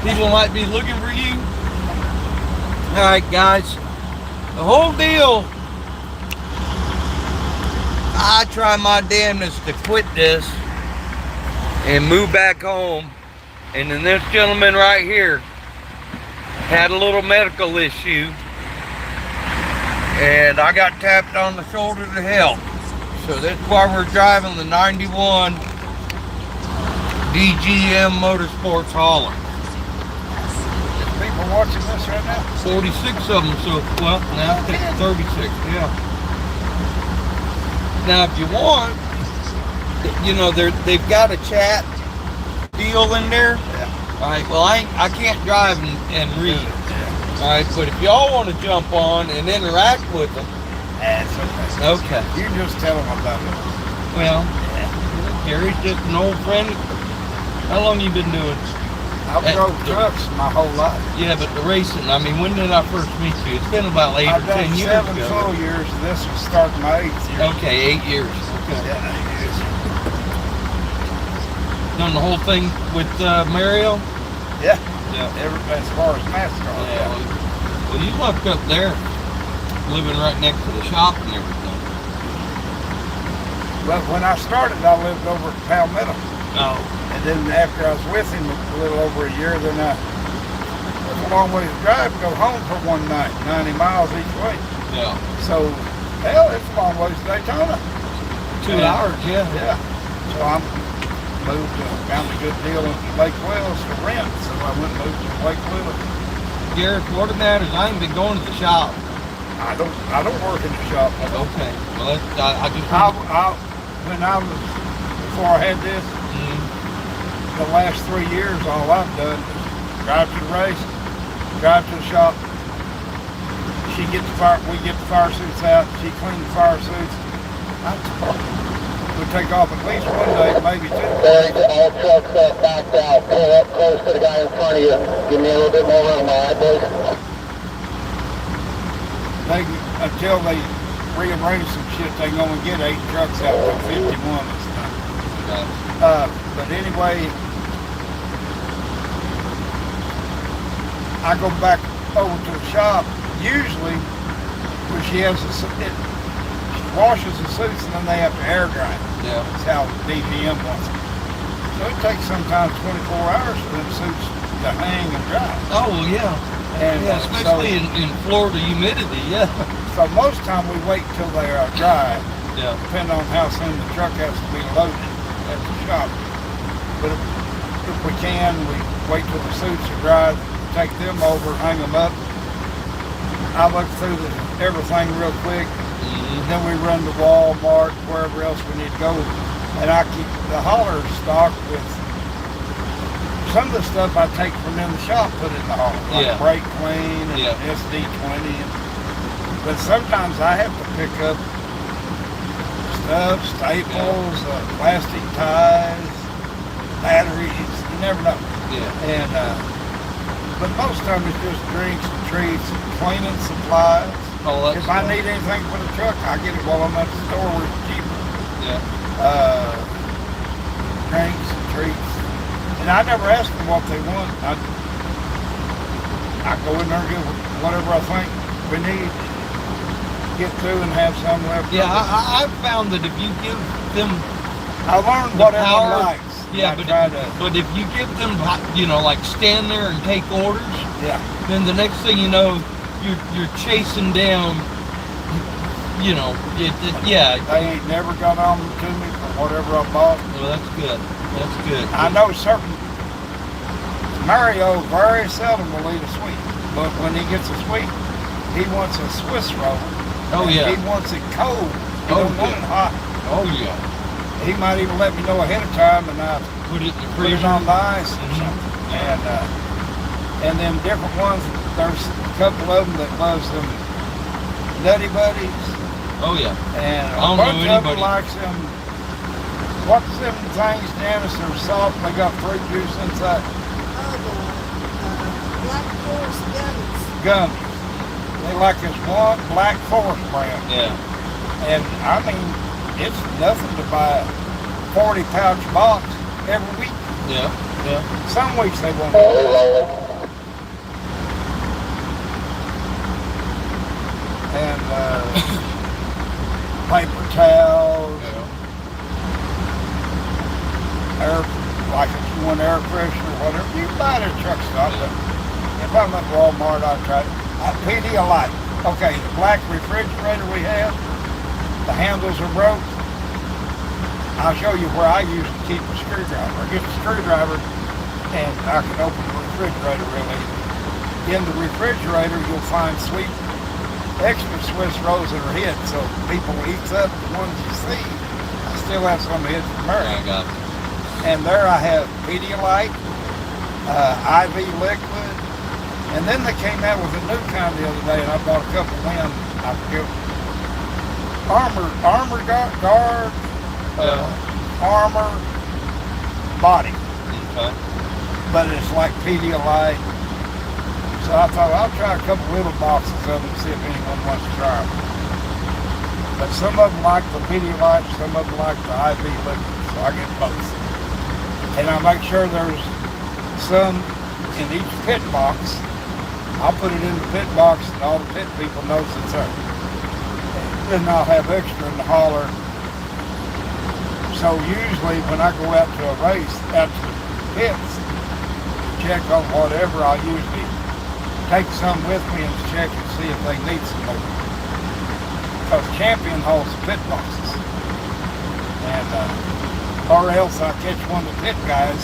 People might be looking for you. Alright guys, the whole deal, I try my damnedest to quit this and move back home. And then this gentleman right here had a little medical issue, and I got tapped on the shoulder to help. So that's why we're driving the 91 DGM Motorsports hauler. People watching this right now? 46 of them, so, well, now it's 36, yeah. Now, if you want, you know, they've got a chat deal in there. Yeah. All right, well, I can't drive and read. Yeah. All right, but if y'all want to jump on and interact with them. That's okay. Okay. You just tell them about it. Well, Gary's just an old friend. How long you been doing? I've drove trucks my whole life. Yeah, but the racing, I mean, when did I first meet you? It's been about 8 or 10 years ago. I've done 7 full years, and this was starting my 8th year. Okay, 8 years. Okay. Yeah, 8 years. Done the whole thing with Mario? Yeah. Yeah. As far as NASCAR. Yeah. Well, you lucked up there, living right next to the shop and everything. But when I started, I lived over at Palmetto. Oh. And then after I was with him a little over a year, then it was a long way to drive to go home for one night, 90 miles each way. Yeah. So, hell, it's a long way to Daytona. 2 hours, yeah. Yeah. So I moved to, found a good deal in Lake Wells for rent, so I went and moved to Lake Wells. Garrett, what the matter is I ain't been going to the shop. I don't work in the shop. Okay. Well, I just... When I was, before I had this, the last 3 years, all I've done is drive to the race, drive to the shop. We get the fire suits out. She cleaned the fire suits. We take off at least one day, maybe 2. All trucks backed out. Pull up close to the guy in front of you. Give me a little bit more room, all right, boys? Until they rearrange some shit, they can only get 8 trucks out to 51 this time. But anyway, I go back over to the shop, usually, where she washes the suits and then they have to air dry it. Yeah. That's how DPM wants it. So it takes sometimes 24 hours for them suits to hang and dry. Oh, well, yeah. And, yeah, especially in Florida humidity, yeah. So most time we wait till they are dry, Yeah. depending on how soon the truck has to be loaded at the shop. But if we can, we wait till the suits are dry, take them over, hang them up. I look through everything real quick. Then we run to Walmart, wherever else we need to go. And I keep the hauler stocked with some of the stuff I take from in the shop, put it in the hauler, like brake clean and SD20. But sometimes I have to pick up stuff, staples, plastic ties, batteries. You never know. Yeah. And but most of it's just drinks and treats, cleaning supplies. Oh, if I need anything for the truck, I get it while I'm at the store where it's cheaper. Yeah. Drinks and treats. And I never ask them what they want. I go in there and get whatever I think we need. Get through and have some left. Yeah, I've found that if you give them... I learned what everyone likes. Yeah, but if you give them, you know, like stand there and take orders, then the next thing you know, you're chasing down, you know, yeah. They ain't never got on to me for whatever I bought. Well, that's good. That's good. I know certain, Mario very seldom will eat a sweet, but when he gets a sweet, he wants a Swiss roll. Oh, yeah. He wants it cold. He don't want it hot. Oh, yeah. He might even let me know ahead of time, and I put it in the freezer on the ice or something. And then different ones. There's a couple of them that loves them Nutty Buddies. Oh yeah. And a bunch of them likes them. What's them things, Janice? They're soft. They got fruit juice inside. Black Forest gummies. Gummies. They like this one Black Forest brand. Yeah. And I mean, it's nothing to buy a 40 pouch box every week. Yeah. Yeah. Some weeks they won't. And paper towels, air, like if you want air freshener, whatever, you can buy it at a truck stop. But if I'm at Walmart, I try it. Pedialyte. Okay, the black refrigerator we have, the handles are broke. I'll show you where I usually keep a screwdriver. I get the screwdriver and I can open the refrigerator real easy. In the refrigerator, you'll find sweet extra Swiss rolls that are hid, so people eats up the ones you see. I still have some hid from her. I got it. And there I have Pedialyte, IV liquid, and then they came out with a new kind the other day, and I bought a couple of them. I forget. Armor guard, armor body, Okay. but it's like Pedialyte. So I thought I'll try a couple little boxes of them and see if anyone wants to try them. But some of them like the Pedialyte, some of them like the IV liquid, so I get both. And I make sure there's some in each pit box. I'll put it in the pit box and all the pit people knows it's there. Then I'll have extra in the hauler. So usually when I go out to a race, out to the pits, check on whatever, I'll usually take some with me and check and see if they need some more. Because Champion holds the pit boxes. And, or else I catch one of the pit guys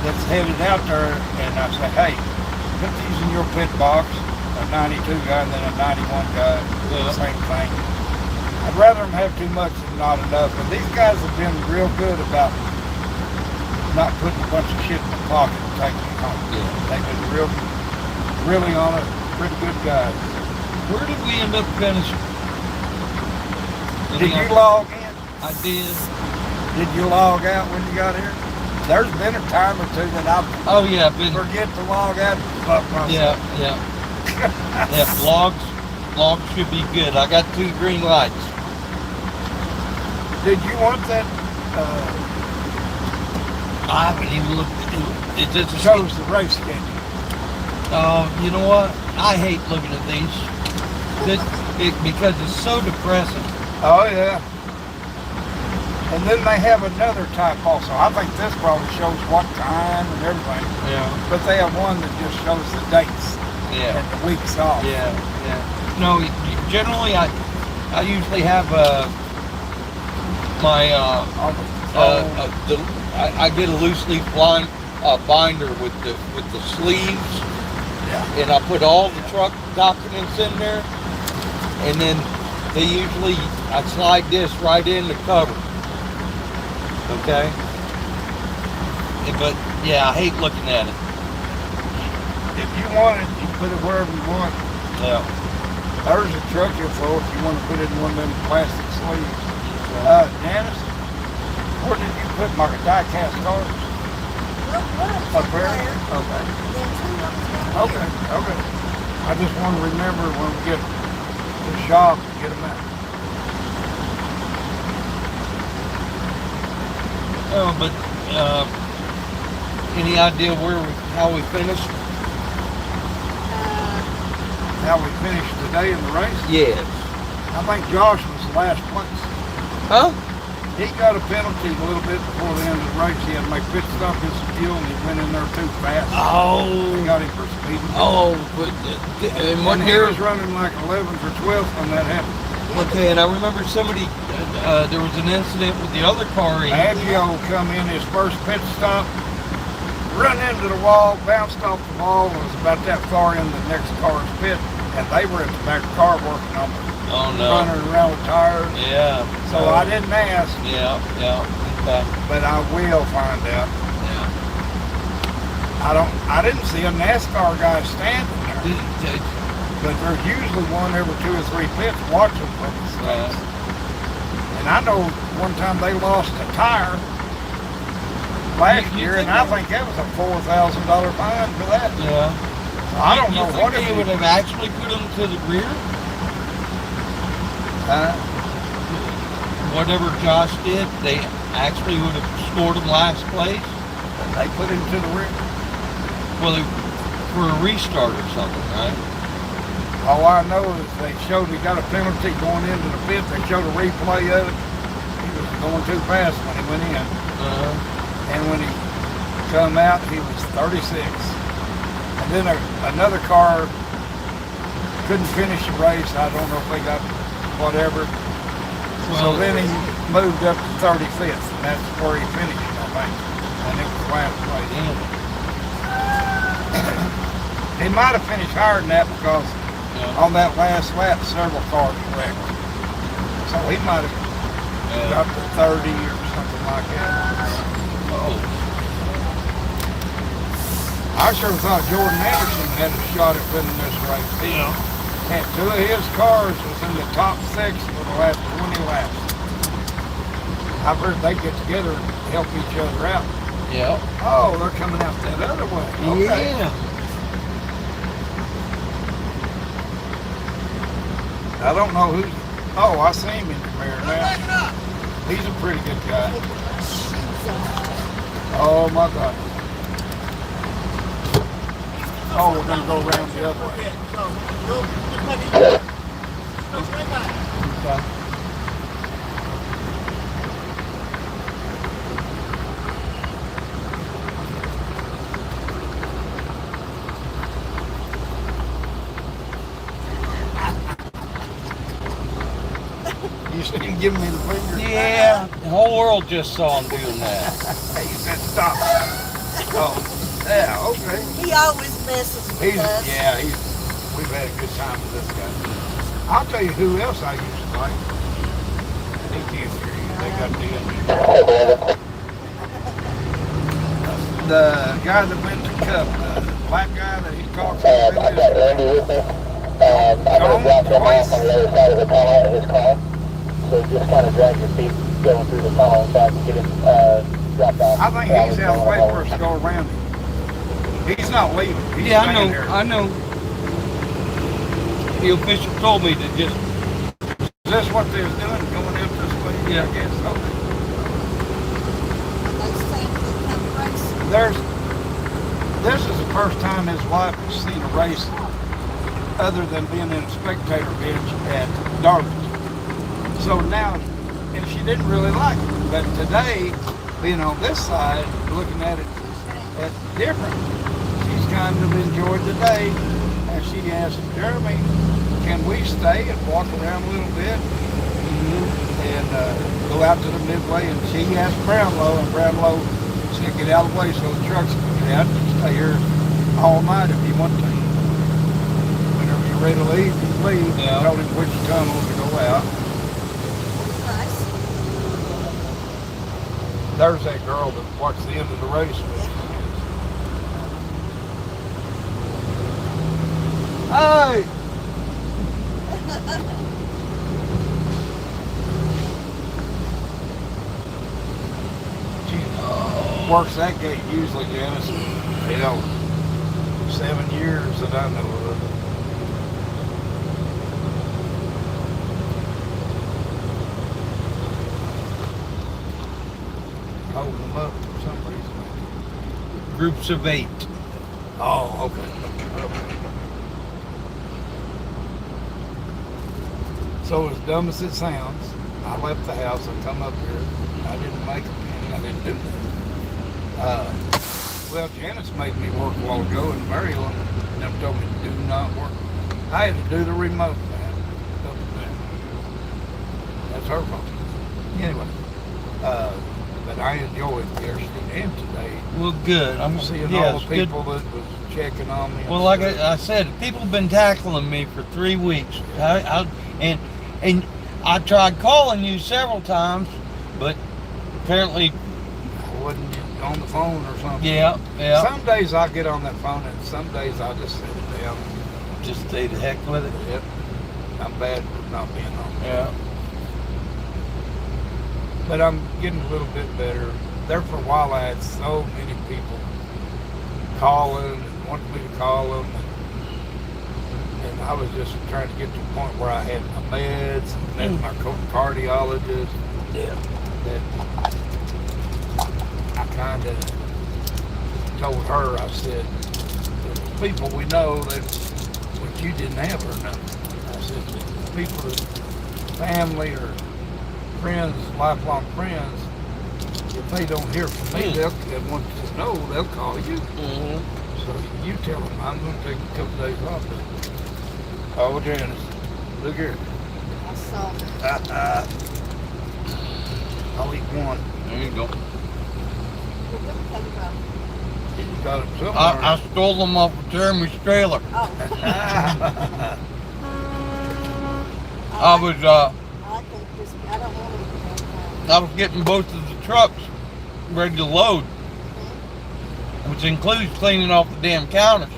that's headed out there and I say, hey, put these in your pit box, a 92 guy and then a 91 guy, same thing. I'd rather them have too much than not enough. And these guys have been real good about not putting a bunch of shit in the pocket and taking it home. Yeah. They've been really on it, pretty good guys. Where did we end up finishing? Did you log in? I did. Did you log out when you got here? There's been a time or two that I Oh yeah, been. forget to log out and fuck myself. Yeah. Yeah, vlogs should be good. I got 2 green lights. Did you want that? I haven't even looked at it. It just Shows the race schedule. You know what? I hate looking at these. Because it's so depressing. Oh yeah. And then they have another type also. I think this probably shows what time and everything. Yeah. But they have one that just shows the dates Yeah. and the weeks off. Yeah. No, generally I usually have my I get a loose leaf binder with the sleeves. Yeah. And I put all the truck documents in there, and then they usually I slide this right in the cover. Okay. But yeah, I hate looking at it. If you want it, you put it wherever you want. Yeah. There's a truck info if you want to put it in one of them plastic sleeves. Janice, where did you put my die-cast cars? Up there? Okay. Okay. I just want to remember when we get to the shop to get them out. Oh, but any idea how we finished? How we finished today in the race? Yes. I think Josh was the last place. Huh? He got a penalty a little bit before the end of the race. He had to make pit stop in some fuel and he went in there too fast. Oh. They got him for speeding. Oh, but and When one he here. was running like 11th or 12th when that happened. Okay, and I remember somebody. There was an incident with the other car. Agio come in his first pit stop, run into the wall, bounced off the wall, and was about that far in the next car's pit, and they were at the back of the car working on it. Oh no. Running around with tires. Yeah. So I didn't ask. Yeah. Okay. But I will find out. Yeah. I didn't see a NASCAR guy standing there. But there's usually one every 2 or 3 pits watching for this things. And I know one time they lost a tire last year, and I think that was a $4,000 fine for that. Yeah. So I don't know what they would have actually put them to the rear. Whatever Josh did, they actually would have scored him last place. They put him to the river. Well, for a restart or something, right? All I know is they showed he got a penalty going into the pit. They showed a replay of it. He was going too fast when he went in. And when he come out, he was 36. And then another car couldn't finish the race. I don't know if they got whatever. So then he moved up to 35th, and that's where he finished, I think. And it was last place. He might have finished higher than that because on that last lap, several cars wrecked. So he might have got to 30 or something like that. Oh. I sure thought Jordan Anderson had a shot at winning this race. Yeah. And two of his cars was in the top six for the last 20 laps. I've heard they get together and help each other out. Yeah. Oh, they're coming out that other way. Okay. Yeah. I don't know who. Oh, I see him in the mirror now. He's a pretty good guy. Oh my God. Oh, we're gonna go around the other way. Okay. You see him giving me the finger? Yeah. The whole world just saw him doing that. Hey, you said stop. Oh, yeah, okay. He always messes with us. Yeah, we've had a good time with this guy. I'll tell you who else I used to like. They can't hear you. They got the guy that went to Cup, the black guy that he talks I got Randy with me. I'm going to drop him off on the other side of the tunnel in his car. So just kind of drag your feet going through the tunnel so I can get him dropped off. I think he's halfway for us to go around him. He's not leaving. He's Yeah, I staying know. there. I know. The official told me to just. Is this what they was doing, going up this way? Yeah. I guess. Okay. They say they come racing. This is the first time his wife has seen a race other than being in a spectator bench at Darlington. So now, and she didn't really like it. But today, being on this side, looking at it different, she's kind of enjoyed the day. And she asked Jeremy, can we stay and walk around a little bit and go out to the midway? And she asked Brownlow, and Brownlow said, get out of the way so the trucks can get out and stay here all night if you want to. Whenever you're ready to leave, you leave. Yeah. I told him which tunnel to go out. Nice. There's that girl that watched the end of the race with us. Hey! She works that gate usually, Janice. Hell, 7 years that I know of. Hold them up for some reason. Groups of 8. Oh, okay. So as dumb as it sounds, I left the house and come up here. I didn't make a penny. I didn't do that. Well, Janice made me work a while ago in Maryland, and them told me to do not work. I had to do the remote man. That's her fault. Anyway, but I enjoyed yesterday and today. Well, good. I'm Seeing yeah, all it's the good. people that was checking on me. and Well, like stuff. I said, people have been tackling me for 3 weeks. And I tried calling you several times, but apparently, I wasn't on the phone or something. yeah. Some days I'll get on that phone, and some days I'll just set it down. Just stay the heck with it. Yep. I'm bad for not being on there. Yeah. But I'm getting a little bit better. There for a while, I had so many people calling and wanting me to call them. And I was just trying to get to the point where I had my meds and my cardiologist. Yeah. That I kind of told her, I said, the people we know that what you didn't have or nothing. I said, the people that family or friends, lifelong friends, if they don't hear from me, they'll want to know, they'll call you. So you tell them, I'm going to take a couple days off. Oh, Janice, look here. I saw it. I'll eat one. There you go. Where did it come from? You got them somewhere. I stole them off of Jeremy's trailer. Oh. I was I think this, I don't want to. I was getting both of the trucks ready to load, which includes cleaning off the damn counters.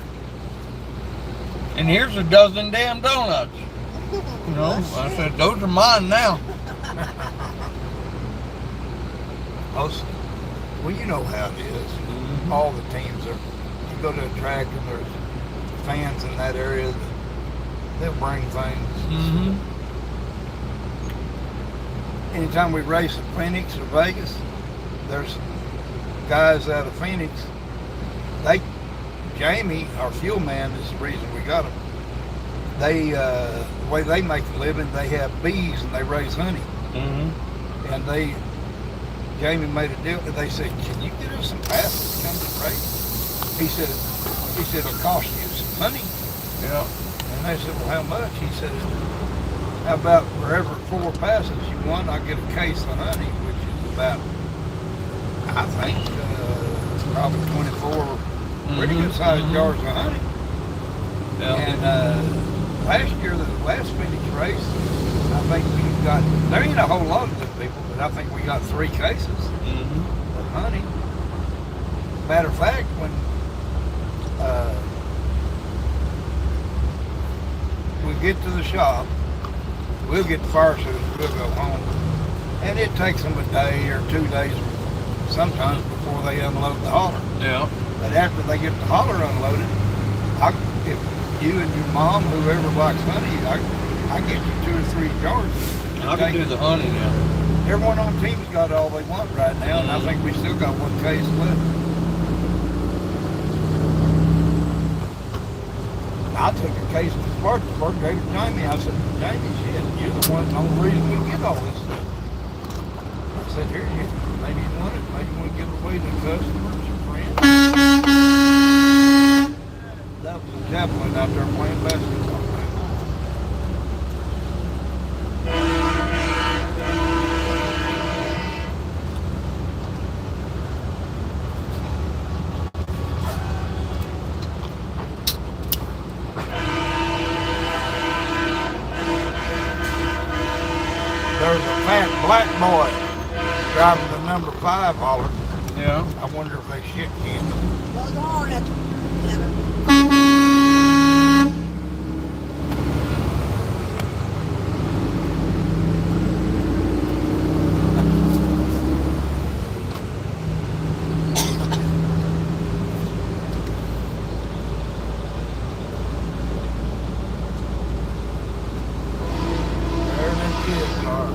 And here's a dozen damn donuts. You know, I said, those are mine now. Well, you know how it is. All the teams are, you go to a track and there's fans in that area, they'll bring things. Anytime we race at Phoenix or Vegas, there's guys out of Phoenix. Jamie, our fuel man, is the reason we got him. They, the way they make a living, they have bees and they raise honey. And Jamie made a deal. They said, "Can you get us some passes to come to the race?" He said, "It'll cost you some money." Yeah. And they said, "Well, how much?" He said, "How about for every 4 passes you want, I get a case of honey, which is about, I think, probably 24 pretty good sized jars of honey." Yeah. And last year, the last Phoenix race, I think we got, there ain't a whole lot of good people, but I think we got 3 cases of honey. Matter of fact, when we get to the shop, we'll get the fire suits, we'll go home. And it takes them a day or 2 days sometimes before they unload the hauler. Yeah. But after they get the hauler unloaded, if you and your mom, whoever likes honey, I get you 2 or 3 jars. I can do the honey now. Everyone on the team's got all they want right now, and I think we still got 1 case left. I took a case of Spartanburg, gave it to Jamie. I said, "Jamie, shit, you're the one, the only reason we get all this stuff." I said, "Here, maybe you want it, maybe you want to give it away to customers or friends." That was a chaplain out there playing basketball. There's a fat black boy driving the number 5 hauler. Yeah. I wonder if they shit can. Well, darn it. There them kids are.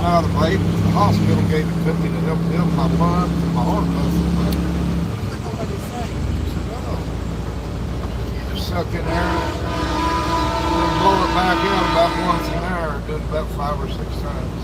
out of the baby. The hospital gave it to me to help heal my blood and my heart muscle. I don't know what he's saying. You just suck in there and blow it back out about once an hour. Do it about 5 or 6 times.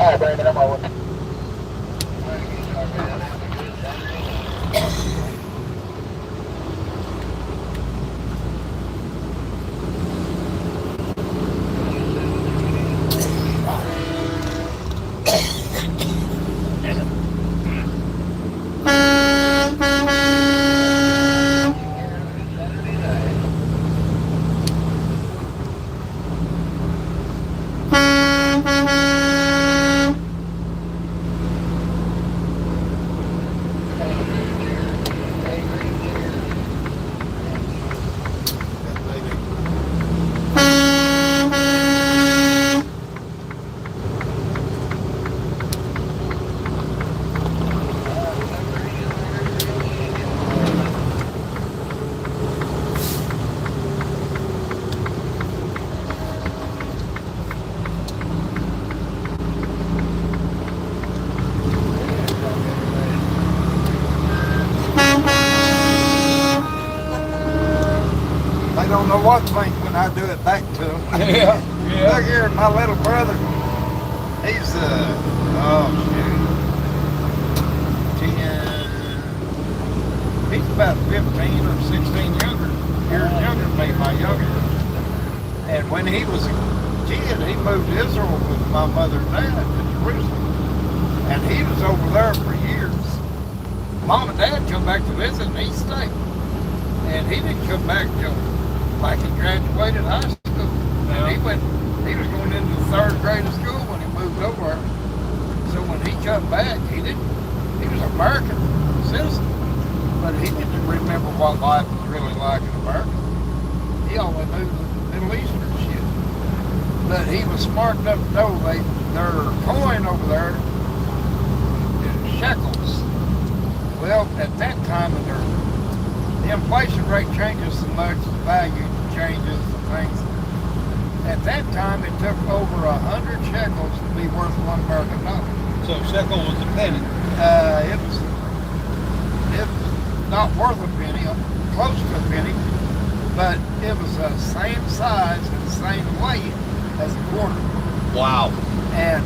Alright, Brandon, I'm over. They don't know what to think when I do it back to them. Yeah, yeah. Look here, my little brother. He's oh shoot, 10. He's about 15 or 16 years younger than me, my youngest. And when he was a kid, he moved to Israel with my mother and dad to Jerusalem, and he was over there for years. Mom and Dad come back to visit, and he stayed. And he didn't come back till like he graduated high school. And he was going into the 3rd grade of school when he moved over. So when he come back, he was an American citizen, but he didn't remember what life was really like in America. He only knew the Middle Eastern shit. But he was smart enough to know their coin over there is shekels. Well, at that time of the inflation rate changes so much, the value changes and things. At that time, it took over 100 shekels to be worth $1 American dollar. So shekel was a penny. It was not worth a penny, close to a penny, but it was the same size and the same weight as a quarter. Wow. And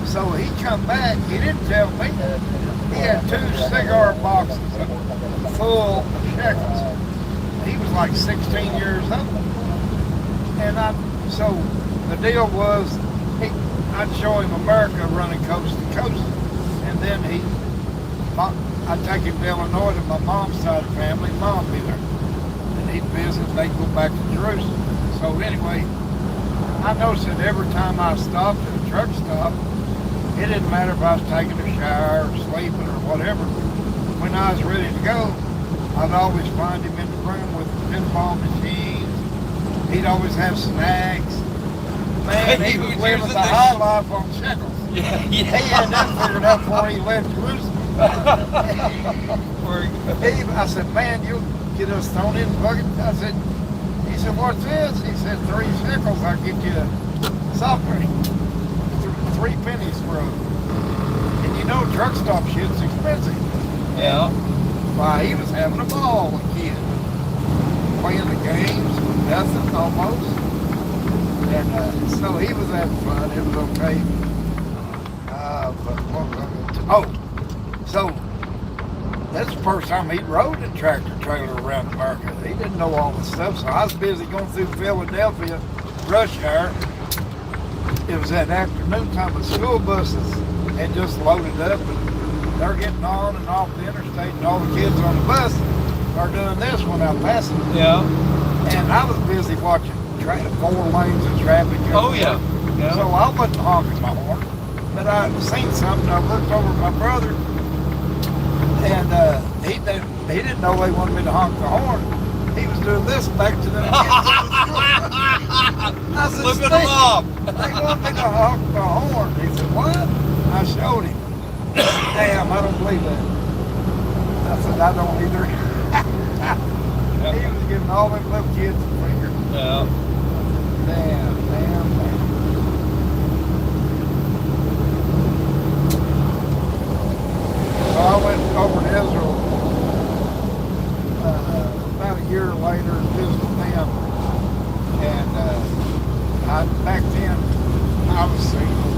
so he come back, he didn't tell me. He had 2 cigar boxes full of shekels. He was like 16 years old. And so the deal was, I'd show him America running coast to coast. And then I'd take him to Illinois to my mom's side of the family. Mom would be there. And he'd visit, they'd go back to Jerusalem. So anyway, I noticed that every time I stopped at a truck stop, it didn't matter if I was taking a shower or sleeping or whatever. When I was ready to go, I'd always find him in the room with the pinball machines. He'd always have snacks. Man, he was living the high life on shekels. Yeah, He had that figured out before he left Jerusalem. I said, man, you'll get us thrown in the bucket. He said, what's this? He said, 3 shekels, I'll get you a soft drink. 3 pennies for a, and you know, truck stop shit's expensive. Yeah. Why, he was having a ball, a kid. Playing the games for nothing almost. And so he was having fun, it was okay. But what was I going to, so That's the first time he rode a tractor trailer around America. He didn't know all this stuff, so I was busy going through Philadelphia rush hour. It was that afternoon time, the school buses had just loaded up, and they're getting on and off the interstate, and all the kids on the bus are doing this when I'm passing. Yeah. And I was busy watching 4 lanes of traffic. Oh, yeah. Yeah. So I wasn't honking my horn, but I seen something. I looked over at my brother, and he didn't know they wanted me to honk the horn. He was doing this back to them kids. I said, Flipping them off. They want me to honk the horn. He said, what? I showed him. Damn, I don't believe that. I said, I don't either. He was giving all them little kids a finger. Yeah. Damn. So I went over to Israel about a year later and visited them. And back then, I was single.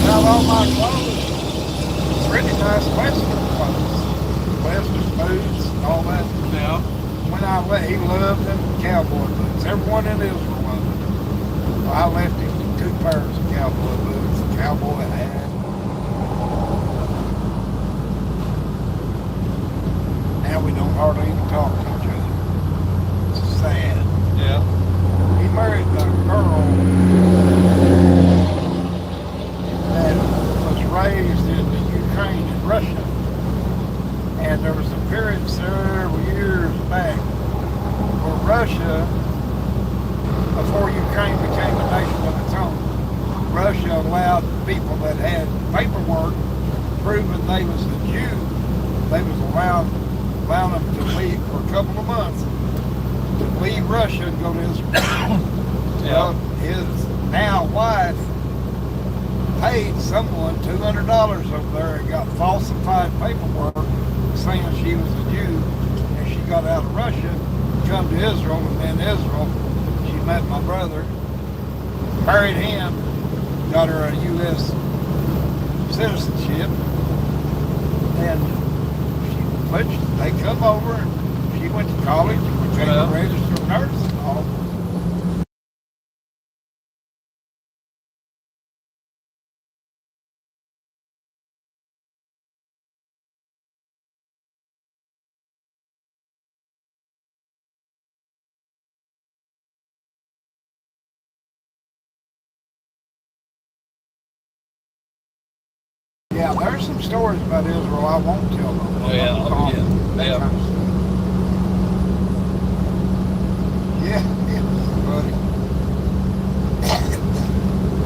Now all my clothes, pretty nice Western clothes. Western boots and all that. Yeah. When he loved them cowboy boots. Everyone in Israel loved them. So I left him 2 pairs of cowboy boots, a cowboy hat. Now we don't hardly even talk to each other. It's sad. Yeah. He married a girl that was raised in the Ukraine and Russia. And there was a period several years back where Russia, before Ukraine became a nation of its own, Russia allowed people that had paperwork proving they was a Jew, they was allowed them to leave for a couple of months, to leave Russia and go to Israel. Yeah. His now wife paid someone $200 over there and got falsified paperwork saying she was a Jew, and she got out of Russia, come to Israel, and in Israel she met my brother, married him, got her a U.S. citizenship, and they come over, and she went to college and became a registered nurse and all. Yeah, there's some stories about Israel I won't tell them. Oh, yeah. Oh, yeah. That kind of stuff. Yeah, it was funny.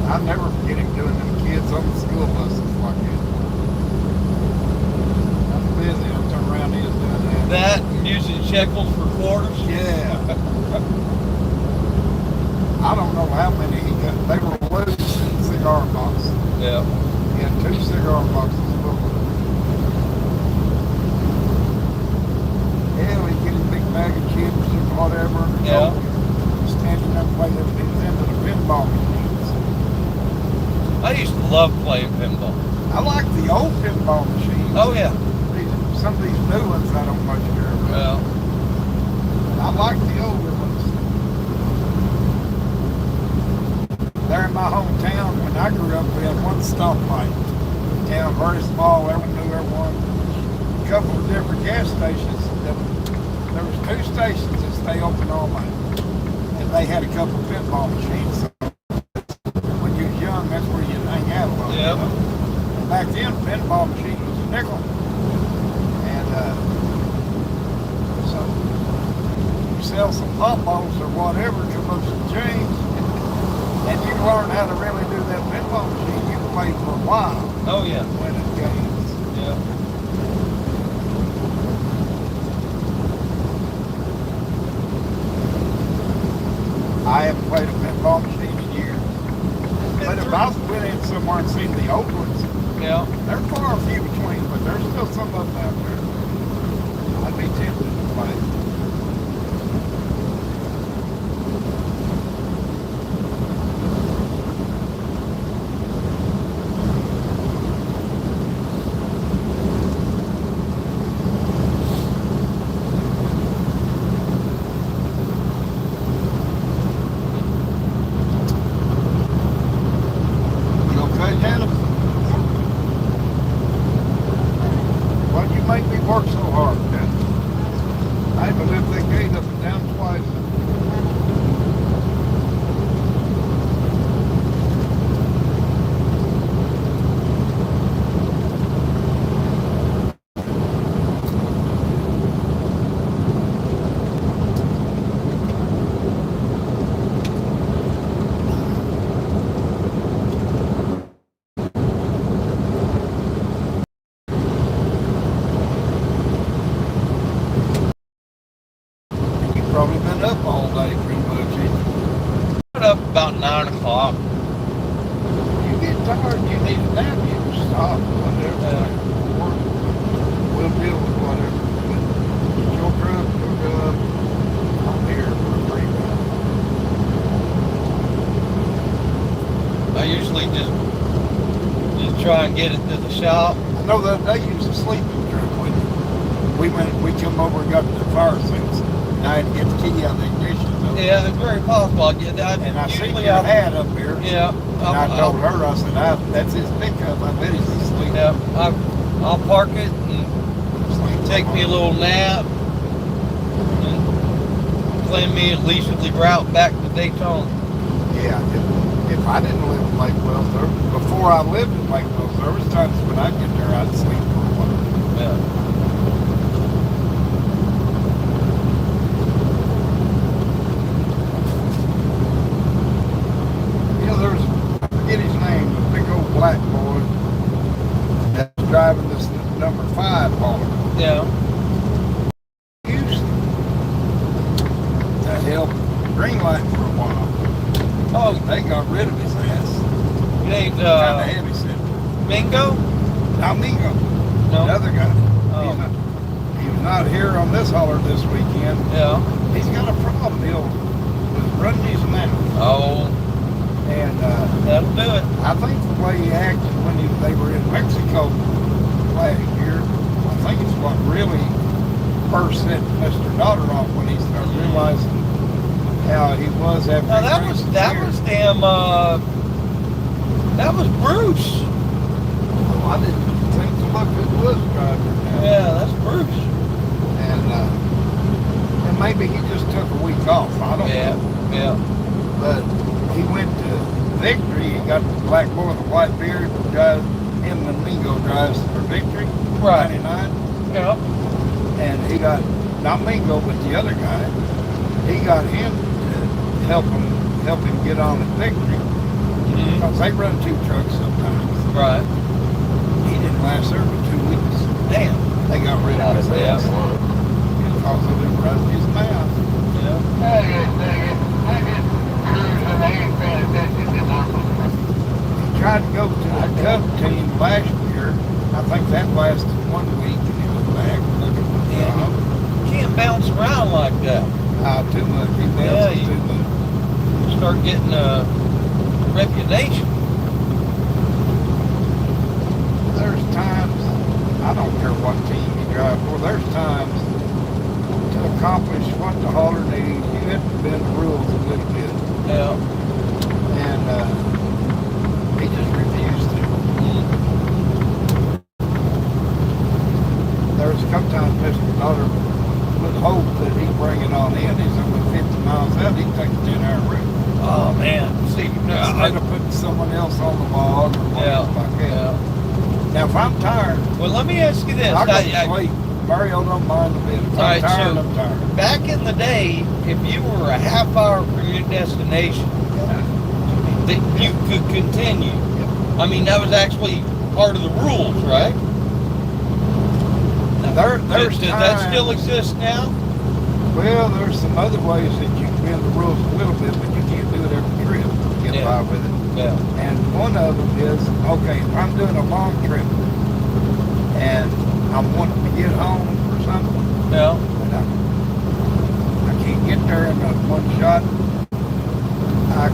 I'll never forget him doing them kids on the school buses like that. I'm busy, I'll turn around, he was doing that. That, using shekels for quarters? Yeah. I don't know how many he got. They were loose in cigar boxes. Yeah. He had 2 cigar boxes full of them. Yeah, we get a big bag of chips or whatever. Yeah. Standing up playing into the pinball machines. I used to love playing pinball. I like the old pinball machines. Oh, yeah. Some of these new ones I don't much care about. Well, I like the older ones. There in my hometown, when I grew up, we had one stoplight. Town very small, everyone knew everyone. A couple of different gas stations. There was 2 stations that stay open all night. And they had a couple of pinball machines. So when you was young, that's where you hang out a lot. Yeah. You know? And back then, pinball machine was a nickel. And so you sell some pop balls or whatever, come up some change. And you learn how to really do that pinball machine. You play for a while. oh, yeah. Winning games. Yeah. I haven't played a pinball machine in years. But if I went in somewhere and seen the old ones, Yeah. they're far and few between, but there's still some of them out there. I'd be tempted to play. Probably been up all day pretty much. Got up about 9 o'clock. You get tired, you need a nap, you can stop, whatever. We'll deal with whatever. But your truck, I'm here for a free ride. I usually just try and get it to the shop. I know that they used to sleep in the truck with you. We come over and got the fire suits. And I had to get the key out of the ignition. Though. Yeah, it's very possible. And I seen your hat up here. Yeah. And I told her, I said, that's his pickup. I bet he's asleep. Yeah, I'll park it and take me a little nap and plan me a leisurely route back to Daytona. Yeah, if I didn't live in Lake Wells, before I lived in Lake Wells, there was times when I'd get there, I'd sleep for a while. Yeah. I forget his name, the big old black boy that's driving this number 5 hauler. Yeah. Used to help Greenlight for a while. Oh, They got rid of his ass. it ain't Kind of heavy set. Bingo? Now Mingo, No. another guy. Oh. He was not here on this hauler this weekend. Yeah. He's got a problem. He was running his mouth. Oh, And that'll do it. I think the way he acted when they were in Mexico last year, I think it's what really first set Mr. Daughter off when he started realizing how he was after Now he that drank was some that beer. was damn that was Bruce. I didn't think to look who was driving now. Yeah, that's Bruce. And maybe he just took a week off. I don't Yeah, know. yeah. But he went to Victory. He got the black boy with the white beard. Drives him and Mingo drives for Victory. Right. 99. Yeah. And he got, not Mingo, but the other guy, he got him to help him get on at Victory. Mm-hmm. Because they run 2 trucks sometimes. Right. He didn't last there for 2 weeks. Damn. They got rid of his Yeah. ass. Because of him running his mouth. Yeah. He tried to go to the Cub team last year. I think that lasted 1 week and he was back looking for a Yeah. job. Can't bounce around like that. Too much. He Yeah, bounces too much. You start getting a reputation. There's times, I don't care what team you drive for, there's times to accomplish what the hauler needs, you have to bend the rules a little bit. Yeah. And he just refused to. There's a couple times Mr. Daughter would hope that he'd bring it on in. He's only 50 miles out, he'd take a 10-hour route. Oh man. See, Instead of putting someone else on the log or yeah. whatever like that. Yeah. Now, if I'm tired, Well, let me ask you this. I go to sleep. Mario don't mind a bit. If I'm Alright, tired, so- I'm tired. Back in the day, if you were a half hour from your destination, that you could continue. I mean, that was actually part of the rules, right? There's Does that times- still exist now? Well, there's some other ways that you can bend the rules a little bit, but you can't do it every trip to get Yeah. by with it. Yeah. And one of them is, okay, if I'm doing a long trip and I'm wanting to get home or something, Yeah. and I can't get there in one shot, I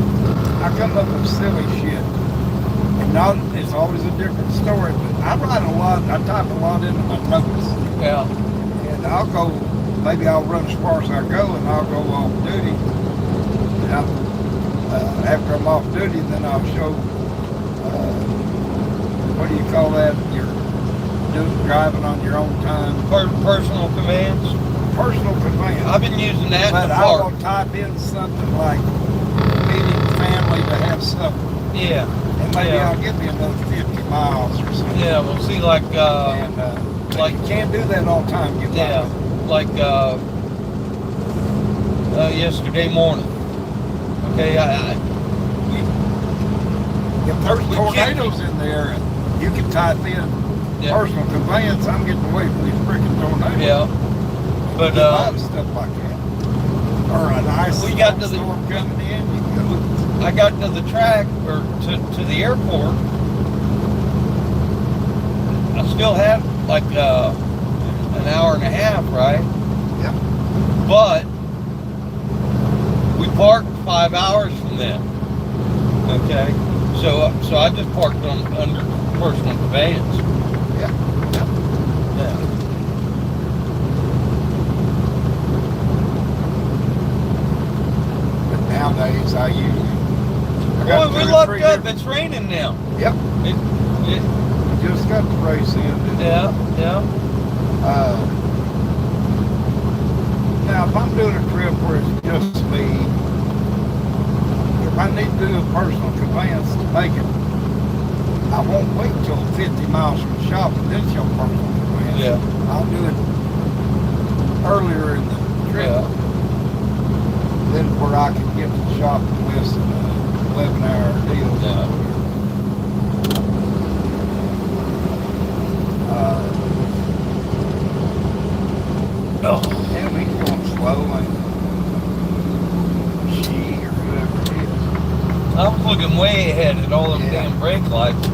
come up with silly shit. And not, it's always a different story, but I write a lot, I type a lot into my notes. Yeah. And I'll go, maybe I'll run as far as I go and I'll go off duty. And after I'm off duty, then I'll show, what do you call that? You're driving on your own time. Personal commands. Personal conveyance. I've been using that But in the I park. will type in something like meeting family to have supper. Yeah. And maybe Yeah. I'll get me another 50 miles or something. Yeah. We'll see, like, And like- you can't do that all the time. You yeah, like yesterday morning. Okay, If there's We tornadoes in there, you can type in Yeah. personal conveyance. I'm getting away from these freaking tornadoes. yeah, but A lot of stuff like that. or an ice We got to the- storm coming in, you go. I got to the track or to the airport. I still had like an hour and a half, right? Yep. But we parked 5 hours from them. Okay, so I just parked under personal conveyance. Yeah. Yeah. But nowadays I usually. I got Boy, we 2 or lucked 3 up. different- It's raining now. Yep. It, Just got the race in. yeah, yeah. Now, if I'm doing a trip where it's just me, if I need to do a personal conveyance to make it, I won't wait till 50 miles from the shop and then show personal conveyance. Yeah. I'll do it earlier in the trip. Yeah. Then where I can get to the shop in less than an 11-hour deal. Yeah. Oh. Damn, he's going slow, and she or whoever it is. I was looking way ahead at all them Yeah. damn brake lights.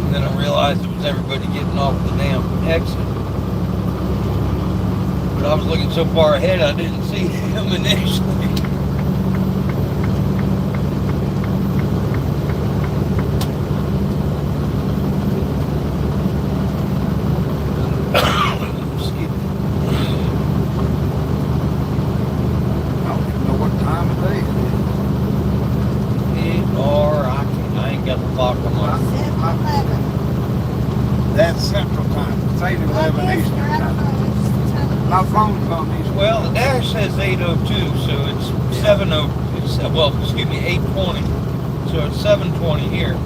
And then I realized it was everybody getting off the damn exit. But I was looking so far ahead I didn't see him initially. Excuse me. I don't even know what time of day it is. I ain't got the clock on my. 7-Eleven. That's Central Time. It's 8:11 Eastern Time. My phone's on these. Well, the dash says 8:02, so it's 7:0. Well, excuse me, 8:20. So it's 7:20 here.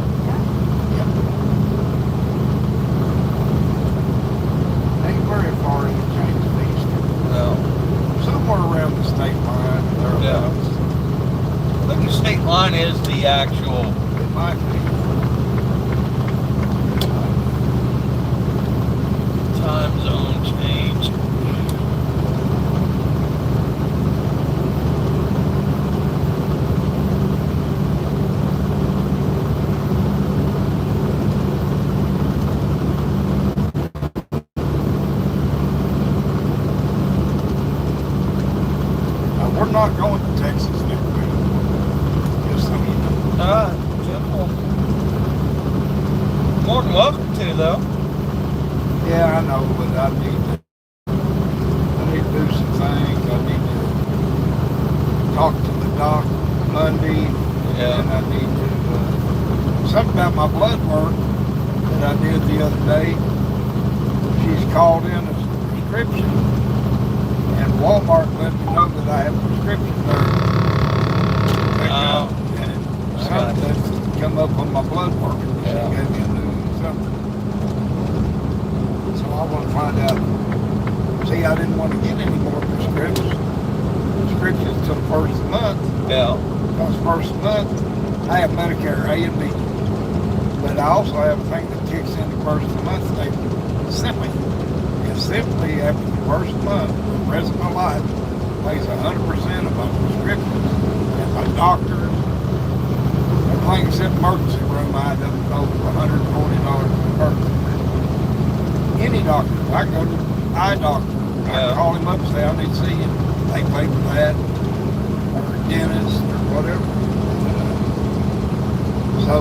Ain't very far in the change of Eastern. No. Somewhere around the state line. Thereabouts. I think the state line is the actual. It might be. Time zone change. We're not going to Texas next week. Just so you know. Simple. More than welcome to, though. Yeah, I know, but I need to do some things. I need to talk to the doc Monday. Yeah. And I need to, something about my blood work that I did the other day. She's called in as a prescription. And Walmart let me know that I have a prescription there. And something that's come up on my blood work. Yeah. She gave me a new something. So I want to find out. See, I didn't want to get any more prescriptions till the first of the month. Yeah. Because first of the month, I have Medicare A and B. But I also have a thing that kicks in the first of the month. They simply, and simply after the first month, the rest of my life, pays 100% of my prescriptions and my doctors. Everything except emergency room, I end up over $140 per person. Any doctor, I go to eye doctor, I call him up and say I need to see you. They pay for that, or a dentist, or whatever. So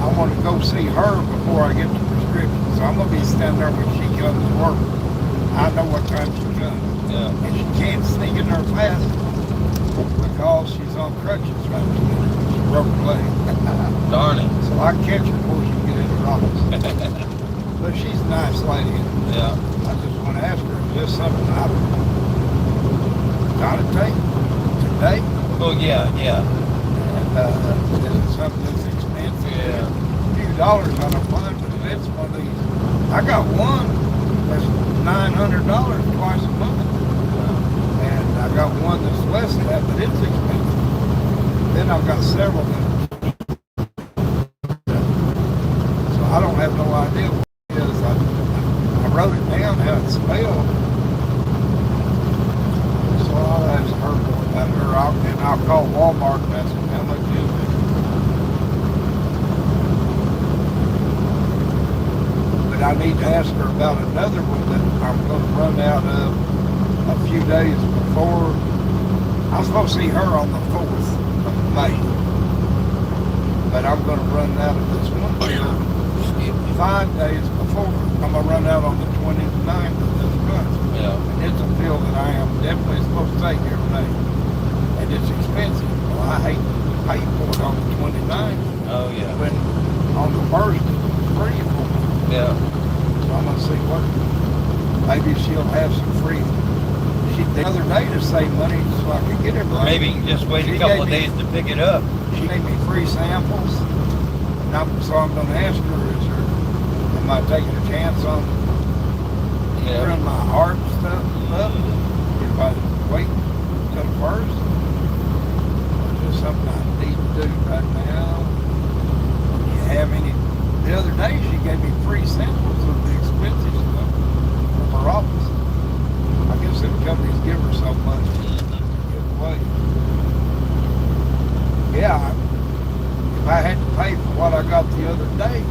I want to go see her before I get the prescription. So I'm gonna be standing there when she comes to work. I know what time she comes. Yeah. And she can't sneak in there fast because she's on crutches right now. She broke her leg. Darn it. So I catch her before she get in her office. But she's a nice lady. Yeah. I just want to ask her, is this something I've got to take today? Oh, yeah, yeah. And is it something that's expensive? Yeah. A few dollars I don't mind, but if it's one of these, I got one that's $900 twice a month. And I got one that's less than that, but it's expensive. Then I've got several that so I don't have no idea what it is. I wrote it down how it smelled. So I'll ask her more about her. I'll call Walmart and ask them how much is it. But I need to ask her about another one that I'm going to run out of a few days before. I'm supposed to see her on the 4th of May. But I'm going to run out of this one bill 5 days before. I'm going to run out on the 29th of this month. Yeah. And it's a pill that I am definitely supposed to take every day. And it's expensive. Well, I hate to pay for it on the 29th. Oh, yeah. When on the 1st it's free for me. Yeah. So I'm going to see what, maybe she'll have some free. The other day to save money so I could get it right. Maybe you can just wait a couple of days to pick it up. She gave me free samples. So I'm going to ask her, am I taking a chance on running my heart stuff up? If I wait till the 1st? Or just something I need to do right now? Do you have any? The other day she gave me free samples of the expensive stuff from her office. I guess the companies give her so much to give away. Yeah, if I had to pay for what I got the other day,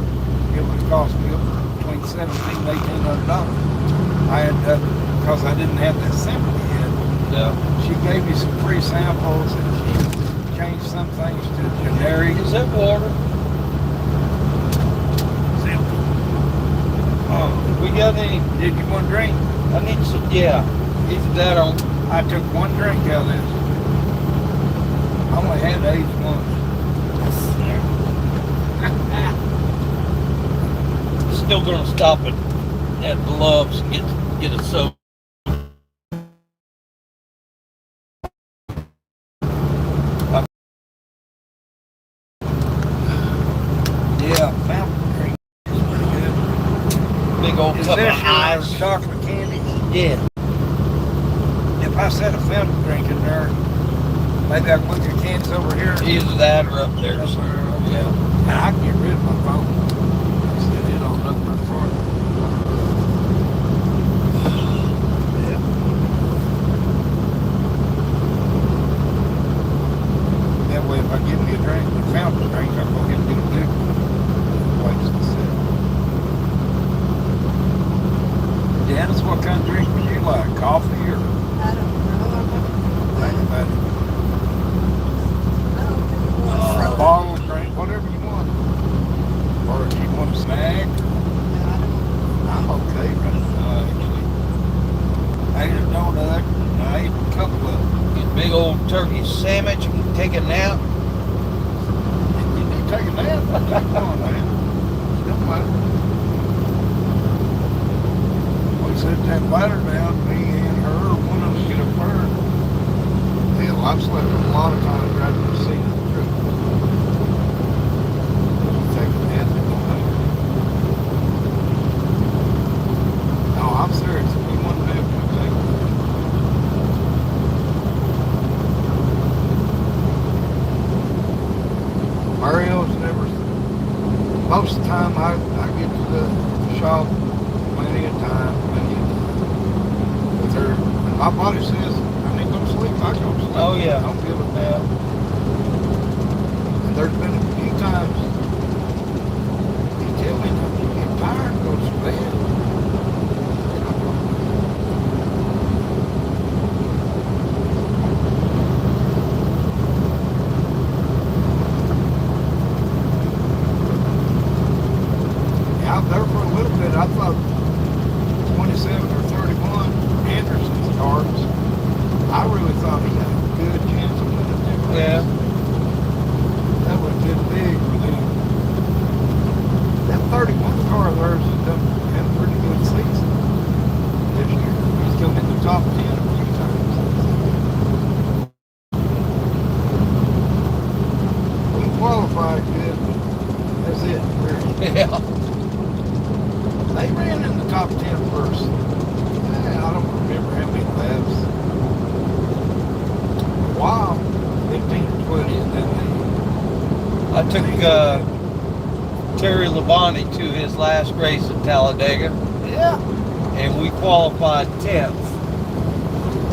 it would cost me between $1,700 and $1,800. I had because I didn't have that sample yet. Yeah. She gave me some free samples and she changed some things to generic. Is that water? Simple. Oh, We got any? did you want to drink? I need some. Yeah. Either that or I took one drink out of this. I only had 8 once. still gonna stop at Love's and get a soda. Yeah, fountain drink is pretty good. Big old Is cup this of your ice. chocolate candy? Yeah. If I set a fountain drink in there, maybe I can put your cans over here. Either that or up there. Yeah. And I can get rid of my phone. Set it on up there for it. Yeah. That way, if I give me a drink, a fountain drink, I'll go ahead and get a big one. Place to sit. Janice, what kind of drink would you like? Coffee or? I don't know. Think about it. A bottle of drink, whatever you want. Or if you want a snack, I'm okay right now, actually. I ate a donut, I ate a couple of Get a big old turkey sandwich and take a nap. You need to take a nap? Come on, man. Don't matter. We set that ladder down, me and her, one of us get up there. Hell, I've slept a lot of times right in the seat of the truck. Take a nap, it don't matter. No, I'm serious. If you want to nap, you take a nap. Mario's never. Most of the time, I get to the shop plenty of time. With her, when my body says I need to go to sleep, I go to sleep. Oh, yeah. I don't give a damn. And there's been a few times you tell me that you get tired, go to bed. Out there for a little bit, I thought 27 or 31 Anderson's cards. I really thought he had a good chance of winning that race. Yeah. That would have been big for them. That 31 car of theirs has done had a pretty good season this year. He's come in the top 10 a few times. We qualified good, but that's it. Really. Yeah. They ran in the top 10 first. I don't remember how many laps. Wow, 15 or 20, and then I took Terry Labonte to his last race at Talladega, yeah, and we qualified 10th.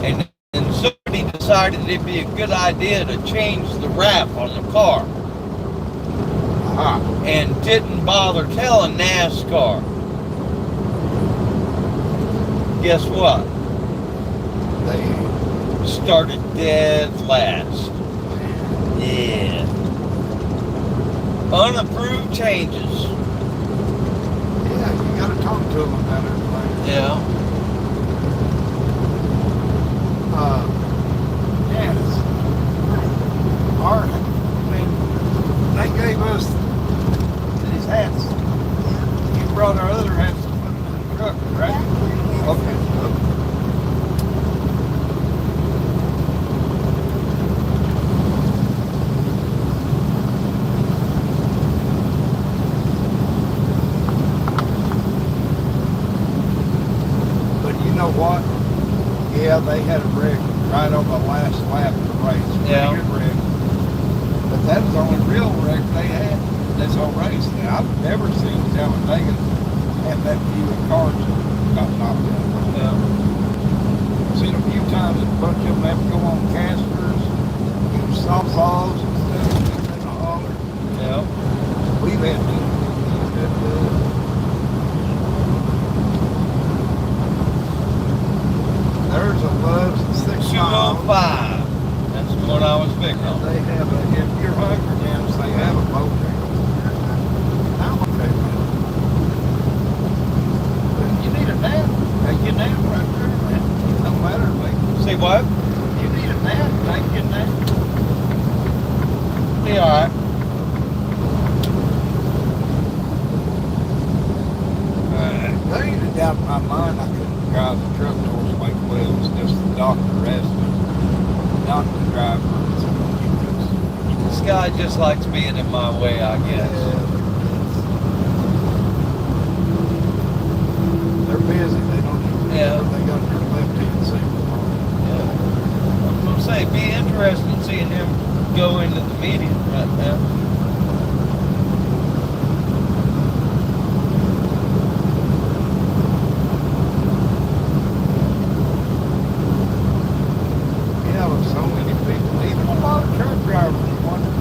And somebody decided it'd be a good idea to change the wrap on the car. And didn't bother telling NASCAR. Guess what? They Started dead last. Yeah. Unapproved changes. Yeah, you gotta talk to them about everything. Yeah. Yeah, it's hard. I mean, they gave us these hats. You brought our other hats to put in the truck, right? Yeah. Okay. But you know what? Yeah, they had a wreck right on the last lap of the race. Yeah. Pretty good wreck. But that was the only real wreck they had this whole race. Now, I've never seen Talladega have that few cars got knocked out. Yeah. I've seen a few times a bunch of them have to go on casters, use saws and stuff in the hauler. Yeah. We've had to. There's a Love's at 6 miles. 205. That's the one I was picking on. They have a, if you're hungry, Janice, they have a boat there. I'm okay with it. But you need a nap. Take your nap right there, man. It don't matter to me. See what? You need a nap, take your nap. Be alright. There ain't a doubt in my mind I couldn't drive the truck doors like well. It's just the doctor asked me not to drive her. This guy just likes being in my way, I guess. They're busy. They don't even Yeah. they got their left hand single. Yeah. I was gonna say, be interested in seeing him go into the meeting right now. Yeah, with so many people, even a lot of truck drivers, you wonder,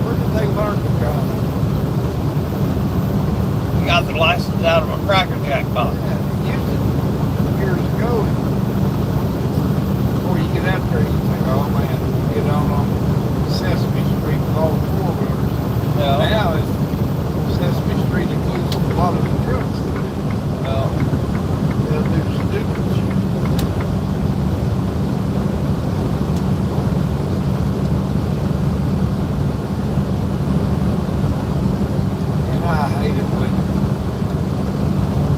where did they learn to drive? He got the license out of a Cracker Jack box. Yeah, they used it years ago. Before you get out there, you think, oh man, get on Sesame Street with all the four-wheelers. Yeah. Now, Sesame Street includes a lot of the trucks. Well, They'll do stupid shit. And I hate it when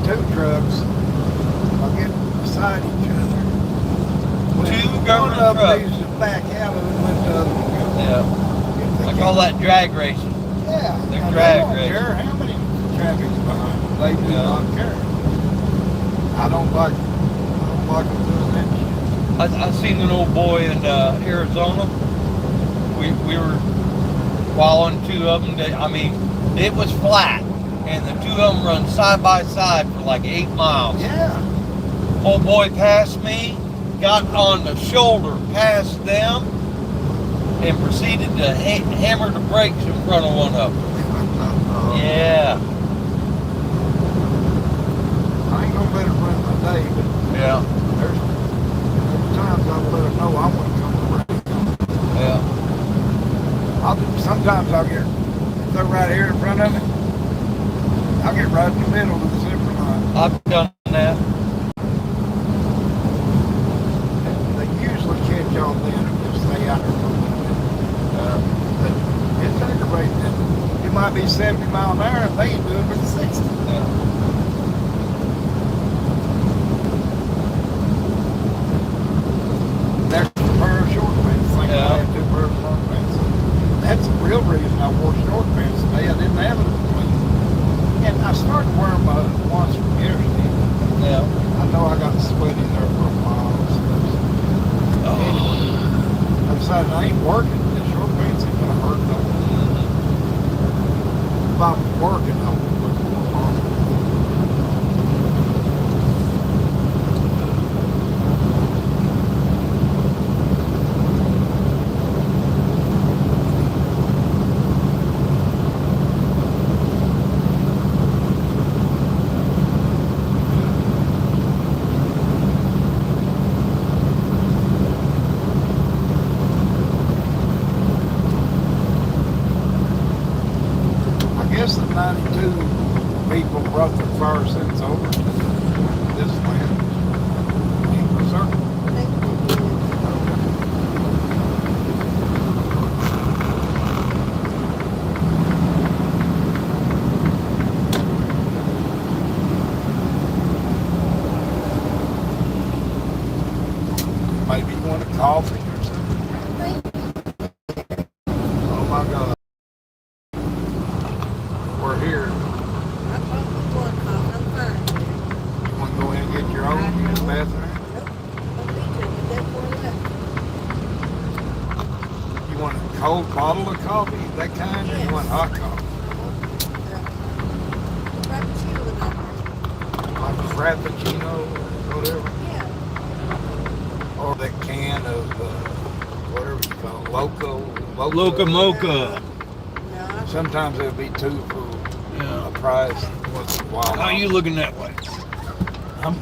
two trucks are getting beside each other. When Two one government of them trucks. needs to back out of it and let the other one go. yeah. If they I call that drag racing. Yeah, They're and drag they don't racing. care how many traffic's behind them. They do Yeah. not care. I don't like them doing that shit. I seen an old boy in Arizona. We were following two of them. I mean, it was flat, and the two of them run side by side for like 8 miles. Yeah. Old boy passed me, got on the shoulder past them, and proceeded to hammer the brakes in front of one of them. Yeah. I ain't gonna let it run my day, but Yeah. there's times I'll let them know I want to come around. Yeah. Sometimes I'll get, if they're right here in front of me, I'll get right in the middle of the zipper line. I've done that. They usually catch on then and just stay out there for a little bit. But it's aggravating that it might be 70 mile an hour and they ain't doing but 60. Yeah. There's a pair of short pants. Like Yeah. I had 2 pairs of long pants. That's the real reason I wore short pants today. I didn't have it between. And I started wearing my ones from yesterday. Yeah. I know I got sweaty there for a while. So anyway, I decided I ain't working. The short pants ain't gonna hurt no more. If I'm working, I'll put them on. want a coffee or something? Oh my God. We're here. I probably want coffee. I'm fine. You want to go in and get your own in the bathroom? Nope. Don't need to. But that's where left. You want a cold bottle of coffee, that kind, or you want hot coffee? Frappuccino with that. Like a frappuccino, whatever. Yeah. Or that can of, whatever you call it, Loca Mocha. No. Sometimes it'll be two for Yeah. a price once in a while. How are you looking that way? I'm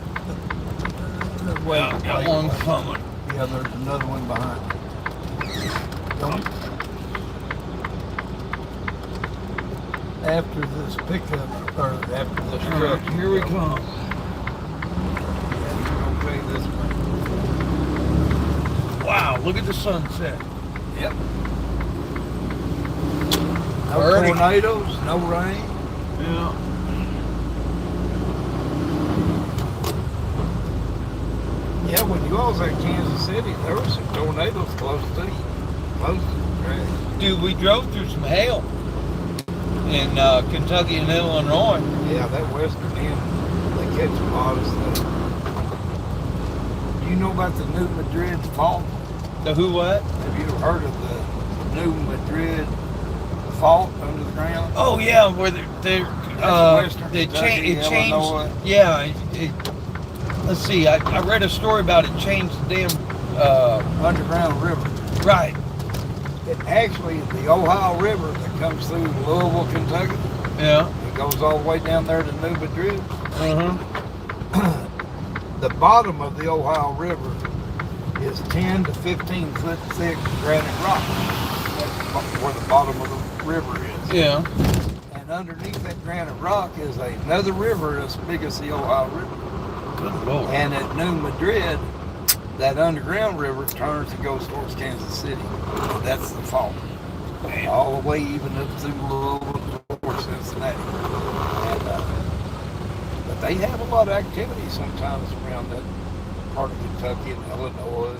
Well, got one coming. Yeah, there's another one behind. Don't. After this pickup, or after this All right, truck, here we come. Yeah, you're gonna pay this way. Wow, look at the sunset. Yep. No Already. tornadoes, no rain. Yeah. Yeah, when you all was at Kansas City, there were some tornadoes close to you. Close to the track. Dude, we drove through some hail in Kentucky and Illinois. Yeah, that western end, they catch a lot of stuff. Do you know about the New Madrid fault? The who what? Have you ever heard of the New Madrid fault under the ground? Oh yeah, where they Western they Kentucky, it changed. Illinois. Yeah, let's see. I read a story about it changed the damn Underground river. right. It actually, the Ohio River that comes through Louisville, Kentucky, Yeah. it goes all the way down there to New Madrid. Uh-huh. The bottom of the Ohio River is 10 to 15 foot thick granite rock. That's where the bottom of the river is. Yeah. And underneath that granite rock is another river as big as the Ohio River. Good Lord. And at New Madrid, that underground river turns and goes towards Kansas City. That's the fault. Man. All the way even up through Louisville towards Cincinnati. And, but they have a lot of activity sometimes around that part of Kentucky and Illinois.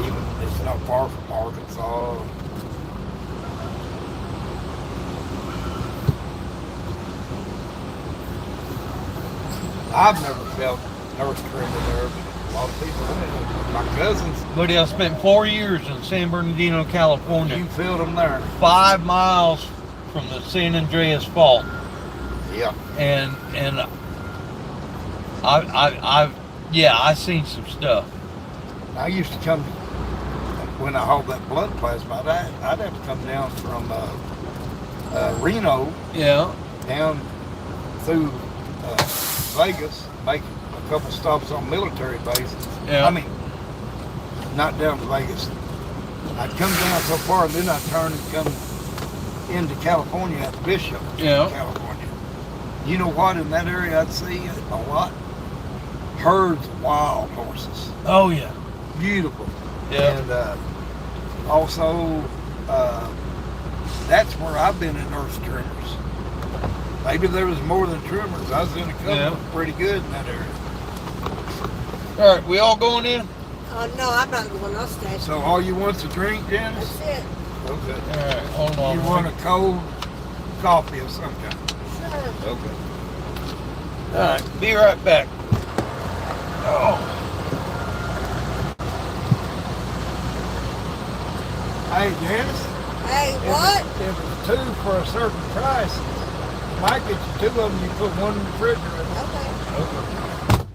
Even it's not far from Arkansas. I've never felt nurse tremor there, but a lot of people have. My cousins, Buddy, I spent 4 years in San Bernardino, California, you felt them there. 5 miles from the San Andreas Fault, Yeah. and I seen some stuff. I used to come, when I hauled that blood plasma, I'd have to come down from Reno Yeah. down through Vegas, make a couple stops on military bases. Yeah. I mean, not down to Vegas. I'd come down so far, and then I'd turn and come into California at Bishop, Yeah. California. You know what? In that area, I'd see a lot. Herds of wild horses. Oh yeah. Beautiful. Yeah. And also, that's where I've been in earth tremors. Maybe there was more than tremors. I was in a couple Yeah. pretty good in that area. All right, we all going in? No, I'm not going. I'll stay. So all you want's a drink, Janice? That's it. Okay. All right, hold on. You want a cold coffee of some kind? Sure. Okay. All right, be right back. Oh. Hey, Janice. Hey, If what? If it's two for a certain price, might get you two of them. You put one in the refrigerator. Okay. Okay.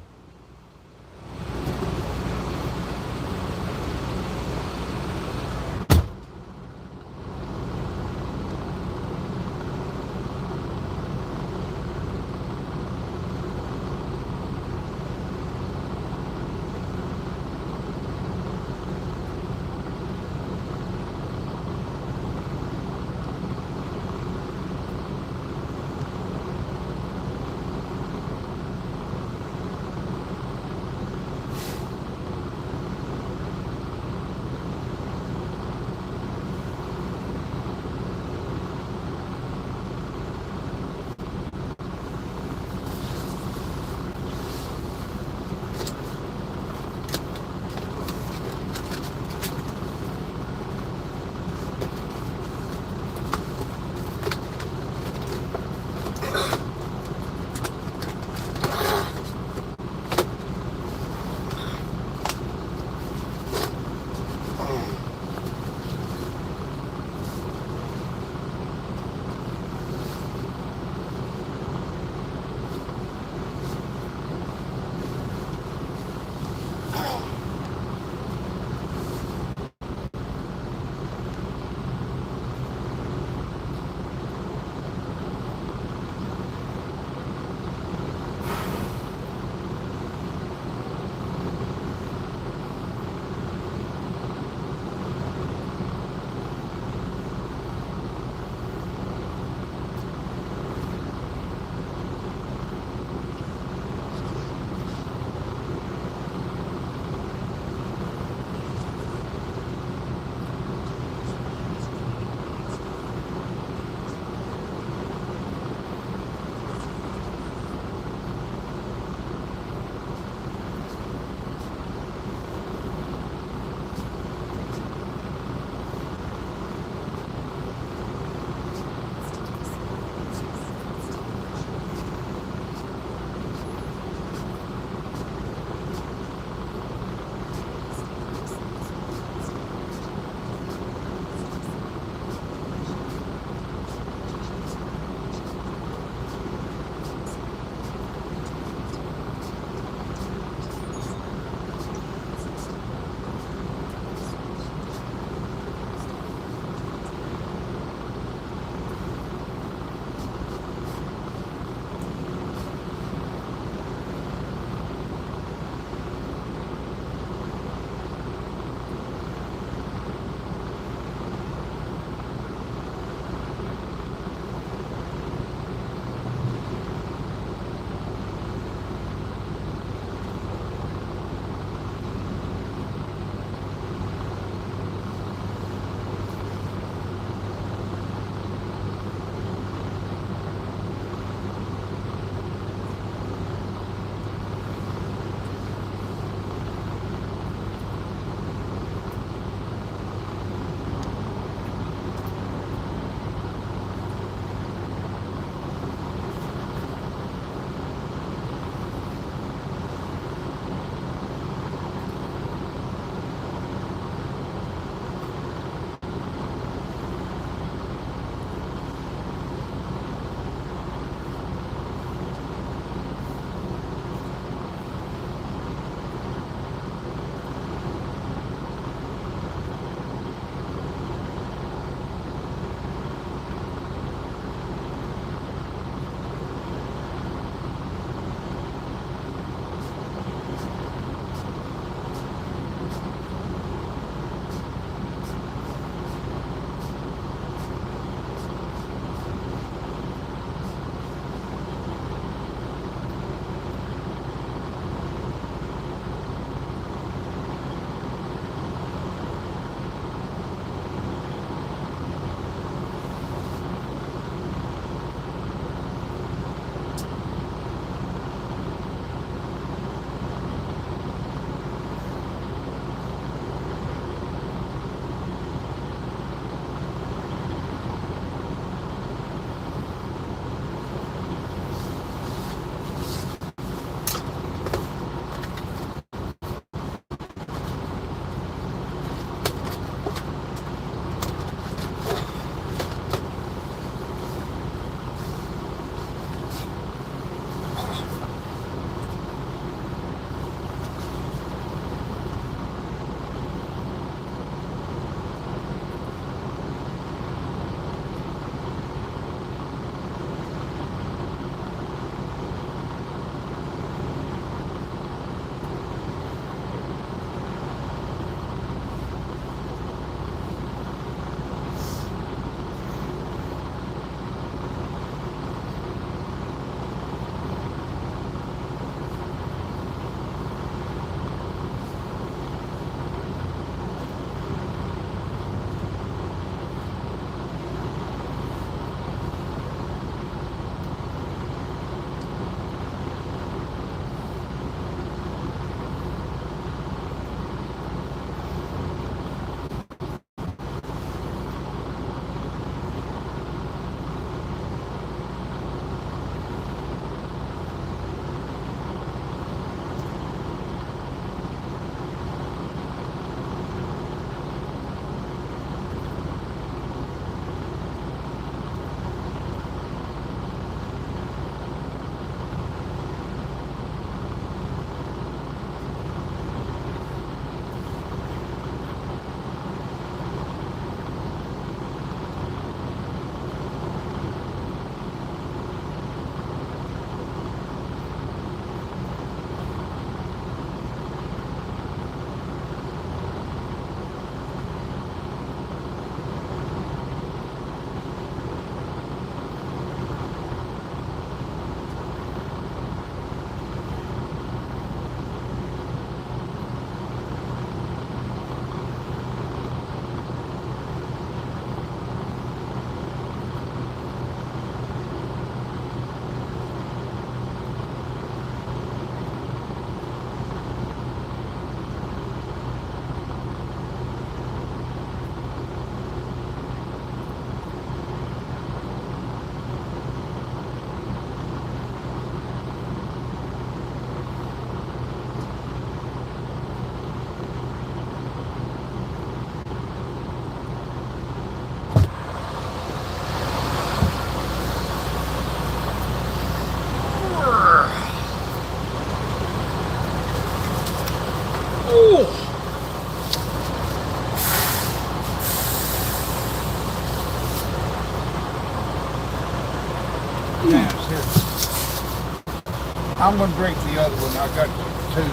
I'm gonna drink the other one. I got two. I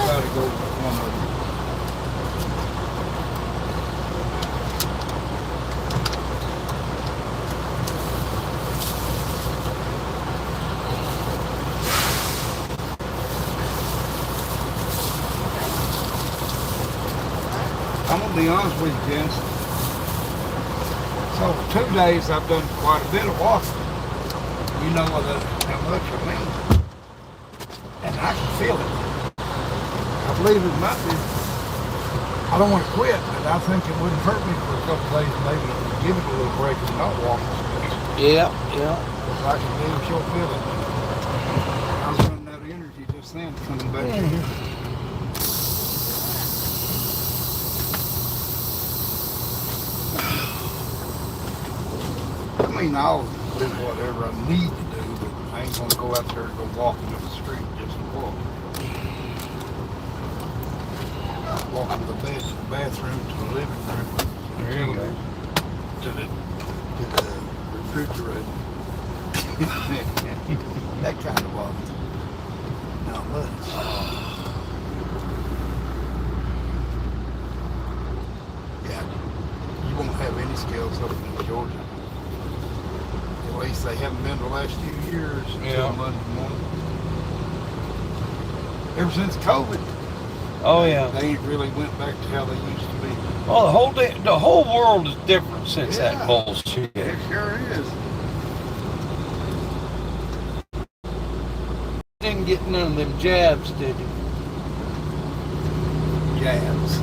gotta go with one of them. I'm gonna be honest with you, Jens. So for 2 days I've done quite a bit of walking. You know how much I mean. And I can feel it. I believe it might be. I don't want to quit, but I think it wouldn't hurt me for a couple days, maybe give it a little break and not walk as much. Yeah. Because I can damn sure feel it. I was running out of energy just then coming back here. I mean, I'll do whatever I need to do, but I ain't gonna go out there and go walking up the street just to walk. Walk from the bathroom to the living room. There you go. To the refrigerator. That kind of walk. Not much. Yeah, you won't have any scales up in Georgia. At least they haven't been the last few years until Monday morning. Ever since COVID, Oh yeah. they ain't really went back to how they used to be. Well, the whole world is different since that bullshit. It sure is. Didn't get none of them jabs, did you? Jabs.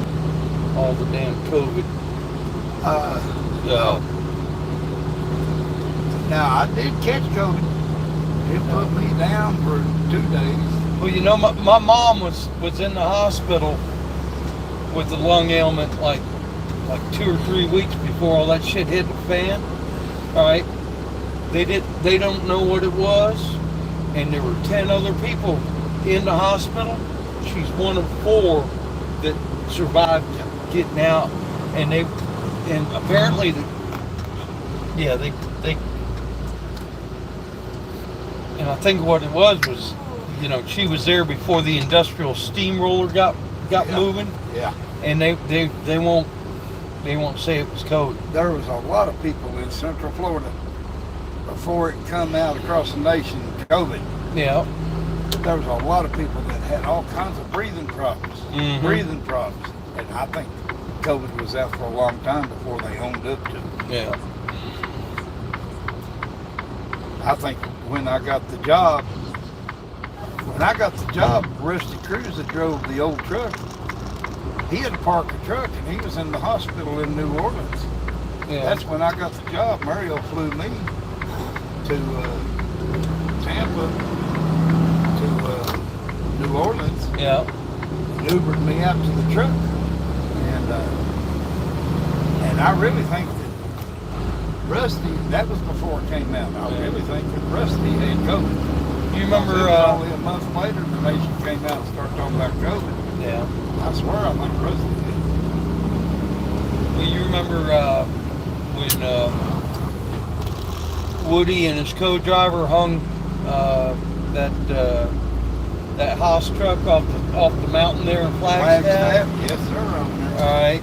All the damn COVID. No. Now, I did catch COVID. It put me down for 2 days. Well, you know, my mom was in the hospital with a lung ailment like 2 or 3 weeks before all that shit hit the fan. All right, they don't know what it was, and there were 10 other people in the hospital. She's one of 4 that survived getting out, and apparently they. And I think what it was, you know, she was there before the industrial steamroller got moving. Yeah. And they won't say it was COVID. There was a lot of people in Central Florida before it come out across the nation, COVID. Yeah. There was a lot of people that had all kinds of breathing problems. Mm-hmm. Breathing problems. And I think COVID was out for a long time before they owned up to it. Yeah. I think when I got the job, Rusty Cruz that drove the old truck, he had parked the truck and he was in the hospital in New Orleans. Yeah. That's when I got the job. Mario flew me to Tampa to New Orleans. Yeah. And Ubered me out to the truck. And I really think that Rusty, that was before it came out. I really think that Rusty had COVID. You remember? Only a month later, the nation came out and started talking about COVID. Yeah. I swear, I think Rusty did. Well, you remember when Woody and his co-driver hung that Haas truck off the mountain there in Flagstaff? Yes, sir. All right.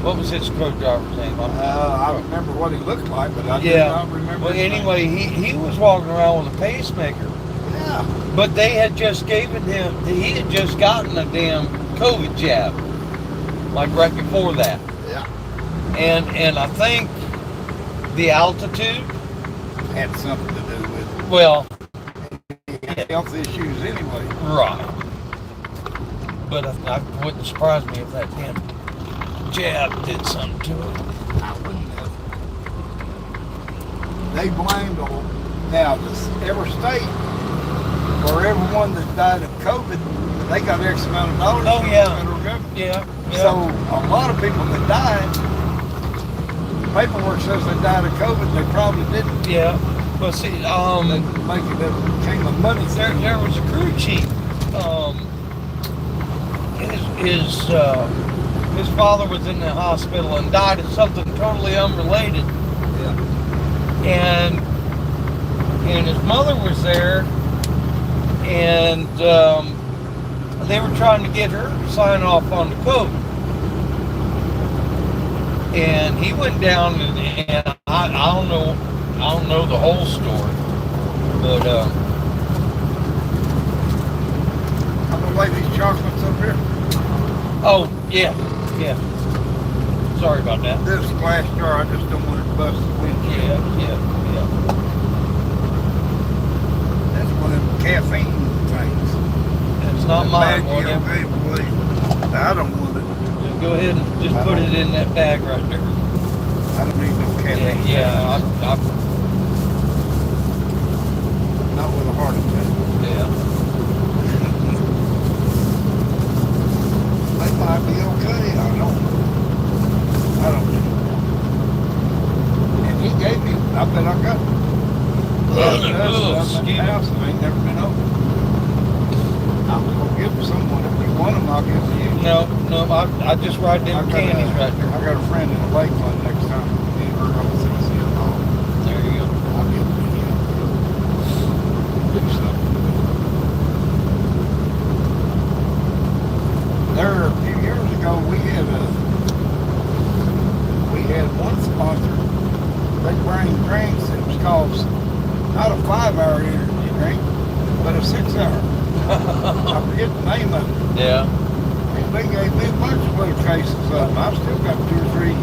What was his co-driver's name? I don't remember what he looked like, but I do not remember. Well, anyway, he was walking around with a pacemaker. Yeah. But they had just he had just gotten a damn COVID jab, like right before that. Yeah. And I think the altitude Had something to do with it. Well, He had health issues anyway. right. But I wouldn't surprise me if that damn jab did something to it. I wouldn't have. They blamed every state or everyone that died of COVID, they got X amount of dollars Oh, from yeah. the federal government. Yeah. So a lot of people that died, paperwork says they died of COVID, they probably didn't. Yeah. But see, They make it became a money thing. there was a crew chief. His father was in the hospital and died of something totally unrelated. Yeah. And and his mother was there, and they were trying to get her to sign off on the code. And he went down, and I don't know the whole story, but I'm gonna lay these chocolates up here. oh yeah. Sorry about that. This glass jar, I just don't want it to bust the windshield. Yeah. That's one of them caffeine things. It's not mine, Maggie, Morgan. okay, boy. I don't want it. Just go ahead and just put it in that bag right there. I don't need no caffeine. Yeah. Not with a heart attack. Yeah. They might be okay. I don't know. And he gave me, I bet I got Excuse in the house and ain't never been open. I'm gonna give them someone. If you want them, I'll give them to you. No, I just ride them candies right there. I got a friend in Lakeland next time. Me and her go see it all. There you go. I'll give them to him. Do something. There, a few years ago, we had one sponsor. They bring drinks. It was called not a 5-hour energy drink, but a 6-hour. I forget the name of it. Yeah. And they gave me a bunch of little cases of them. I've still got 2 or 3. I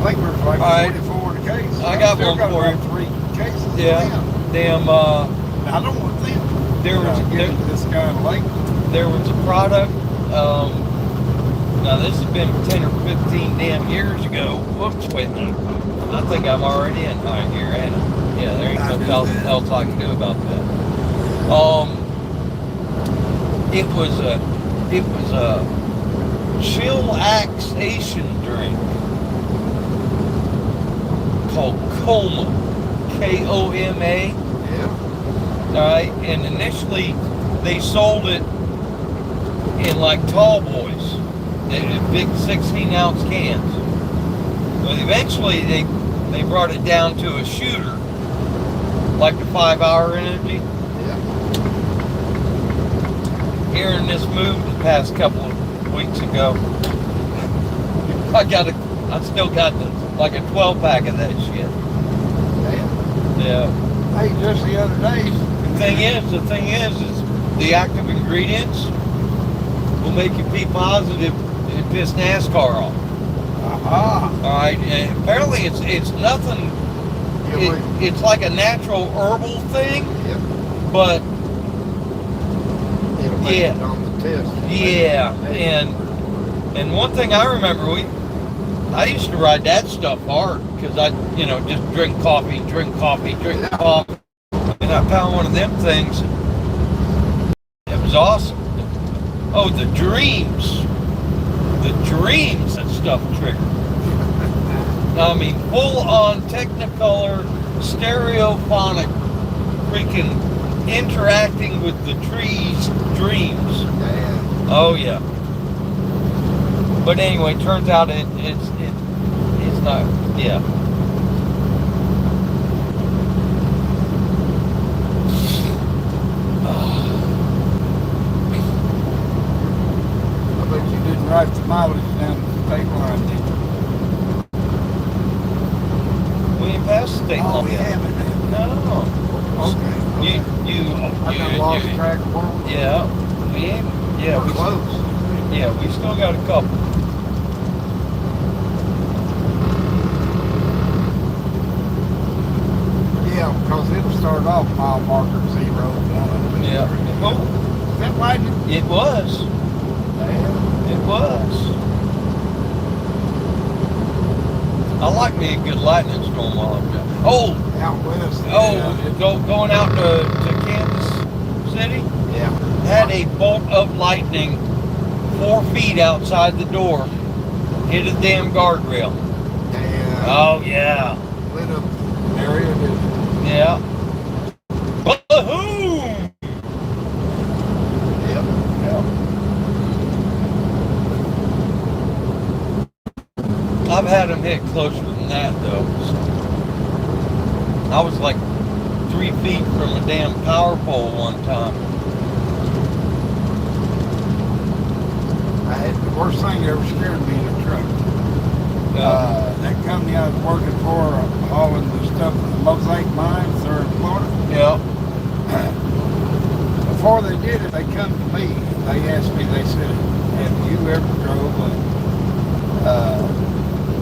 think there's like All right. 44 in the case. I got still one got for about you. 3 cases of Yeah. them. Damn. Now, I don't want them. There was give it to this guy in Lakeland. there was a product. Now this has been 10 or 15 damn years ago. Whoops, wait a minute. I think I'm already in right here, ain't I? Yeah, there ain't much else I can do about that. It was a chillaxation drink called Coma, K-O-M-A. Yeah. All right, and initially they sold it in like tall boys, in big 16-ounce cans. But eventually they brought it down to a shooter, like the 5-hour energy. Yeah. Hearing this move the past couple of weeks ago, I still got like a 12-pack of that shit. Damn. Yeah. Hey, just the other day. The thing is the active ingredients will make you pee positive and piss NASCAR off. Aha. All right, and apparently it's nothing. It's like a natural herbal thing, Yep. but It'll make Yeah. it on the test. yeah, and one thing I remember, I used to ride that stuff hard because I just drink coffee, Yeah. coffee, and I found one of them things. It was awesome. Oh, the dreams that stuff triggered. I mean, full-on Technicolor, stereophonic, freaking interacting with the trees, dreams. Damn. Oh yeah. But anyway, turns out it's not. Yeah. I bet you didn't write the mileage down the state line, did you? We ain't past the state Oh, line we yet. haven't. No. Okay. You. I got lost track of where we Yeah. We ain't. Yeah. were close. Yeah. We still got a couple. Yeah, because it'll start off mile marker 0. Yeah. Oh, Is that lightning? it was. Damn. It was. I like me a good lightning storm while I'm down. Oh, Out west. going out to Kansas City. Yeah. Had a bolt of lightning 4 feet outside the door. Hit a damn guardrail. Damn. Oh yeah. Lit up an area that Yeah. Boom! Yep. I've had them hit closer than that though. I was like 3 3 feet from a damn power pole one time. The worst thing that ever scared me in a truck. That company I was working for, hauling the stuff from the Mosaic mines there in Florida. Yeah. Before they did it, they come to me. They asked me, they said, have you ever drove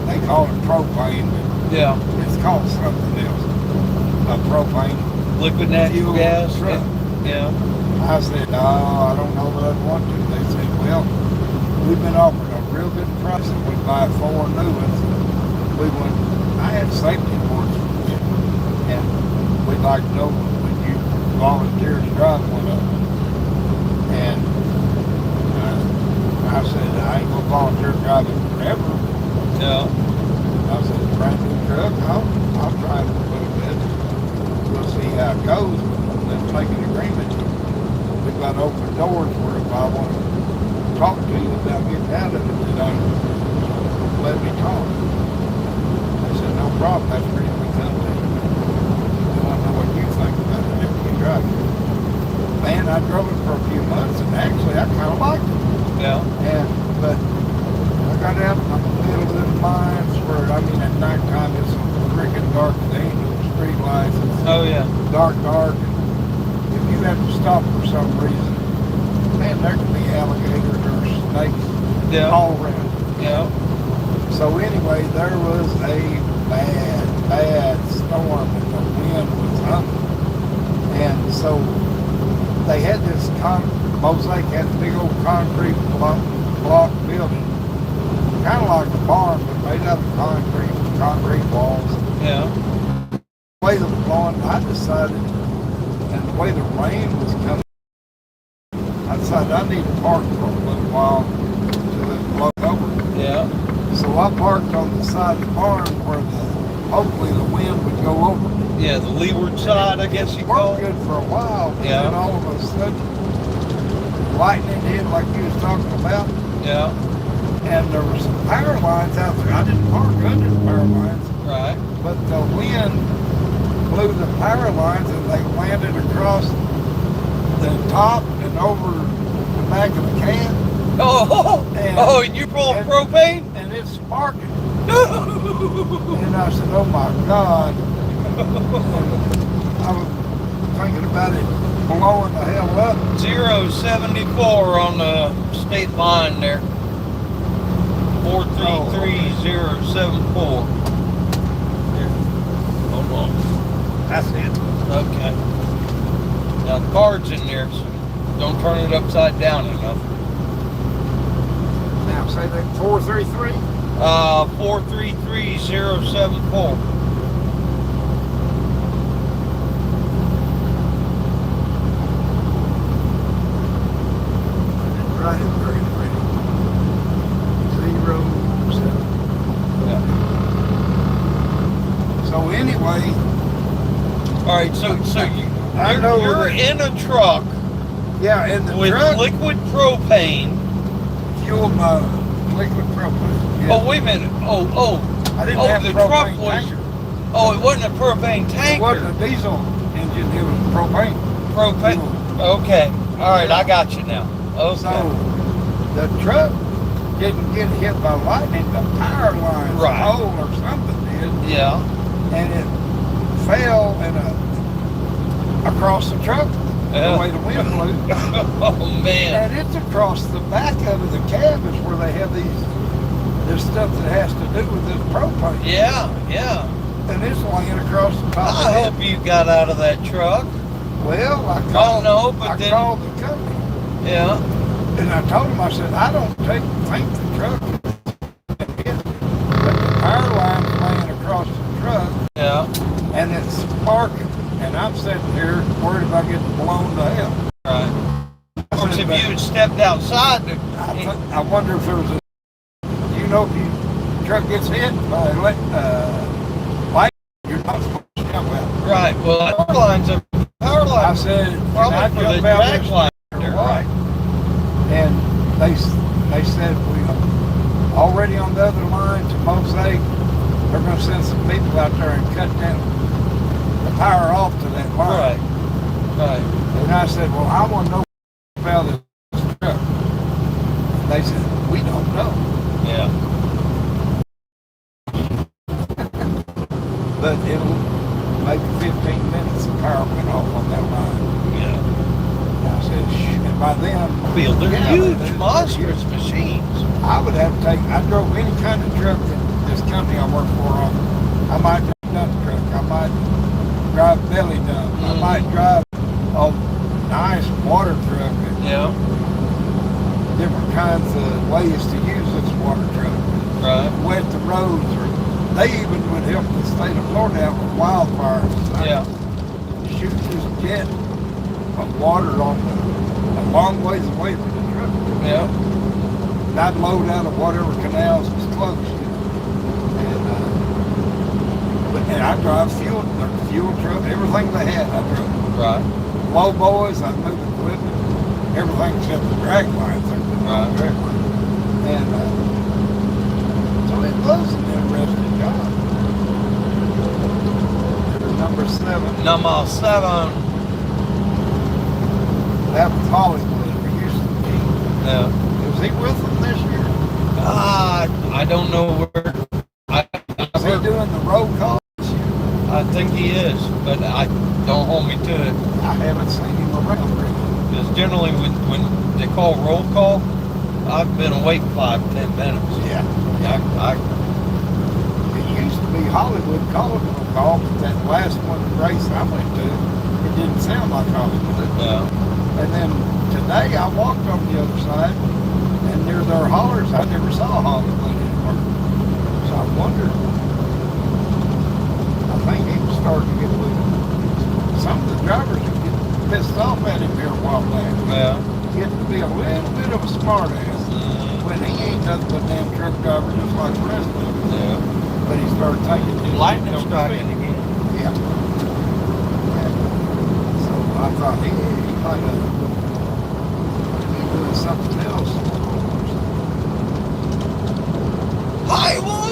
they call it propane, but Yeah. it's called something else. Propane. Liquid natural Fuel gas. truck. Yeah. I said, no, I don't know that I'd want to. They said, well, we've been offered a real good price and we'd buy 4 new ones. We went, I had safety boards and we'd like to know would you volunteer to drive one of them. And I said, I ain't gonna volunteer to drive it forever. Yeah. I said, brand new truck, I'll try it a little bit. We'll see how it goes. Let's make an agreement. We've got open doors where if I want to talk to you about getting out of it today, let me talk. I said, no problem, that's where we come to. I want to know what you think about it after you drive it. Man, I drove it for a few months and actually I kind of liked it. Yeah. But I got out in the middle of the mines where, I mean, at nighttime it's so freaking dark, there ain't no street lights. It's Oh yeah. dark. If you have to stop for some reason, man, there could be alligators or snakes all around. Yeah. So anyway, there was a bad storm and the wind was up. And so they had this Mosaic had a big old concrete block building, kind of like a barn, but made out of concrete walls. Yeah. The way that was blowing, I decided, and the way the rain was coming, I decided I need to park for a little while till it blows over. Yeah. So I parked on the side of the barn where hopefully the wind would go over. Yeah, the leeward side, I guess you call Worked it. good for a while, but Yeah. then all of a sudden, lightning hit like you was talking about, Yeah. and there were some power lines out there. I didn't park under the power lines, Right. but the wind blew the power lines and they landed across the top and over the back of the can, Oh, And- you're full of and- propane? and it's sparking. No. And I said, oh my God. I was thinking about it blowing the hell up. 074 on the state line there. 433-074. Here. Hold on. That's it. Okay. Now the card's in there, so don't turn it upside down enough. Now say that 433. 433-074. Right, ready. 07. Yeah. So anyway, All right, so I know you're that- in a truck yeah, and the with truck liquid propane. fueled my liquid propane. Yeah. Oh, wait a minute. Oh, I didn't oh, have the a propane truck was. tanker. Oh, it wasn't a propane It tanker. wasn't a diesel engine, it was propane. Propane. Okay. All right, I got you now. Okay. So the truck didn't get hit by lightning, the power lines, Right. pole or something did, Yeah. and it fell across the truck Yeah. the way the wind blew. Oh man. And it's across the back of it, the cab is where they have this stuff that has to do with this propane. Yeah. And it's laying across the top I of it. hope you got out of that truck. Well, I Oh called, no, but I then. called the company. Yeah. And I told him, I said, I don't think the truck is hit, but the power line's laying across the truck Yeah. and it's sparking. And I'm sitting here worried about getting blown to hell. Right. Of course, said, if but you had stepped outside, I wonder if there was if your truck gets hit by light, you're not supposed to jump out. right. Well, power I lines said, can I probably for the jump out jack this line. or There, what? right. And they said, we already on the other line to Mosaic, they're going to send some people out there and cut the power off to that line. Right. And I said, well, I want to know about this truck. And they said, we don't know. Yeah. But it'll maybe 15 minutes of power went off on that line. Yeah. And I said, shh. And by then, They're yeah, huge, they're monstrous machines. I would have to take, I drove any kind of truck that this company I work for on. I might drive a dump truck. I might drive belly dump. I might drive a nice water truck. Yeah. Different kinds of ways to use this water truck. Right. Wet the roads, or they even would help the state of Florida out with wildfires. Yeah. Shoot this jet of water on a long ways away from the truck. Yeah. And I'd load out of whatever canals was close. And I drive fuel truck, everything they had, I drove. Right. Low boys, I moved equipment, everything except the drag lines. Right. Drag lines. And so it was an interesting job. Number 7. Number 7. That was Hollywood, or used to be. Yeah. Was he with them this year? I don't know where. Is he doing the roll call this year? I think he is, but don't hold me to it. I haven't seen him around really. Because generally when they call roll call, I've been awake 5-10 minutes. Yeah. I It used to be Hollywood calling the call, but that last one race I went to, it didn't sound like Hollywood. yeah. And then today I walked on the other side, and near their hollers, I never saw Hollywood anymore. So I wondered. I think he was starting to get a little. Some of the drivers would get pissed off at him here a while back. Yeah. Getting to be a little bit of a smart ass. When he ain't nothing but damn truck driver just like the rest of them. Yeah. But he started taking his Lightning speed. striking again. Yeah. So I thought he might have been doing something else. Hollywood!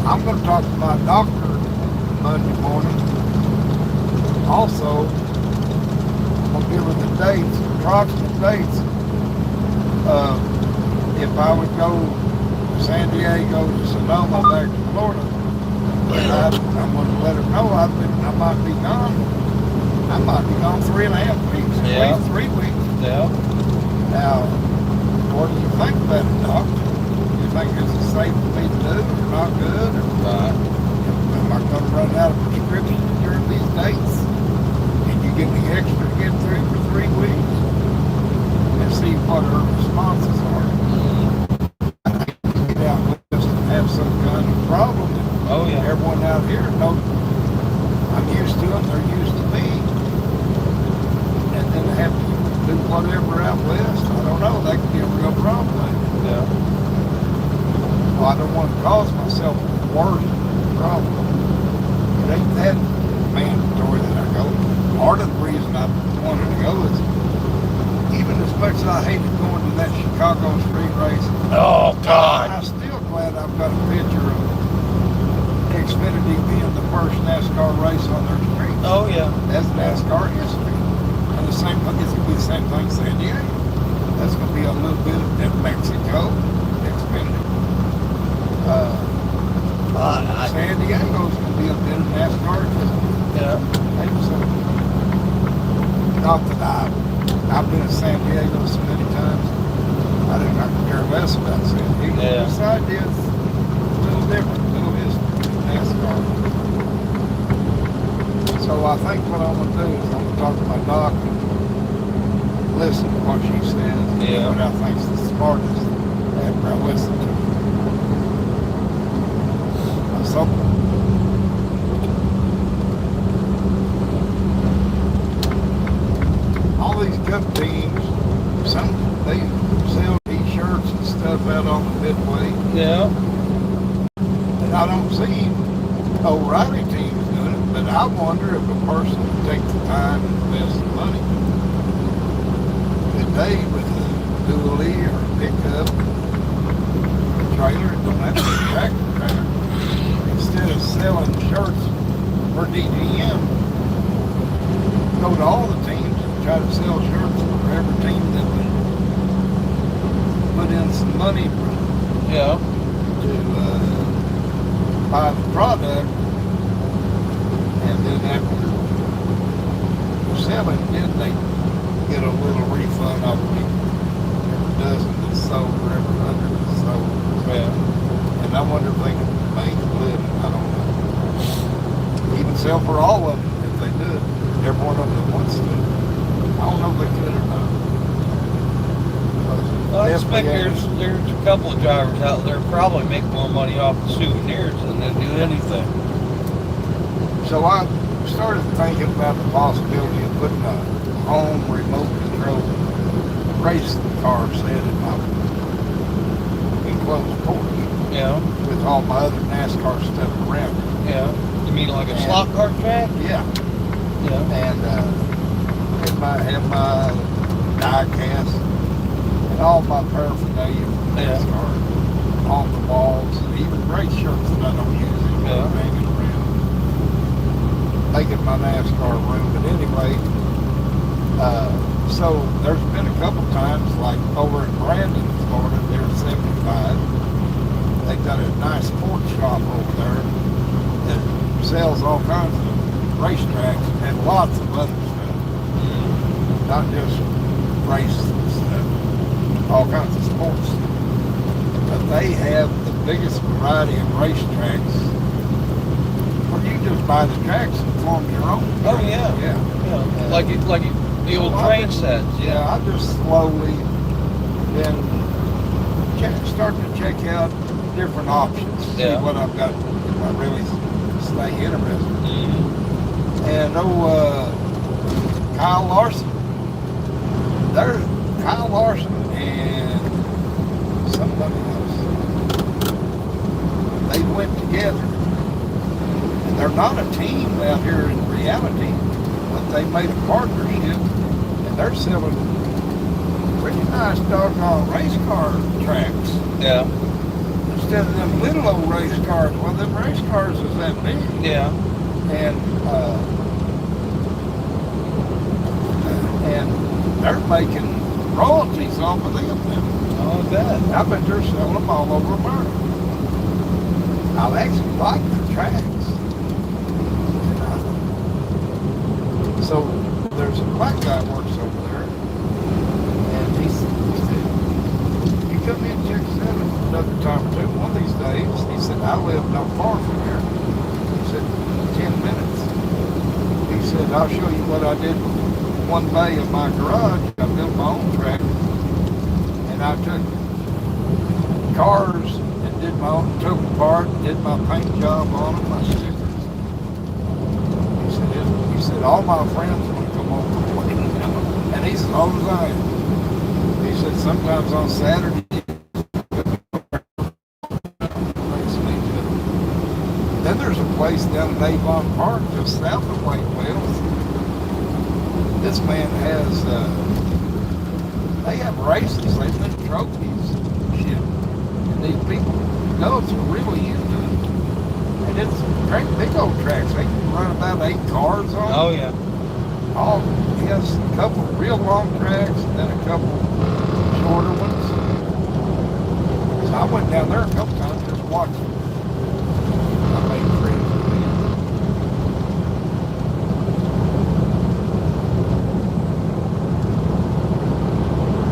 I'm going to talk to my doctor Monday morning. Also, I'm going to give her the dates, approximate dates. If I would go to San Diego to Sonoma back to Florida, I'm going to let her know I might be gone. I might be gone 3.5 weeks, at Yeah. least 3 weeks. Yeah. Now, what do you think about it, Doc? Do you think it's safe for me to do or not good? Or Right. am I going to run out of prescriptions during these dates? Can you give me extra to get through for 3 weeks? And see what her responses are. Get out with us and have some kind of problem. Oh yeah. Everyone out here knows I'm used to them, they're used to me. And then they have to do whatever out west. I don't know, that could be a real problem. Yeah. Well, I don't want to cause myself a worse problem. It ain't that mandatory that I go. Part of the reason I wanted to go is even as much as I hated going to that Chicago street race, Oh God. I'm still glad I've got a picture of Xfinity being the first NASCAR race on their street. Oh yeah. That's NASCAR history. And the same thing, it's going to be the same thing in San Diego. That's going to be a little bit of Mexico, Xfinity. San Diego's going to be a bit of NASCAR history. Yeah. Not that I've been to San Diego so many times. I could care less about San Diego. Yeah. This idea is a little different, a little history of NASCAR. So I think what I'm going to do is I'm going to talk to my doc and listen to what she says. Yeah. What I think is the smartest after I listen to her. So all these cup teams, some they sell t-shirts and stuff out on the midway. Yeah. And I don't see O'Reilly teams doing it, but I I wonder if a person would take the time and invest the money. Today with a dually or a pickup, a trailer, it don't have to be a tractor trailer. Instead of selling shirts for DGM, go to all the teams and try to sell shirts for every team that would put in some money Yeah. to buy the product, and then after selling it, they get a little refund off every dozen that's sold or every 100 that's sold. Yeah. And I wonder if they can make a living. I don't know. Even sell for all of them if they did. Every one of them that wants to. I don't know if they could or not. Well, I expect there's a couple of drivers out there probably make more money off the souvenirs than they do anything. So I started thinking about the possibility of putting a home remote control race car set in my enclosed porch Yeah. with all my other NASCAR stuff around it. Yeah. You mean like a slot car track? Yeah. Yeah. And have my die cast and all my paraphernalia from NASCAR on the walls, and even race shirts that I don't use anymore hanging around, making my NASCAR room. But anyway, so there's been a couple times, like over in Brandon, Florida, they're 75. They've got a nice sports shop over there that sells all kinds of racetracks and lots of other stuff. Not just race stuff, all kinds of sports stuff. But they have the biggest variety of racetracks where you just buy the tracks and form your own. Oh yeah. Yeah. Yeah. Like the old train sets. Yeah, I just slowly been starting to check out different options, see what I've got if I really stay interested. And Kyle Larson, and somebody else, they went together, and they're not a team out here in reality, but they made a partnership, and they're selling pretty nice doggone race car tracks. Yeah. Instead of them little old race cars. Well, them race cars is that big. Yeah. And they're making royalties off of them now. Oh, I bet. I bet they're selling them all over America. I actually like the tracks. So there's a black guy who works over there, and he said, you come in and check us out another time or two. One of these days, he said, I live not far from here. He said, 10 minutes. He said, I'll show you what I did with one bay of my garage. I built my own track, and I took cars and took them apart, did my paint job on them, my stickers. He said, all my friends want to come over and play now. And he said, all the time. He said, sometimes on Saturday, then there's a place down in Avon Park just south of White Wells. This man has, they have races, they win trophies, shit. And these people go, it's really into it. And it's great big old tracks. They can run about 8 cars on. Oh yeah. He has a couple real long tracks and then a couple shorter ones. So I went down there a couple times just watching. I made friends with him.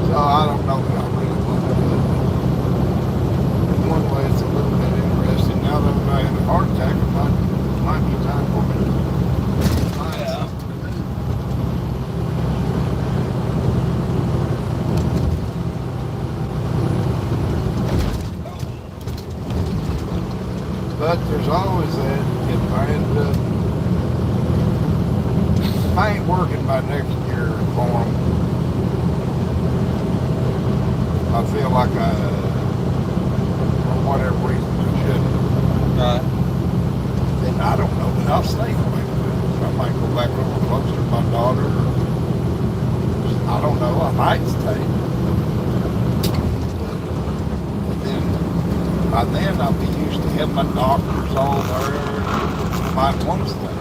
So I don't know that I really want to do it. In one way, it's a little bit interesting. Now that I had a heart attack, it might be time for me to find something to do. But there's always that, if I ain't working by next year for them, I feel like for whatever reason, I shouldn't. Right. And I don't know that I'll stay away with it. I might go back over closer to my daughter. I don't know. I might stay. But then, by then, I'll be used to having my doctors all there. I might want to stay.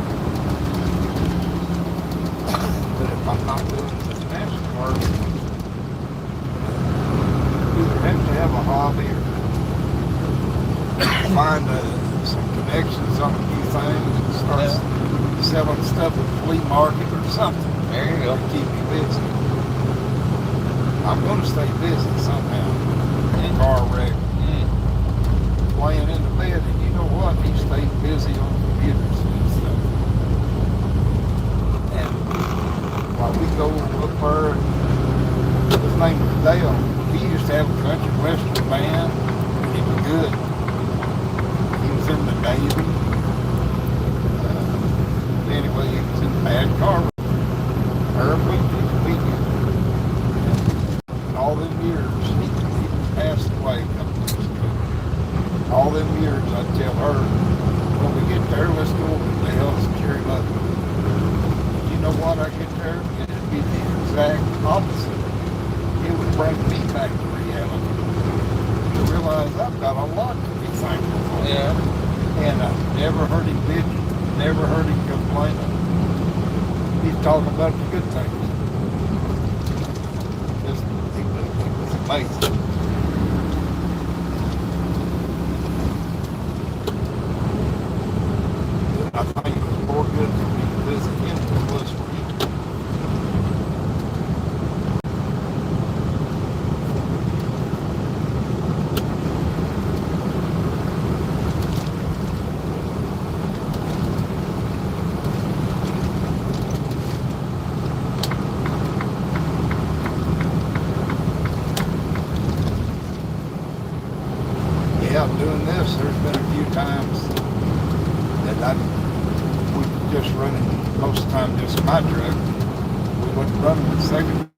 But if I'm not doing the national work, either have to have a hobby or find some connections on a few things and start selling stuff at the flea market or something. There you go. To keep me busy. I'm going to stay busy somehow. Car wreck. Laying in the bed, and you know what? He stayed busy on computers and stuff. And while we go up there, his name was Dale. He used to have a country western band, and he was good. He was in the Navy. Anyway, he was in a bad car. Airplane, and all them years, he passed away a couple of years ago. All them years, I'd tell her, when we get there, let's go over to the health security level. You know what? I get there, and it'd be the exact opposite. It would bring me back to reality. To realize I've got a lot to be thankful for. Yeah. And I've never heard him bitching, never heard him complaining. He's talking about the good things. It was amazing. I think it was more good for me to visit him than it was for him. Yeah, doing this, there's been a few times that we just running, most of the time just my truck. We wouldn't run with second.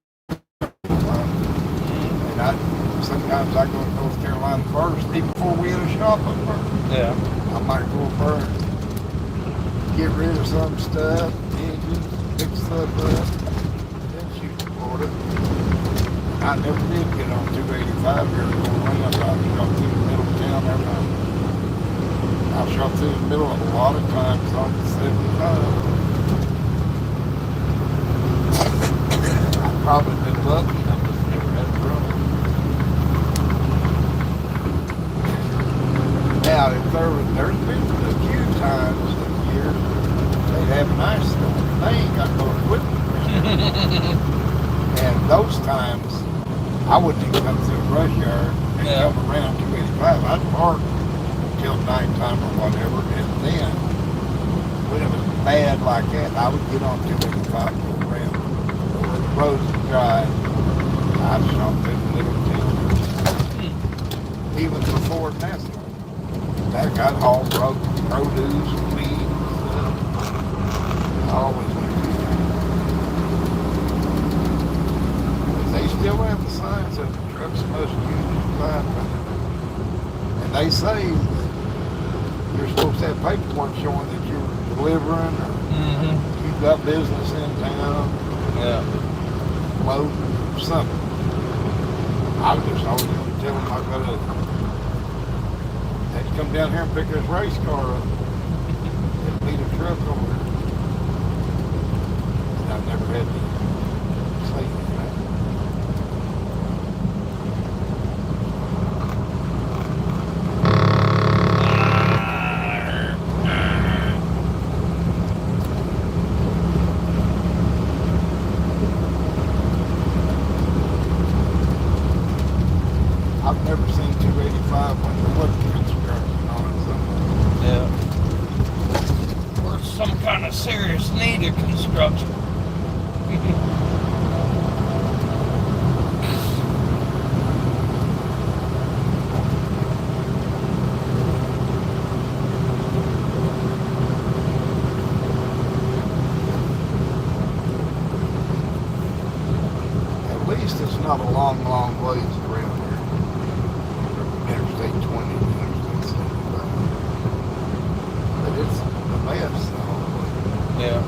And sometimes I go to North Carolina first, even before we had a shop up there. Yeah. I might go up there and get rid of some stuff, engines, fix stuff up, then shoot to Florida. I never did get on 285 here going around. I shot through the middle of town every night. I shot through the middle of a lot of times on the 75. I've probably been lucky. I just never had a problem. Now, if there's been a few times in years they'd have an ice storm. They ain't got no equipment. And those times, I wouldn't even come through a brush yard and come around 285. I'd park until nighttime or whatever, and then when it was bad like that, I would get on 285 and go around. But when the roads were dry, I'd shot through the middle town. Even before NASA. That got haul produce, meat, and stuff. I always went through there. They still have the signs that the trucks must use fine. And they say that you're supposed to have paperwork showing that you're delivering or you've got business in town. Yeah. Loading or something. I was just always going to tell them I got to come down here and pick this race car up and meet a truck over here. And I've never had to say anything. I've never seen 285 when there wasn't construction on it. Yeah. Or some kind of serious need of construction. At least it's not a long, long ways around here. Interstate 20 and Interstate 75. But it's a mess the whole way. Yeah.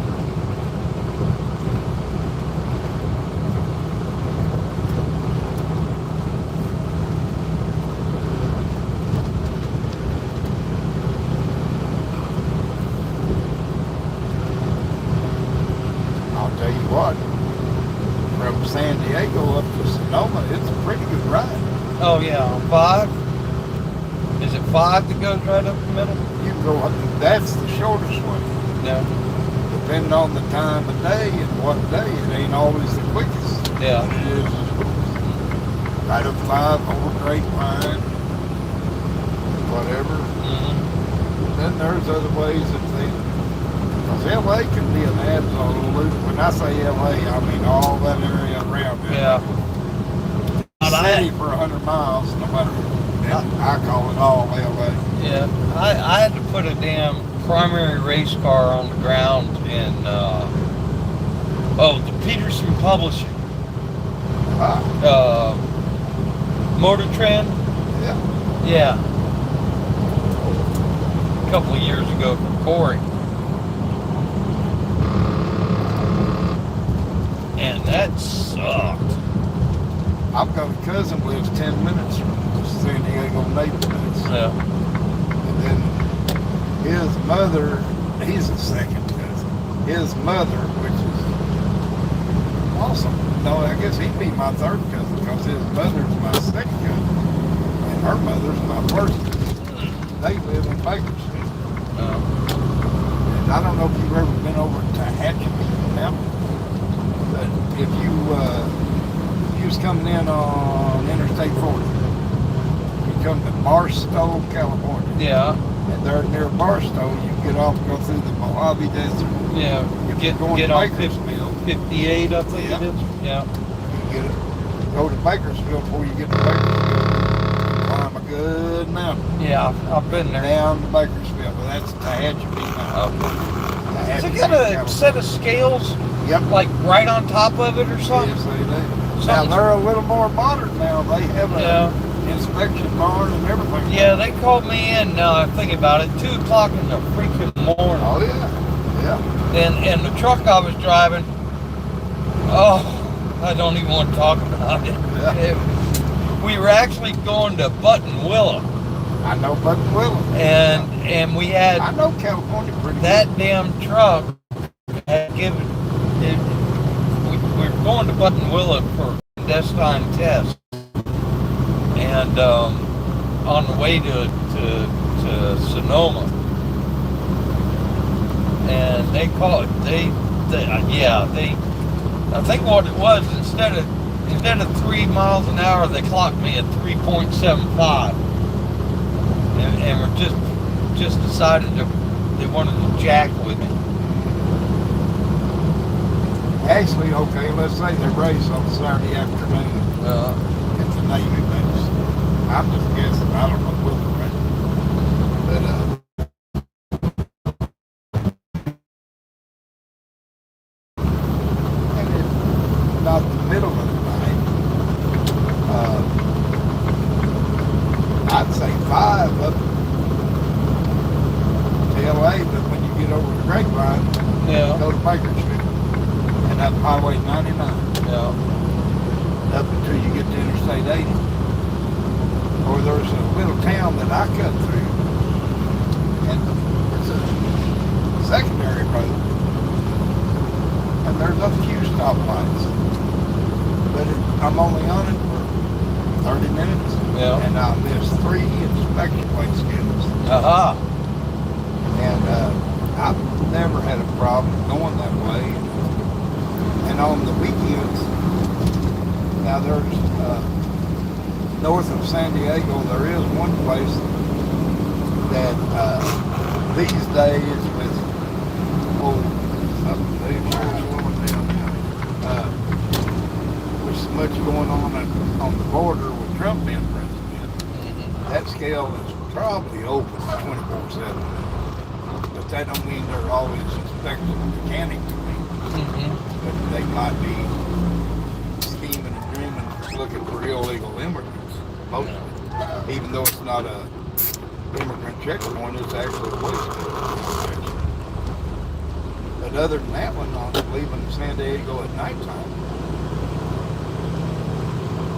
Oh yeah, on 5. Is it 5 that goes right up the middle? You can go, that's the shortest way. Yeah. Depending on the time of day and what day, it ain't always the quickest. Yeah. It is right up 5 over Grapevine, whatever. Mm-hmm. Then there's other ways that they, because LA can be an absolute, when I say LA, I mean all that area around it. Yeah. City for 100 miles, no matter, I call it all LA. Yeah. I had to put a damn primary race car on the ground in the Peterson Publishing. Motor Trend. Yeah. Yeah. A couple of years ago for Corey. And that sucked. I've got a cousin who lives 10 minutes from the San Diego neighborhoods. Yeah. And then his mother, he's a second cousin. His mother, which is awesome. No, I guess he'd be my third cousin because his mother's my second cousin. And her mother's my first cousin. They live in Bakersfield. And I don't know if you've ever been over to Tehachapi Mountain, but if you was coming in on Interstate 40, you come to Barstow, California. Yeah. And there near Barstow, you get off, go through the Mojave Desert. Yeah. If you're going Get to off Bakersfield, 58, I think Yeah. it is. Yeah. you go to Bakersfield before you get to Bakersfield. Climb a good mountain Yeah, I've been there. down to Bakersfield, but that's Tehachapi Mountain. Has it Tehachapi, got a California. set of scales Yep. like right on top of it or something? Yes, they do. Now Something- they're a little more modern now. They have a Yeah. inspection barn and everything. Yeah, they called me in, now I think about it, 2 o'clock in the freaking morning. Oh yeah. Yeah. And the truck I was driving, oh, I don't even want to talk about it. Yeah. We were actually going to Buttonwillow, I know Buttonwillow. and we had I know California pretty that damn truck had given it. We were going to Buttonwillow for a clandestine test, and on the way to Sonoma, and they called I think what it was, instead of 3 miles an hour, they clocked me at 3.75, and were just decided they wanted to jack with me. Actually, okay, let's say they race on Saturday afternoon at the Navy base. I'm just guessing. I don't know what the race. But and it's about the middle of the night. I'd say 5 up to LA, but when you get over the Grapevine, Yeah. go to Bakersfield. And up Highway 99, Yeah. up until you get to Interstate 80. Or there's a little town that I cut through, and it's a secondary road, and there's a few stoplights, but I'm only on it for 30 minutes, Yeah. and I missed 3 inspection plate skips. Aha. And I've never had a problem going that way. And on the weekends, now there's north of San Diego, there is one place that these days with with so much going on the border with Trump being president, that scale is probably open 24/7. But that don't mean they're always inspecting the mechanic to me. But they might be scheming and dreaming, looking for illegal immigrants, mostly. Even though it's not a immigrant checkpoint, it's actually a waste inspection. But other than that one, on leaving San Diego at nighttime,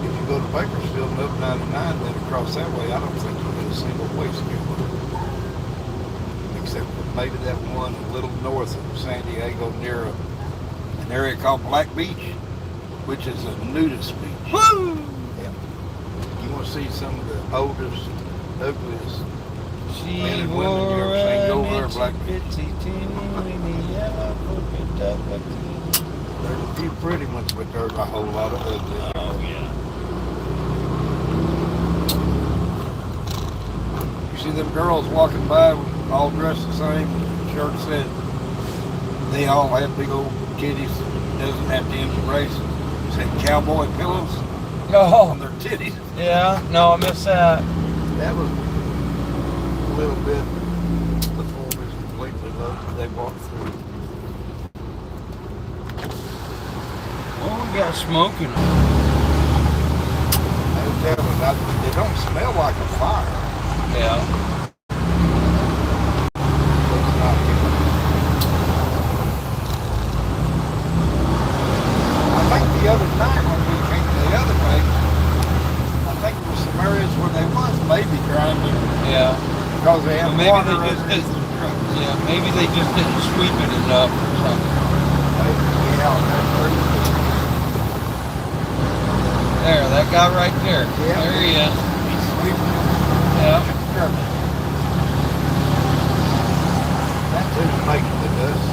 if you go to Bakersfield and up 99, then across that way, I don't think you get a single waste killer. Except for maybe that one a little north of San Diego near an area called Black Beach, which is a nudist beach. Woo! Yeah. You want to see some of the oldest, ugliest. She Men and women, you wore ever seen go there, an black itsy bitsy teeny yellow polka dot bikini. There's a few pretty ones, but there's a whole lot of ugly. Oh yeah. You see them girls walking by, all dressed the same. The shirt said they all have big old titties. Doesn't have to embrace. Said cowboy pillows on Oh their titties. yeah. No, I missed that. That was a little bit before it was completely loaded. They walked through. Oh, we got smoking. They tell me that they don't smell like a fire. Yeah. It's not good. I think the other night when we came the other way, I think there was some areas where they was maybe grinding Yeah. because they have Well, maybe water they just underneath didn't. the trucks. Yeah. Maybe they just didn't sweep it enough or something. Yeah, that's pretty good. There, that guy right there. Yeah. There he is. He's sweeping Yeah. the truck. That's who's making the dust.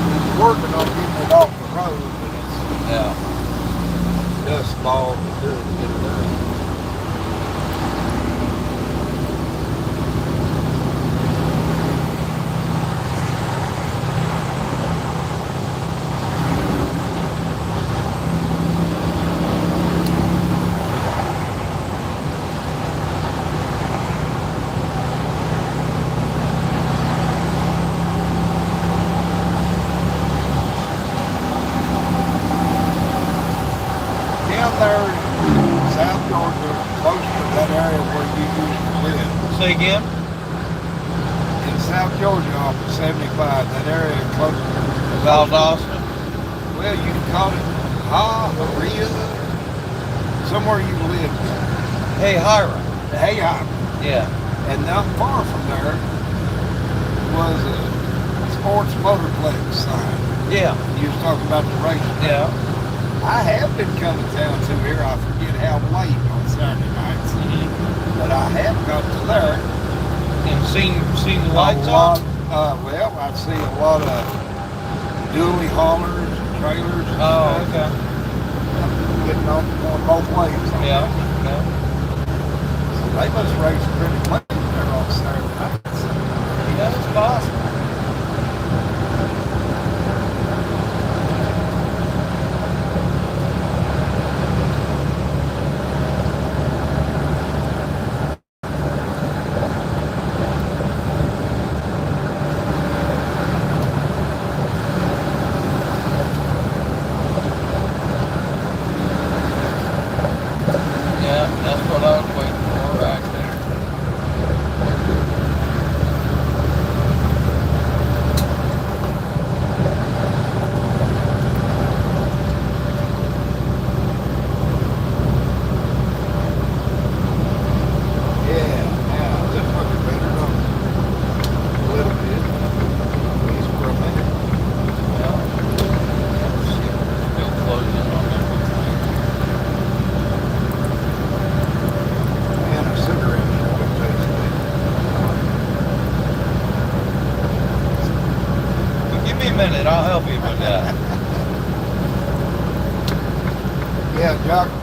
He's working on getting it off the road, but it's Yeah. dust ball to do it to get it done. Down there in South Georgia, close to that area where you used to live. Say again. In South Georgia off of 75, that area close to Valdosta. well, you can call it Maria, somewhere you live. Hey, Hiram. Hey, Yeah. and not far from there was a sports motorplex sign. Yeah. You was talking about the race. Yeah. I have been coming down to here. I forget how late on Saturday nights, but I have got to there. And seen the A lights lot, on? well, I see a lot of dually haulers and trailers and Oh, stuff okay. getting on going both ways. Yeah. Yeah. So they must race pretty late there on Saturday nights. Yeah, it's possible. Yeah, that's what I was waiting for right there. Yeah, now this looking better, don't it? A little bit. At least for a minute. Yeah. Still closing on everything. And a cigarette sure would taste good. But give me a minute, I'll help you with that. Yeah,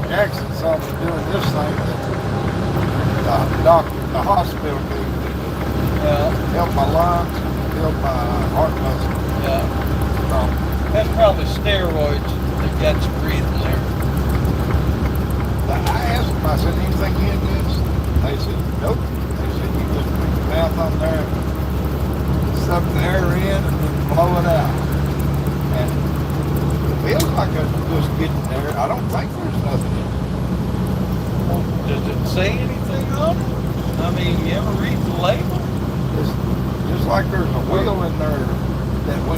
Jackson saw me doing this thing that the doctor, the hospital did. Yeah. Help my lungs, help my heart muscle. Yeah. That's probably steroids that got you breathing there. I asked them, I said, anything in this? They said, nope. They said, you just put your mouth on there, suck the air in, and then blow it out. And it feels like I'm just getting there. I don't think there's nothing in it. Well, does it say anything on it? I mean, you ever read the label? Just like there's a wheel in there that when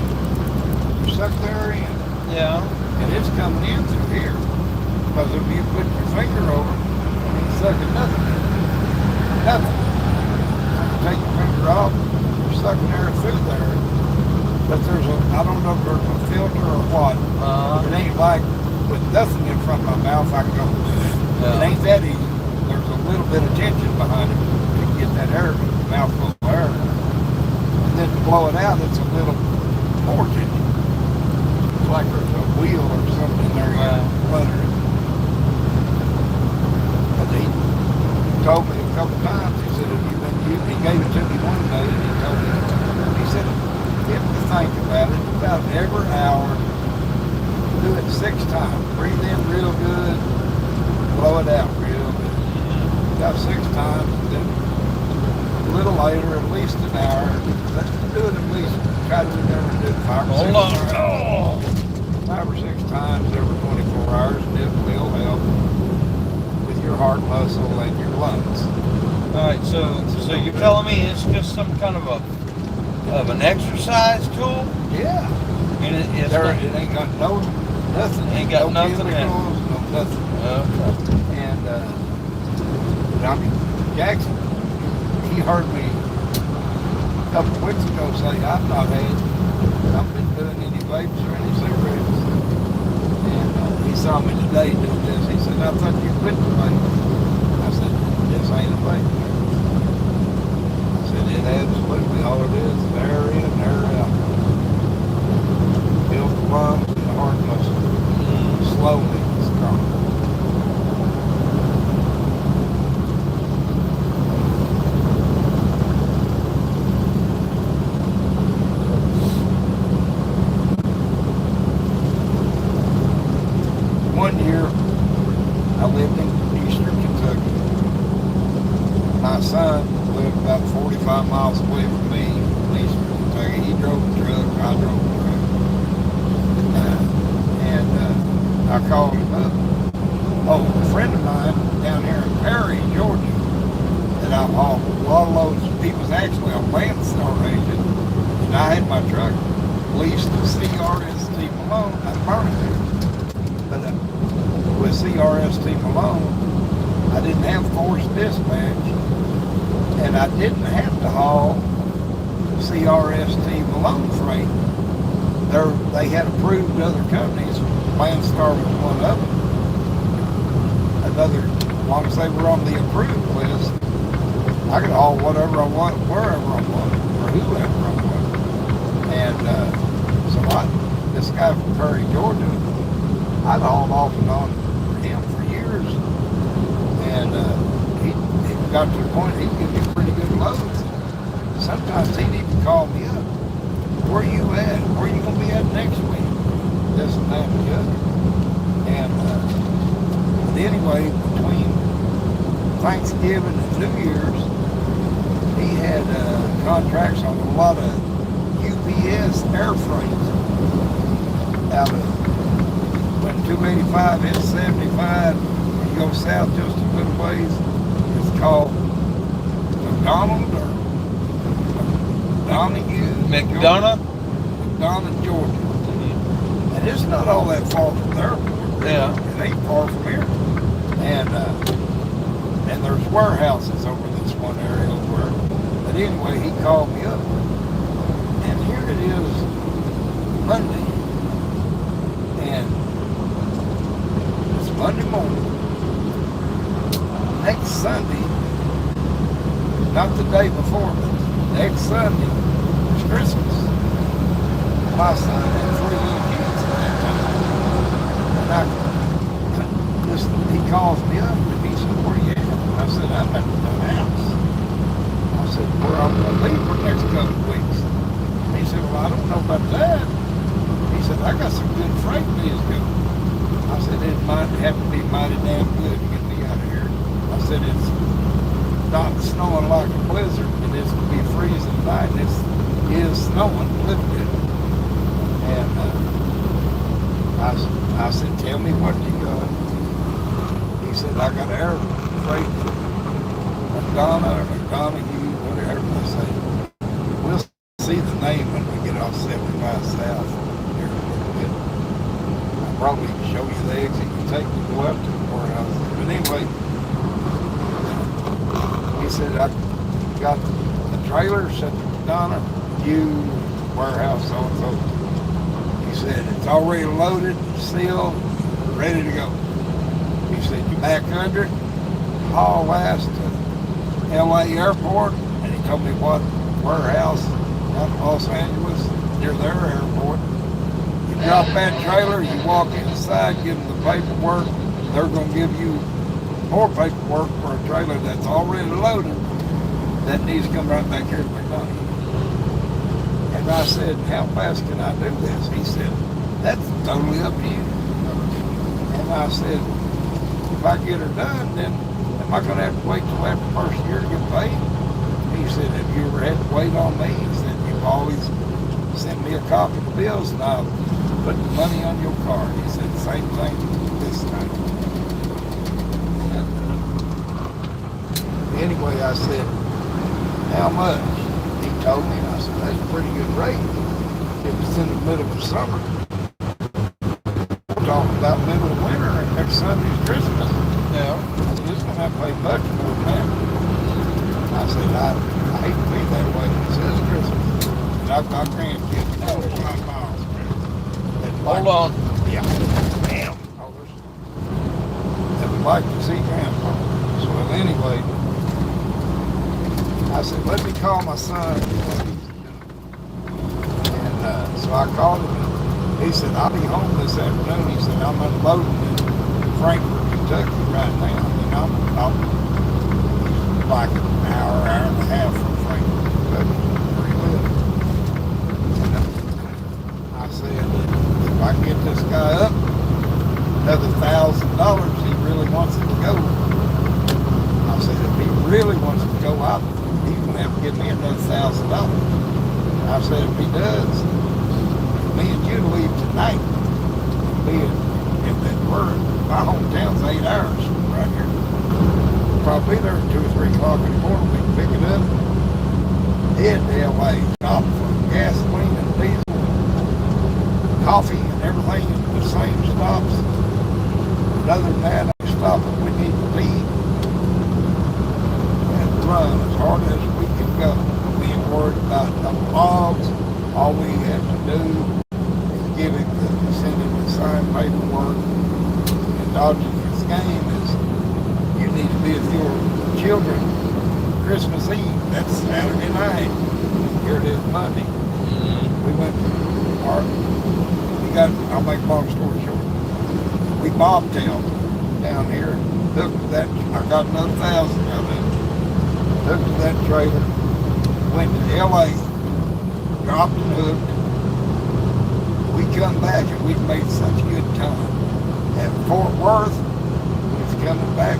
you suck the air in, Yeah. and it's coming in through here. Because if you put your finger over it, it's sucking nothing in. Nothing. You take your finger off, you're sucking air through there. But there's a, I don't know if there's a filter or what. It ain't like with nothing in front of my mouth, I can go. It ain't that easy. There's a little bit of tension behind it to get that air, mouthful of air. And then to blow it out, it's a little more tension. It's like there's a wheel or something in there under it. But he told me a couple times, he said, if you've been using, he gave it to me one day, and he told me, he said, if you think about it, about every hour, do it 6 times. Breathe in real good, blow it out real good. About 6 times, and then a little later, at least an hour. Let's do it at least, try to remember to do it 5 or 6 times. 5 or 6 times every 24 hours, and it will help with your heart muscle and your lungs. All right, so you're telling me it's just some kind of an exercise tool? Yeah. And it ain't got nothing. Ain't got no nothing in it. chemicals, no nothing. Okay. And Johnny Jackson, he heard me a couple of weeks ago say, I've not been doing any vapes or any cigarettes. And he saw me today doing this. He said, I thought you quit the vape. I said, this ain't a vape. I said, it absolutely, all it is air in, air out. Build the lungs and the heart muscle. Slowly and strong. One year, I lived in eastern Kentucky. My son lived about 45 miles away from me in eastern Kentucky. He drove the truck, I drove the truck. And I called him up. Oh, a friend of mine down here in Perry, Georgia, that I hauled a lot of loads. He was actually a Landstar agent, and I had my truck leased to CRST Malone at Birmingham. But with CRST Malone, I didn't have forced dispatch, and I didn't have to haul CRST Malone freight. They had approved other companies. Landstar was one of them. As long as they were on the approved list, I could haul whatever I want, wherever I want, or whoever I want. And so this guy from Perry, Georgia, I'd hauled off and on for him for years. And he got to the point he'd give me pretty good loads. Sometimes he'd even call me up. Where you at? Where you gonna be at next week? This and that and the other. And but anyway, between Thanksgiving and New Year's, he had contracts on a lot of UPS air freight out of 285 hits 75. You go south just a little ways. It's called McDonald or McDonough, Georgia. And it's not all that far from there. Yeah. It ain't far from here. And there's warehouses over this one area over there. But anyway, he called me up. And here it is Monday. And it's Monday morning. Next Sunday, not the day before, but next Sunday, it's Christmas. My son had 3 little kids at that time. And he calls me up and he said, where you at? I said, I'm at the house. I said, where I'm going to leave for the next couple of weeks. He said, well, I don't know about that. He said, I got some good freight biz going. I said, it might have to be mighty damn good to get me out of here. I said, it's not snowing like a blizzard, and it's going to be freezing tonight, and it is snowing a little bit. And I said, tell me what you got. He said, I got air freight McDonough or McDonough, whatever they say. We'll see the name when we get off 75 South here in a little bit. I'll probably show you the exit you take to go up to the warehouse. But anyway, he said, I got the trailer set to McDonough, warehouse, so and so. He said, it's already loaded, sealed, ready to go. He said, you back under it, haul ass to LA airport, and he told me what warehouse out in Los Angeles, near their airport. You drop that trailer, you walk inside, give them the paperwork, they're going to give you more paperwork for a trailer that's already loaded that needs to come right back here to McDonald's. And I said, how fast can I do this? He said, that's totally up to you. And I said, if I get her done, then am I going to have to wait till after the first year to get paid? He said, have you ever had to wait on me? He said, you've always sent me a copy of the bills and I'll put the money on your card. He said, same thing this time. Anyway, I said, how much? He told me, and I said, that's a pretty good rate. It was in the middle of the summer. We're talking about middle of winter and next Sunday's Christmas. Yeah. I said, this is going to have to pay much more than that. I said, I hate to be that way. It says Christmas. And I've got grandkids. Oh, 5 miles. Hold on. Yeah. Damn. That would like to see grandpa. So anyway, I said, let me call my son. And so I called him. He said, I'll be home this afternoon. He said, I'm unloading in Frankfort, Kentucky right now. And I'm like an hour and a half from Frankfort, Kentucky, where he lives. And I said, if I can get this guy up another $1,000, he really wants it to go. I said, if he really wants it to go out, he's going to have to give me another $1,000. I said, if he does, me and you leave tonight. If that were, my hometown's 8 hours from right here. Probably be there at 2 or 3 o'clock in the morning. We can pick it up, head to LA, stop for gasoline and diesel, coffee and everything at the same stops. But other than that, I stop if we need to leave and run as hard as we can go. We ain't worried about no logs. All we have to do is give him send him the signed paperwork. And dodging this game is you need to be with your children Christmas Eve. That's Saturday night. Here it is Monday. We went to I'll make a long story short. We bobtailed down here, hooked to that, I got another 1,000 of it, hooked to that trailer, went to LA, dropped and hooked. We come back and we made such a good time. At Fort Worth, we was coming back.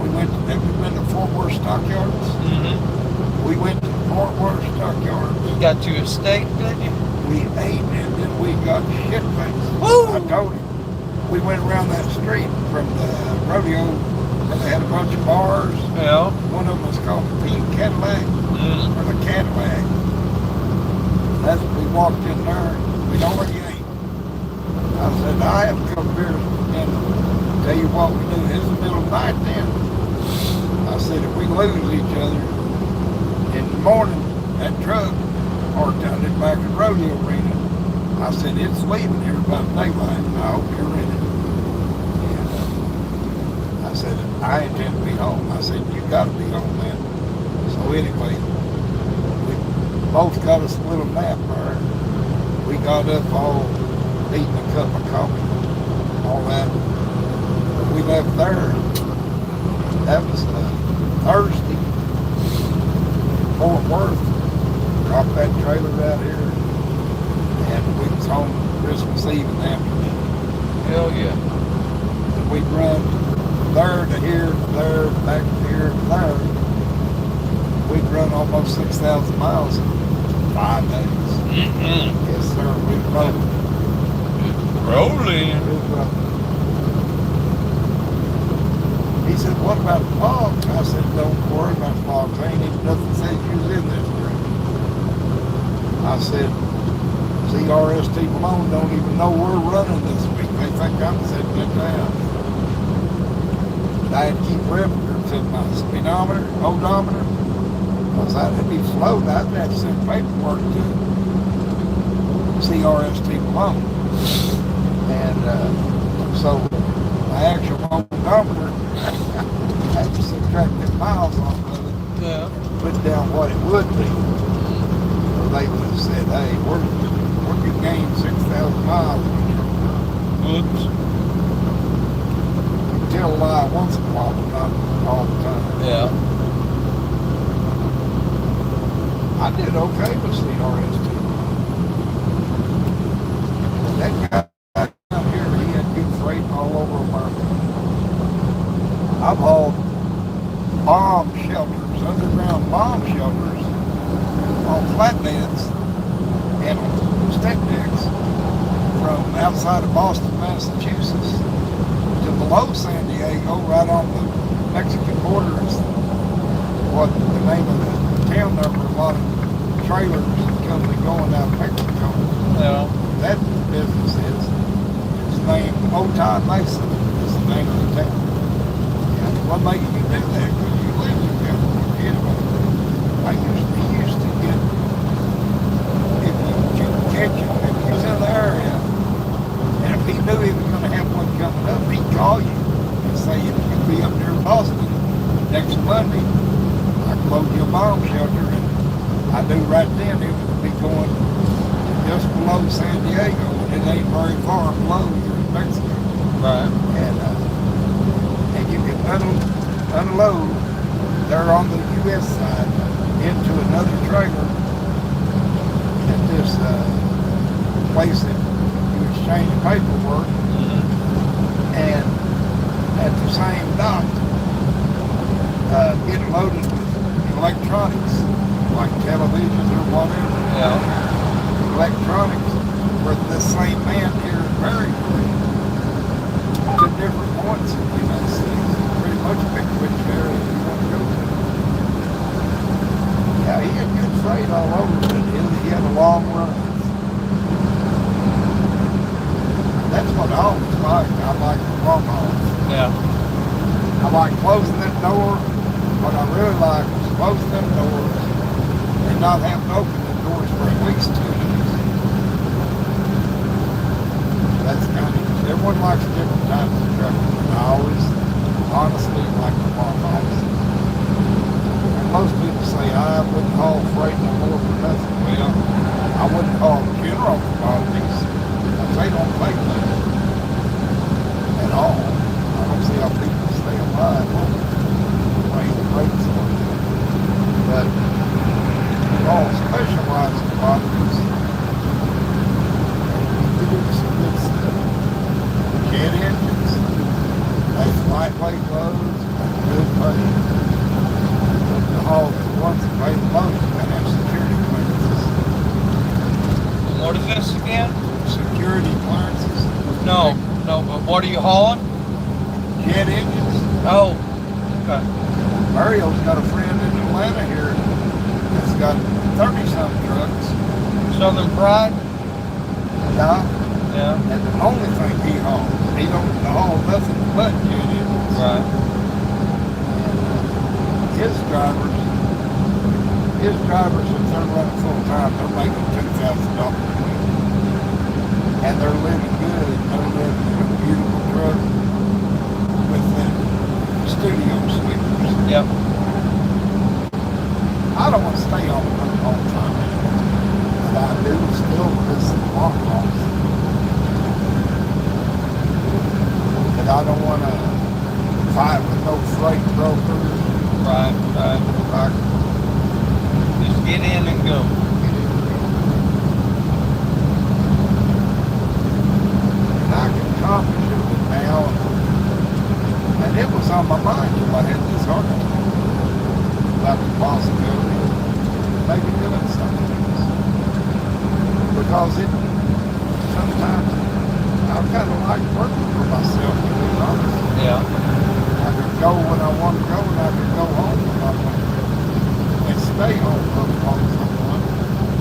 We went to Fort Worth Stockyards. Mm-hmm. We went to Fort Worth Stockyards. You got you a steak, didn't you? We ate and then we got shit faced. Woo! I told him. We went around that street from the rodeo and they had a bunch of bars. Yeah. One of them was called the Pink Cadillac or the Cadillac. That's when we walked in there. We'd already ate. I said, I have a couple beers and tell you what we do. It's the middle of the night then. I said, if we lose each other in the morning, that truck parked out in back of the rodeo arena. I said, it's leaving here about daylight, and I hope you're ready. And I said, I intend to be home. I said, you got to be home, man. So anyway, we both got us a little nap there. We got up all eating a cup of coffee, all that. But we left there. That was Thursday, Fort Worth. Dropped that trailer out here, and we was home Christmas Eve and afternoon. Hell yeah. And we'd run there to here, to there, back to here, to there. We'd run almost 6,000 miles in 5 days. Mm-mm. Yes, sir. We'd run. Rolling. He said, what about the logs? I said, don't worry about the logs. Ain't even nothing says you was in this trip. I said, CRST Malone don't even know we're running this week. They think I'm sitting in town. I had to keep records of my speedometer, odometer. Because I'd be floating. I'd have to send paperwork to CRST Malone. And So my actual odometer, I had to subtract the miles off of it, Yeah. put down what it would be. So they would have said, hey, we could gain 6,000 miles on your truck. Whoops. Tell a lie once in a while, but not all the time. Yeah. I did okay with CRS too. That guy down here, he had good freight all over America. I've hauled bomb shelters, underground bomb shelters on flatbeds and stick decks from outside of Boston, Massachusetts to below San Diego, right on the Mexican border is what the name of the town number. A lot of trailers coming and going out of Mexico. Yeah. That business is named Otay Mesa. Is the name of the town. And what made you do that? Because you live in town. Anyway, he used to get, if you catch him, if he was in the area, and if he knew he was going to have one coming up, he'd call you and say, if you'll be up near Boston next Monday, I can load you a bomb shelter. And I knew right then it would be going just below San Diego, and it ain't very far below here in Mexico. Right. And you can unload there on the U.S. side into another trailer at this place that you exchange paperwork, and at the same dock, get loaded with electronics, like televisions or whatever. Yeah. Electronics for the same man here in Maryland to different points in the United States. Pretty much pick which area you want to go to. Yeah, he had good freight all over, but he had a long run. That's what I always like. I like the long hauls. Yeah. I like closing that door. What I really like is closing them doors and not having to open the doors for at least 2 days. That's kind of, everyone likes different types of trucking. I always, honestly, like the long hauls. And most people say, I wouldn't haul freight no more for nothing. Well, I wouldn't haul general commodities because they don't pay much at all. I don't see how people stay alive on rates on it. But all specialized commodities, we do some good stuff. Jet engines, that's lightweight loads, that's good pay. But the haul the ones that pay the most and have security clearances. What is this again? Security clearances. No, but what are you hauling? Jet engines. Oh, okay. Mario's got a friend in Atlanta here that's got 30-some trucks. Southern Pride? Now, Yeah. and the only thing he hauls, he don't haul nothing but jet engines. Right. His drivers, if they're running full time, they're making $2,000 a week. And they're living good. They're living in a beautiful truck with the studio sweepers. Yep. I don't want to stay on the road all the time anymore. But I do still miss the long hauls. But I don't want to fight with no freight brokers. Right. Like, Just get in and go. and I can accomplish it now. And it was on my mind till I had this heart attack about the possibility of maybe doing something else. Because it sometimes I kind of like working for myself, to be honest. Yeah. I could go when I want to go, and I could go home when I want to, and stay home for as long as I want,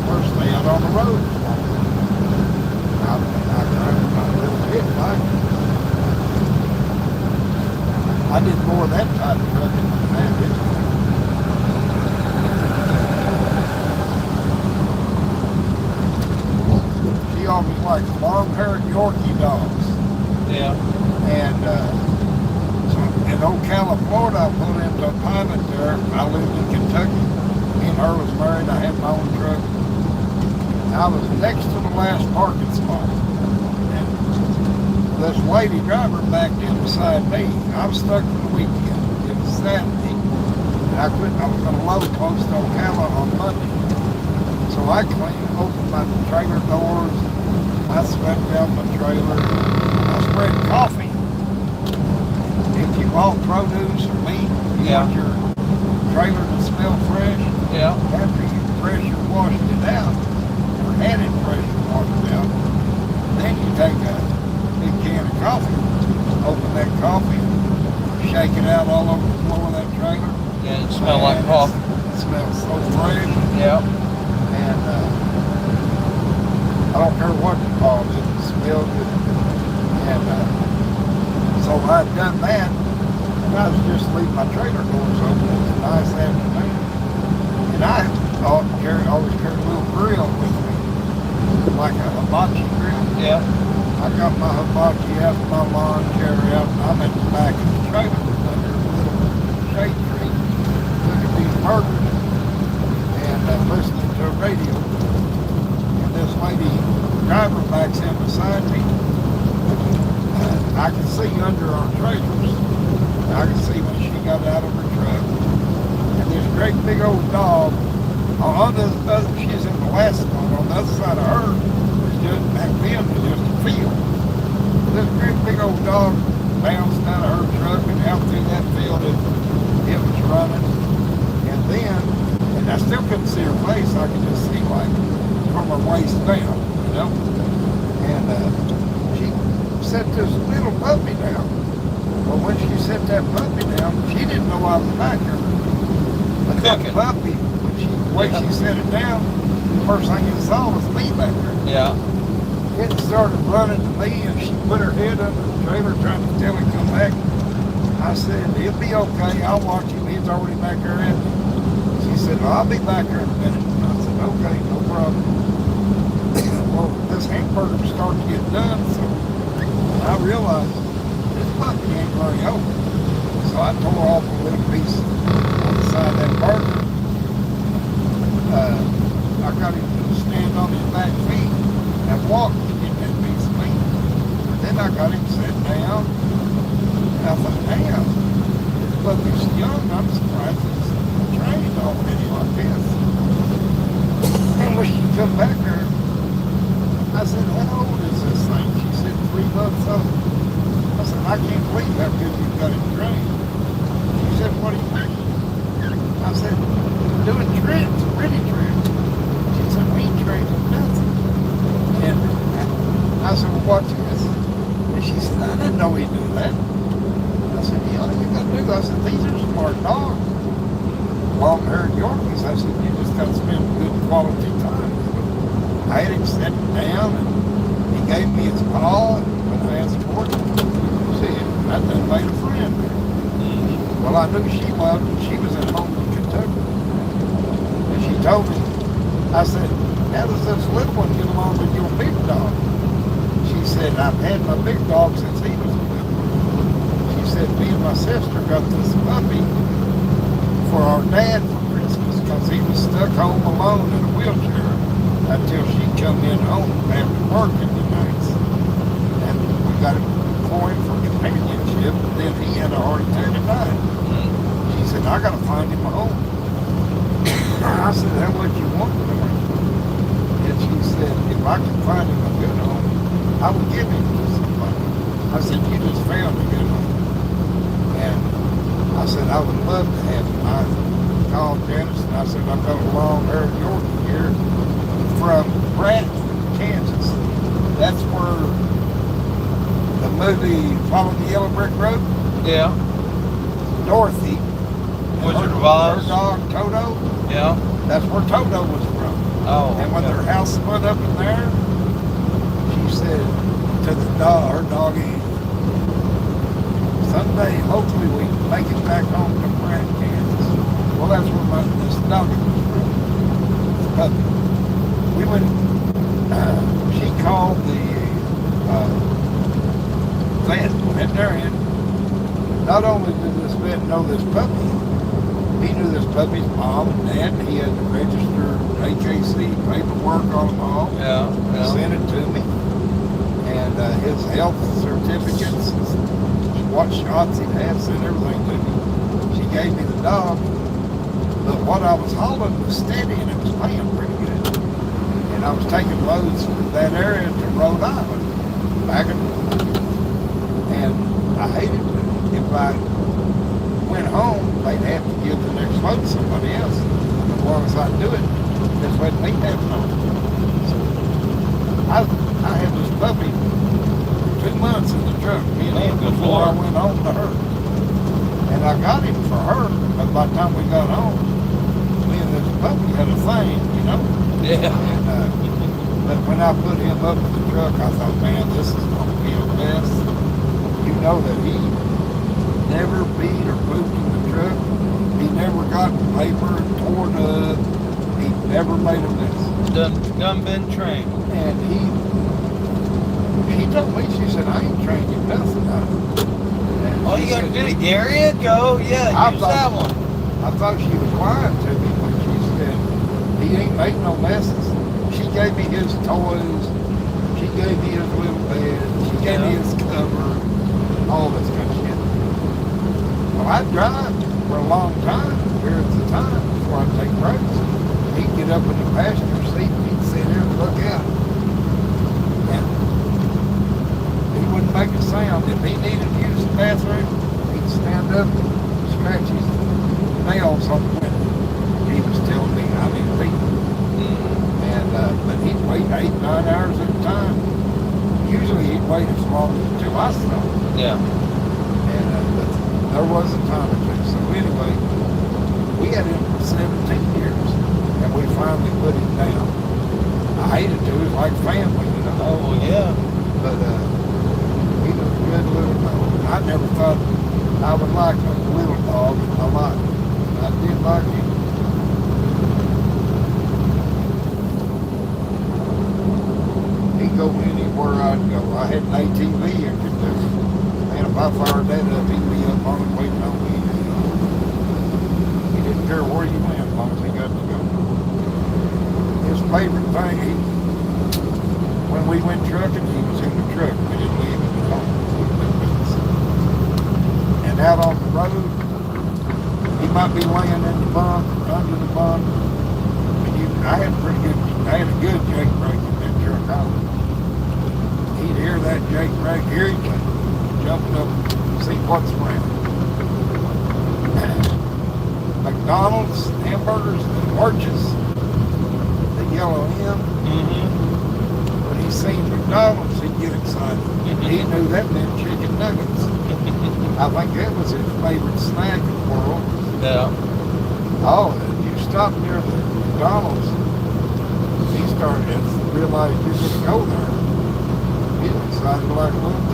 or stay out on the road as long as I want. I really did like it. I did more of that type of trucking than that, didn't I? She always liked long-haired Yorkie dogs. Yeah. And so in Ocala, Florida, I pulled into a pilot there. I lived in Kentucky. Me and her was married. I had my own truck. I was next to the last parking spot. And this lady driver backed in beside me. I was stuck for the weekend. It was Saturday. And I was going to load close to Ocala on Monday. So I opened my trailer doors. I swept out my trailer. I spread coffee. If you bought produce or meat, you want your trailer to smell fresh. Yeah. After you pressure washed it out, or had it pressure washed out, then you take a big can of coffee, open that coffee, shake it out all over the floor of that trailer. Yeah, it smells like coffee. It smells so fresh. Yeah. And I don't care what you call it, it smelled good. And so I'd done that, and I was just leaving my trailer doors open. It was a nice afternoon. And I always carried a little grill with me, like a hibachi grill. Yeah. I got my hibachi out, my lawn chair out, and I'm at the back of the trailer under a little shade tree, looking at these burgers and listening to a radio. And this lady driver backs in beside me. I could see under our trailers. I could see when she got out of her truck. And this great big old dog, she's in the last one, on the other side of her, was just back then was just a field. This great big old dog bounced out of her truck and out through that field it was running. And then, and I still couldn't see her face, I could just see like from her waist down, you know? And she set this little puppy down. Well, when she set that puppy down, she didn't know I was back there. But that puppy, the way she set it down, the first thing it saw was me back there. Yeah. It started running to me, and she put her head under the trailer trying to tell him to come back. I said, "It'll be okay, I'll watch him, he's already back there at me." She said, "Well, I'll be back there in a minute." I said, "Okay, no problem." Well, this hamburger started to get done, so I realized this puppy ain't very open. So I tore off a little piece on the side of that burger. I got him to stand on his back feet and walk to get that piece of meat. And then I got him set down. And I thought, damn, this puppy's young. I'm surprised he's trained already like this. And when she come back there, I said, "How old is this thing?" She said, 3 months old. I said, "I can't believe how good you've got it trained." She said, "What do you mean?" I said, "Doing trips, pretty trips." She said, "We ain't trained for nothing." And I said, "Well, watch this." And she said, "I didn't know he'd do that." I said, "Yeah, all you gotta do," I said, "these are smart dogs. Long-haired Yorkies." I said, "You just gotta spend good quality time with them." I had him set down, and he gave me his paw, and when I asked for it, see, I done made a friend there. Well, I knew she loved it. She was at home in Kentucky. And she told me, I said, "How does this little one get along with your big dog?" She said, "I've had my big dog since he was a little one." She said, "Me and my sister got this puppy for our dad for Christmas because he was stuck home alone in a wheelchair until she come in home after work in the nights. And we got him for him for companionship, and then he had a heart attack and died." She said, "I gotta find him a home." I said, "How much you want for him?" And she said, "If I can find him a good home, I will give him to somebody." I said, "You just found a good home." And I said, "I would love to have him." I called Dennis and I said, "I've got a long-haired Yorkie here from Bradford, Kansas." That's where the movie Follow the Yellow Brick Road. Yeah. Dorothy. Wizard of Her Oz. dog Toto. Yeah. That's where Toto was from. Oh. And when okay. their house split up in there, she said to the dog, her doggy, "Someday, hopefully, we can make it back home to Brad, Kansas." Well, that's where this doggy was from. But we went. She called the vet, and they're in. Not only did this vet know this puppy, he knew this puppy's mom and dad. He had registered HAC paperwork on them all. Yeah. Sent it to me. And his health certificates, what shots he'd had, sent everything to me. She gave me the dog. But what I was hauling was steady and it was paying pretty good. And I was taking loads from that area to Rhode Island. And I hated it. If I went home, they'd have to give the next load to somebody else. As long as I do it, that's what me have home. So I had this puppy 2 months in the truck, me and him, before I went home to her. And I got him for her, but by the time we got home, me and this puppy had a thing, you know? Yeah. And, but when I put him up in the truck, I thought, man, this is going to be a mess. You know that he never beat or pooped in the truck. He never got paper and torn up. He never made a mess. Done been trained. And she told me, she said, I ain't trained you nothing. Oh, you gotta do it. There you go. Yeah, use that one. I thought she was lying to me when she said, he ain't made no messes. She gave me his toys. She gave me his little bed. She gave me his cover. All this kind of shit. Well, I'd drive for a long time, periods of time, before I'd take breaks. He'd get up in the passenger seat and he'd sit here and look out. And he wouldn't make a sound. If he needed to use the bathroom, he'd stand up and scratch his nails on the window. He was telling me how many people. And, but he'd wait 8, 9 hours at a time. Usually he'd wait as long until I stopped. Yeah. And but there was a time or two. So anyway, we had him for 17 years, and we finally put him down. I hated to. It was like family, you know. Oh, well, yeah. But he was a good little dog. I never thought I would like a little dog in my life. I did like him. He'd go anywhere I'd go. I had an ATV and could do it. And if I fired that up, he'd be up on it waiting on me. He didn't care where you went as long as he got to go. His favorite thing, when we went trucking, he was in the truck. We didn't leave him at home. And out on the road, he might be laying in the bunk, under the bunk. And I had a good jake brake in that truck. He'd hear that jake brake, here he came. Jumping up, see what's around. McDonald's, hamburgers, the arches, the yellow M. When he seen McDonald's, he'd get excited. He knew that meant chicken nuggets. I think that was his favorite snack in the world. Yeah. Oh, if you stop near the McDonald's, he started to realize you could go there. He was excited like a little kid.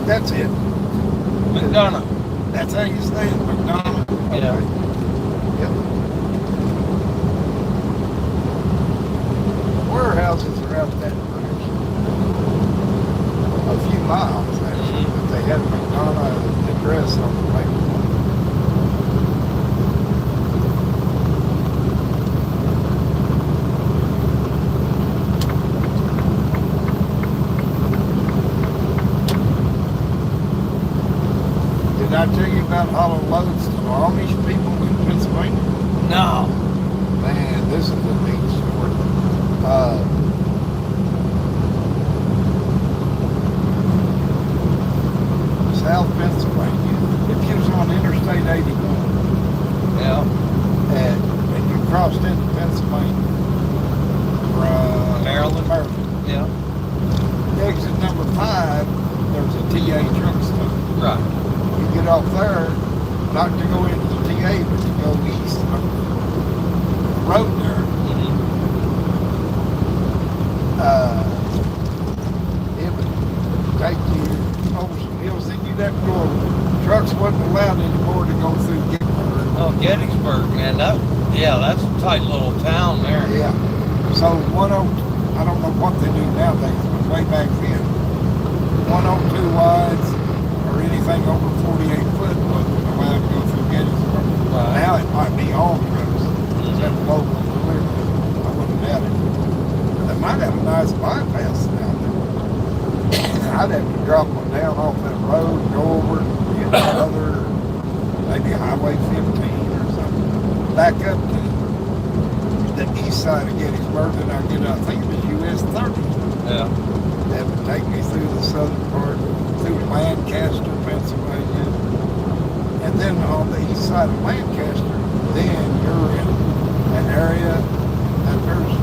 That's it. McDonough. That's how you say it, McDonald. Yeah. Yep. Warehouses are out that direction. A few miles, actually, but they had a McDonald address on the paper. Did I tell you about hollow loads to the Amish people in Pennsylvania? No. Man, this is a neat story. South Pennsylvania. If you was on Interstate 81 Yeah. and you crossed into Pennsylvania from Maryland. Yeah. Exit number 5, there's a TA truck stop. Right. You get off there, not to go into the TA, but to go east of the road there. It would take you over some hills, then you'd have to go, trucks wasn't allowed anymore to go through Gettysburg. Oh, Gettysburg, man. That's a tight little town there. Yeah. So I don't know what they do nowadays, but way back then, 102 wides or anything over 48 foot wasn't allowed to go through Gettysburg. Right. Now it might be all trucks, except local delivery. I wouldn't doubt it. They might have a nice bypass down there. I'd have to drop one down off that road, go over, get another, maybe Highway 15 or something, back up to the east side of Gettysburg, and I'd get, I think it was US 30. Yeah. That would take me through the southern part, through Lancaster, Pennsylvania. And then on the east side of Lancaster, then you're in an area that there's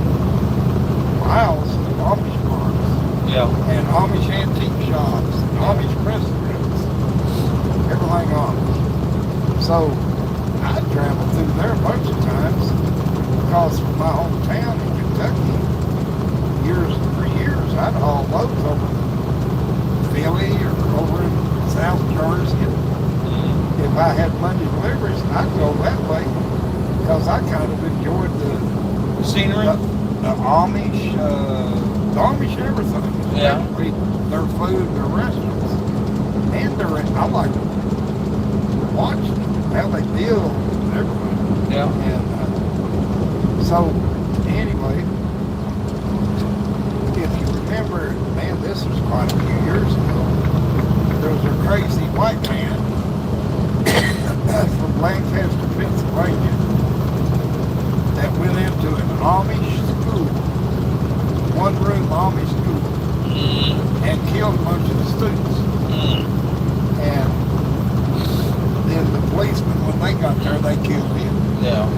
miles of Amish farms. Yeah. And Amish antique shops, and Amish restaurants, everything Amish. So I traveled through there a bunch of times because from my hometown in Kentucky, for years, I'd haul loads over to Philly or over in South Jersey. If I had Monday deliveries, I'd go that way because I kind of enjoyed the Scenery? the Amish everything. Yeah. Their food, their restaurants, and I like to watch how they build and everything. Yeah. And so, anyway, if you remember, man, this was quite a few years ago. There was a crazy white man from Lancaster, Pennsylvania, that went into an Amish school, one-room Amish school, and killed a bunch of the students. And then the policemen, when they got there, they killed him. Yeah.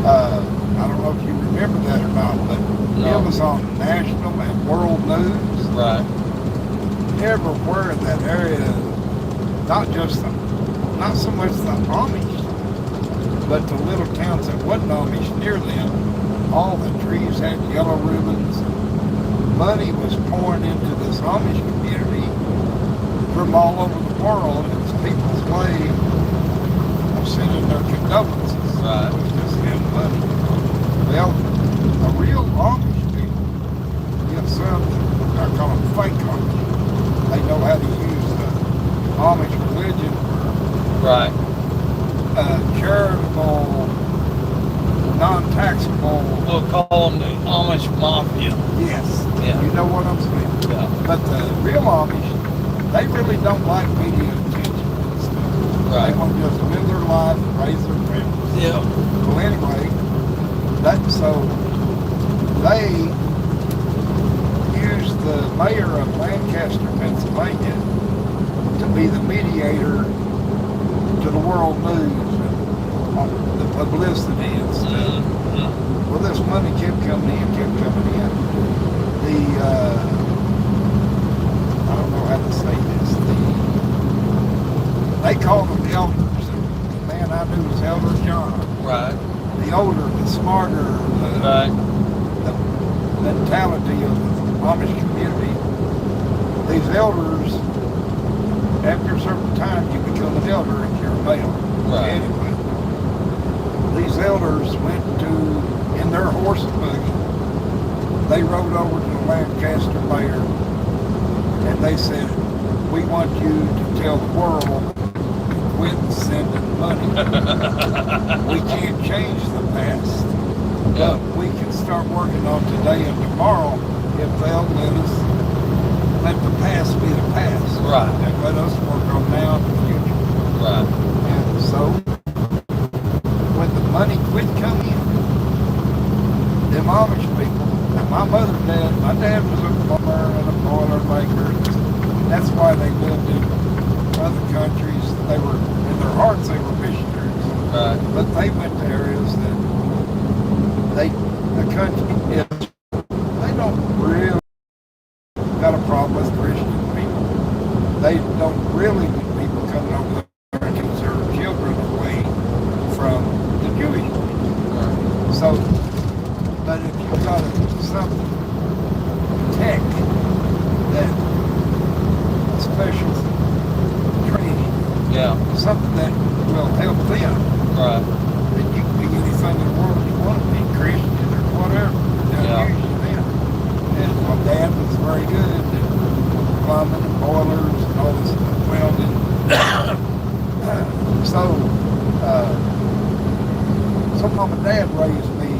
I don't know if you remember that or not, but No. it was on national and world news. Right. Everywhere in that area, not so much the Amish, but the little towns that wasn't Amish near them, all the trees had yellow ribbons. Money was pouring into this Amish community from all over the world. It's people's way of sending their condolences. Right. It was just in money. Well, the real Amish people, some I call them fake Amish. They know how to use the Amish religion Right. for charitable, non-taxable. We'll call them the Amish Mafia. Yes. Yeah. You know what I'm saying? Yeah. But the real Amish, they really don't like media attention and stuff. Right. They want to just live their life and raise their families. Yeah. Well, anyway, so they used the mayor of Lancaster, Pennsylvania, to be the mediator to the world news and the publicity and stuff. Well, this money kept coming in. I don't know how to say this. They called them elders. The man I knew was Elder John. Right. The older, the smarter, Right. the mentality of the Amish community. These elders, after a certain time, you become an elder if you're a male. Right. Anyway, these elders went in their horse and buggy, they rode over to the Lancaster mayor and they said, we want you to tell the world quit sending money. We can't change the past, but we can start working on today and tomorrow if they'll let the past be the past. Right. And let us work on now and the future. Right. And so, when the money quit coming in, them Amish people, and my dad was a farmer and a boiler maker. That's why they lived in other countries. They were, in their hearts, they were missionaries. Right. But they went to areas that the country is, they don't really got a problem with Christian people. They don't really want people coming over there and keep their children away from the Jewish people. So, but if you've got something tech, that special training, Yeah. something that will help them. Right. That you can be anything in the world you want to be, Christian or whatever. Yeah. Usually them. And my dad was very good at plumbing and boilers and all this welding. So mom and dad raised me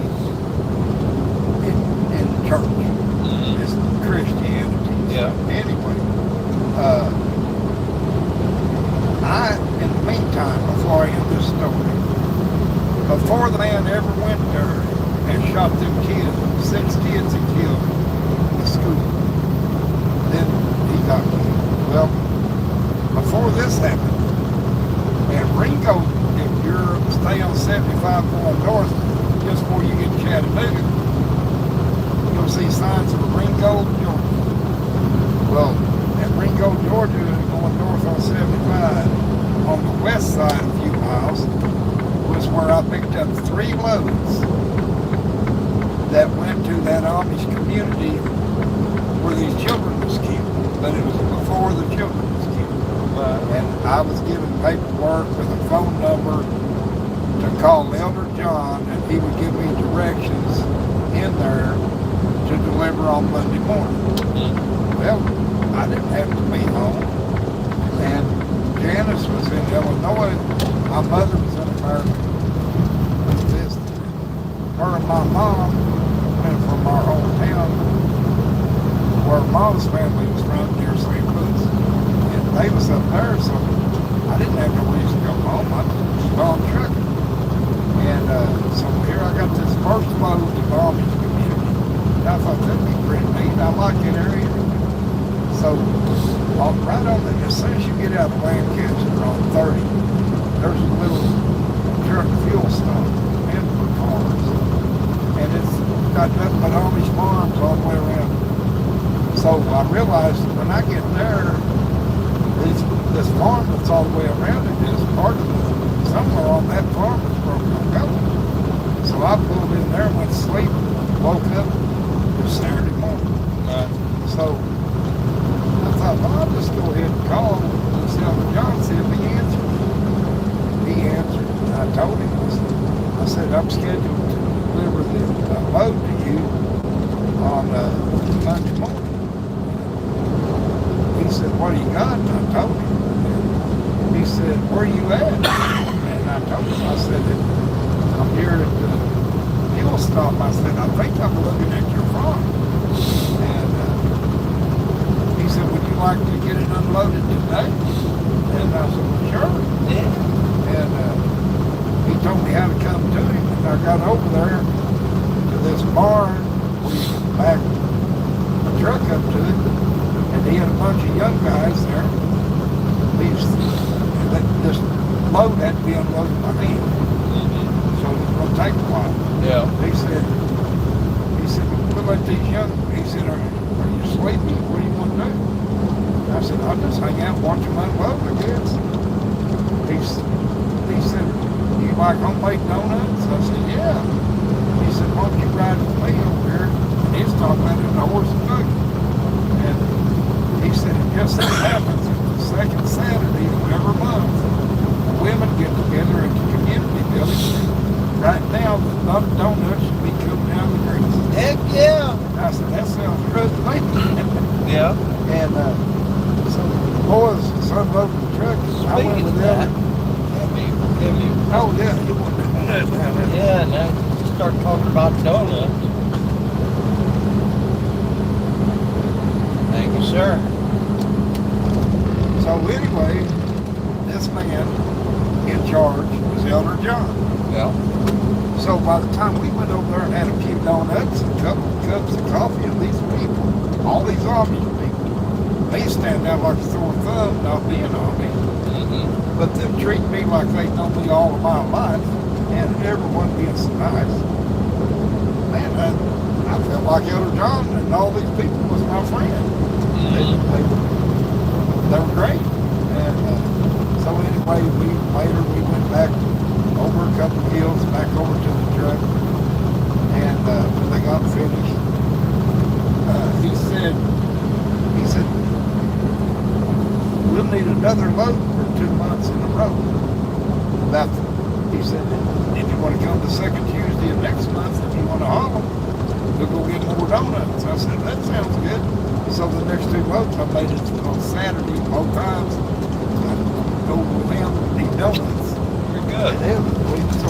in church. Mm-hmm. It's Christianity. Yeah. Anyway, in the meantime, before I end this story, before the man ever went there and shot them kids, 6 kids he killed in the school, then he got killed. Well, before this happened, at Ringo, if you're stay on 75 going north, just before you get to Chattanooga, you'll see signs of Ringo, Georgia. Well, at Ringo, Georgia, going north on 75, on the west side a few miles, was where I picked up 3 loads that went to that Amish community where these children was killed. But it was before the children was killed. And I was given paperwork with a phone number to call Elder John, and he would give me directions in there to deliver on Monday morning. Well, I didn't have to be home. And Janice was in Illinois. My mother was in America. Her and my mom went from our hometown, where Mom's family was from, near St. Louis. And they was up there, so I didn't have no reason to go home. I just gone trucking. And so here I got this first load to Amish community. And I thought that'd be pretty neat. I like that area. So right on the, as soon as you get out of Lancaster on 30, there's a little truck fuel stop in for cars. And it's got nothing but Amish farms all the way around. So I realized that when I get there, this farm that's all the way around it is part of it. Somewhere on that farm is where we're going. So I pulled in there and went to sleep, woke up, it was Saturday morning. So I thought, well, I'll just go ahead and call and see how John said if he answered. He answered. And I told him, I said, I'm scheduled to deliver the load to you on Monday morning. He said, what do you got? And I told him. And he said, where are you at? And I told him, I said, I'm here at the fuel stop. I said, I think I'm looking at your farm. And he said, would you like to get it unloaded today? And I said, well, sure. Yeah. And he told me how to come to him. And I got over there to this barn where you can back the truck up to it. And he had a bunch of young guys there. This load had to be unloaded by hand. So it was going to take a while. Yeah. He said, we'll let these young, he said, are you sleepy? What do you want to do? And I said, I'll just hang out and watch them unload, I guess. He said, do you like homemade donuts? I said, yeah. He said, why don't you ride with me over here? And he's talking about it in a horse and buggy. And he said, it just so happens that the second Saturday of every month, the women get together at the community building. Right now, the donuts should be coming down the grease. Heck yeah. I said, that sounds good to me. Yeah. And so the boys unloaded the truck. I went Speaking with of that, them. have you? Oh, yeah, you want to Yeah, now you start talking about donuts. Thank you, sir. So anyway, this man in charge was Elder John. Yeah. So by the time we went over there and had a few donuts and a couple of cups of coffee, and these people, all these Amish people, they stand out like a sore thumb not being Amish. Mm-hmm. But they treat me like they know me all of my life, and everyone being so nice. Man, I felt like Elder John and all these people was my friend. They were great. And so anyway, later we went back over a couple of hills, back over to the truck. And when they got finished, he said, we'll need another load for 2 months in a row. He said, if you want to come the second Tuesday of next month, if you want to haul them, we'll go get more donuts. I said, that sounds good. So the next 2 loads, I made it on Saturday both times. I go with him and eat donuts. You're good. So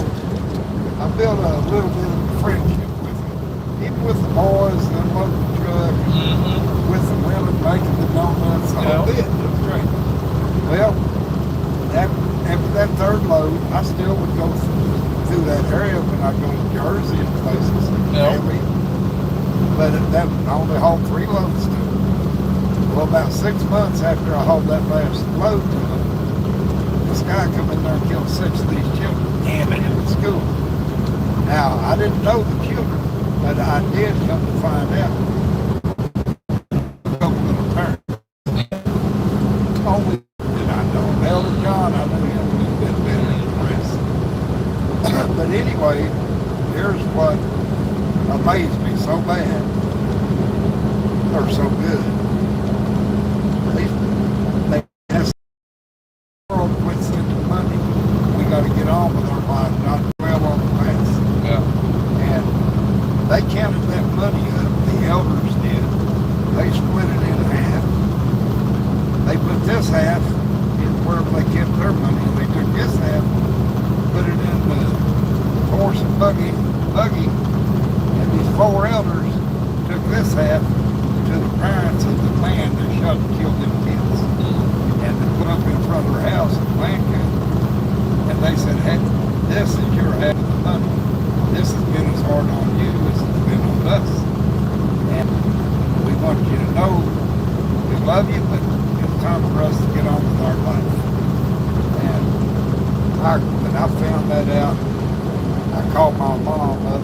I built a little bit of a friendship with him. Even with the boys, unloading the truck, with the women making the donuts, the whole bit. It was great. Well, after that third load, I still would go through that area when I go to Jersey and places. But that I only hauled 3 loads to them. Well, about 6 months after I hauled that last load to them, this guy come in there and killed 6 of these children. Damn it, in school. Now, I didn't know the children, but I did come to find out. A couple of the parents. Only did I know Elder John, I knew him a little bit better than the rest. But anyway, here's what amazed me so bad, or so good. They asked the world to quit sending money. We got to get on with our lives, not dwell on the past. Yeah. And they counted that money up, the elders did. They split it in half. They put this half in wherever they kept their money, and they took this half, put it in the horse and buggy, and these 4 elders took this half to the parents of the man that shot and killed them kids. And they put up in front of their house in Lancaster. And they said, hey, this is your half of the money. This has been as hard on you as it's been on us. And we want you to know we love you, but it's time for us to get on with our life. And when I found that out, I called my mom up.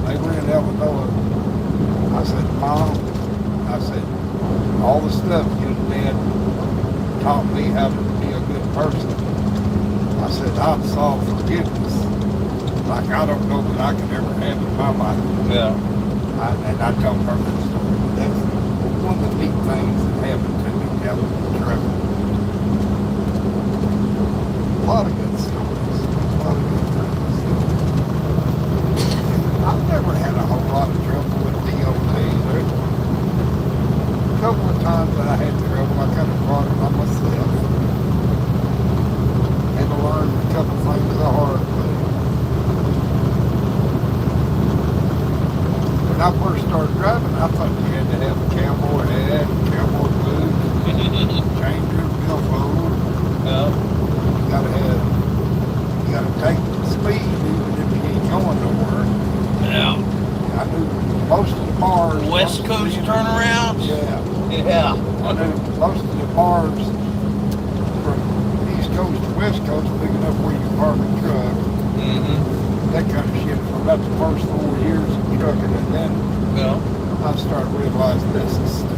They were in Illinois. I said, Mom, I said, all the stuff you and Dad taught me how to be a good person. I said, I've sought forgiveness like I don't know that I could ever have in my life. Yeah. And I told her that story. That's one of the neat things that happened to me down the trip. A lot of good stories. A lot of good things. I've never had a whole lot of trouble with DOT. There's a couple of times that I had trouble, I kind of brought it on myself. Had to learn a couple of things the hard way. When I first started driving, I thought you had to have a cowboy hat, cowboy boots, change your billfold. Yeah. You gotta take the speed even if you ain't going nowhere. Yeah. I knew most of the bars. West Coast turnarounds? Yeah. Yeah. I knew most of the bars from East Coast to West Coast, big enough where you can park a truck. That kind of shit for about the first 4 years of trucking, and then I started realizing this is stupid.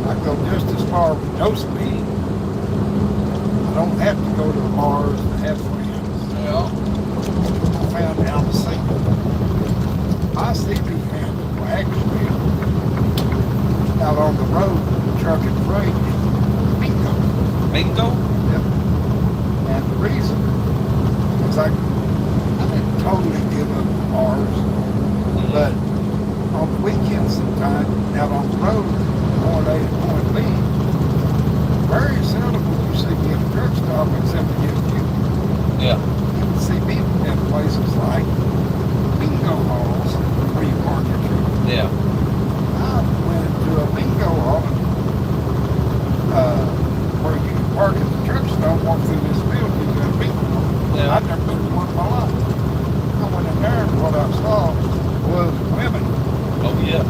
I go just as far with no speed. I don't have to go to the bars to have friends. Yeah. I found out the secret. My CB handle will actually out on the road, truck and freight, bingo. Bingo? Yep. And the reason is I didn't totally give up the bars, but on the weekends sometime out on the road, point A to point B, very seldom will you see me at a truck stop except to get fuel. Yeah. You can see people in places like bingo halls where you park your truck. Yeah. I went to a bingo hall where you can park at the truck stop, walk through this field, you got a bingo hall. Yeah. I'd never been to one in my life. I went in there and what I saw was women Oh, yeah.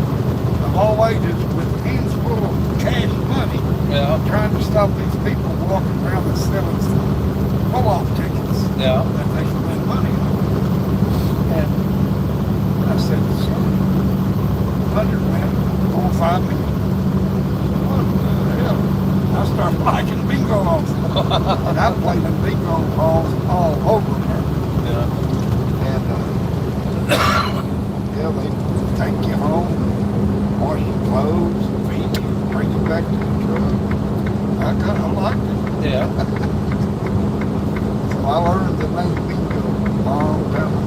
of all ages with hands full of cash money Yeah. trying to stop these people walking around and selling pull-off tickets Yeah. that they spend money on. And I said, sir, 100 men, all 5 million. What the hell? I started liking bingo halls. And I played in bingo halls all over America. Yeah. And well, they take you home, wash your clothes, feed you, bring you back to the truck. I kind of liked it. Yeah. So I learned the name bingo a long time ago.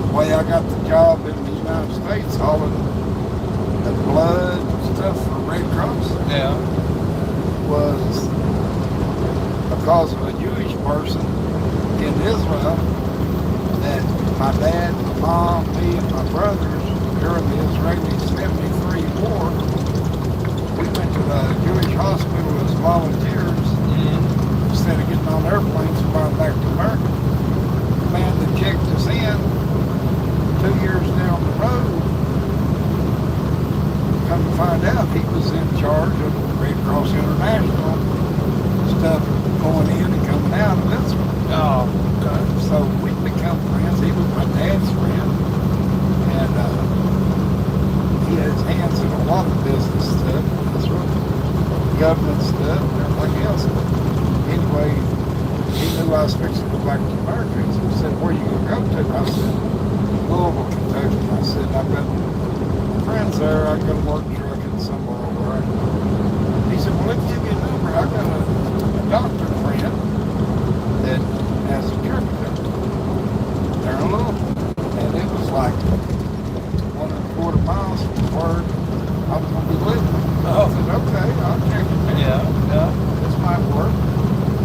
The way I got the job in the United States hauling the blood and stuff for Red Cross Yeah. was because of a Jewish person in Israel that my dad, my mom, me, and my brothers during the Israeli 73 war, we went to the Jewish hospital as volunteers instead of getting on airplanes and flying back to America. The man that checked us in 2 years down the road, come to find out he was in charge of Red Cross International stuff going in and coming out of Israel. Oh, okay. So we become friends. He was my dad's friend. And he had his hands in a lot of business stuff, Israel, government stuff, and everything else. Anyway, he knew I was fixing to go back to America. So he said, "Where are you going to go to?" I said, "Louisville, Kentucky." I said, "I've got friends there. I got to work trucking somewhere over there." He said, "Well, let's give you a number. I got a doctor friend that has a church there in Louisville." And it was like 1.25 miles from where I was going to be living. I said, "Okay, I'll check it out. Yeah. Yeah. This might work."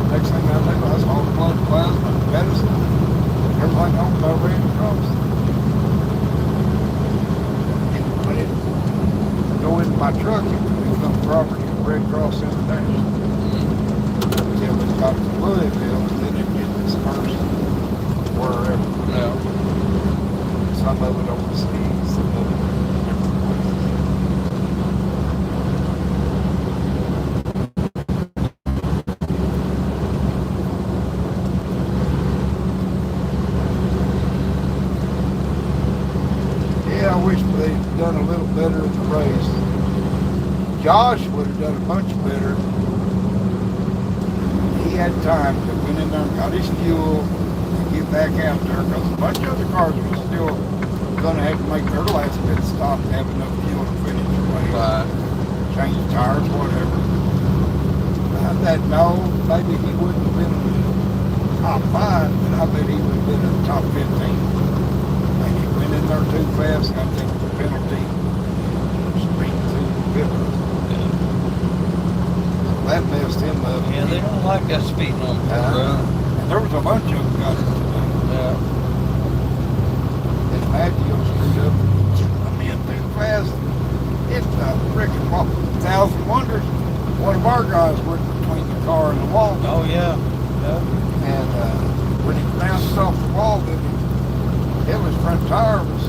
Next thing I knew, I was hauling blood plasma, medicine, everything on the Red Cross. And when it go into my truck, it becomes property of Red Cross International. Until it got to Louisville, and then it gets dispersed wherever. Yeah. Some of it overseas, some of it different places. Yeah, I wish they'd done a little better in the race. Josh would have done a bunch better. He had time to went in there and got his fuel and get back out there because a bunch of other cars were still going to have to make their last pit stop to have enough fuel to finish the race. Right. Change tires, whatever. That no, maybe he wouldn't have been top 5, but I bet he would have been in the top 15. And he went in there too fast, got the penalty, speed too quick. That messed him up. Yeah, they don't like that speeding on the road. And there was a bunch of them got it today. Yeah. And Matthew screwed up. I'm in too fast. It's a freaking 1,000 wonders. One of our guys went between the car and the wall. Oh, yeah. Yeah. And when he bounced off the wall, then his front tire was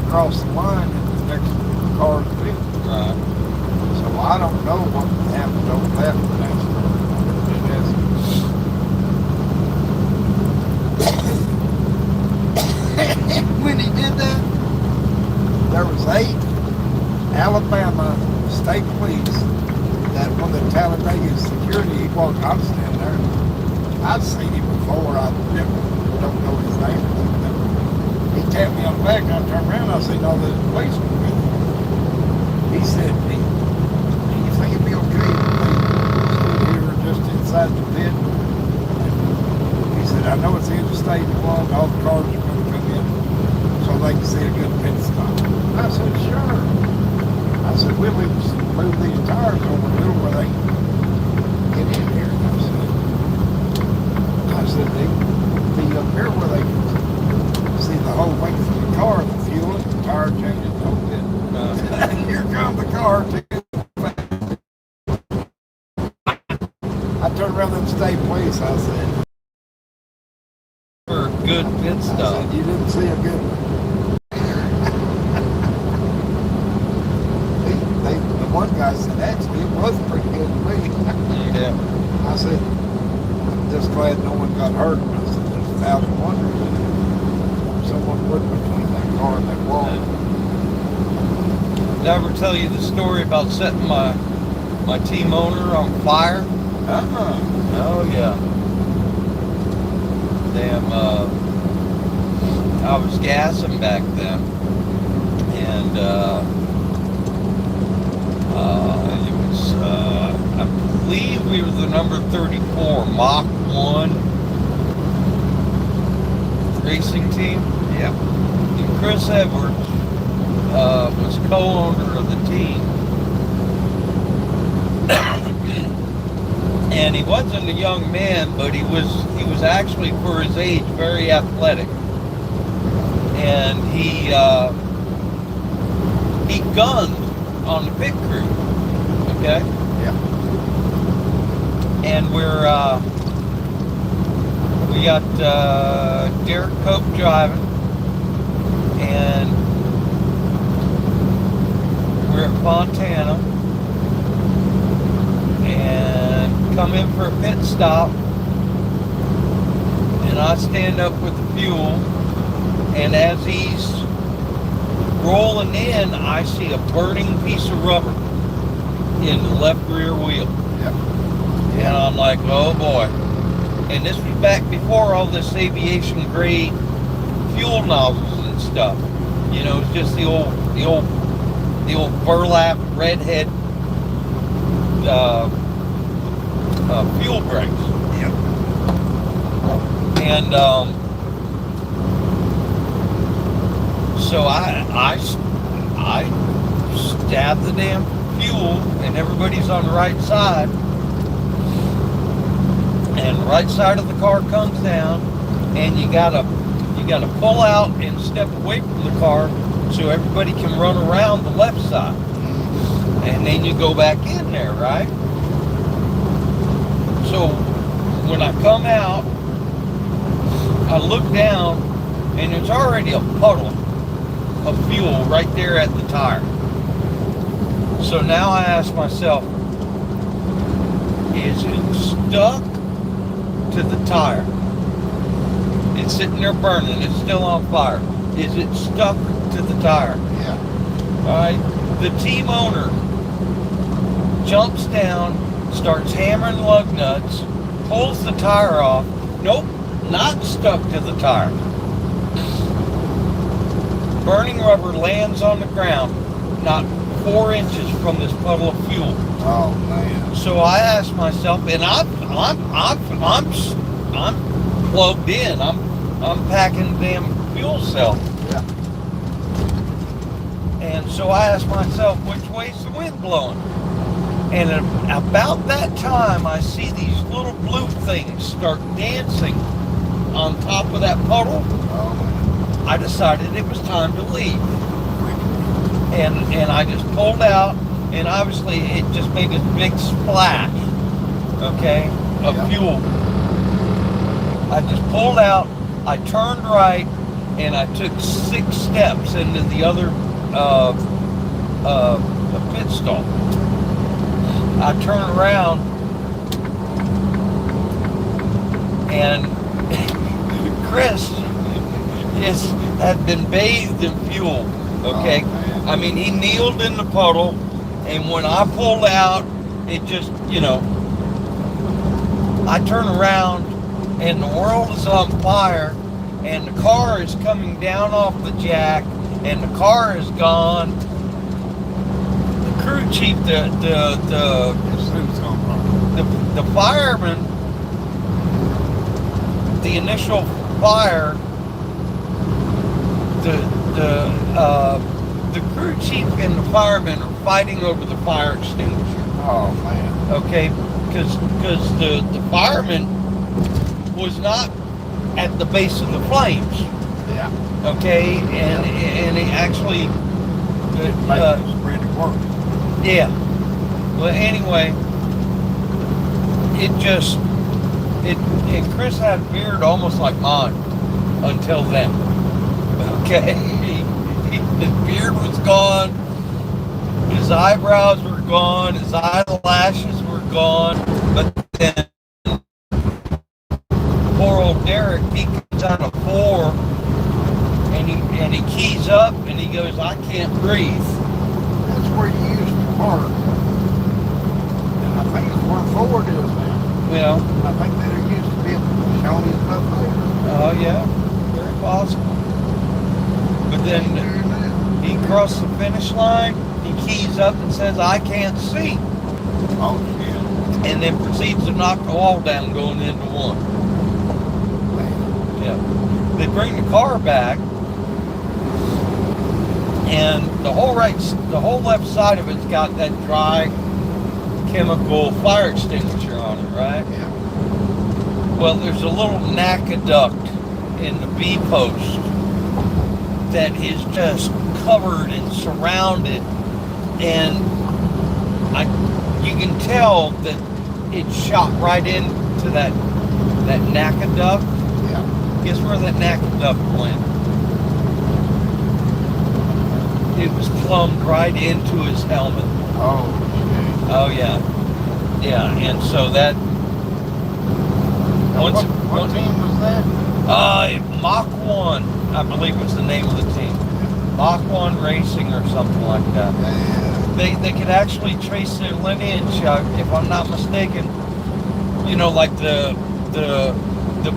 across the line and the next car's wheel. Right. So I don't know what happened over that one. When he did that, there was 8 Alabama state police that when the Talladega security, he walked, I'm standing there. I've seen him before. I never don't know his name. He tapped me on the back and I turned around and I seen all the policemen with him. He said, do you think it'd be okay if we stood here just inside the pit? He said, I know it's the interstate one, all the cars are going to come in so they can see a good pit stop. I said, sure. I said, we'll even move these tires over a little where they get in here. And I said, they be up here where they can see the whole length of the car, the fuel, the tire changes, the whole bit. Here comes the car. I turned around and state police. I said, For a good pit I stop. said, you didn't see a good one. The one guy said, actually, it was pretty good to me. Yeah. I said, I'm just glad no one got hurt. I said, there's Did I ever tell you the story about setting my T-motor on fire? Oh yeah. Damn. I was gassing back then, and it was I believe we were the number 34 Mach 1 racing team. Yeah. And Chris Edwards was co-owner of the team. And he wasn't a young man, but he was actually, for his age, very athletic. And he gunned on the pit crew. Okay? Yeah. And we got Derek Cope driving, and we're at Fontana, and come in for a pit stop, and I stand up with the fuel, and as he's rolling in, I see a burning piece of rubber in the left rear wheel. Yeah. And I'm like, oh boy. And this was back before all this aviation grade fuel nozzles and stuff. You know, it's just the old burlap redhead fuel brakes. Yep. And so I stab the damn fuel, and everybody's on the right side. And the right side of the car comes down, and you gotta pull out and step away from the car so everybody can run around the left side. And then you go back in there, right? So when I come out, I look down, and there's already a puddle of fuel right there at the tire. So now I ask myself, is it stuck to the tire? It's sitting there burning, it's still on fire. Is it stuck to the tire? Yeah. Alright, the team owner jumps down, starts hammering lug nuts, pulls the tire off. Nope, not stuck to the tire. Burning rubber lands on the ground, not 4 inches from this puddle of fuel. Oh man. So I asked myself, and I'm plugged in. I'm packing the damn fuel cell. Yeah. And so I asked myself, which way's the wind blowing? And at about that time, I see these little blue things start dancing on top of that puddle. Oh man. I decided it was time to leave. And I just pulled out, and obviously it just made this big splash, okay, of fuel. I just pulled out, I turned right, and I took 6 steps into the other pit stall. I turned around, and Chris had been bathed in fuel, okay? Oh, I mean, he kneeled in the puddle, and when I pulled out, it just, you know, I turn around, and the world is on fire, and the car is coming down off the jack, and the car is gone. The crew chief, the fireman, the initial fire, the crew chief and the firemen are fighting over the fire extinguisher. Oh man. Okay, because the fireman was not at the base of the flames. Yeah. Okay, and he actually It's pretty work. yeah. Well, anyway, and Chris had a beard almost like mine until then. Okay, his beard was gone, his eyebrows were gone, his eyelashes were gone, but then poor old Derek, he comes out of 4, and he keys up, and he goes, I can't breathe. where you used to park. And I think it's where Ford is now. Well, I think there used to be a Shoney's up there. oh yeah, very possible. But then he crossed the finish line, he keys up and says, I can't see. Oh, shit. And then proceeds to knock the wall down going into one. Yeah. They bring the car back, and the whole left side of it's got that dry chemical fire extinguisher on it, right? Yeah. Well, there's a little NACA duct in the B post that is just covered and surrounded, and you can tell that it shot right into that NACA duct. Yeah. Guess where that NACA duct went? It was plumbed right into his helmet. Oh, shit. Oh yeah, yeah, and so that. Now, what team was that? Mach 1, I believe was the name of the team. Mach 1 Racing or something like that. Yeah. They could actually trace their lineage, if I'm not mistaken. You know, like the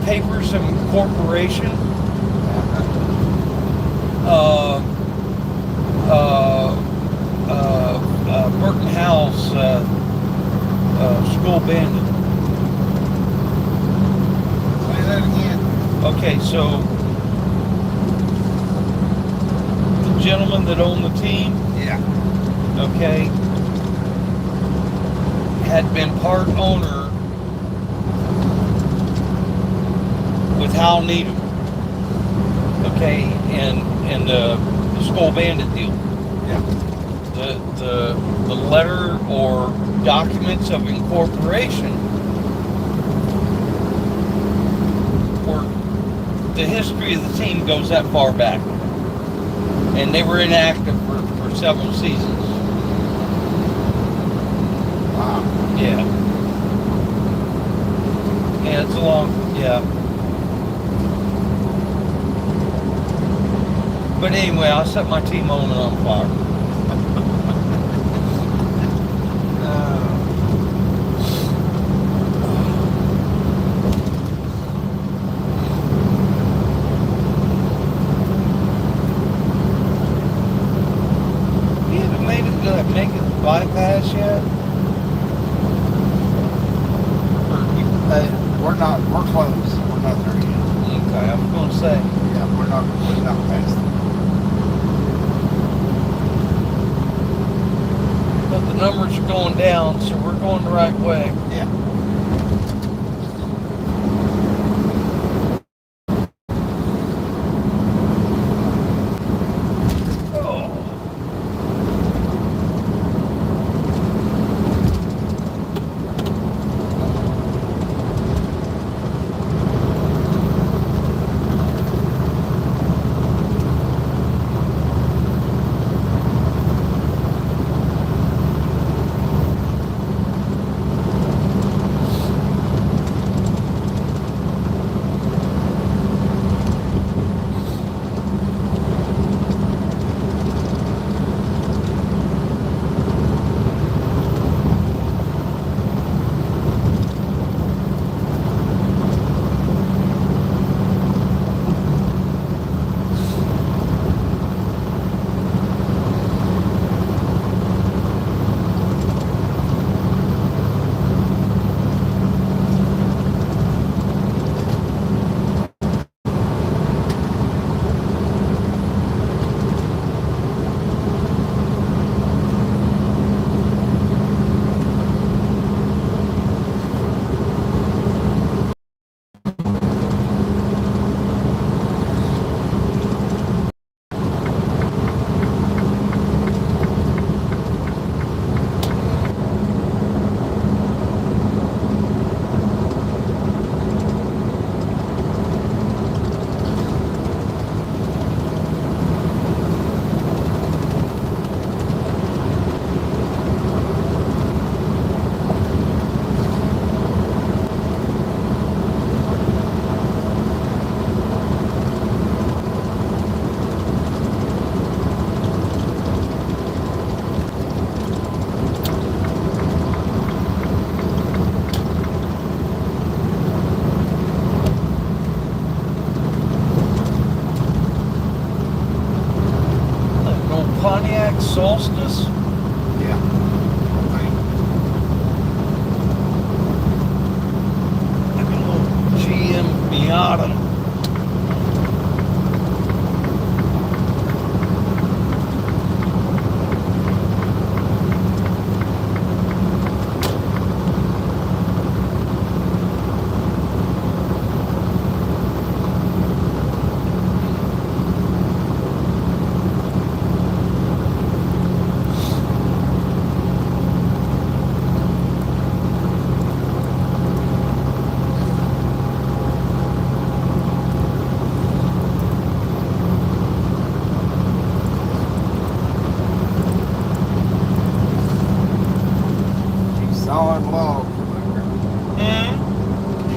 papers of incorporation. Burton Howell's School Bandit. Say that again. Okay, so the gentleman that owned the team, Yeah. okay, had been part owner with Hal Needham, okay, and the Skull Bandit deal. Yeah. The letter or documents of incorporation were, the history of the team goes that far back, and they were inactive for several seasons. Wow. Yeah. Yeah, it's a long, yeah. But anyway, I set my team on fire. You haven't made it to make it bypass yet? We're close. We're not there yet. Okay, I was going to say. Yeah, we're not past it. But the numbers are going down, so we're going the right way. Yeah. Oh. Pontiac Solstice. Yeah. I think. Like a little GM Miata. She's sawing logs back there.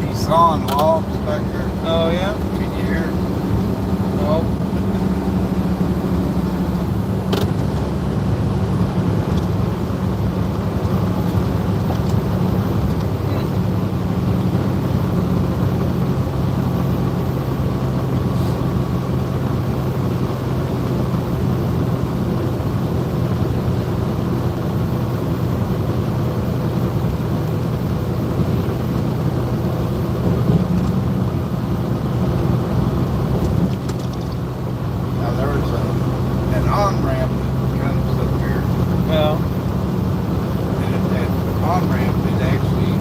She's sawing logs back there. Oh yeah. Can you hear? Oh. Now there's an on-ramp that comes up here. Yeah. And that on-ramp, it actually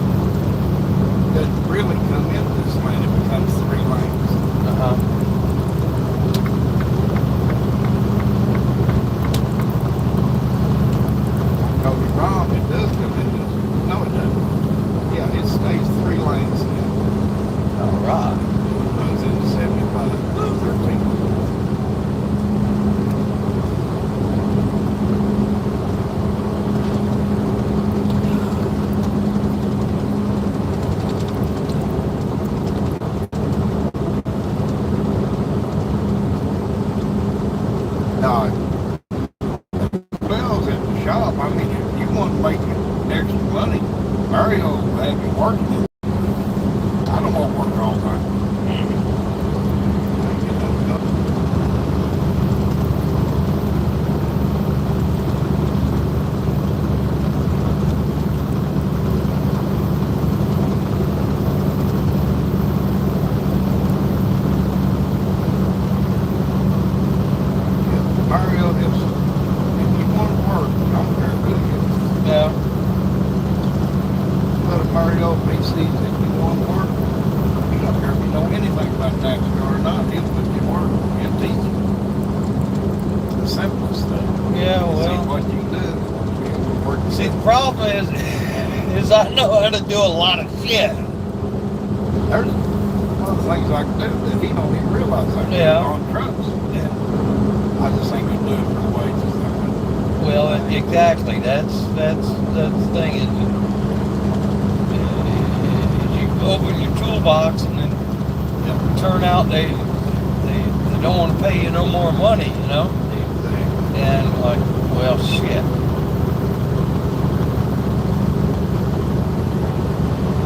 doesn't really come into this lane. It becomes 3 lanes. Uh-huh. Don't be wrong, it does come into. No, it doesn't. Yeah, it stays 3 lanes now. All right. It runs into 75. 13. No, Bill's at the shop. I mean, if you want to make extra money, Mario will have you working. I don't want to work all the time. You know, Mario, if you want to work, I don't care who you are. Yeah. Let Mario if he sees that you want to work. He don't care if you know anything about NASCAR or not. He'll put you to work. He'll teach you the simplest stuff. Yeah, See well. what you do. You'll work. See, the problem is I know how to do a lot of shit. There's one of the things I can do that he don't even realize I can Yeah. do on trucks. Yeah. I just ain't gonna do it for the wages. Well, exactly. That's the thing. Is you open your toolbox and then turn out they don't want to pay you no more money, you know. And like, well, shit.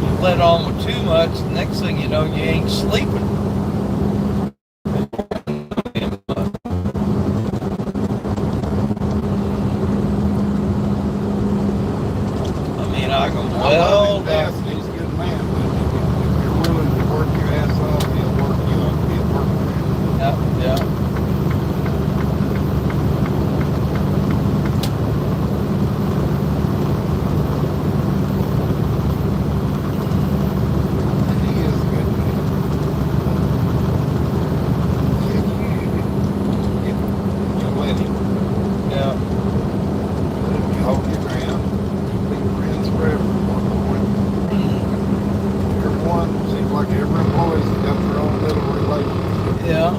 You let on with too much. The next thing you know, you ain't sleeping. I mean, I go, well, He's a good man, but if you're willing to work your ass off, he'll work you up. He'll work for you. yeah. He is a good man. You let him. Yeah. You hold your ground. You'll be friends forever. Everyone seems like every employee's got their own little relationship. Yeah.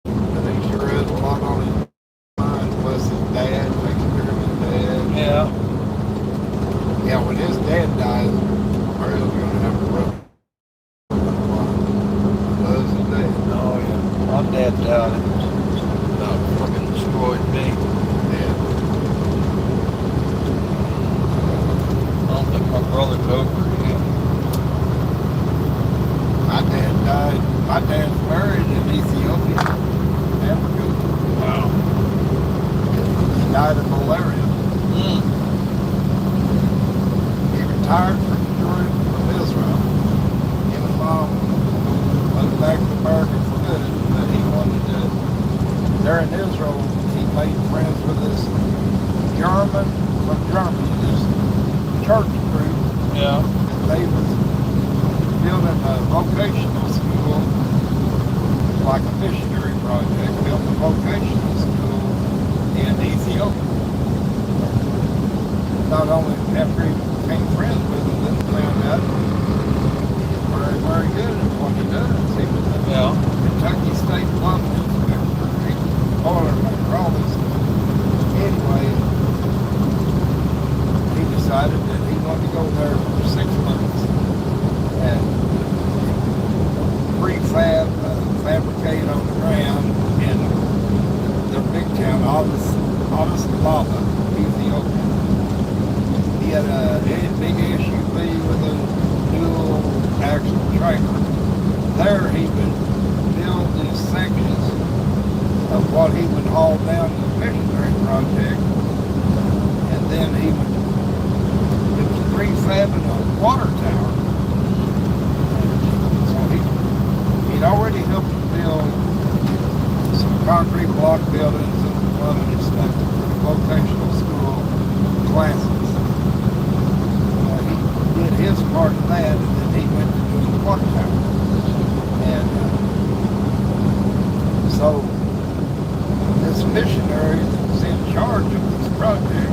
But he sure has a lot on his mind. Plus his dad takes care of his dad. Yeah. Yeah, when his dad dies, Mario's gonna have a rough. Loves his dad. Oh yeah. My dad died. It about fucking destroyed me. Yeah. retired from Israel. Him and Mom moved back to America for good, but he wanted to, there in Israel, he made friends with this German from Germany, this church group. Yeah. They was building a vocational school, like a missionary project, building a vocational school in Ethiopia. Not only after he became friends with him, then found out he's very, very good at what he does. He was a Kentucky State plumbing inspector, he was a boilermaker, all this. Anyway, he decided that he wanted to go there for 6 months and fabricate on the ground in their big town, Addis Ababa, Ethiopia. He had a big SUV with a dual axle trailer. There he would build these sections of what he would haul down to the missionary project, and then he would, it was prefabbing a water tower. So he'd already helped to build some concrete block buildings and plumbing and stuff for the vocational school classes. He did his part of that, and then he went to doing the water tower. And so this missionary that was in charge of this project,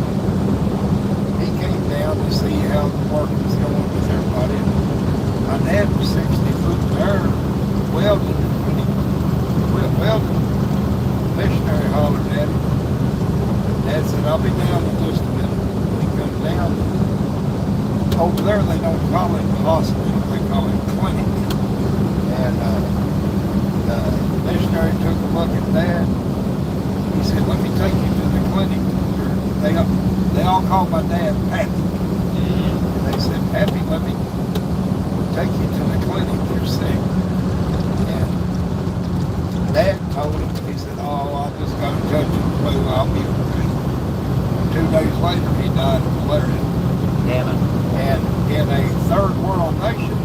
he came down to see how the work was going with everybody. My dad was 60 foot there welding. When he quit welding, the missionary hollered at him. Dad said, "I'll be down in just a minute." When he comes down, over there they don't call him the hospital, they call him clinic. And the missionary took a look at Dad. He said, "Let me take you to the clinic." They all called my dad Pappy. And they said, "Pappy, let me take you to the clinic, you're sick." And Dad told him, he said, "Oh, I just got a touch of the flu, I'll be okay." 2 days later, he died of malaria. Damn it. And in a third world nation,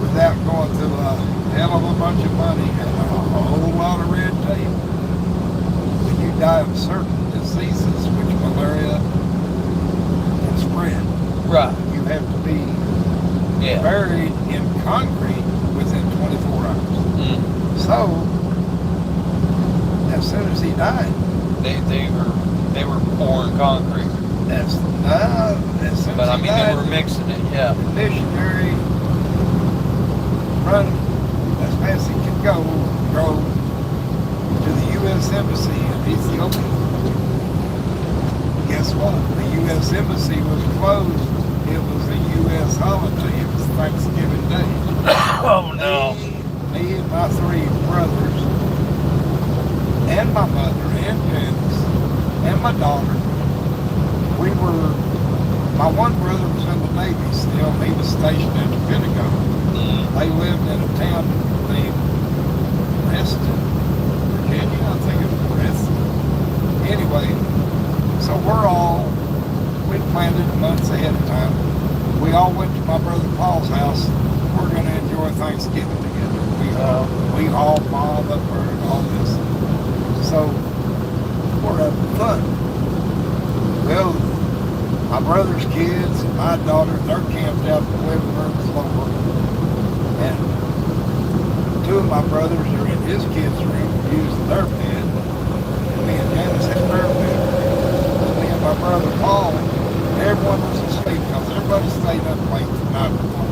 without going through a hell of a bunch of money and a whole lot of red tape, when you die of certain diseases, which malaria can spread, Right. you have to be buried in concrete within 24 hours. Mm. So, as soon as he died, They were pouring concrete. as soon But as I he mean, died, they were mixing it, yeah. the missionary run as fast as he could go, drove to the U.S. Embassy in Ethiopia. Guess what? The U.S. Embassy was closed. It was a U.S. holiday. It was Thanksgiving Day. Oh no. Me and my 3 brothers, and my mother, and Janice, and my daughter, my one brother was in the Navy still. He was stationed at the Pentagon. They lived in a town named Reston, Virginia. I think it was Reston. Anyway, so we planned it months ahead of time. We all went to my brother Paul's house. We're going to enjoy Thanksgiving together. We hauled mom up there and all this. So we're having fun. Well, my brother's kids and my daughter, they're camped out in the living room floor. And 2 of my brothers are in his kids' room using their bed. And me and Janice had their bed. And me and my brother Paul, everyone was asleep because everybody stayed up late the night before,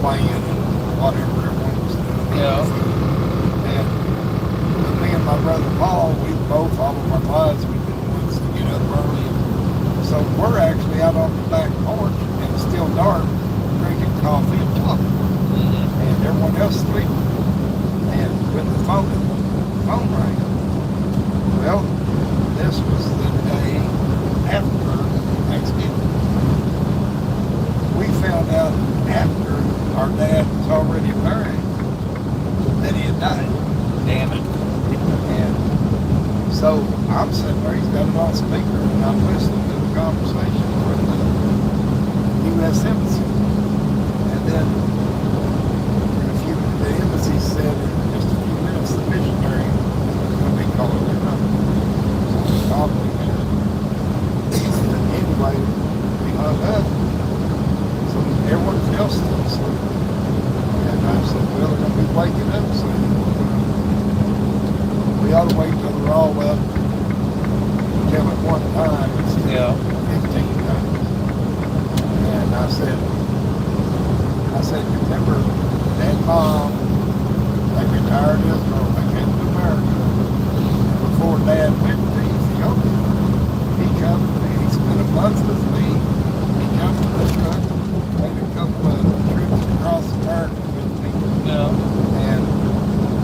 playing and whatever everyone was doing. Yeah. And me and my brother Paul, we both, all of our lives, we've been ones to get up early. So we're actually out on the back porch, and it's still dark, drinking coffee and talking. And everyone else sleeping. And when the phone rang, well, this was the day after Thanksgiving. We found out after our dad was already married that he had died. Damn it. And so I'm sitting there, he's got it on speaker, and I'm listening to the conversation with the U.S. Embassy. And then the embassy said in just a few minutes the missionary was going to be calling their number. So we called him again. And anyway, we hung up. So everyone else still asleep. And I said, well, they're going to be waking up soon. We ought to wait till they're all up. Tell at one time instead of 15 times. And I said, remember, Dad and Mom, they retired Israel, they came to America. And before Dad went to Ethiopia, he spent a month with me. He jumped in the truck, made a couple of trips across America with me. Yeah. And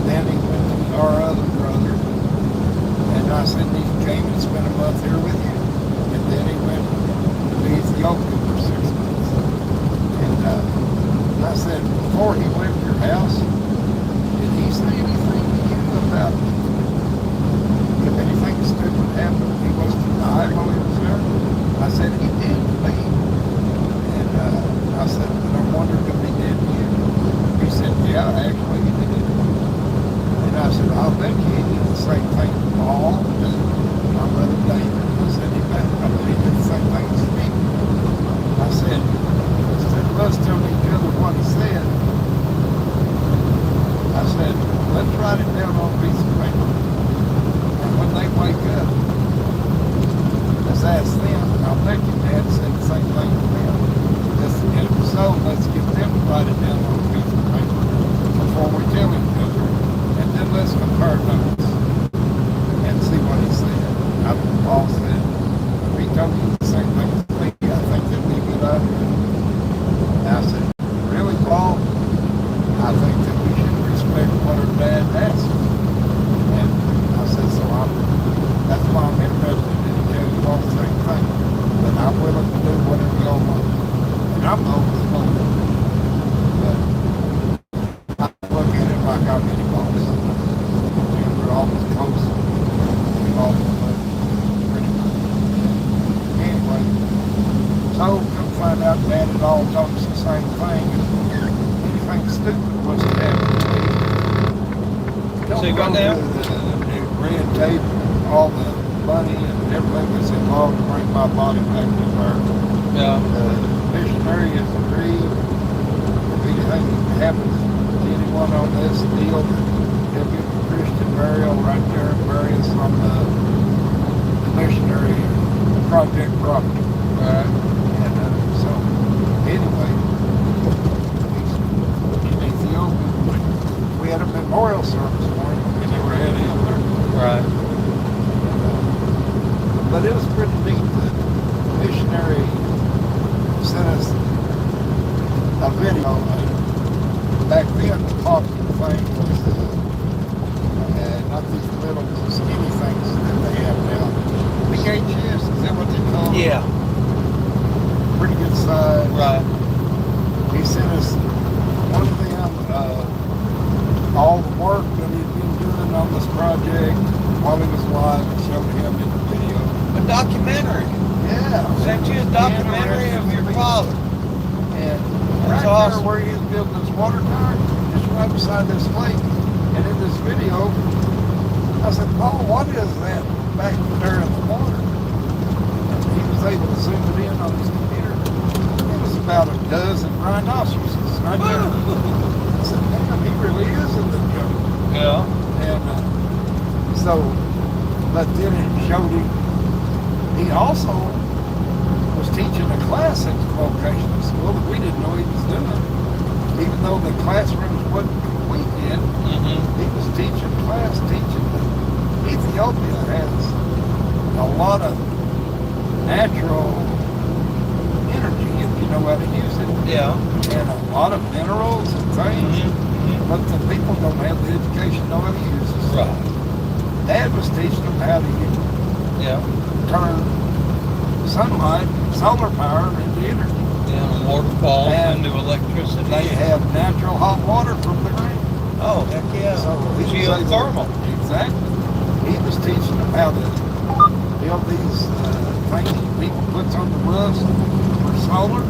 then he went to our other brother. And I said, he came and spent a month here with you. And then he went to Ethiopia for 6 months. And I said, before he left your house, did he say anything to you about if anything stupid happened, he was to die while he was there? I said, he did to me. And I said, but I wondered if he did to you. He said, yeah, actually he did. And I said, I'll bet you he did the same thing to Paul and my brother David. I said, I bet he did the same thing to me. I said, instead of us telling each other what he said, I said, let's write it down on a piece of paper. And when they wake up, let's ask them. I'll bet you Dad said the same thing to them. And if so, let's get them to write it down on a piece of paper before we tell each other. And then let's compare notes and see what he said. Paul said, if he told you the same thing to me, I think that'd be a good idea. And I said, really, Paul? I think that we should respect what our dad asks. And I said, that's why I'm interested in tell you all the same thing. But I'm willing to do whatever y'all want. And I'm over the moon. But I look at it like I'm any boss. And we're always close. We've always been pretty much. Anyway, so come find out Dad had all told us the same thing. Anything stupid was to happen to me. Don't So go what now? the red tape, all the money and everything that's involved to bring my body back to America. Yeah. The missionary has agreed if anything happens to anyone on this deal, he'll give a Christian burial right there and bury us on the missionary project property. Right. And so, anyway, in Ethiopia, we had a memorial service for him. We never had him there. Right. But it was pretty neat. The missionary sent us a video. Back then, the popular thing was not these little skinny things that they have now. VHS, is that what they call them? Yeah. Pretty good size. Right. He sent us one of them, all the work that he'd been doing on this project while he was alive, and showed him in the video. A documentary. Yeah. Sent you a documentary of your father. And That's right awesome. there where he was building his water tower, just right beside this lake. And in this video, I said, Paul, what is that back there in the water? And he was able to zoom it in on his computer. It was about a dozen rhinoceroses right there. I said, man, he really is in the jungle. Yeah. And but then it showed him, he also was teaching a class at the vocational school that we didn't know he was doing. Even though the classrooms wasn't complete yet, he was teaching class, teaching that Ethiopia has a lot of natural energy if you know how to use it. Yeah. And a lot of minerals and things. But the people don't have the education to know how to use it. Right. Dad was teaching them how to turn sunlight, solar power into energy. Yeah, and waterfalls And into electricity. They have natural hot water from the ground. Oh, heck yeah. So he was Geothermal. Exactly. He was teaching them how to build these things people puts on the roofs for solar.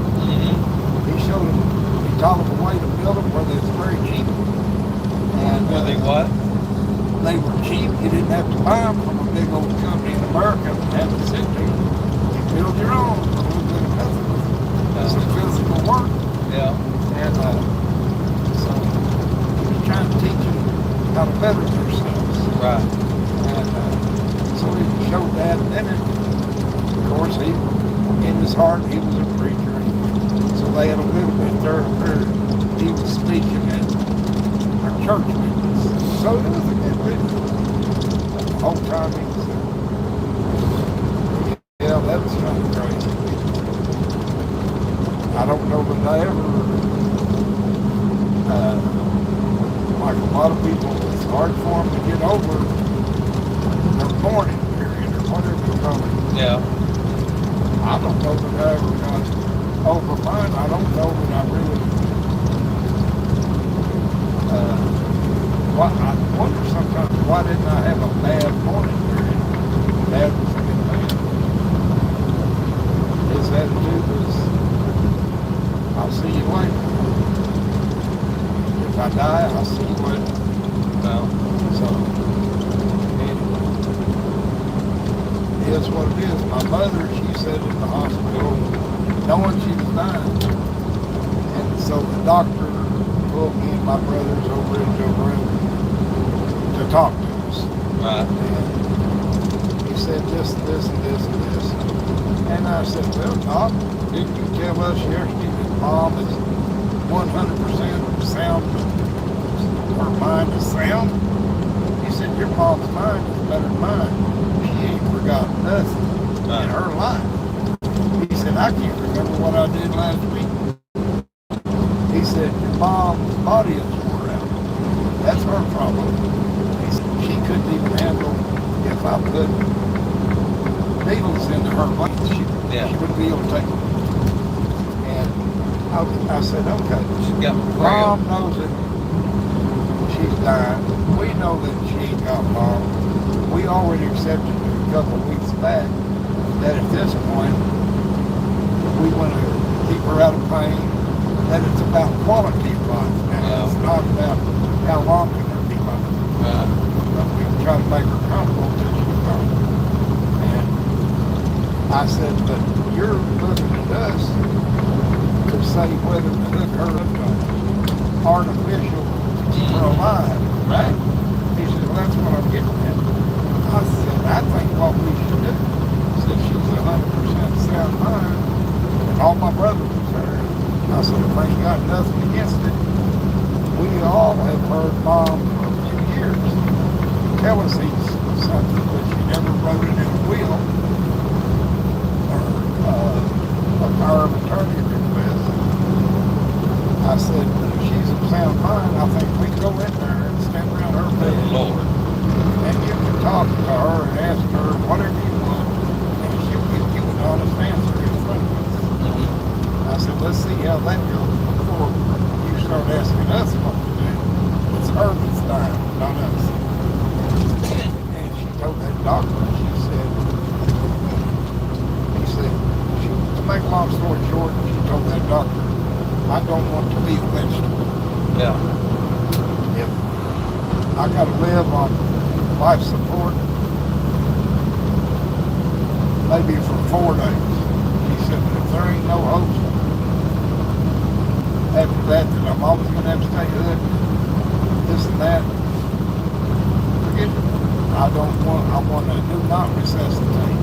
He showed them, he taught them a way to build them where they was very cheap. And Were they what? they were cheap. You didn't have to buy them from a big old company in America and have to sit there. You build your own for a little bit of nothing. That's some physical work. Yeah. And so he was trying to teach them how to better themselves. Right. And so he showed that. And then, of course, he, in his heart, he was a preacher. So they had a little bit there where he was speaking at our church meetings. So it was a good video. The whole time he was there. Yeah, that was kind of crazy. I don't know that I ever, like a lot of people, it's hard for them to get over their mourning period or whatever you call it. Yeah. I don't know that I ever got over mine. I don't know that I really, I wonder sometimes why didn't I have a bad mourning period? Dad was a good man. His attitude was, I'll see you later. If I die, I'll see you later. Well. So, anyway, it is what it is. My mother, she said in the hospital, knowing she was dying. And so the doctor pulled me and my brothers over into a room to talk to us. Right. And he said this and this and this and this. And I said, well, Doc, didn't you tell us yesterday that Mom is 100% sound, her mind is sound? He said, your mom's mind is better than mine. She ain't forgotten nothing in her life. He said, I can't remember what I did last week. He said, your mom's body is wore out. That's her problem. He said, she couldn't even handle if I put needles into her body. She wouldn't be able to take them. And I said, okay. Mom knows that she's dying. We know that she ain't got long. We already accepted a couple of weeks back that at this point, we want to keep her out of pain, that it's about quality of life now. Yeah. It's not about how long can her be life. But we try to make her comfortable until she's gone. And I said, but you're looking at us to say whether to hook her up to artificial to keep her alive, right? He said, well, that's what I'm getting at. I said, I think what we should do, since she's 100% sound mind, and all my brothers was there, I said, if I ain't got nothing against it, we all have heard Mom for a few years tell us something, but she never wrote it in a will or a power of attorney request. I said, if she's of sound mind, I think we can go in there and stand around her bed. Lord. And you can talk to her and ask her whatever you want, and she'll give you an honest answer in front of us. I said, let's see how that goes before you start asking us what to do. It's her that's dying, not us. And she told that doctor, he said, to make a long story short, she told that doctor, I don't want to be a vegetable. Yeah. If I got to live on life support, maybe for 4 days. He said, but if there ain't no hope after that, then I'm always going to have to stay hood, this and that, forget it. I want to do not resuscitate.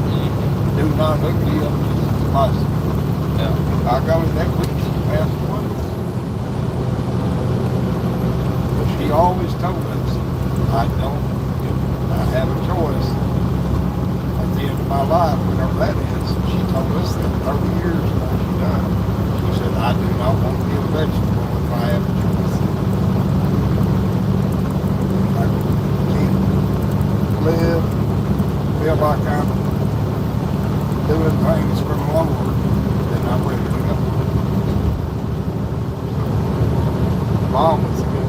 Do not hook me up to life support. Yeah. I got it that week, she passed away. But she always told us, I have a choice at the end of my life, whatever that is. She told us that 30 years before she died. She said, I do not want to be a vegetable if I have a choice. I can't live, feel like I'm doing things for the Lord, then I'm ready to go. Mom was good.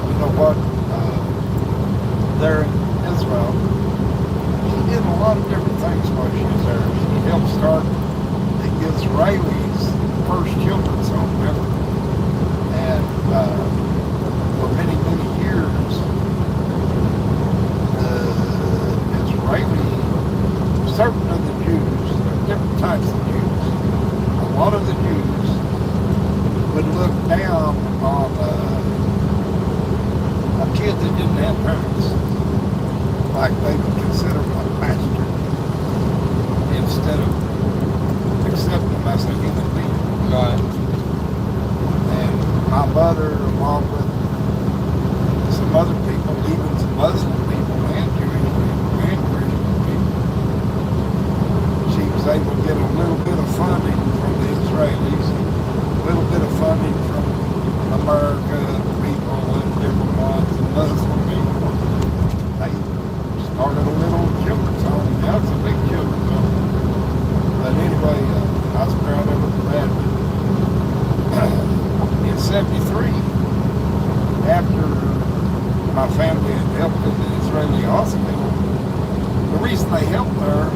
You know what? There in Israel, she did a lot of different things while she was there. She helped start the Israelis' first children's home ever. And for many, many years, the Israeli, certain of the Jews, there are different types of Jews, a lot of the Jews would look down on a kid that didn't have parents, like they would consider him a bastard, instead of accepting him as a human being. Right. And my mother, along with some other people, even some Muslim people and Jewish people and Christian people, she was able to get a little bit of funding from the Israelis, a little bit of funding from America, people and different ones, and Muslim people. They started a little children's home. Now it's a big children's home. But anyway, I was proud of it for that. In 73, after my family had helped in the Israeli hospital, the reason they helped there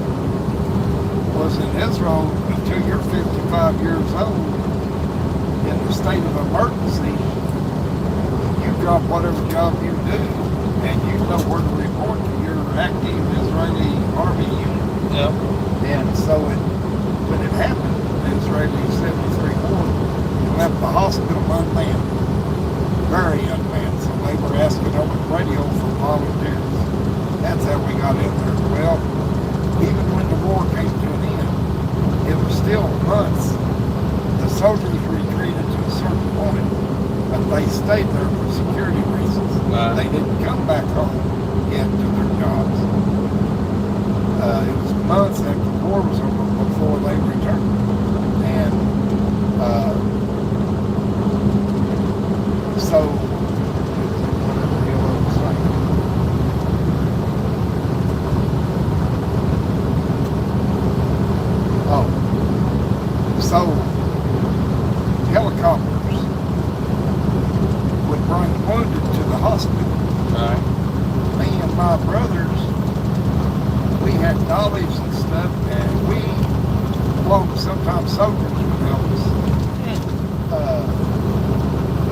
was in Israel, until you're 55 years old, in the state of emergency, you drop whatever job you do, and you know where to report to your active Israeli army unit. Yep. And so when it happened, the Israeli 73 war, they left the hospital unmanned, very unmanned. So they were asking over the radio for volunteers. That's how we got in there. Well, even when the war came to an end, it was still months. The soldiers retreated to a certain point, but they stayed there for security reasons. Right. They didn't come back home yet to their jobs. It was months after the war was over before they returned. And so, whatever the hell I was saying. Oh, so helicopters would bring wounded to the hospital. Right. Me and my brothers, we had dollies and stuff, and we, along with sometimes soldiers would help us.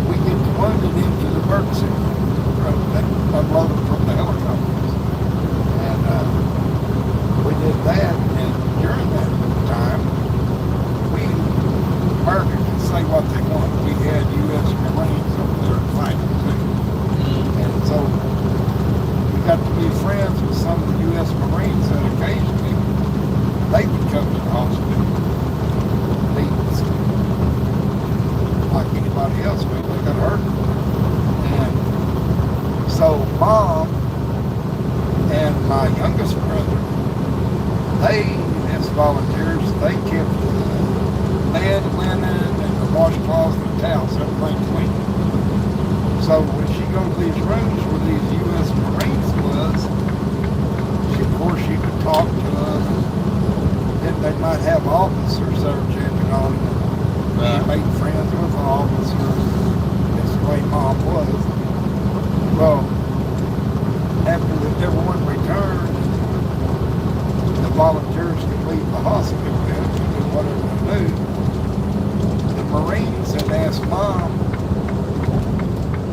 We get the wounded into the emergency room that unloaded from the helicopters. And we did that, and during that time, America can say what they want. We had U.S. Marines over there fighting too. And so we got to be friends with some of the U.S. Marines that occasionally they would come to the hospital. Like anybody else, maybe they got hurt. And so Mom and my youngest brother, they, as volunteers, they kept the bed, linen, and the washcloths and the towels, everything clean. So when she goes to these rooms where these U.S. Marines was, of course she would talk to them, and then they might have officers there checking on them. He made friends with the officers. That's the way Mom was. Well, after everyone returned, the volunteers could leave the hospital and do whatever they do. The Marines had asked Mom,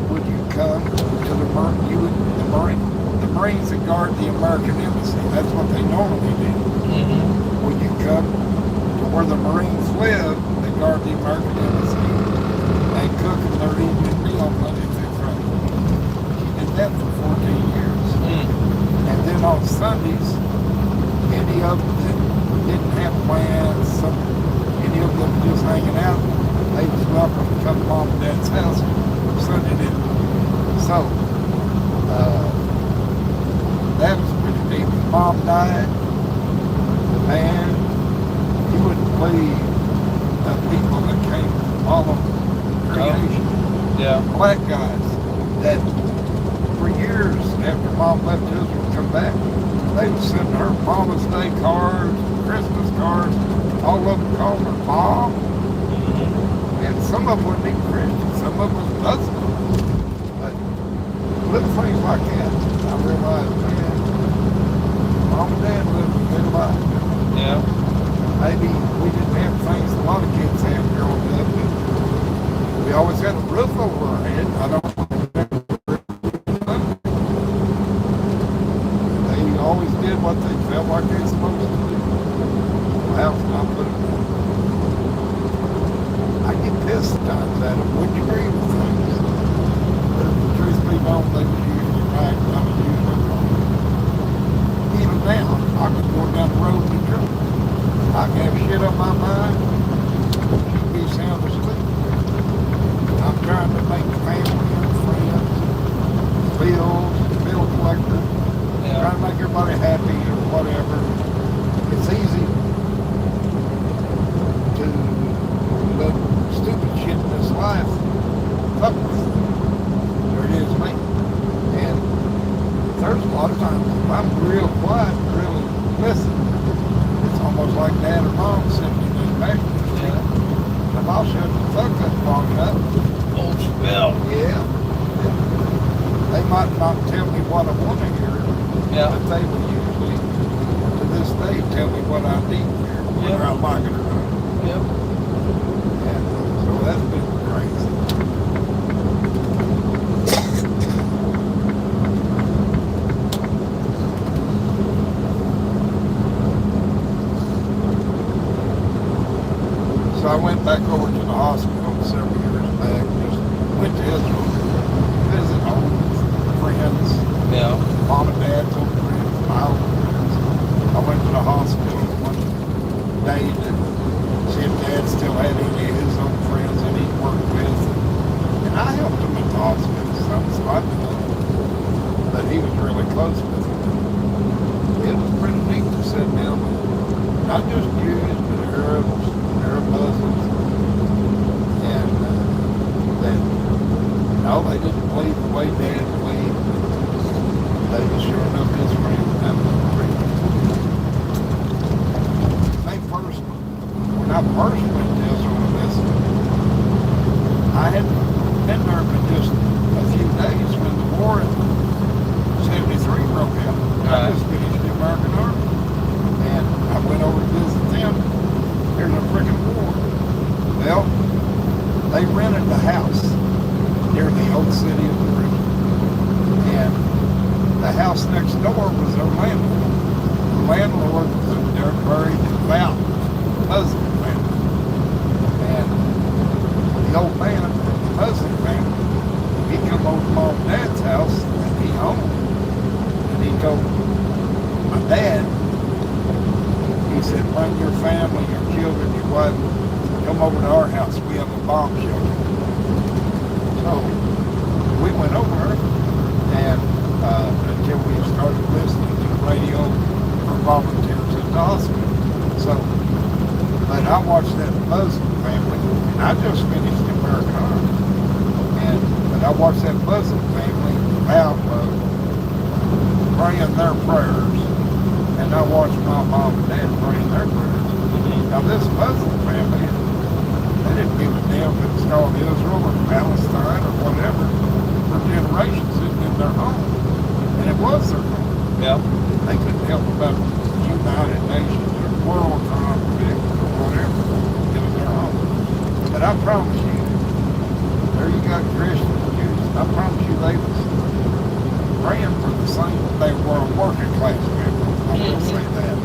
would you come to the Marines that guard the American embassy? That's what they normally do. Mm-hmm. Would you come to where the Marines live, they guard the American embassy, and cook them their evening meal Monday through Friday? She did that for 14 years. And then on Sundays, any of them that didn't have plans, any of them just hanging out, they was welcome to come to Mom and Dad's house Sunday dinner. So, that was pretty deep. When Mom died, man, you wouldn't believe the people that came from all of creation. Yeah. Black guys that for years after Mom left Israel to come back, they would send her Mama's Day cards, Christmas cards, all of them called her Mom. And some of them would be Christian, some of them was Muslim. But little things like that, I realized, man, Mom and Dad lived a good life. Yeah. Maybe we didn't have things a lot of kids have growing up, but we always had a roof over our head. I don't They always did what they felt like they were supposed to do. The house not put it down. I get pissed at times at them. Wouldn't agree with things. But if the truth be known, they was usually right, and I was usually wrong. Even now, I could go down the road with a truck. I can have shit on my mind. She'd be sound asleep. I'm trying to make family and friends, bills, bill collector, trying to make everybody happy or whatever. It's easy to let stupid shit in this life fuck with you. There it is me. And there's a lot of times if I'm real quiet and really listen, it's almost like Dad or Mom sitting in the back of the seat. If I'll shut the fuck up long enough, Old spell. yeah. They might not tell me what I want to hear, Yeah. but they will usually, to this day, tell me what I need to hear, whether I like it or not. Yep. And so that's been crazy. So I went back over to the hospital several years back, just went to Israel, visit old friends, Yeah. Mom and Dad's old friends, my old friends. I went to the hospital one day to see if Dad still had any of his old friends that he worked with. And I helped him at the hospital, so I did. But he was really close with him. It was pretty neat to sit down with not just Jews, but Arabs, Arab Muslims. And no, they didn't believe the way Dad believed. They were sure enough his friend. That was great. When I first went to Israel to visit, I hadn't been there but just a few days when the war in 73 broke out. I just finished the American Army. And I went over to visit them. There's a freaking war. Well, they rented the house near the old city of Jerusalem. And the house next door was their landlord. The landlord was a very devout Muslim family. And the old man from the Muslim family, he come over to Mom and Dad's house and he owned. And he told my dad, he said, bring your family, your children, your wife, come over to our house. We have a bomb shelter. So we went over and until we started listening to the radio for volunteers at the hospital. So, but I watched that Muslim family, and I just finished the American Army. But I watched that Muslim family out praying their prayers, and I watched my mom and dad praying their prayers. Now this Muslim family, they didn't give a damn if it's called Israel or Palestine or whatever. For generations it was their home. And it was their home. Yeah. They couldn't help about the United Nations or world conflict or whatever. It was their home. But I promise you, there you got Christians and Jews. I promise you they was praying for the same. They were a working class people. I will say that.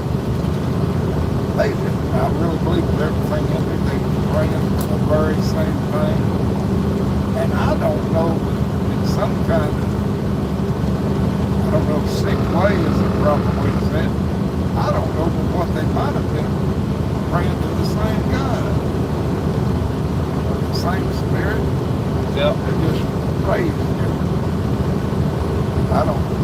They did. I really believe with everything in there, they were praying for the very same thing. And I don't know, in some kind of, I don't know, sick way is the proper way to say it. I don't know what they might have been praying to the same God. Or the same spirit. Yeah. They're just praying different. I don't know.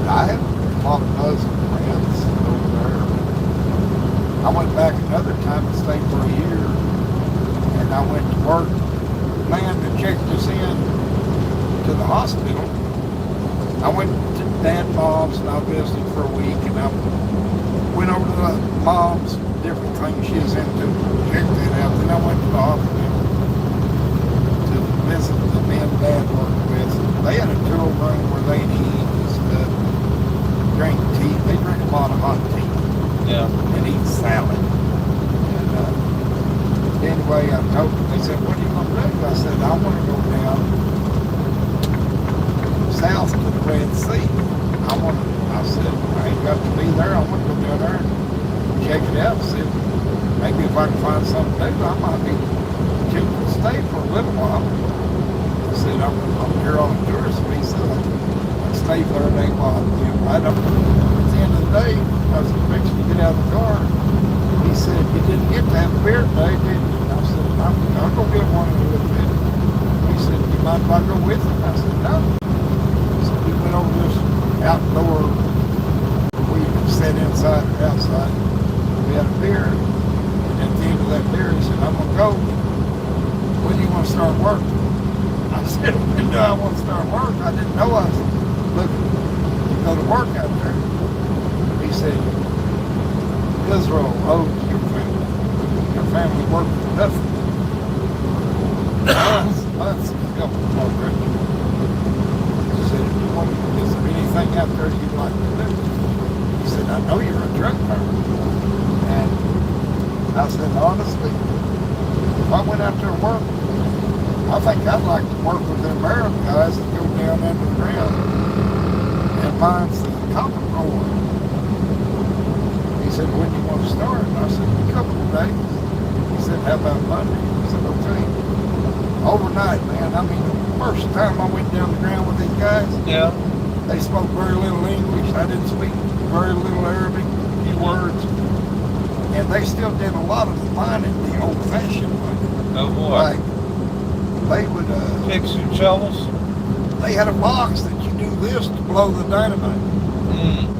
I have a lot of Muslim friends over there. I went back another time and stayed for a year. And I went to work. The man that checked us in to the hospital, I went to Dad's mom's and I visited for a week, and I went over to the mom's, different things she was into, checked it out. Then I went to the hospital to visit the men Dad worked with. They had a tool room where they'd eat and stuff, drink tea. They drink a lot of hot tea Yeah. and eat salad. And anyway, I told them, they said, what are you going to do? I said, I want to go down south to the Red Sea. I said, I ain't got to be there. I want to go down there and check it out. See if maybe if I can find something new, I might be cheap to stay for a little while. I said, I'm here on a tourist visa. I stay there and ain't while. I don't. At the end of the day, I was fixing to get out of the car. He said, you didn't get to have a beer today, did you? I said, I'll go get one in a little bit. He said, you mind if I go with you? I said, no. So we went over this outdoor, where you could sit inside or outside. We had a beer. And at the end of that beer, he said, I'm going to go. When do you want to start work? I said, when do I want to start work? I didn't know I was looking to go to work out there. He said, Israel owes your family. Your family worked for nothing. Months to help them already. He said, is there anything out there you'd like to do? He said, I know you're a truck driver. And I said, honestly, if I went out there and worked, I think I'd like to work with the American guys that go down under the ground and mine the copper ore. He said, when do you want to start? And I said, a couple of days. He said, how about Monday? I said, okay. Overnight, man. I mean, the first time I went down the ground with these guys, Yeah. they spoke very little English. I didn't speak very little Arabic, few words. And they still did a lot of the mining the old-fashioned way. Oh boy. Like, they would, Picks and shovels. they had a box that you do this to blow the dynamite.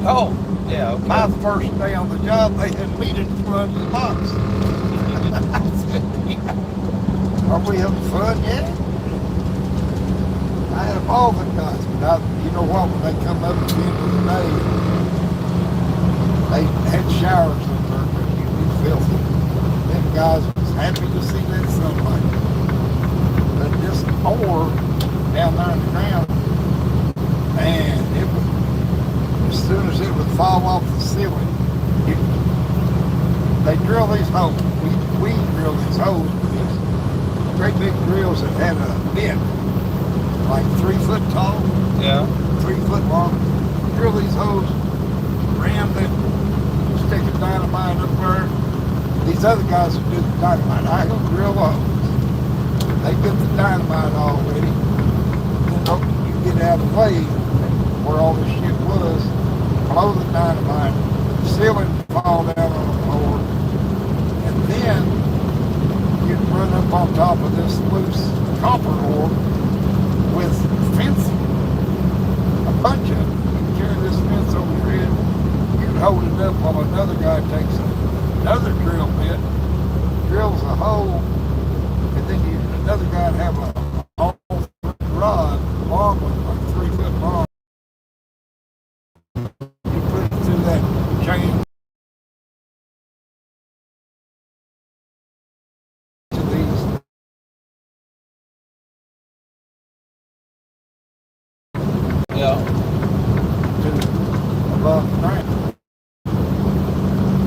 Oh, yeah. Okay. My first day on the job, they had me to plunge the box. I said, yeah. Are we having fun yet? I had all the guys, but you know what, when they come up at the end of the day, they had showers up there, but you'd be filthy. Them guys was happy to see that sunlight. But this ore down there in the ground, man, it would, as soon as it would fall off the ceiling, they drill these holes. We drill these holes with these great big drills that had a bit, like 3 foot tall, Yeah. 3 foot long. Drill these holes, ram them, stick a dynamite up there. These other guys that do the dynamite, I don't drill the holes. They get the dynamite already. Then you get out of the way where all this shit was, blow the dynamite, the ceiling fall down on the floor, and then you'd run up on top of this loose copper ore with fencing. A bunch of them. You carry this fence over your head, you'd hold it up while another guy takes another drill bit, drills a hole, and then another guy would have a all-foot rod, long one, like 3 foot long. You put it through that chain to these. Yeah. To above the ground.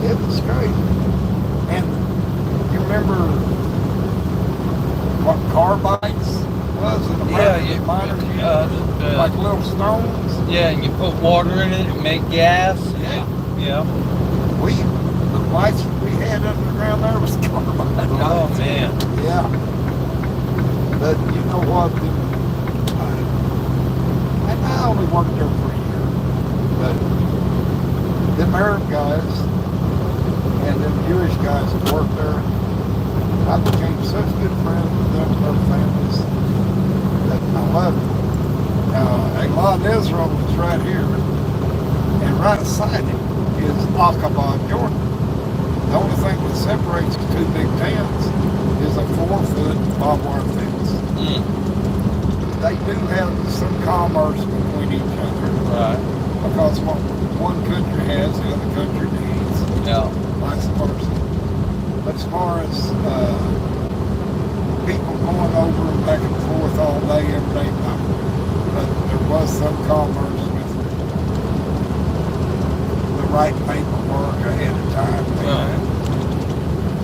It was crazy. And you remember what carbides was in American miners used? Like little stones? Yeah, and you put water in it and make gas. Yeah. Yeah. The lights we had underground there was carbide Oh lights. man. Yeah. But you know what? And I only worked there for a year. But them Arab guys and them Jewish guys that worked there, I became such good friends with them and their families that I loved them. Elad Israel was right here. And right beside it is Aqaba, Jordan. The only thing that separates the two big towns is a 4-foot barbed wire fence. They do have some commerce between each other. Right. Because what one country has, the other country needs. Yeah. Vice versa. But as far as people going over and back and forth all day, every day, no. but there was some commerce with the right paperwork ahead of time.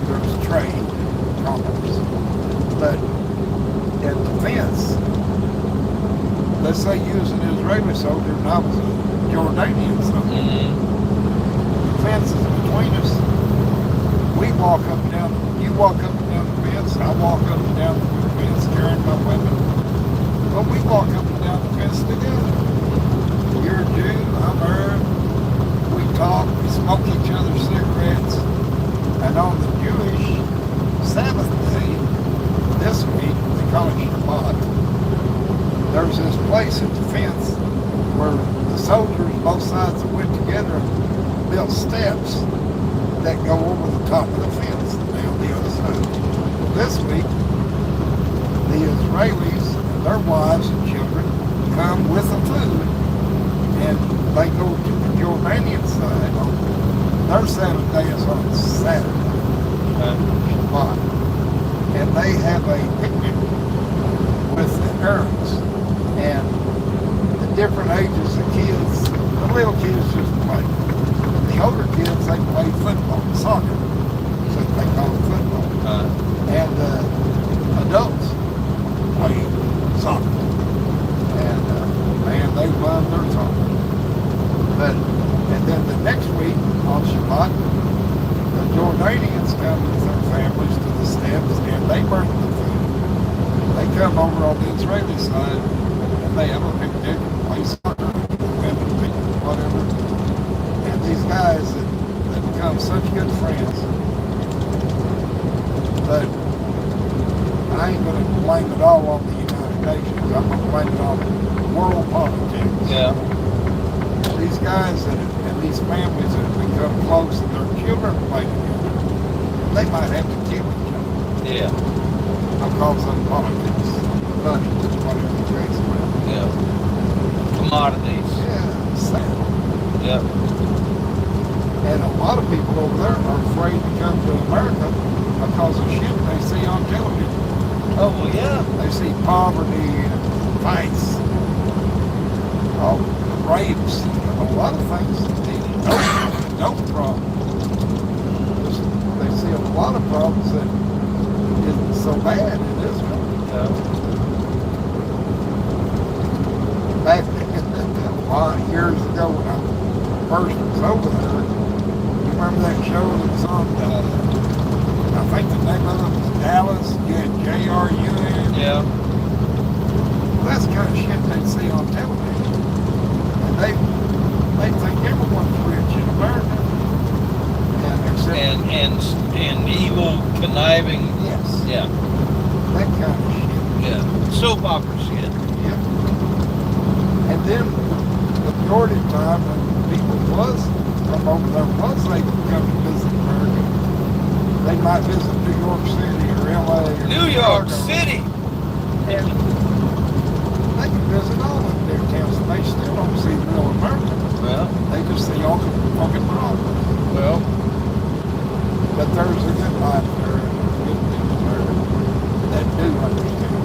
There was trade, commerce. But at the fence, let's say you was an Israeli soldier and I was a Jordanian soldier. The fence is between us. We walk up and down, you walk up and down the fence, I walk up and down the fence carrying my weapon. But we walk up and down the fence together. You're a Jew, I'm Arab. We talk, we smoke each other's cigarettes. And on the Jewish Sabbath day, this week, they call it Shabbat, there's this place at the fence where the soldiers, both sides, went together and built steps that go over the top of the fence down the other side. This week, the Israelis and their wives and children come with the food and they go to the Jordanian side. Their Sabbath day is on Saturday, Shabbat, and they have a picnic with the Arabs and the different ages of kids. The little kids just play. The older kids, they play football, soccer, so they call it football. And adults play soccer. And man, they love their soccer. And then the next week on Shabbat, the Jordanians come with their families to the steps and they bring the food. They come over on the Israeli side and they have a picnic and play soccer, women picnic, whatever. And these guys that become such good friends. But I ain't going to blame it all on the United Nations. I'm going to blame it on world politics. Yeah. These guys and these families that have become close and their children play together, they might have to kill each other. Yeah. Because of politics, money, whatever the case may be. Yeah. Commodities. Yeah, sad. Yep. And a lot of people over there are afraid to come to America because of shit they see on television. Oh, well, yeah. They see poverty and fights, rapes, a lot of things. No problem. They see a lot of problems that isn't so bad in Israel. Yeah. Back a lot of years ago when I first was over there, you remember that show that was on, I think the name of it was Dallas, you had JRUN. Yeah. Well, that's the kind of shit they see on television. And they think everyone's rich in America. And evil, conniving. Yes. Yeah. That kind of shit. Yeah. Soap opera shit. Yeah. And then the majority of the time when people was from over there was able to come to visit America, they might visit New York City or LA or New York Chicago. City. And they can visit all of their towns and they still don't see real America. Well. They just see all the fucking problems. Well. But there's a good life there and good people there that do understand.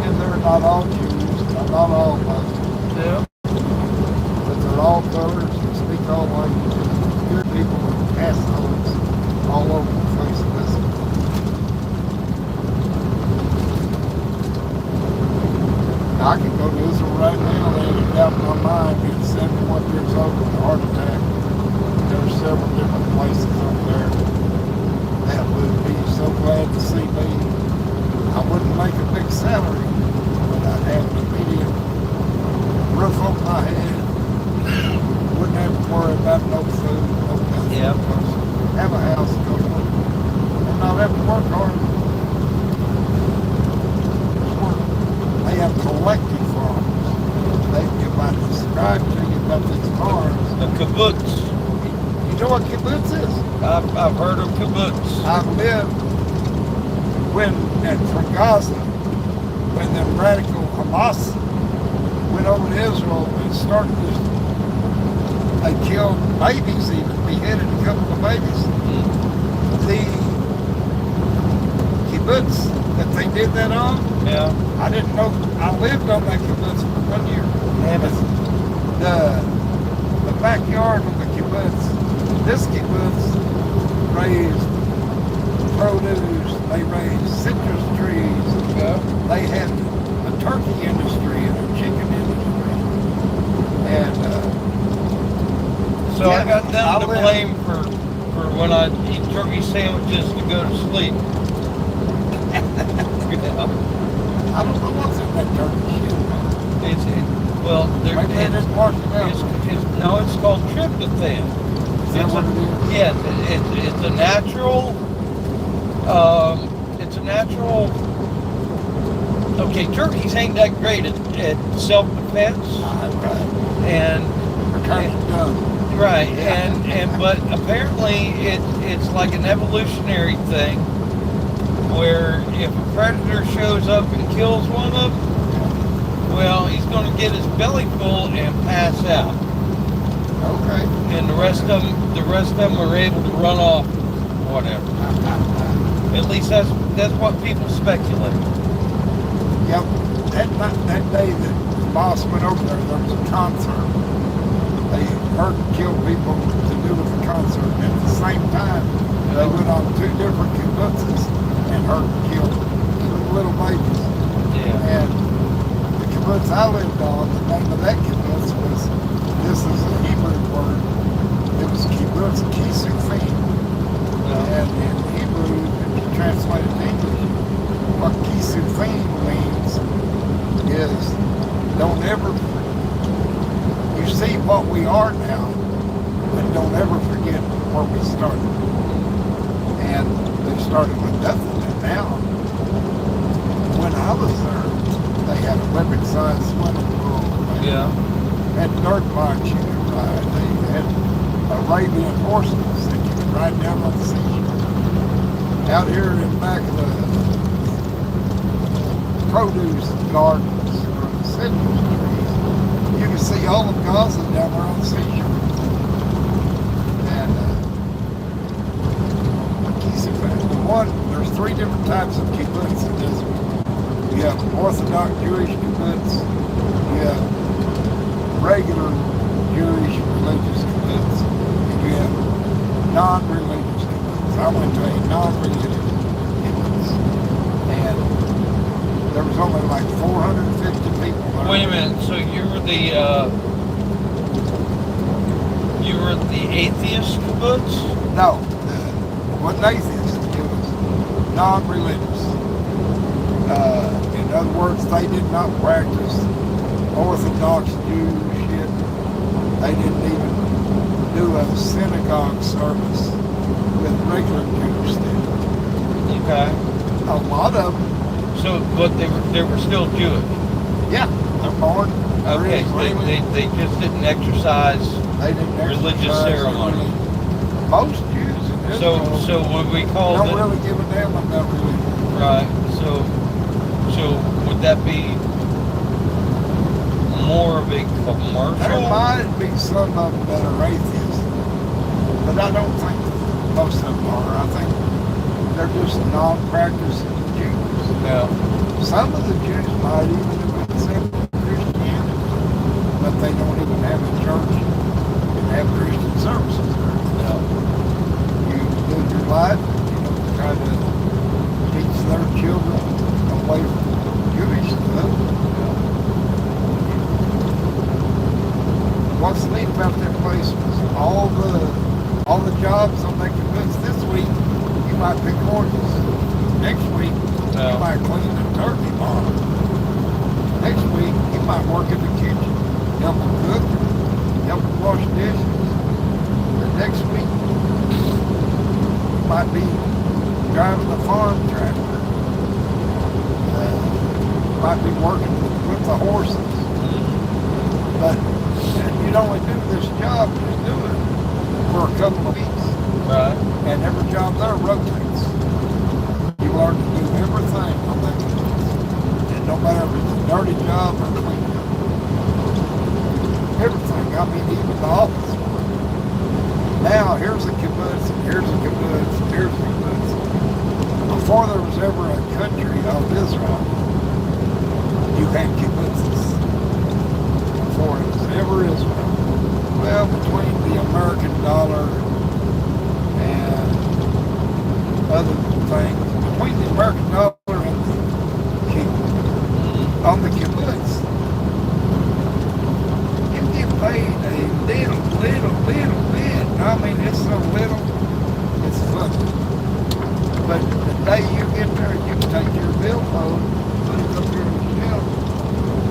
And they're not all Jews, they're not all Muslims. Yeah. But they're all colors and speak all languages. Good people with assholes all over the face of this. I can go to Israel right now and ain't doubt in my mind being 71 years old with a heart attack. There's several different places over there that would be so glad to see me. I wouldn't make a big salary, but I'd have an immediate roof over my head. Wouldn't have to worry about no food, no nothing. Yep. Have a house to go to, and not have to work hard. Just work. They have collective farms. If I describe to you about these farms, A kibbutz. you know what kibbutz is? I've heard of kibbutz. I've lived from Gaza, when the radical Hamas went over to Israel and started this, they killed babies even, beheaded a couple of babies. The kibbutz that they did that on. Yeah. I didn't know. I lived on that kibbutz for 1 year. Damn it. The backyard of the kibbutz, this kibbutz raised produce. They raised citrus trees. Yeah. They had a turkey industry and a chicken industry. And So I yeah, got them to lived- blame for when I eat turkey sandwiches to go to sleep. I don't know what's in that turkey shit. Well, Maybe they didn't wash it out. no, it's called tryptophan. Is that what it is? Yeah, it's a natural. It's a natural. Okay, turkeys ain't that great at self-defense, and They're kind of dumb. right, and but apparently it's like an evolutionary thing, where if a predator shows up and kills one of them, well, he's going to get his belly full and pass out, Okay. and the rest of them are able to run off, whatever. At least that's what people speculate. Yep. That day that the boss went over there was a concert. They hurt and killed people to do with the concert. And at the same time, they went on 2 different kibbutzes and hurt and killed 2 little babies. Yeah. And the kibbutz I lived on, the name of that kibbutz was, this is a Hebrew word, it was kibbutz kisufim. And in Hebrew, if you translate it to English, what kisufim means is don't ever, you see what we are now, but don't ever forget where we started. And they started with nothing, and now, when I was there, they had a Olympic-sized swimming pool. They had dirt bikes you could ride. They had Arabian horses that you could ride down on the seashore. Out here in the back of the produce gardens or the citrus trees, you can see all of Gaza down there on the seashore. And there's 3 different types of kibbutz in Israel. You have Orthodox Jewish kibbutz, you have regular Jewish religious kibbutz, and you have non-religious kibbutz. I went to a non-religious kibbutz, and there was only like 450 people there. Wait a minute. So you were the atheist kibbutz? No, it wasn't atheist. It was non-religious. In other words, they did not practice Orthodox Jew shit. They didn't even do a synagogue service with regular Jews did. Okay. A lot of them, So, but they were still Jewish. yeah, they're born. Okay. They just didn't exercise. They didn't religious exercise their ceremony. religion. Most Jews in Israel So when we call don't it really give a damn about religion. right, so would that be more of a There commercial? might be some of them that are atheists, but I don't think most of them are. I think they're just non-practicing Jews. Yeah. Some of the Jews might even have accepted Christianity, but they don't even have a church and have Christian services there. Yeah. You live your life, try to teach their children away from Jewish stuff. What's neat about that place was all the jobs on that kibbutz this week, you might pick oranges. Next week, you might clean the turkey barn. Next week, you might work in the kitchen, help them cook, help them wash dishes. The next week, you might be driving the farm tractor. You might be working with the horses. But you'd only do this job, just do it for a couple of weeks. Right. And every job there rotates. You learn to do everything on that kibbutz. And no matter if it's a dirty job or a clean job. Everything. I mean, even the office work. Now, here's a kibbutz, and here's a kibbutz, and here's a kibbutz. before there was ever a country of Israel, you had kibbutzes. Before it was ever Israel. Well, between the American dollar and other things, between the American dollar and on the kibbutz, you get paid a little bit. I mean, it's so little, it's funny. But the day you get there, you can take your billfold, put it up here on the shelf,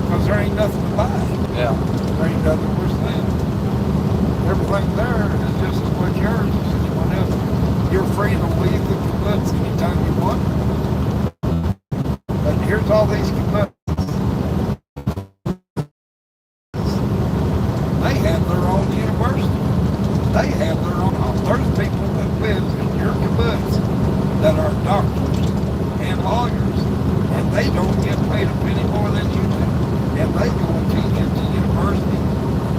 because there ain't nothing to buy. Yeah. There ain't nothing for sale. Everything there is just as much yours as anyone else. You're free to leave the kibbutz anytime you want. But here's all these kibbutzes. They have their own university. They have their own. There's people that live in your kibbutz that are doctors and lawyers, and they don't get paid a penny more than you do. And they go and teach at the university,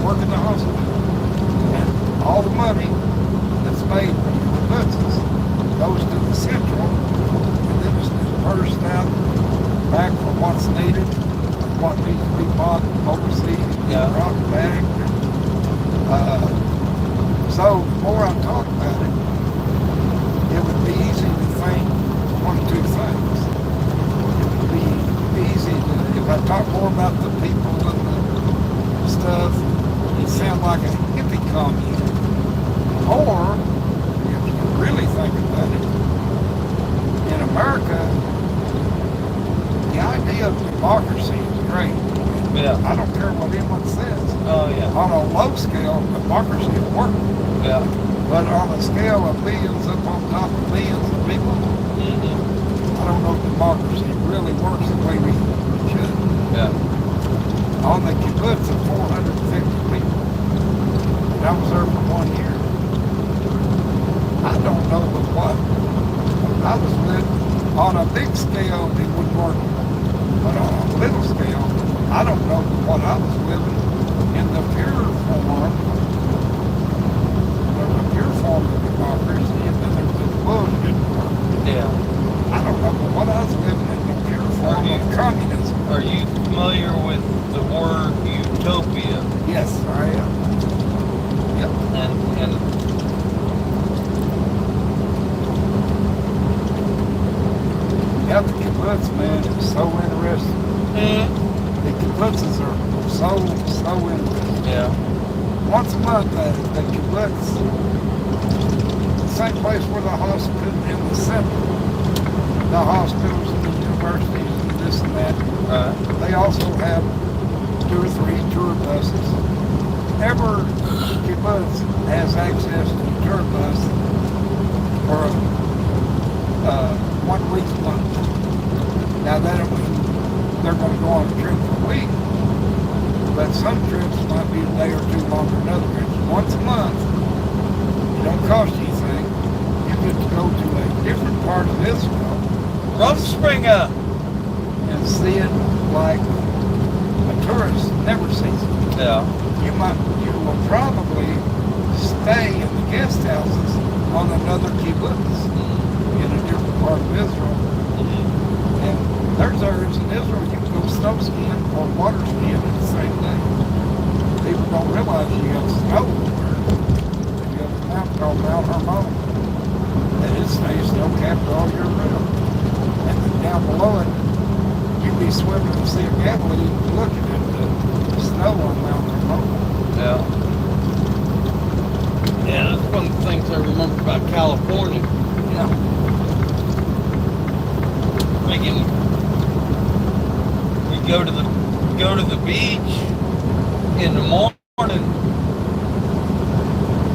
work in the hospital. And all the money that's made from the kibbutzes goes to the central, and then it's dispersed out back for what's needed, what needs to be bought overseas, brought back. So the more I talk about it, it would be easy to think one of two things. It would be easy to, if I talk more about the people and the stuff, it sound like a hippie commune. Or, if you really think about it, in America, the idea of democracy is great. Yeah. I don't care what anyone says. Oh, yeah. On a low scale, democracy is working. Yeah. But on a scale of billions up on top of billions of people, I don't know if democracy really works the way we should. Yeah. On the kibbutz of 450 people, and I was there for 1 year. I don't know but what. I was with, on a big scale, it would work. But on a little scale, I don't know what I was living in the pure form. There's a pure form of democracy, and then there's the bullshit form. Yeah. I don't know what I was living in the pure form of communism. Are you familiar with the word utopia? Yes, I am. Yep. And Yeah, the kibbutz, man, is so interesting. The kibbutzes are so interesting. yeah. Once a month, the kibbutz, the same place where the hospital in the center, the hospitals and the universities and this and that, they also have 2 or 3 tour buses. Every kibbutz has access to a tour bus for 1 week a month. Now that don't mean they're going to go on a trip for a week, but some trips might be a day or 2 longer than other trips. Once a month, it don't cost you anything. You get to go to a different part of Israel, Rumspringa. and see it like a tourist never sees it. Yeah. You will probably stay in the guest houses on another kibbutz in a different part of Israel. And there's areas in Israel you can go snow skiing or water skiing in the same day. People don't realize you got snow there. You have a mountain called Mount Hermon, and it stays snow-capped all year round. And then down below it, you'd be swimming and see a Galilee looking at the snow on Mount Hermon. Yeah. Yeah, that's one of the things I remember about California. Yeah. Thinking we go to the beach in the morning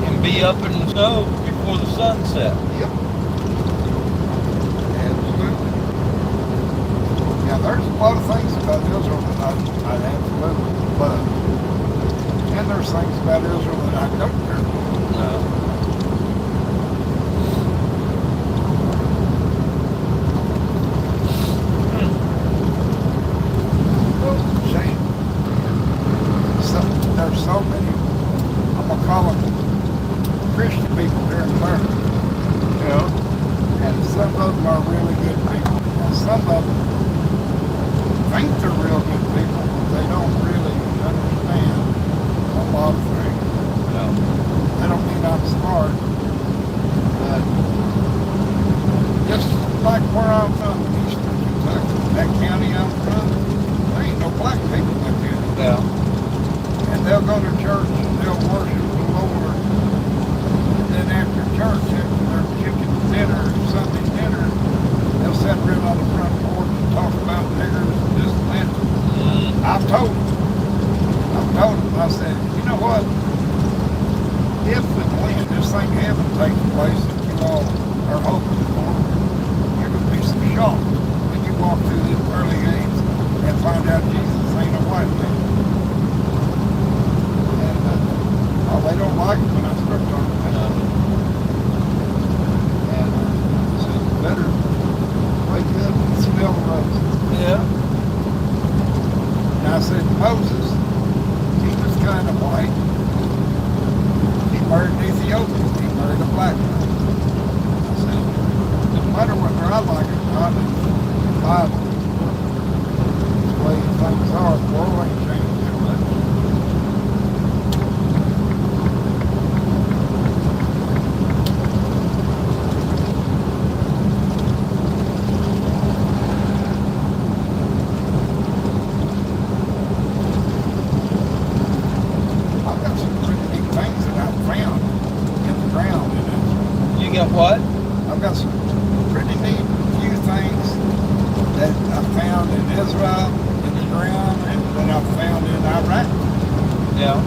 and be up in the snow before the sunset. Yep. Absolutely. Yeah, there's a lot of things about Israel that I absolutely love. And there's things about Israel that I don't care about. No. Shame. There's so many, I'm going to call them Christian people here in America. You know, And some of them are really good people. And some of them think they're real good people, but they don't really understand a lot of things. No. I don't mean I'm smart, but just like where I'm from, Eastern Kentucky, that county I'm from, there ain't no black people up here. Yeah. And they'll go to church and they'll worship the Lord. And then after church, after their chicken dinner or Sunday dinner, they'll sit around on the front porch and talk about niggers and this and that. I've told them. I said, you know what? If and when this thing heaven takes place that you all are hoping for, you're going to be some shocked when you walk through these pearly gates and find out Jesus ain't a white man. And they don't like it when I start talking about it. And so you better wake up and smell the roses. Yeah. And I said, Moses, he was kind of white. He married an Ethiopian. He married a black man. I said, no matter whether I like it or not, it's the Bible. It's the way things are. The world ain't changed too much. I've got some pretty neat things that I've found in the ground in Israel. You got what? I've got some pretty neat few things that I found in Israel, in the ground, and that I found in Iraq. Yeah.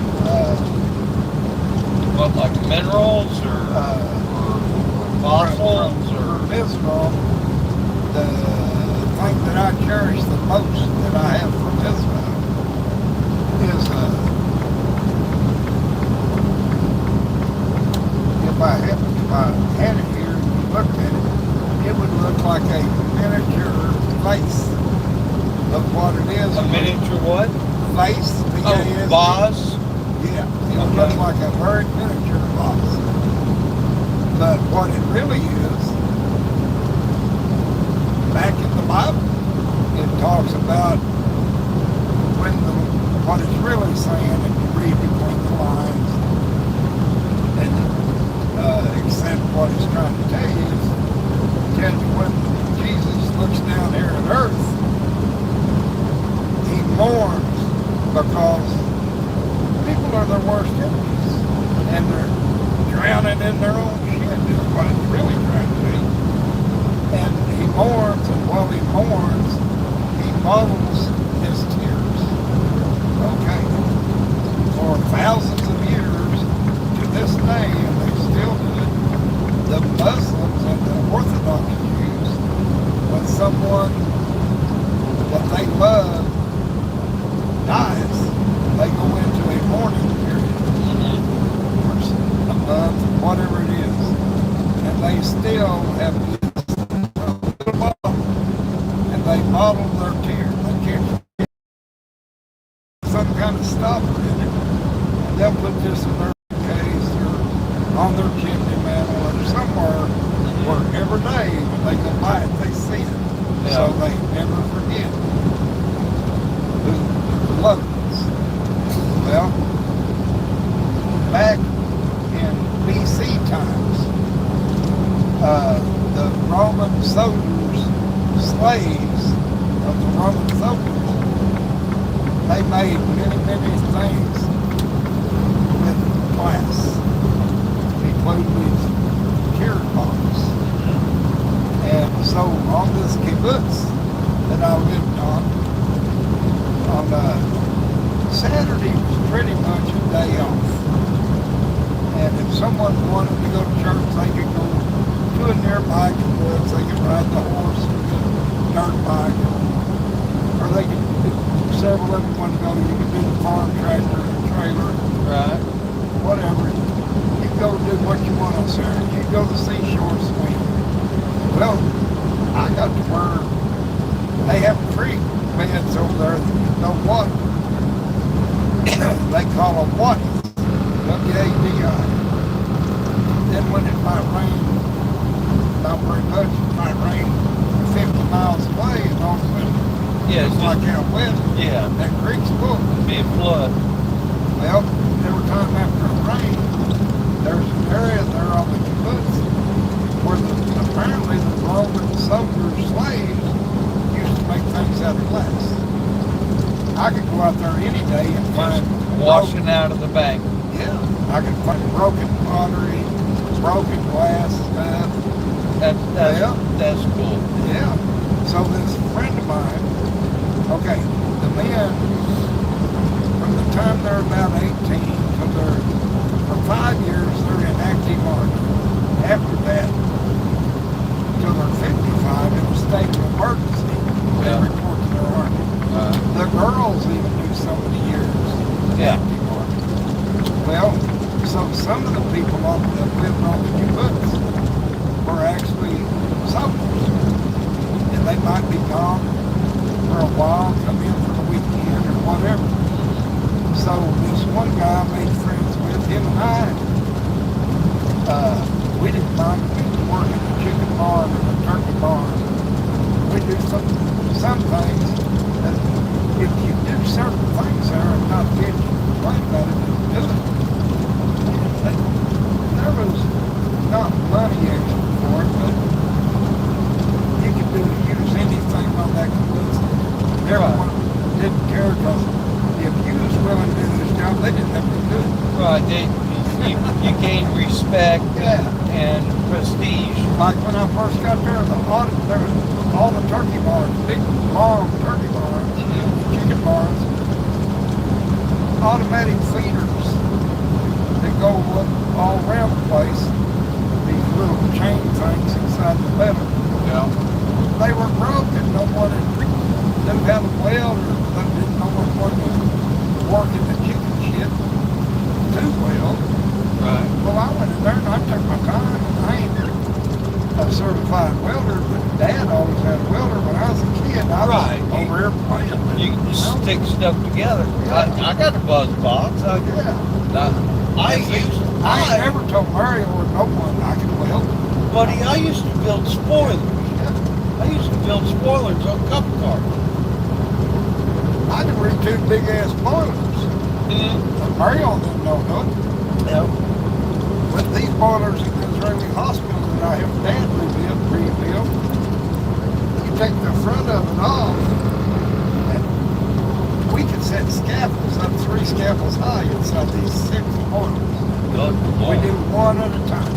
What, like minerals or fossils or? From Israel, the thing that I cherish the most that I have from Israel is if I had it here and you looked at it, it would look like a miniature face of what it is. A miniature what? Face. Oh, vase? Yeah, it would look like a very miniature vase. But what it really is, back in the Bible, it talks about when what it's really saying, and you read between the lines, and except what it's trying to tell you is, tell you when Jesus looks down here at earth, he mourns because people are their worst enemies, and they're drowning in their own shit is what it's really trying to do. And he mourns, and while he mourns, he models his tears. Okay? For thousands of years to this day, and they still do it, the Muslims and the Orthodox Jews, when someone that they love dies, they go into a mourning period. A month, whatever it is. And they still have a little bottle. And they bottle their tears. They can't get some kind of stopper in it. And they'll put this in their case or on their chimney mantle or somewhere where every day when they go by it, they see it. Yeah. So they never forget who loved us. Well, back in BC times, the Roman soldiers, slaves of the Roman soldiers, they made many things with glass, including tear bottles. And so on this kibbutz that I lived on Saturday was pretty much a day off. And if someone wanted to go to church, they could go to a nearby kibbutz, they could ride the horse or the dirt bike, or they could do several of them want to go, you could do the farm tractor or trailer, Right. whatever. You go do what you want on Saturday. You go to the seashore swim. Well, I got to where they have creek beds over there that there's no water. They call them wadis. W-A-D-I. Then when it might rain not very much. It might rain 50 miles away, and all of a sudden, Yeah, it's it's like just, out west, yeah, that creek's full. be a flood. Well, every time after it rained, there's an area there on the kibbutz where apparently the Roman soldiers, slaves, used to make things out of glass. I could go out there any day and find Washing out of the bank. yeah, I could find broken pottery, broken glass stuff. That's cool. Yeah. So this friend of mine, okay, the men, from the time they're about 18 to for 5 years, they're in active army. After that, till they're 55, in a state of emergency, they Yeah. report to their army. The girls even do so many years in Yeah. active army. Well, so some of the people that lived on the kibbutz were actually soldiers. And they might be gone for a while, come in for the weekend or whatever. So this one guy I made friends with, him and we didn't mind working the chicken barn or the turkey barn. We do some things that if you do certain things there and not get you complain about it, do it. There was not money extra for it, but you could use anything on that kibbutz. Everyone didn't care because if you was willing to do this job, they didn't have to do it. Right, you gain respect Yeah. and prestige. Like when I first got there, there was all the turkey barns, big long turkey barns, chicken barns, automatic feeders that go all around the place. These little chain things inside the metal. Yeah. They were broken. No one knew how to weld or didn't know what to work in the chicken shit too well. Right. Well, I went in there and I took my time. I ain't a certified welder, but Dad always had a welder when I was a kid. I Right. was over here playing. You can just stick stuff together. Yeah. I got a buzz box. Yeah. I used I ain't never told Mario or no one I could weld. buddy, I used to build spoilers. I used to build spoilers on cup cars. I could read two big ass boilers. But Mario didn't know nothing. Yep. With these boilers in the Israeli hospital that I helped Dad rebuild, you take the front of it off, and we could set scaffolds up 3 scaffolds high inside these 6 boilers. Good We Lord. do one at a time.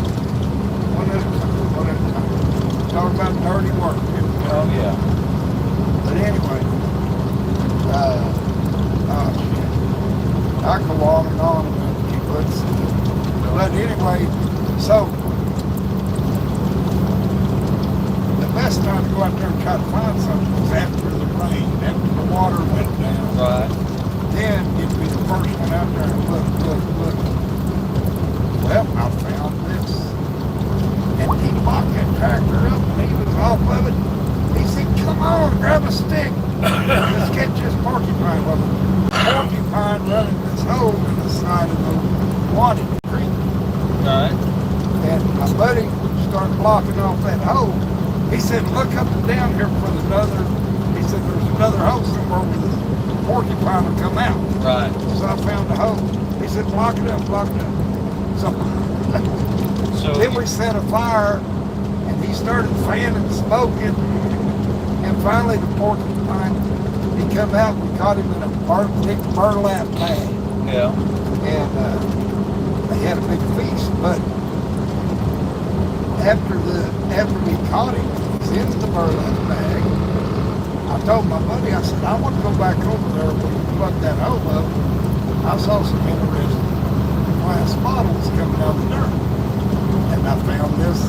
One at a time, one at a time. Talk about dirty work. Oh yeah. But anyway, oh shit. I go on and on about the kibbutz. But anyway, so the best time to go out there and try to find something was after the rain, after the water went down. Right. Then you'd be the first one out there and look. Well, I found this. And he locked that tractor up and he was off of it. He said, come on, grab a stick. Let's catch this porcupine. Well, the porcupine running this hole in the side of the water creek. Right. And my buddy started blocking off that hole. He said, look up and down here for another. He said, there's another hole somewhere where the porcupine will come out. Right. So I found the hole. He said, block it up, block it up. So then we set a fire, and he started fanning, smoking, and finally the porcupine, he come out, we caught him in a big burlap bag. Yeah. And they had a big feast, but after we caught him, he's in the burlap bag. I told my buddy, I said, I want to go back over there when we plug that hole up. I saw some interesting glass bottles coming out of the dirt. And I found this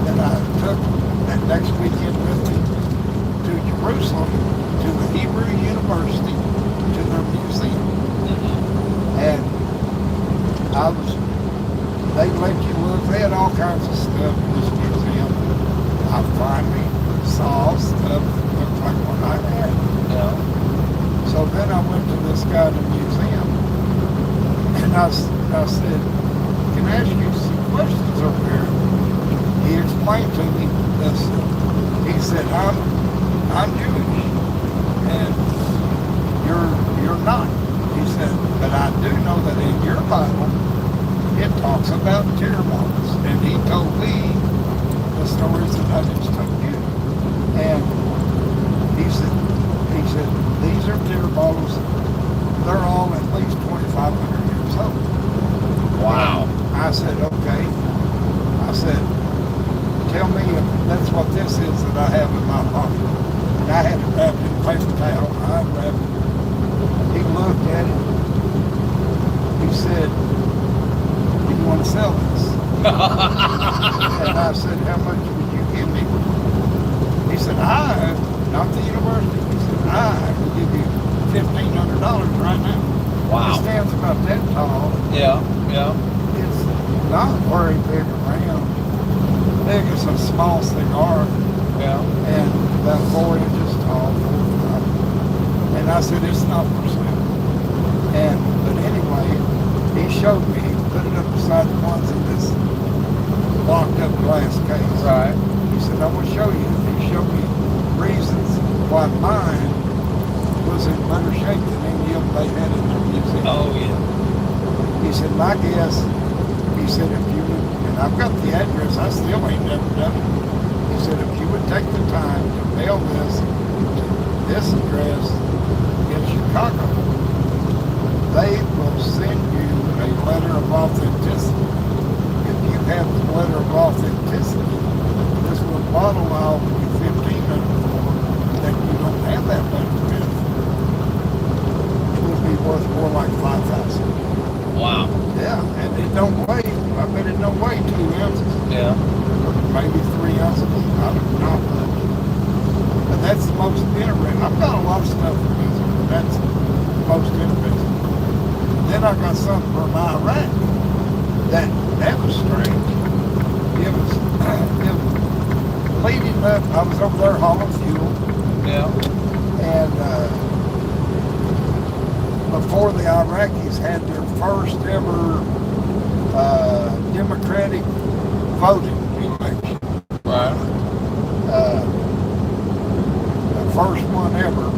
that I took that next weekend with me to Jerusalem, to the Hebrew University, to their museum. And they let you look, they had all kinds of stuff in this museum. I finally saw stuff that looked like what I had. Yeah. So then I went to this guy in the museum, and I said, can I ask you some questions over here? He he explained to me this. He said, I'm Jewish, and you're not. He said, but I do know that in your Bible, it talks about tearballs. And he told me the stories that I just told you. And he said, these are tearballs. They're all at least 2,500 years old. Wow. And I said, okay. I said, tell me if that's what this is that I have in my pocket. And I had it wrapped in paper towel. I wrapped it. He looked at it. He said, do you want to sell this? And I said, how much would you give me? He said, not the university. He said, I will give you $1,500 right now. Wow. It stands about that tall. Yeah, yeah. It's not very big around. Big as a small cigar. Yeah. And about 4 inches tall, 4 or 5. And I said, it's not for sale. But anyway, he showed me, he put it up beside the ones in this locked up glass case. Right. He said, I will show you. He showed me reasons why mine was in better shape than any of them they had in their museum. Oh, yeah. He said, my guess, he said, if you would, and I've got the address, I still ain't never done it. He said, if you would take the time to mail this to this address in Chicago, they will send you a letter of authenticity. If you have the letter of authenticity, this will bottle I'll be $1,500 for that you don't have that letter with. It would be worth more like $5,000. Wow. Yeah, and it don't weigh, I bet it don't weigh 2 ounces. Yeah. Or maybe 3 ounces. I don't know much. But that's the most interesting. I've got a lot of stuff in these, but that's the most interesting. Then I got something from Iraq that was strange. It was leading up. I was over there hauling fuel. Yeah. And before the Iraqis had their first ever democratic voting election. Right. The first one ever.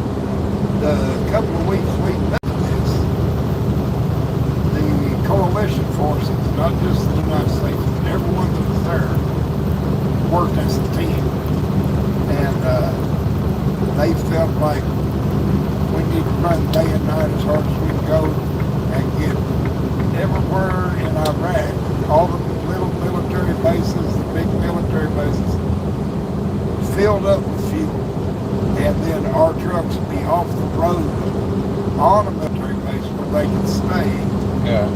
The couple of weeks leading up to this, the coalition forces, not just the United States, but everyone that was there, worked as a team. And they felt like we need to run day and night as hard as we can go and get everywhere in Iraq, all the little military bases, the big military bases, filled up with fuel. And then our trucks be off the road on a military base where they can stay. Yeah.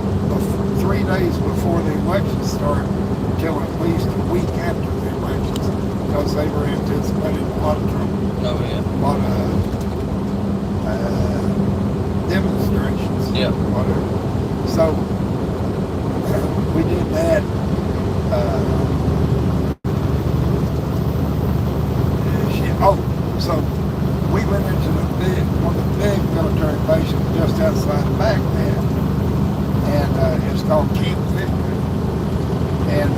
3 days before the election started until at least a week after the elections, because they were anticipating a lot of trouble. Oh, yeah. A lot of demonstrations. Yeah. Whatever. So we did that. So we went into one of the big military bases just outside of Baghdad, and it's called Camp Victory. And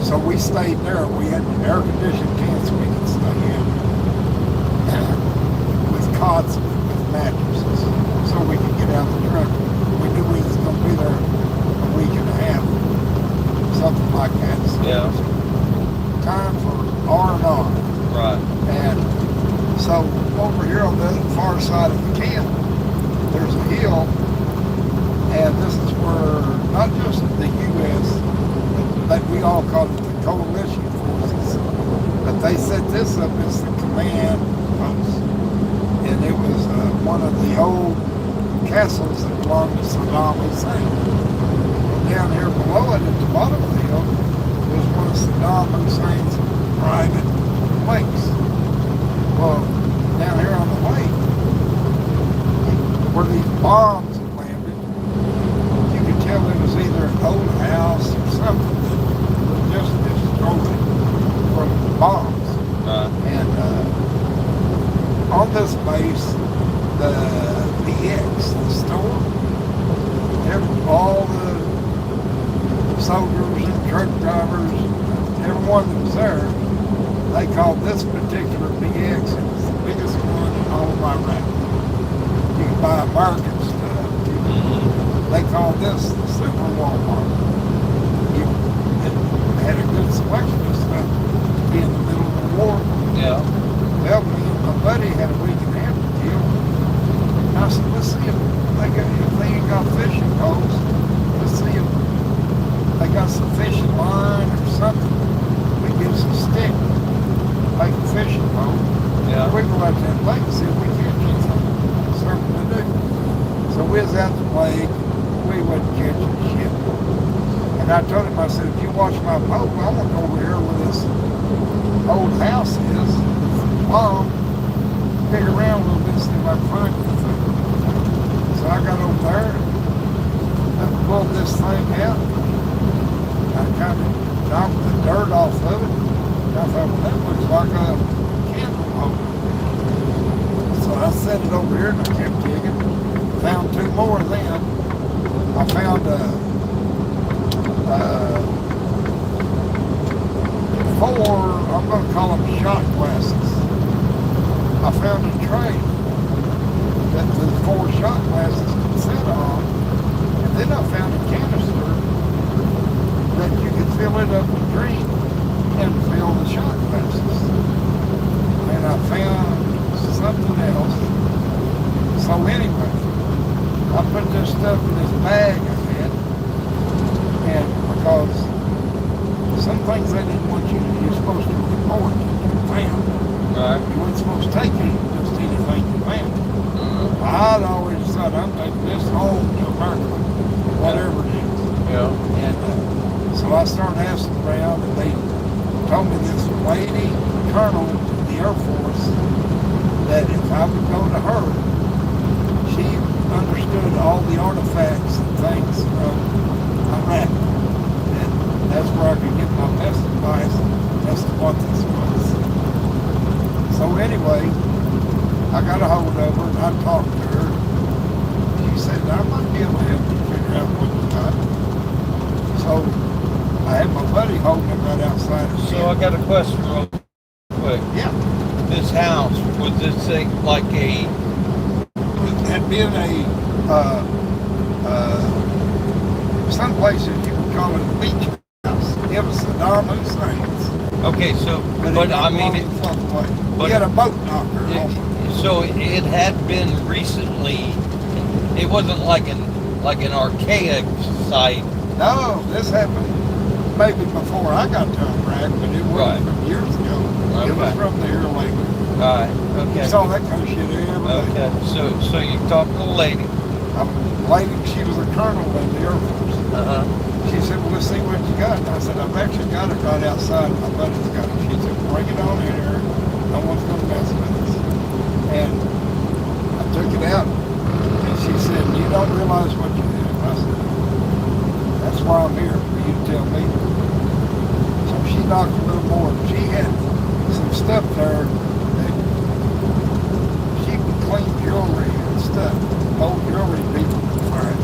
so we stayed there. We had air-conditioned tents we could stay in with cots with mattresses, so we could get out of the truck. We knew we was going to be there a week and a half, something like that. So Yeah. time for R&R. Right. And so over here on the far side of the camp, there's a hill, and this is where not just the U.S., but we all call it the coalition forces, but they set this up as the command post. And it was one of the old castles that belonged to Saddam Hussein. And down here below it, at the bottom of the hill, was one of Saddam Hussein's private lakes. Well, down here on the lake, where these bombs had landed, you could tell it was either an old house or something that was just destroyed from the bombs. And on this base, the BX, the store, all the soldiers and truck drivers, everyone that was there, they called this particular BX, it was the biggest one in all of Iraq. You can buy American stuff. They called this the Super Walmart. It had a good selection of stuff to be in the middle of the war. Yeah. Well, me and my buddy had a week and a half deal. And I said, let's see if they ain't got fishing poles. Let's see if they got some fishing line or something. We get some stick, make a fishing pole. Yeah. We go out to that lake and see if we can't get something to do. So we was out the lake, we wasn't catching shit. And I told him, I said, if you watch my boat, I want to go over here where this old house is, Mom, dig around a little bit, see if I can find anything. So I got over there, I pulled this thing out, I kind of knocked the dirt off of it, and I thought, well, that looks like a candle holder. So I set it over here and I kept digging, found two more of them. I found four, I'm going to call them shot glasses. I found a tray that the four shot glasses could sit on, and then I found a canister that you could fill it up with green and fill the shot glasses. And I found something else. So anyway, I put this stuff in this bag I had, and because some things they didn't want you're supposed to report that you found. Right. You weren't supposed to take just anything you found. I'd always thought, I'm taking this home to America, whatever it is. Yeah. And so I started asking around, and they told me this lady colonel in the Air Force, that if I would go to her, she understood all the artifacts and things from Iraq. And that's where I could get my best advice as to what this was. So anyway, I got a hold of her and I talked to her. She said, I might be able to help you figure out what you got. So I had my buddy holding it right outside of So I got a question real quick. Yeah. This house, was this thing like a... It had been some places you would call it a beach house. It was Saddam Hussein's. Okay, so, but I mean, he had a boat knocker. so it had been recently. It wasn't like an archaic site. No, this happened maybe before I got to Iraq, but it wasn't from years ago. Okay. It was from the early. All right. Okay. You saw that kind of shit every day. Okay. So you talked to the lady. Lady, she was a colonel in the Air Force. She said, well, let's see what you got. And I said, I've actually got it right outside. My buddy's got it. She said, bring it on in here. No one's going to mess with us. And I took it out. And she said, you don't realize what you did. And I said, that's why I'm here, for you to tell me. So she knocked a little more. She had some stuff there that she could clean jewelry and stuff. Old jewelry people could find.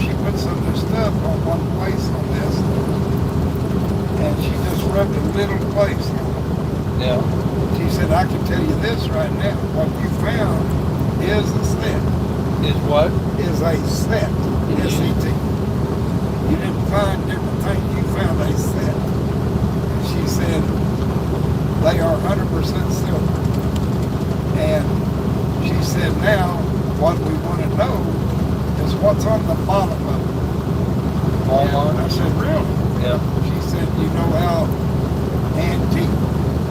She put some of the stuff on one place on this, and she just rubbed a little place on it. Yeah. She said, I can tell you this right now. What you found is a set. Is what? Is a set. S-E-T. You didn't find different things. You found a set. And she said, they are 100% silver. And she said, now, what we want to know is what's on the bottom of it. And I said, really? Yeah. She said, you know how antique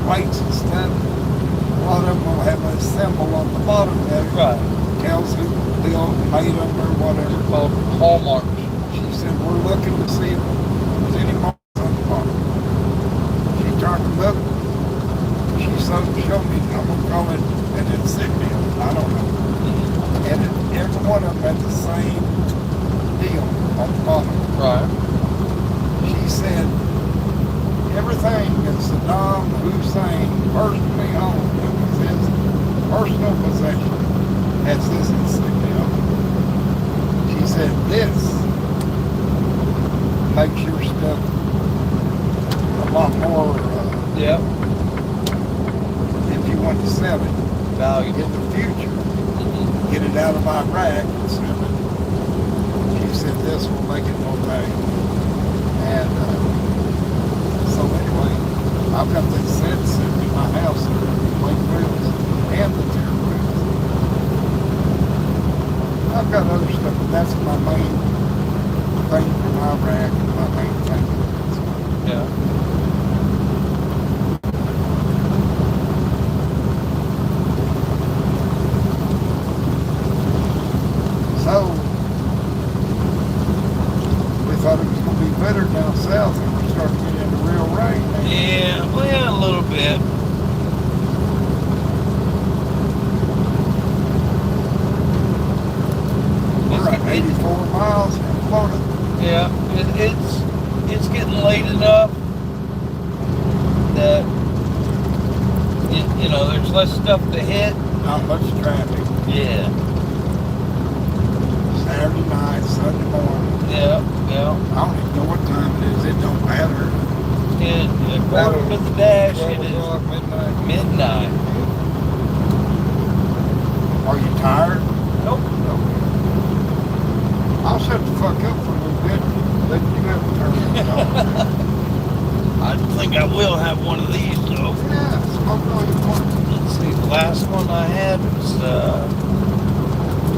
plates and stuff, a lot of them will have a symbol on the bottom that Right. tells who built, made them, or whatever. Called hallmarks. She said, we're looking to see if there's any marks on the bottom. She turned them up. She showed me, I'm going to call it an insignia. I don't know. And every one of them had the same deal on the bottom. Right. She said, everything that Saddam Hussein personally owned, that was his personal possession, has this insignia on it. She said, this makes your stuff lot more, Yep. if you want to sell it Value. in the future, get it out of Iraq and sell it. She said this will make it more valuable. And so anyway, I've got this set sitting in my house, the plate wheels and the tier wheels. I've got other stuff, but that's my main thing from Iraq and my main thing. Yeah. So we thought it was going to be better down south, and we're starting to get into real rain. Yeah, well, a little bit. We're at 84 miles from Florida. Yeah, it's getting late enough that you know there's less stuff to hit. Not much traffic. Yeah, Saturday night, Sunday morning. yeah. I don't even know what time it is. It don't matter. And according to the dash, 12 it is o'clock, midnight. midnight. Are you tired? Nope. I'll shut the fuck up for a little bit. Let you have a turn. I think I will have one of these though. Yeah, smoke all you want. Let's see, the last one I had was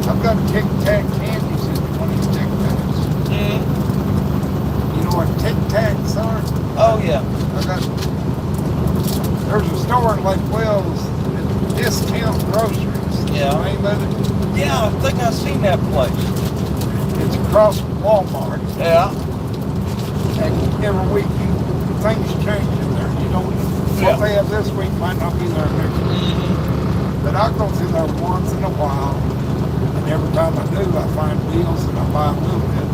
I've got Tic Tac candies in 20 Tic Tacs. You know what Tic Tacs are? oh yeah. There's a store in Lake Wells, Discount Groceries. Yeah. The name of it? Yeah, I think I've seen that place. It's across from Walmart. Yeah. And every week things change in there. You don't, Yeah. what they have this week might not be there next week. But I go through there once in a while, and every time I do, I find deals and I buy a little bit.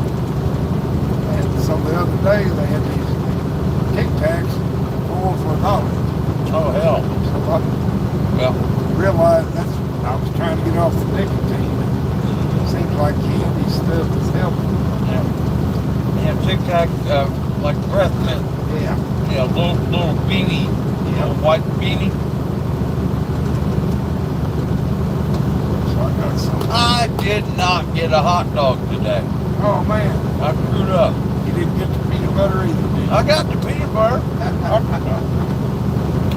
And so the other day they had these Tic Tacs, 4 for $1. Oh hell. So I Well, realized I was trying to get off the nicotine. It seems like candy stuff is helping. yeah. Yeah, Tic Tac, like breath mint. Yeah. Yeah, little beanie, little white beanie. So I got some. I did not get a hot dog today. Oh man, I screwed up. you didn't get the peanut butter either, did you? I got the peanut butter. I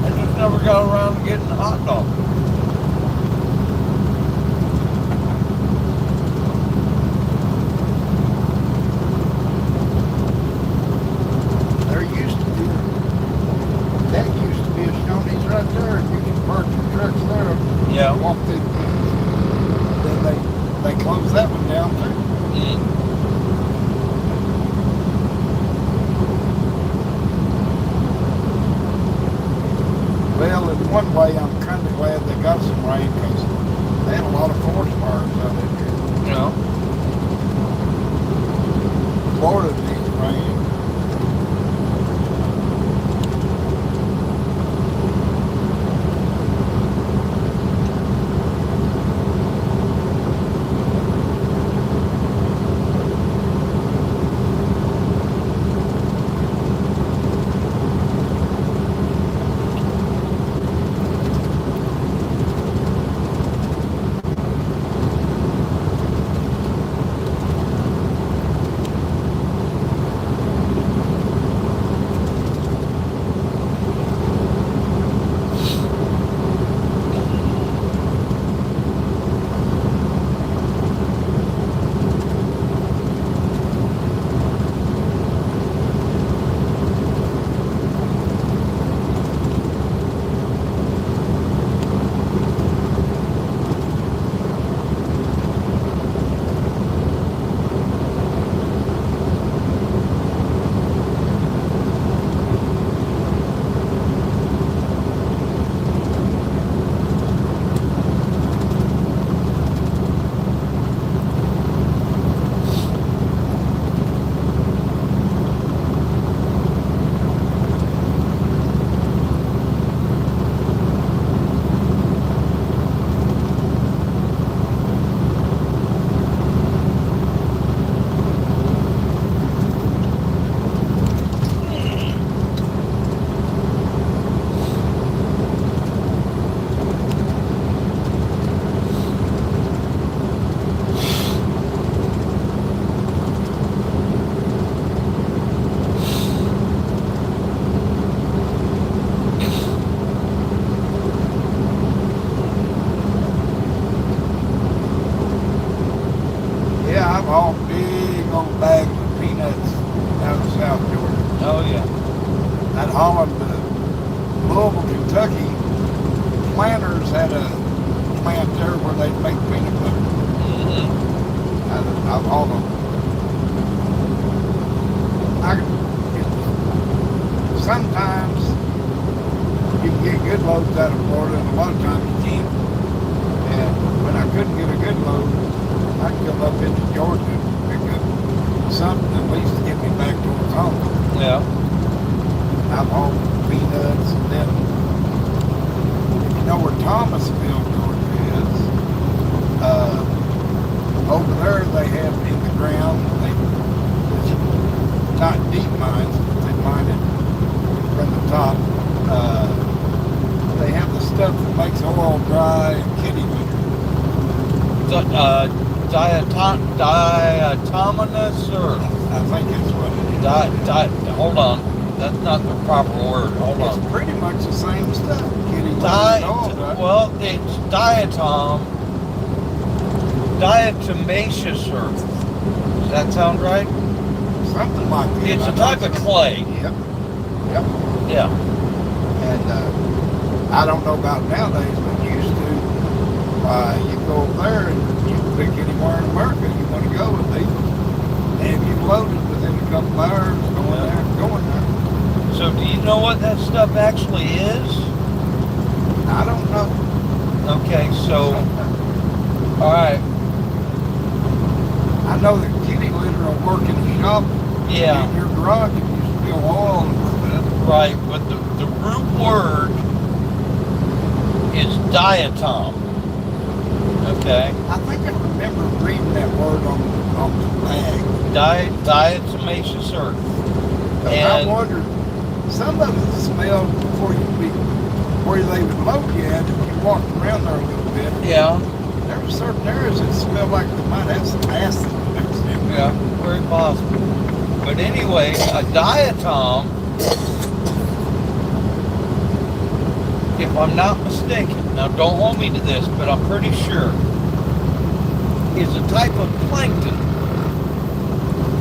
just never got around to getting the hot dog. There used to be, that used to be a Shoney's right there, and you could park your trucks there and Yeah. walk through. Then they closed that one down too. Well, in one way, I'm kind of glad they got some rain because they had a lot of forest fires out there. You know. Florida needs rain. big old bags of peanuts out of South Georgia. Oh yeah. That Holland, Louisville, Kentucky, planters had a plant there where they'd make peanut butter. Mm-hmm. Out of all of them. Sometimes you can get good loads out of Florida, and a lot of times you can't. And when I couldn't get a good load, I'd come up into Georgia and pick up something at least to get me back towards home. Yeah. I've hauled peanuts, and then you know where Thomasville, Georgia is. Over there they have in the ground, it's not deep mines, but they mine it from the top. They have the stuff that makes oil dry and kitty litter. Diatominous or I think that's what it is. hold on. That's not the proper word. Hold on. It's pretty much the same stuff. Kitty litter and oil dry. Well, it's diatomaceous earth. Does that sound right? Something like that. It's a type of clay. Yep. Yep. Yeah. And I don't know about nowadays, but used to, you go over there and you can pick anywhere in America you want to go with these. And if you loaded within a couple hours, going there. So do you know what that stuff actually is? I don't know. Okay, so, all right. I know that kitty litter will work in the shop. Yeah. In your garage, if you spill oil and stuff. Right, but the root word is diatom. Okay? I think I remember reading that word on the bag. Diatomaceous earth. But I wondered, some of it smelled before where they would load you at if you walked around there a little bit. Yeah. There were certain areas that smelled like they might have some acid mixed in. Yeah, very possible. But anyway, a diatom, if I'm not mistaken, now don't hold me to this, but I'm pretty sure, is a type of plankton.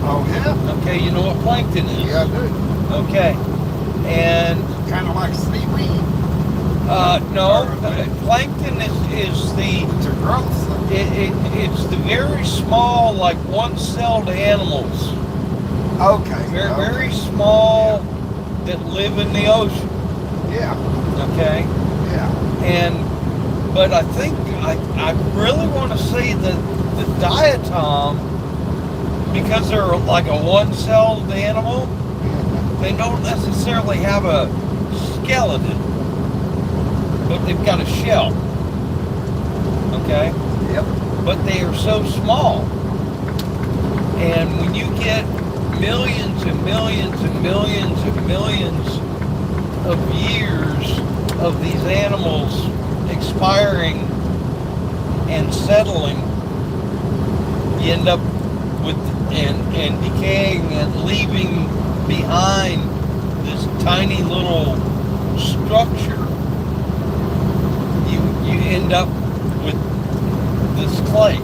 Oh, yeah? Okay, you know what plankton is? Yeah, I do. Okay. And Kind of like seaweed. no, plankton is the It's a growth. it's the very small, like one-celled animals. Okay. Very small that live in the ocean. Yeah. Okay. Yeah. But I think I really want to say that the diatom, because they're like a one-celled animal, they don't necessarily have a skeleton, but they've got a shell. Okay? Yep. But they are so small. And when you get millions and millions and millions and millions of years of these animals expiring and settling, you end up with and decaying and leaving behind this tiny little structure. You end up with this clay.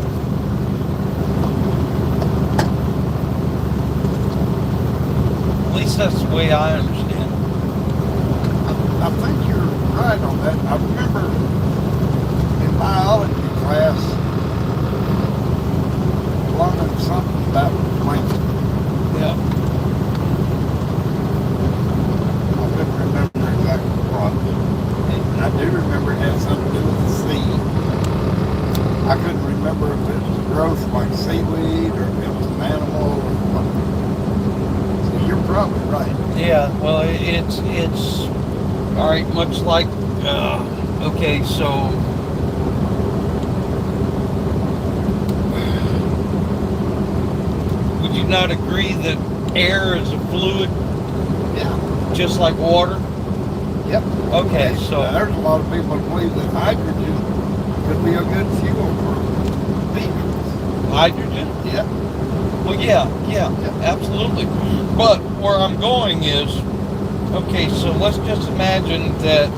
At least that's the way I understand it. I think you're right on that. I remember in biology class learning something about plankton. Yeah. I couldn't remember exactly what. And I do remember it had something to do with the sea. I couldn't remember if it was a growth like seaweed or if it was an animal or what. So you're probably right. Yeah, well, it's all right, much like, okay, so, would you not agree that air is a fluid, Yeah. just like water? Yep. Okay, so, Now, there's a lot of people that believe that hydrogen could be a good fuel for vehicles. hydrogen? Yep. Well, yeah, absolutely. But where I'm going is, okay, so let's just imagine that,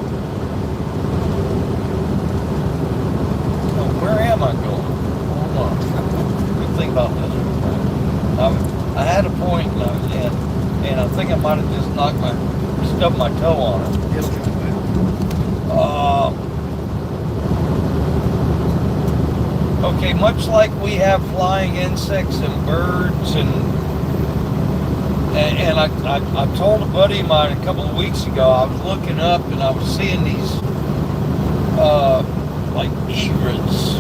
where am I going? Hold on. Let me think about this. I had a point, and I think I might have just stubbed my toe on it. Okay, much like we have flying insects and birds, and I told a buddy of mine a couple of weeks ago, I was looking up and I was seeing these like egrets,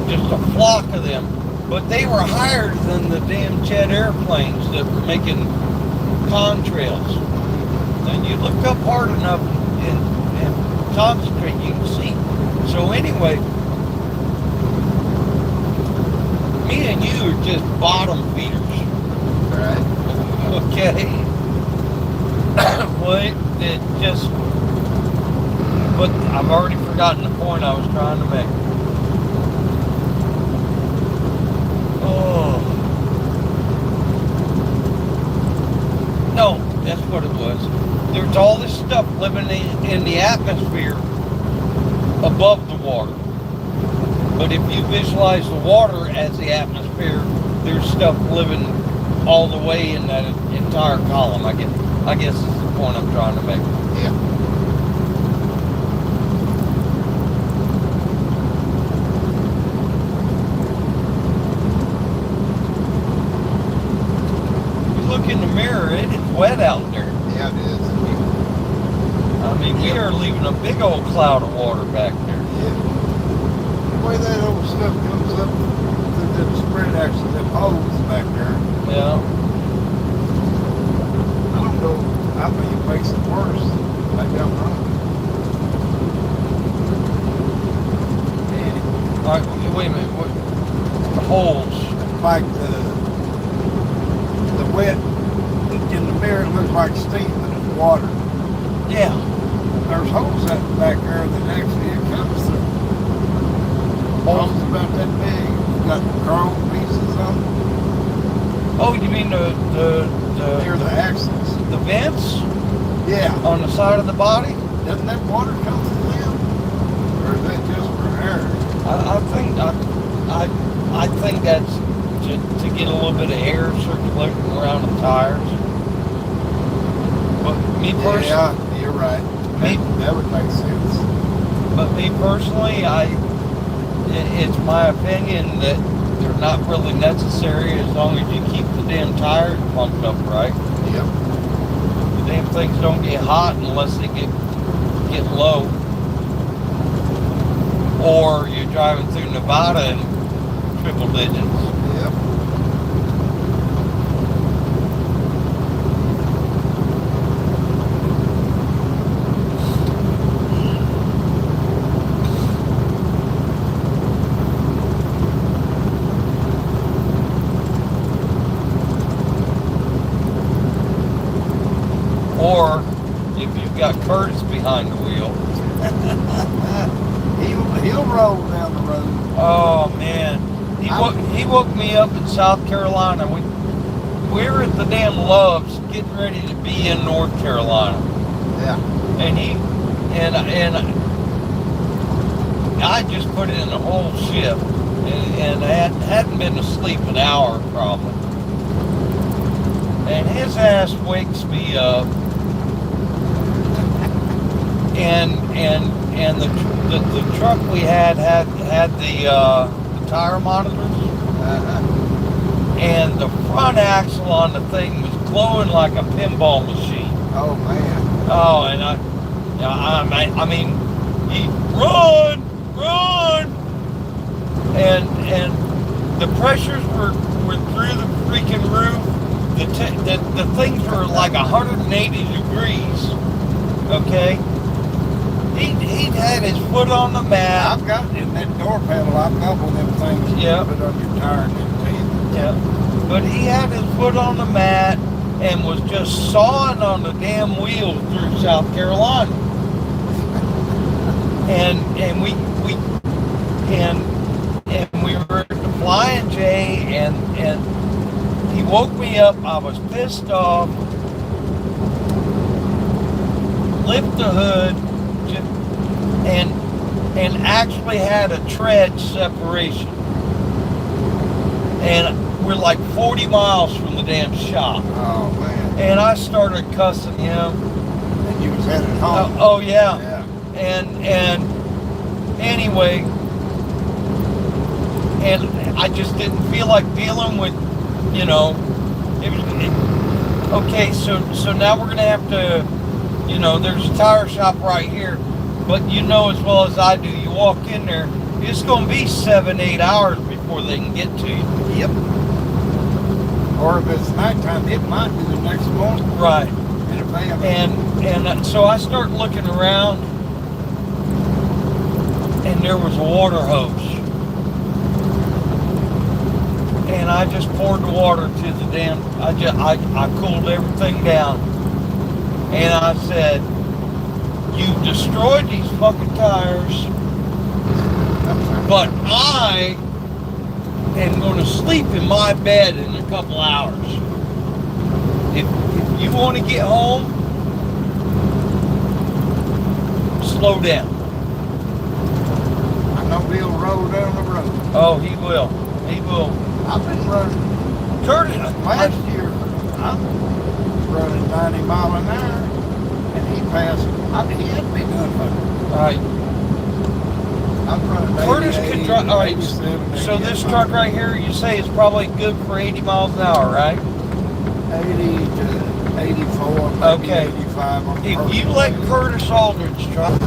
just a flock of them, but they were higher than the damn jet airplanes that were making contrails. And you look up hard enough and concentrate, you can see. So anyway, me and you are just bottom feeders. Right. Okay. Well, it just, but I've already forgotten the point I was trying to make. Oh. No, that's what it was. There's all this stuff living in the atmosphere above the water. But if you visualize the water as the atmosphere, there's stuff living all the way in that entire column. I guess is the point I'm trying to make. Yeah. You look in the mirror, it is wet out there. Yeah, it is. I mean, we are leaving a big old cloud of water back there. Yeah. The way that old stuff comes up through them spread axes, them holes back there. Yeah. I don't know how many makes it worse. Maybe I'm wrong. All right, wait a minute. What? The holes. Like the wet in the mirror, it looks like steam, but it's water. Yeah. There's holes out back there that actually it comes through. Holes about that big. Got chrome pieces on them. Oh, you mean Near the axles. the vents Yeah. on the side of the body? Doesn't that water come through them? Or is that just for air? I think that's to get a little bit of air circulating around the tires. But me personally, Yeah, you're right. That would make sense. but me personally, it's my opinion that they're not really necessary as long as you keep the damn tires pumped up right. Yep. The damn things don't get hot unless they get low. Or you're driving through Nevada in triple digits. Yep. Or if you've got Curtis behind the wheel. He'll roll down the road. Oh man, he woke me up in South Carolina. We were at the damn Loves, getting ready to be in North Carolina, Yeah. and I just put in a whole shift, and I hadn't been asleep an hour probably, and his ass wakes me up, and the truck we had the tire monitors, and the front axle on the thing was glowing like a pinball machine. Oh man. Oh, and I mean, he run, and the pressures were through the freaking roof. The things were like 180 degrees. Okay. He'd had his foot on the mat. I've got in that door panel, I've got one of them things you Yeah. put on your tire and everything. Yeah. But he had his foot on the mat and was just sawing on the damn wheel through South Carolina. And we were at the Flying J, and he woke me up. I was pissed off. Lift the hood, and actually had a tread separation. and we're like 40 miles from the damn shop. Oh man. And I started cussing him. And you was headed home. Oh yeah. Yeah. And anyway, and I just didn't feel like dealing with, you know, okay, so now we're gonna have to, you know, there's a tire shop right here, but you know as well as I do, you walk in there, it's gonna be 7-8 hours before they can get to you. Yep. Or if it's nighttime, it might be the next morning. Right. And if they have And so I start looking around, and there was a water hose. And I just poured the water to the damn, I cooled everything down. And I said, you've destroyed these fucking tires, but I am going to sleep in my bed in a couple hours. If you want to get home, slow down. I know he'll roll down the road. Oh, he will. He will. I've been running Curtis, last year. I'm running 90 mile an hour, and he passed. He had to be doing that. Right. I'm running Curtis 88, could drive. All right. 87, So this 88 truck right here, you say is probably good for 80 miles an hour, right? 80 to 84, maybe Okay. 85. On If you let Curtis Aldridge drive.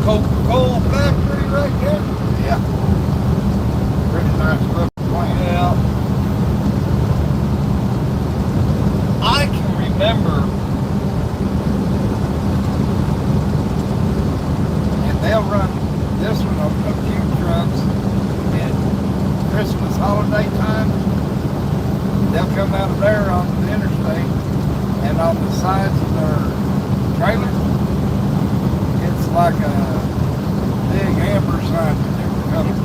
Coca-Cola factory right there. Yeah. Pretty nice looking plant. Yeah. I can remember. And they'll run this one a few trucks. And Christmas holiday time, they'll come out of there on the interstate, and on the sides of their trailers, it's like a big amber sign with different colors.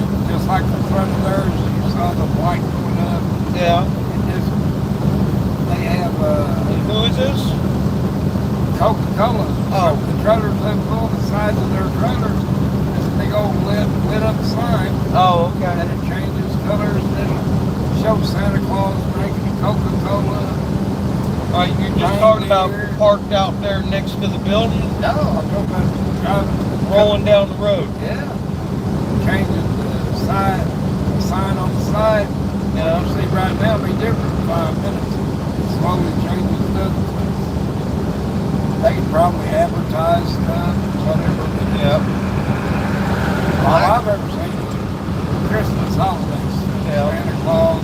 And just like the front of theirs, you saw the white going up. Yeah. And just, they have And who is this? Coca-Cola. Oh. The trailers they pull, the sides of their trailers, this big old lit up sign. Oh, And okay. it changes colors, and it'll show Santa Claus drinking Coca-Cola. You're just talking about parked out there next to the building, No, I'm talking about driving, rolling down the road. yeah. Changing the sign on the side. Yeah. You see right now it'll be different in 5 minutes. It slowly changes to other things. They can probably advertise stuff, whatever. Yeah. All I've ever seen is Christmas holidays. Yeah. Santa Claus,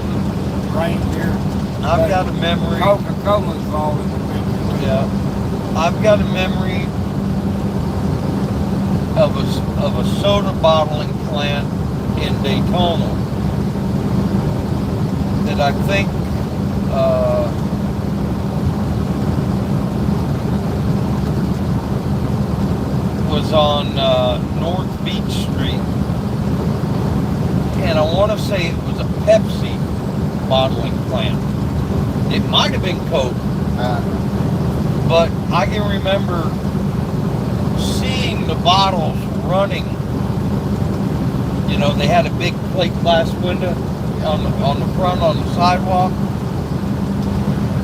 reindeer. I've got a memory. Coca-Cola's always a big deal. Yeah. I've got a memory of a soda bottling plant in Daytona that I think was on North Beach Street, and I want to say it was a Pepsi bottling plant. It might have been Coke, but I can remember seeing the bottles running. You know, they had a big plate glass window on the front on the sidewalk,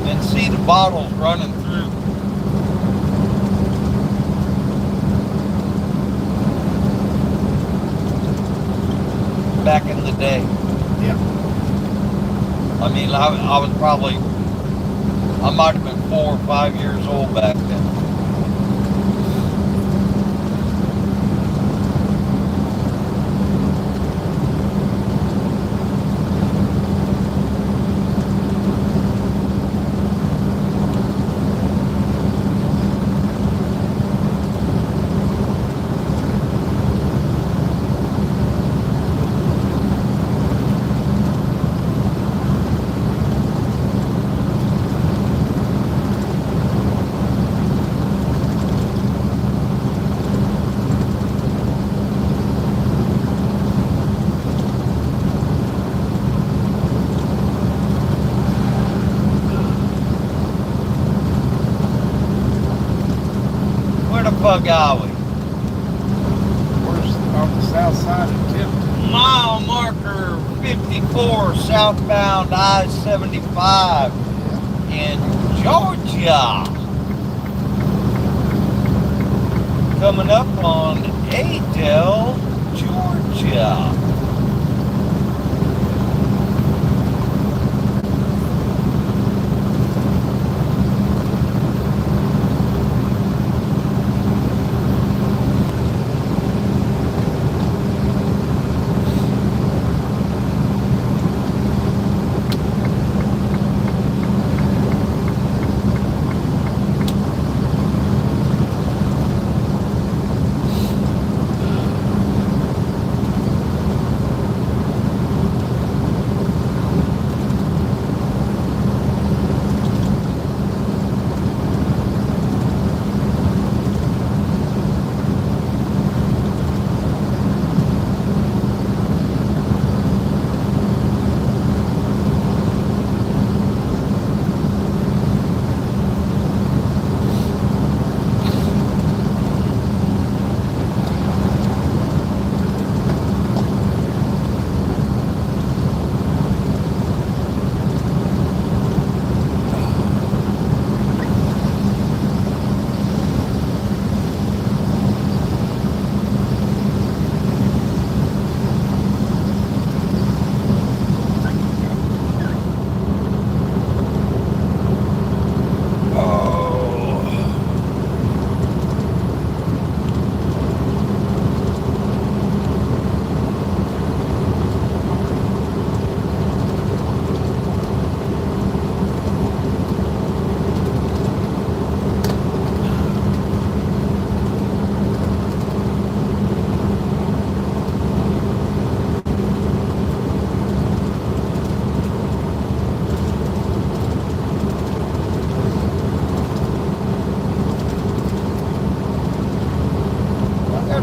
and see the bottles running through. Back in the day. Yeah. I mean, I was probably, I might have been 4 or 5 years old back then. Where the fuck are we? We're on the south side of Tipton. Mile marker 54 southbound I-75 in Georgia. Coming up on Adel, Georgia.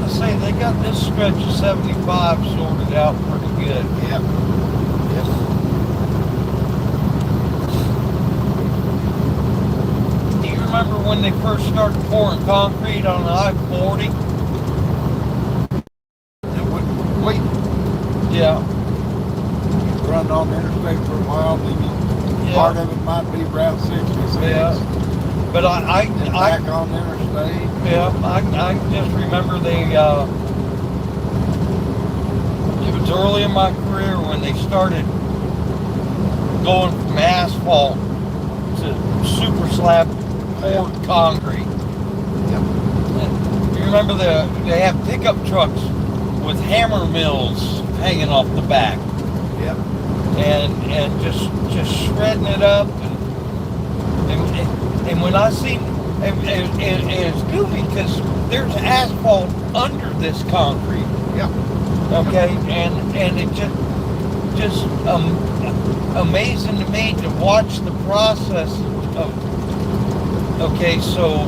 Say they got this stretch of 75 sorted out pretty good. Yep. Yes. Do you remember when they first started pouring concrete on the I-40? It wouldn't wait. Yeah. You run on the interstate for a while, then part of it might be Route 66. Yeah. But I back on the interstate. Yeah, I just remember they, it was early in my career when they started going from asphalt to super slab poured concrete. Yep. And you remember they have pickup trucks with hammer mills hanging off the back. Yep. And just shredding it up and when I seen and it's goofy because there's asphalt under this concrete. Yeah. Okay, and it just amazing to me to watch the process of. Okay, so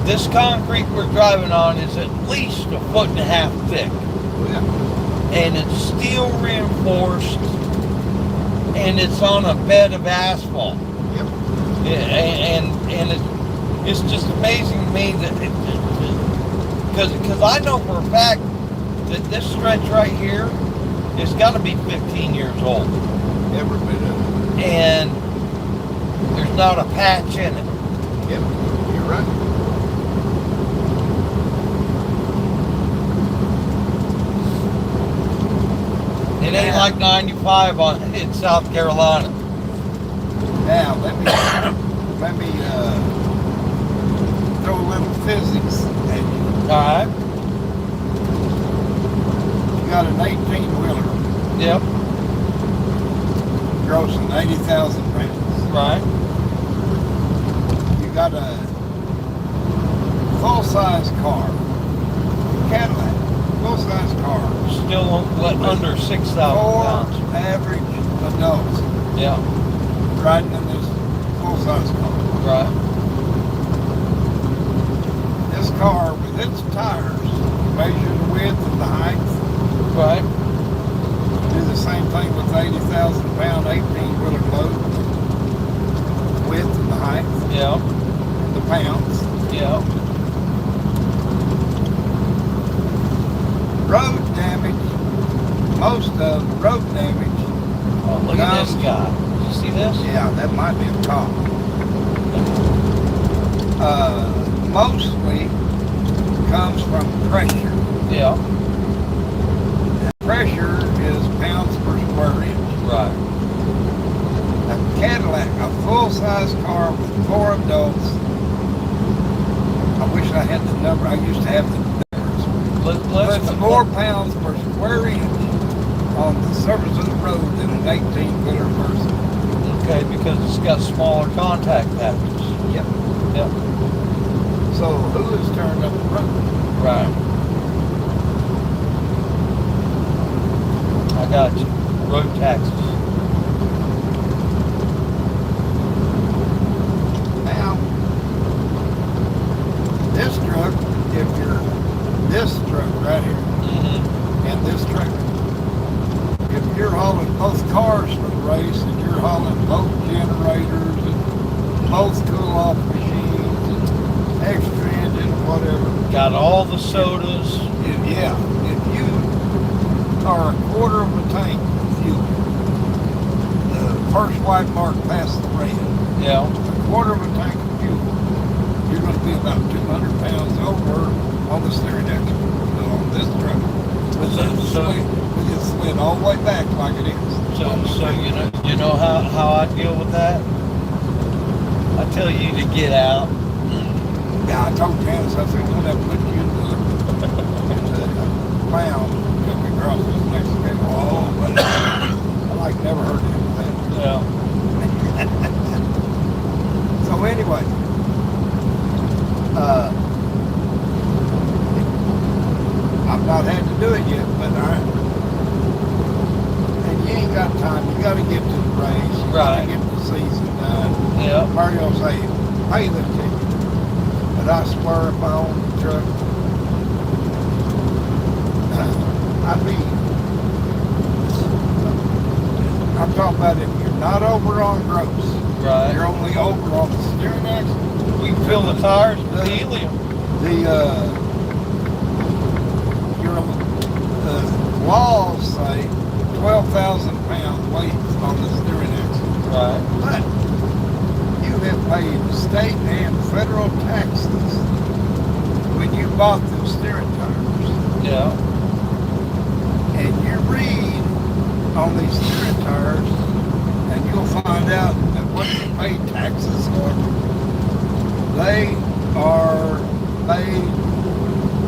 this concrete we're driving on is at least 1.5 feet thick. Yeah. And it's steel reinforced, and it's on a bed of asphalt. Yep. And it's just amazing to me that because I know for a fact that this stretch right here has got to be 15 years old. Every bit of it. And there's not a patch in it. Yep. You're right. It ain't like 95 in South Carolina. Now let me throw a little physics at you. All right. You got an 18-wheeler Yep. grossing 80,000 pounds. Right. You got a full-size car, Cadillac, full-size car. Still under 6,000 Four pounds. average adults Yeah. riding in this full-size car. Right. This car, with its tires, measure the width and the height. Right. Do the same thing with 80,000 pound 18-wheeler load. Width and the height, Yeah. and the pounds. Yeah. Road damage, most of the road damage, Oh, look at this guy. Did you see this? yeah, that might be a cop. Mostly comes from pressure. Yeah. Pressure is pounds per square inch. Right. A Cadillac, a full-size car with 4 adults. I wish I had the number. I used to have the numbers. Let's Puts more pounds per square inch on the surface of the road than an 18-wheeler person. Okay, because it's got smaller contact patches. Yep. Yep. So who is turned up the road? Right. I got you. Road taxes. Now, this truck, if you're this truck right here, Mm-hmm. and this truck, if you're hauling both cars for the race and you're hauling both generators and both cool-off machines and extra engine, whatever, Got all the sodas. if you are a quarter of a tank of fuel, the first white mark past the red, Yeah. a quarter of a tank of fuel, you're going to be about 200 pounds over on the steering axle on this truck. With it slid all the way back like it is. So you know how I deal with that? I tell you to get out. Yeah, I told Janice, I said, we'll have to put you in the pound coming across this Mexican wall. But I like never heard of that. Yeah. So anyway, I've not had to do it yet, but and you ain't got time. You got to get to the race. You got Right. to get the season done. Yeah. Marty will say, pay the ticket. But I swear if I own the truck, I'd be. I'm talking about if you're not over on gross. Right. You're only over on the steering axle. We can fill the tires with helium. Your laws say 12,000 pound weight on the steering axle. Right. But you have paid state and federal taxes when you bought them steering tires. Yeah. And you read on these steering tires and you'll find out that what you pay taxes for, they are paid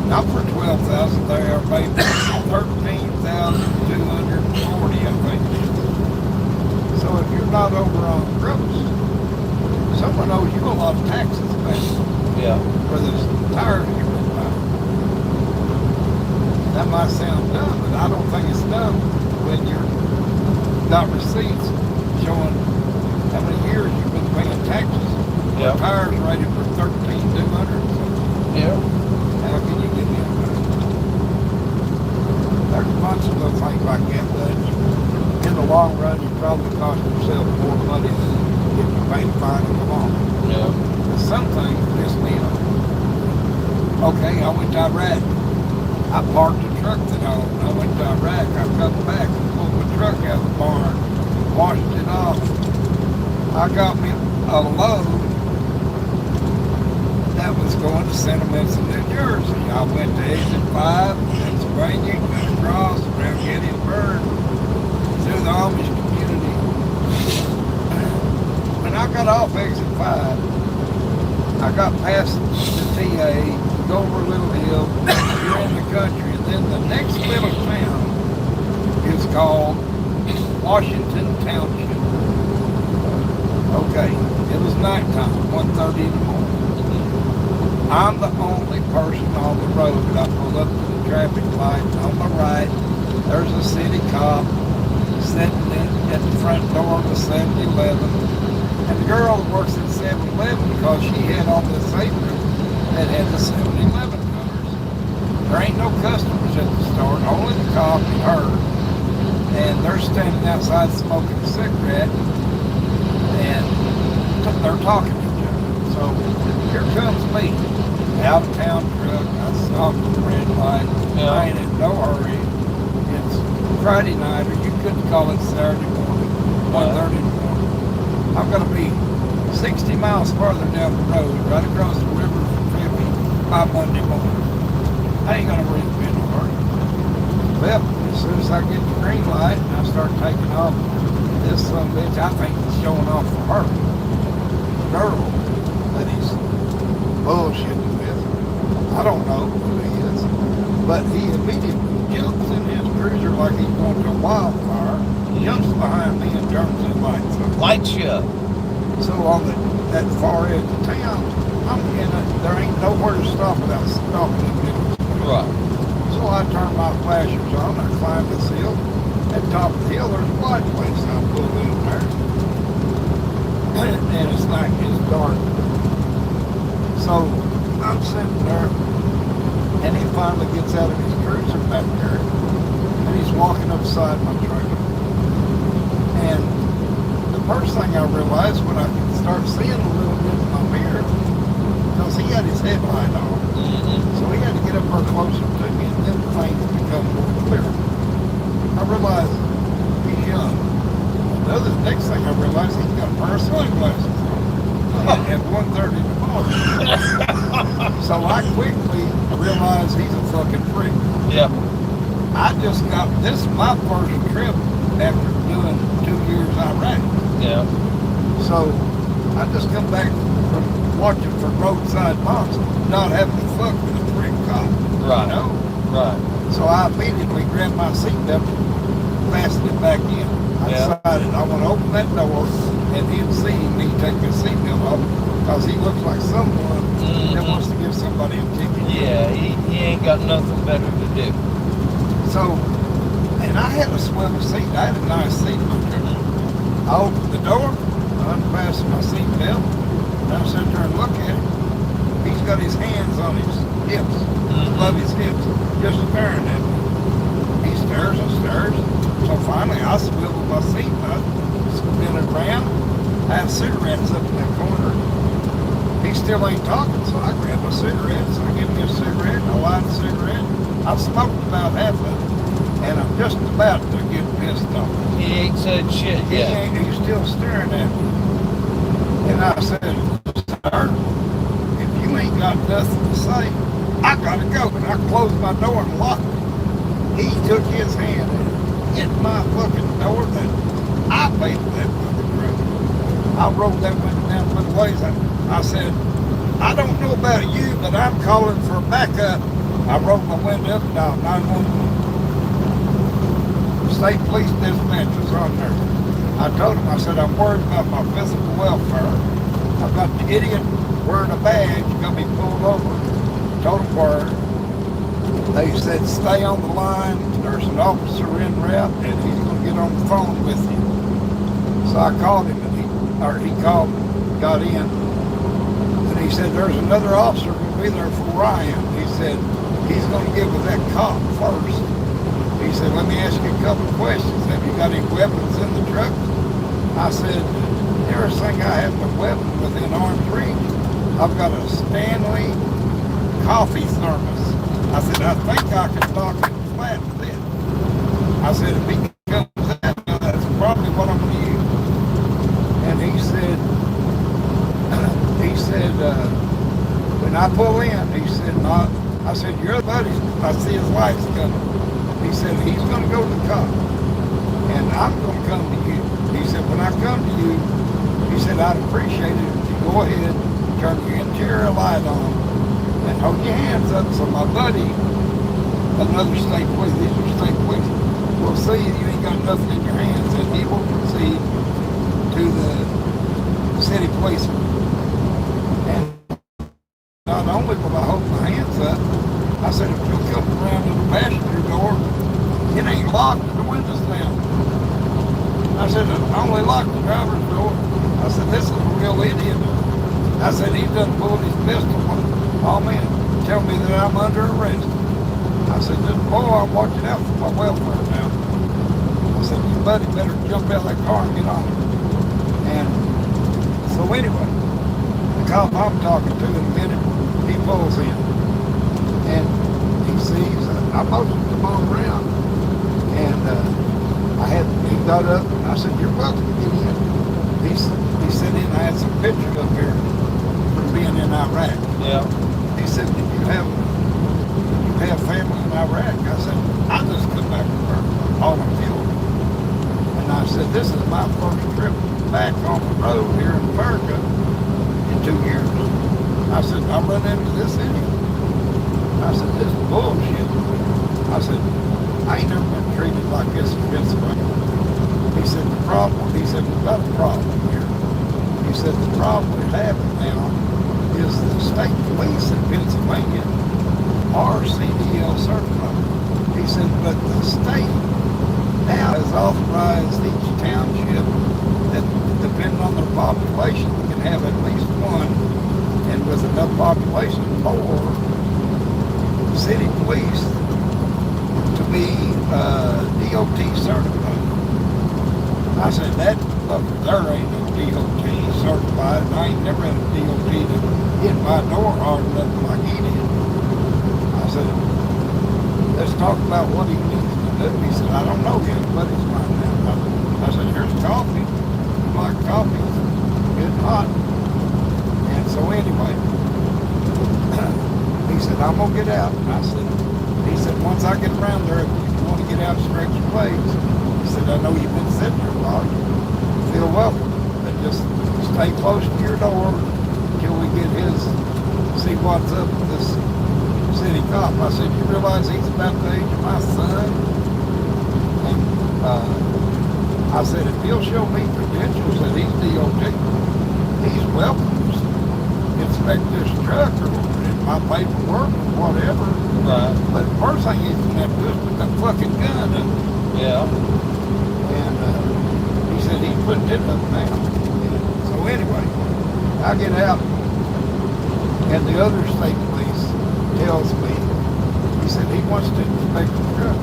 not for 12,000, they are paid for 13,240, I think. So if you're not over on gross. Someone owes you a lot of taxes back Yeah. for this tires you went by. That might sound dumb, but I don't think it's dumb when you're got receipts showing how many years you've been paying taxes. Yeah. The tires rated for $13,200. Yeah. How can you get that money? There's a bunch of little things like that, but in the long run, you probably cost yourself more money than if you pay the fine in the long run. Yeah. But some things just need okay, I went to Iraq. I parked the truck that I owned. I went to Iraq. I come back and pulled my truck out of the barn, washed it off. I got me a load that was going to Sentiments in New Jersey. I went to Exit 5, Pennsylvania, got across around Gettysburg, through the Amish community. When I got off Exit 5, I got past the TA, go over a little hill, you're in the country, and then the next little town is called Washington Township. Okay, it was nighttime, 1:30 in the morning. I'm the only person on the road. I pull up to the traffic light. On the right, there's a city cop sitting at the front door of the 7-Eleven. And the girl that works at 7-Eleven, because she had on this apron that had the 7-Eleven colors. There ain't no customers at the store, only the cop and her. And they're standing outside smoking a cigarette. And they're talking to each other. So here comes me, out of town truck. I stopped at the red light. Yeah. I ain't in no hurry. It's Friday night, or you could call it Saturday morning, 1:30 in the morning. I'm going to be 60 miles farther down the road, right across the river from 50 by Monday morning. I ain't going to really be in a hurry. Well, as soon as I get the green light and I start taking off, this son of a bitch, I think he's showing off for her. Girl that he's bullshitting with. I don't know who he is. But he immediately jumps in his cruiser like he's going to a wildfire, jumps behind me and turns his lights on. Lights you up. So on that far edge of town, there ain't nowhere to stop without stopping in the middle. Right. So I turn my flashers on, I climb this hill. At the top of the hill, there's a wide place. I pull in there. And it's like, it's dark. So I'm sitting there, and he finally gets out of his cruiser back there, and he's walking up beside my trailer. And the first thing I realized when I could start seeing a little bit of my mirror, because he had his headlight on. So he had to get up there closer to me, and then things become more clear. I realized he's young. The next thing I realized, he's got a pair of sunglasses on at 1:30 in the morning. So I quickly realized he's a fucking freak. Yeah. I just got, this is my first trip after doing 2 years Iraq. Yeah. So I just come back from watching for roadside bombs, not having to fuck with a freak cop. Right. You know? Right. So I immediately grabbed my seatbelt and fastened it back in. I decided I want to open that door and him seeing me take his seatbelt off, because he looks like someone that wants to give somebody a ticket. Yeah, he ain't got nothing better to do. So, and I had a swivel seat. I had a nice seat in my truck. I opened the door, I unfastened my seatbelt, and I sat there and looked at him. He's got his hands on his hips, above his hips, just staring at me. He stares and stares. So finally, I swiveled my seat up, spin it around. I had cigarettes up in that corner. He still ain't talking, so I grabbed my cigarettes. I give me a cigarette, I light a cigarette. I've smoked about half of it, and I'm just about to get pissed off. He ain't said shit yet. He's still staring at me. And I said, sir, if you ain't got nothing to say, I gotta go. And I closed my door and locked it. He took his hand and hit my fucking door that I paid for that fucking room. I rolled that window down for the ways. I said, I don't know about you, but I'm calling for backup. I rolled my window up and dialed 911. State police dispatch was on there. I told him, I said, I'm worried about my physical welfare. I've got the idiot wearing a badge going to be pulled over. Told him where. They said, stay on the line. There's an officer en route, and he's going to get on the phone with you. So I called him, and he called, got in, and he said, there's another officer going to be there before I am. He said, he's going to get with that cop first. He said, let me ask you a couple of questions. Have you got any weapons in the truck? I said, everything I have a weapon within arm's reach. I've got a Stanley coffee thermos. I said, I think I can knock it flat with it. I said, if he comes out, that's probably what I'm going to use. And he said, when I pull in, he said, no. I said, your buddy, I see his lights coming. He said, he's going to go to the cop, and I'm going to come to you. He said, when I come to you, he said, I'd appreciate it if you go ahead, turn your interior light on, and hold your hands up so my buddy, another state police, these are state police, will see you ain't got nothing in your hands, and he will proceed to the city policeman. And not only will I hold my hands up, I said, if you'll come around to the passenger door, it ain't locked, the window's down. I said, I only locked the driver's door. I said, this is a real idiot. I said, he done pulled his pistol. Oh man, tell me that I'm under arrest. I said, boy, I'm watching out for my welfare now. I said, your buddy better jump out of that car and get on it. And so anyway, the cop I'm talking to in a minute, he pulls in. And he sees, I motioned him on around. And he got up, and I said, you're welcome to get in. He said, I had some pictures up here from being in Iraq. Yeah. He said, did you have family in Iraq? I said, I just come back from all my fuel. And I said, this is my first trip back on the road here in America in 2 years. I said, I run into this idiot. I said, this is bullshit. I said, I ain't never been treated like this in Pennsylvania. He said, we've got a problem here. He said, the problem we have now is the state police in Pennsylvania are CDL certified. He said, but the state now has authorized each township that, depending on their population, can have at least one, and with enough population, for city police to be DOT certified. I said, there ain't no DOT certified, and I ain't never had a DOT to hit my door hard enough like he did. I said, let's talk about what he needs to do. He said, I don't know him, but he's mine now. I said, here's coffee. You like coffee? It's hot. And so anyway, he said, I'm going to get out. And he said, once I get around there, if you want to get out and stretch your legs, he said, I know you've been sitting there a lot. Feel welcome. But just stay close to your door until we get see what's up with this city cop. I said, you realize he's about the age of my son? And I said, if he'll show me credentials that he's DOT, he's welcome to inspect this truck or my paperwork or whatever. Right. But the first thing he's going to have to do is put that fucking gun up. Yeah. And he said he put it up now. So anyway, I get out, and the other state police tells me, he said he wants to inspect the truck.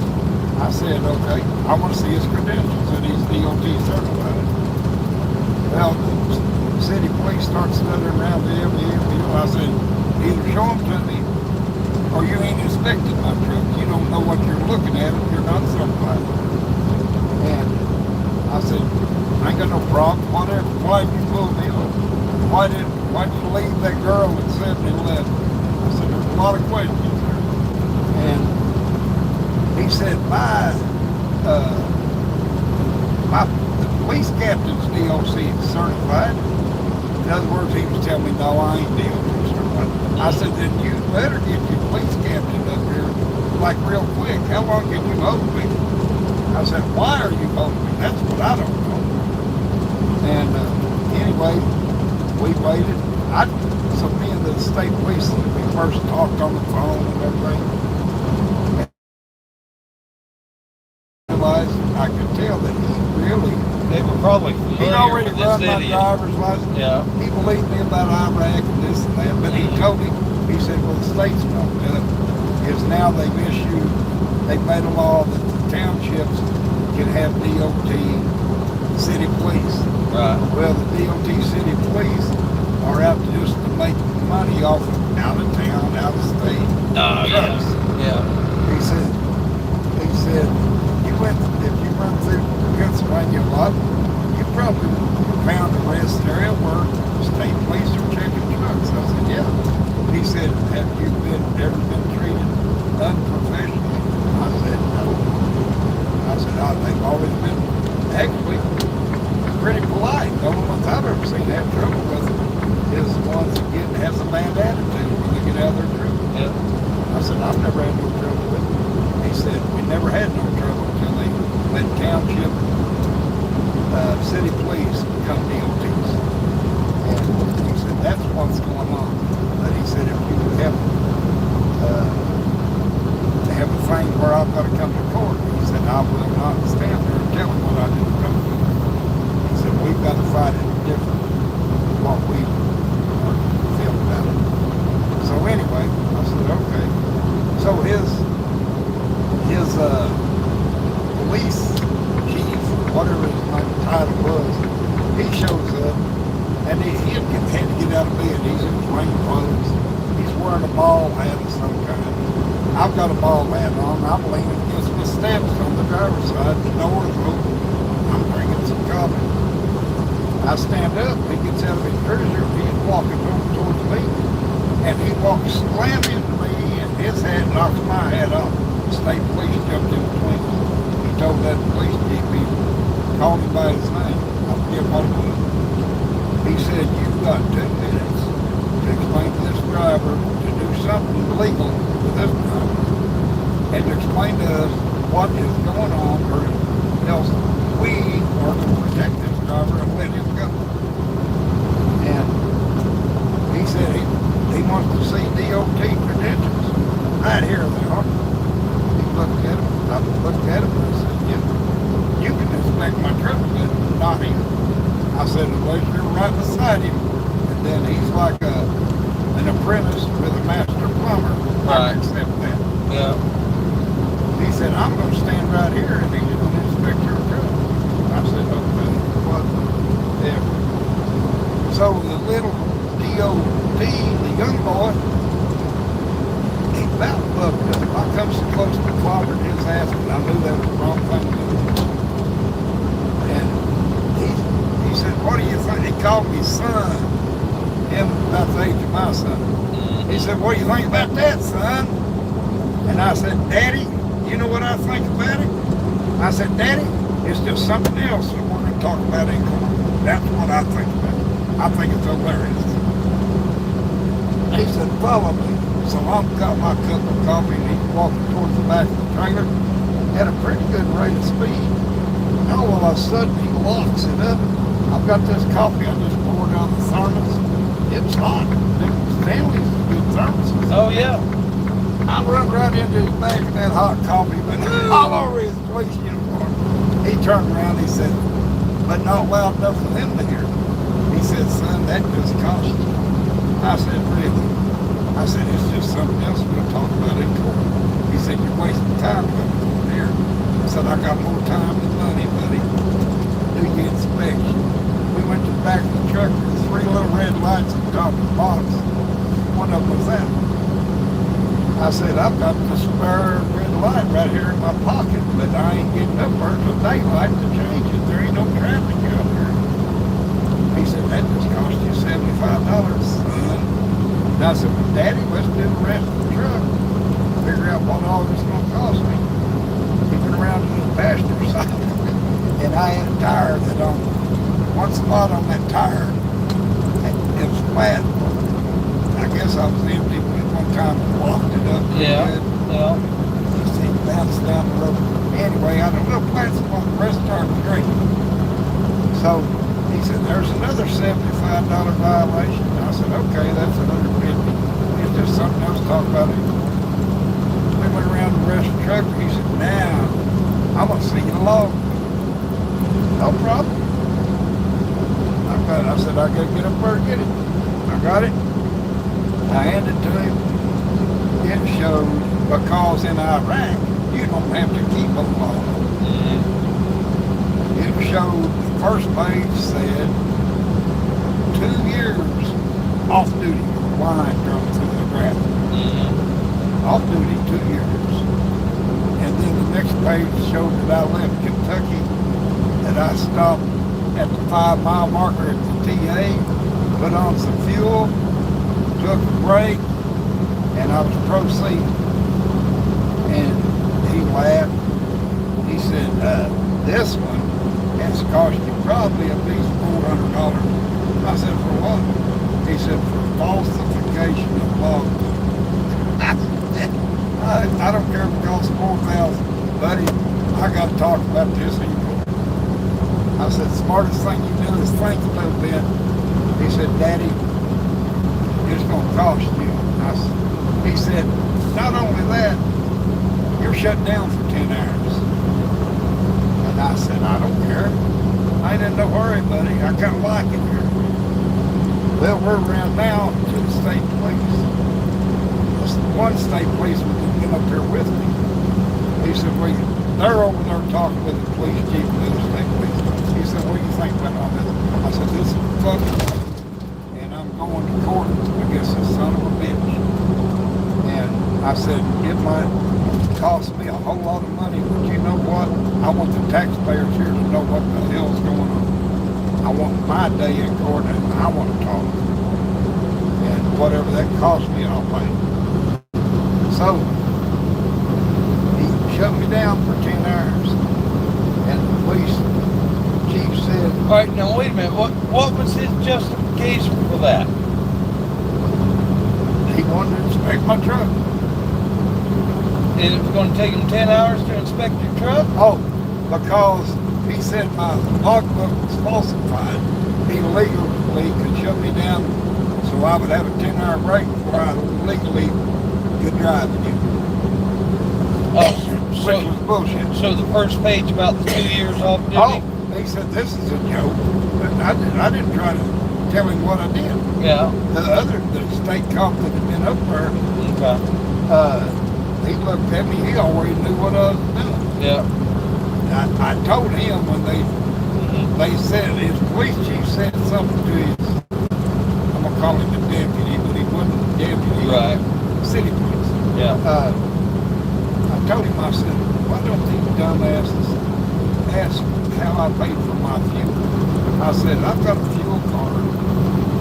I said, okay, I want to see his credentials that he's DOT certified. Well, the city police start stuttering around the MDMU. I said, either show them to me or you ain't inspected my truck. You don't know what you're looking at if you're not certified. And I said, I ain't got no problem, whatever. Why did you pull me over? Why did you leave that girl at 7-Eleven? I said, there's a lot of questions there. And he said, the police captain's DOC certified. In other words, he was telling me, no, I ain't DOC certified. I said, then you better get your police captain up here, like real quick. How long can you hold me? I said, why are you holding me? That's what I don't know. And anyway, we waited. So me and the state police, we first talked on the phone and everything. I could tell that he really, They were probably he'd familiar already with this run my idiot. driver's license. Yeah. He believed me about Iraq and this and that, but he told me, he said, well, the state's not done it. Is now they've made a law that the townships can have DOT city police. Right. Well, the DOT city police are out just to make money off of out of town, out of state Oh, trucks. yeah. He said, if you run through Pennsylvania a lot, you probably found arrests area where state police are checking trucks. I said, yeah. He said, have you ever been treated unprofessionally? I said, no. I said, they've always been actually pretty polite. The only ones I've ever seen have trouble with it is the ones that has a bad attitude when they get out of their truck. Yeah. I said, I've never had no trouble with it. He said, we never had no trouble until they let township city police become DOTs. And he said, that's what's going on. But he said, if you have a thing where I've got to come to court, he said, I will not stand there and tell him what I didn't come to. He said, we've got to fight it different what we feel about it. So anyway, I said, okay. So his police chief, whatever his title was, he shows up and he had to get out of bed. He's in plain clothes. He's wearing a ball hat of some kind. I've got a ball hat on. I'm leaning against my steps on the driver's side. The door is open. I'm drinking some coffee. I stand up. He gets out of his cruiser. He's walking over towards me. And he walks slam into me, and his hat knocks my hat off. The state police jumped in between us. He told that police chief, he called him by his name. I forget what it was. He said, you've got 2 minutes to explain to this driver to do something illegal with this driver and to explain to us what is going on, or else we are to protect this driver and let him go. And he said he wants to see DOT credentials. Right here they are. He looked at him. I looked at him and I said, yeah, you can inspect my truck, but not him. I said, unless you're right beside him. And then he's like an apprentice with a master plumber. Right. I can accept that. Yeah. He said, I'm going to stand right here and he's going to inspect your truck. I said, okay, whatever. So the little DOT, the young boy, he about bugged up. I come so close to clobbering his ass, and I knew that was the wrong thing to do. And he said, what do you think? He called me son. Him about the age of my son. He said, what do you think about that, son? And I said, Daddy, you know what I think about it? I said, Daddy, it's just something else that we're going to talk about in court. That's what I think about it. I think it's hilarious. He said, follow me. So I've got my cup of coffee and he's walking towards the back of the trailer at a pretty good rate of speed. Now all of a sudden he locks it up. I've got this coffee I just poured out of the thermos. It's hot. Stanley's good thermoses. Oh, yeah. I run right into his bag of that hot coffee, but all over his police uniform. He turned around, he said, but not loud enough for them to hear. He said, son, that just cost you. I said, really? I said, it's just something else we'll talk about in court. He said, you're wasting time coming over here. I said, I got more time than money, buddy. Do your inspection. We went to the back of the truck. There's 3 little red lights at the top of the box. One of them was that. I said, I've got the spare red light right here in my pocket, but I ain't getting up there till daylight to change it. There ain't no traffic out here. He said, that just cost you $75, son. And I said, well, Daddy, let's do the rest of the truck. Figure out what all this is going to cost me. He went around to the passenger side, and I had a tire that on one spot on that tire, it was flat. I guess I was empty one time and locked it up. Yeah. Yeah. Just he bounced down the road. Anyway, I had a little flat spot, the rest of the tire was great. So he He said, there's another $75 violation. I said, okay, that's $150. It's just something else to talk about anymore. We went around the rest of the truck. He said, now, I'm going to see you along. No problem. I said, I got to get up there and get it. I got it. I handed it to him. It showed, because in Iraq, you don't have to keep a log. It showed, the first page said, 2 years off duty, line drawn through the graphic. Off duty, 2 years. And then the next page showed that I left Kentucky, that I stopped at the 5-mile marker at the TA, put on some fuel, took a break, and I was proceeding. And he laughed. He said, this one has cost you probably at least $400. I said, for what? He said, for falsification of law. I don't care if it costs $4,000, buddy. I got to talk about this anymore. I said, smartest thing you do is think a little bit. He said, Daddy, it's going to cost you. He said, not only that, you're shut down for 10 hours. And I said, I don't care. I ain't in no hurry, buddy. I kind of like it here. Well, we're around now to the state police. This one state policeman that been up here with me. He said, well, they're over there talking with the police chief and the state police. He said, what do you think about all this? I said, this is fucking, and I'm going to court against this son of a bitch. And I said, it might cost me a whole lot of money, but you know what? I want the taxpayers here to know what the hell's going on. I want my day in court and I want to talk. And whatever that costs me, I'll pay. So, he shut me down for 10 hours. And the police chief said... All right, now wait a minute. What was his justification for that? He wanted to inspect my truck. And it was going to take him 10 hours to inspect your truck? Oh, because he said my logbook was falsified. He legally could shut me down so I would have a 10-hour break before I legally could drive again. Which was bullshit. So the first page about the 2 years off duty? Oh, he said, this is a joke. But I didn't try to tell him what I did. Yeah. The state cop that had been up there, Okay. he looked at me, he already knew what I was doing. Yeah. I told him when they said, his police chief said something to his, I'm going to call him a deputy, but he wasn't a deputy. Right. City police. Yeah. I told him, I said, why don't these dumbasses ask how I paid for my fuel? I said, I've got a fuel card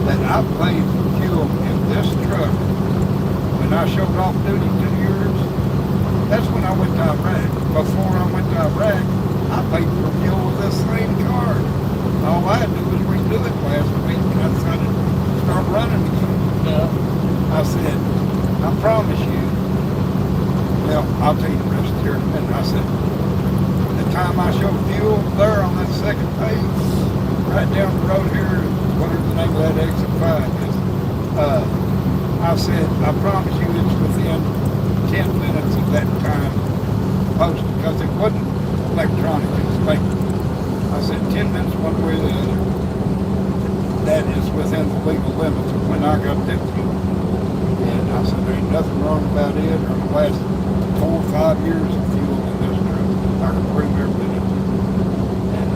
that I paid for fuel in this truck when I showed off duty 2 years. That's when I went to Iraq. Before I went to Iraq, I paid for fuel with this same card. All I had to do was redo it last week and I decided to start running again. Yeah. I said, I promise you, well, I'll tell you the rest here in a minute. I said, the time I showed fuel there on that second page, right down the road here, whatever the name of that exit 5 is, I said, I promise you it's within 10 minutes of that time posted, because it wasn't electronic, it was paper. I said 10 minutes one way or the other. That is within the legal limits of when I got that fuel. And I said, there ain't nothing wrong about it, or the last 4 or 5 years of fuel in this truck. I can prove every bit of it. And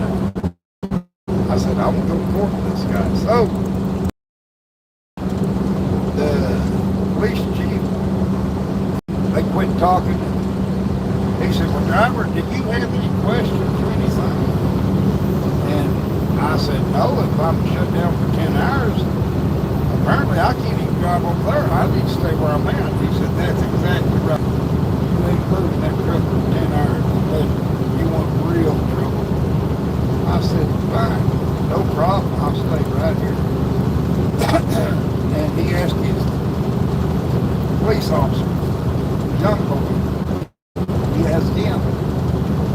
I said, I'm going to go to court with this guy. So, the police chief, they quit talking. He said, well, driver, did you have any questions or anything? And I said, no, if I'm shut down for 10 hours, apparently I can't even drive over there. I need to stay where I'm at. He said, that's exactly right. You ain't moving that truck for 10 hours unless you want real trouble. I said, fine, no problem. I'll stay right here. And he asked his police officer, young boy, he asked him,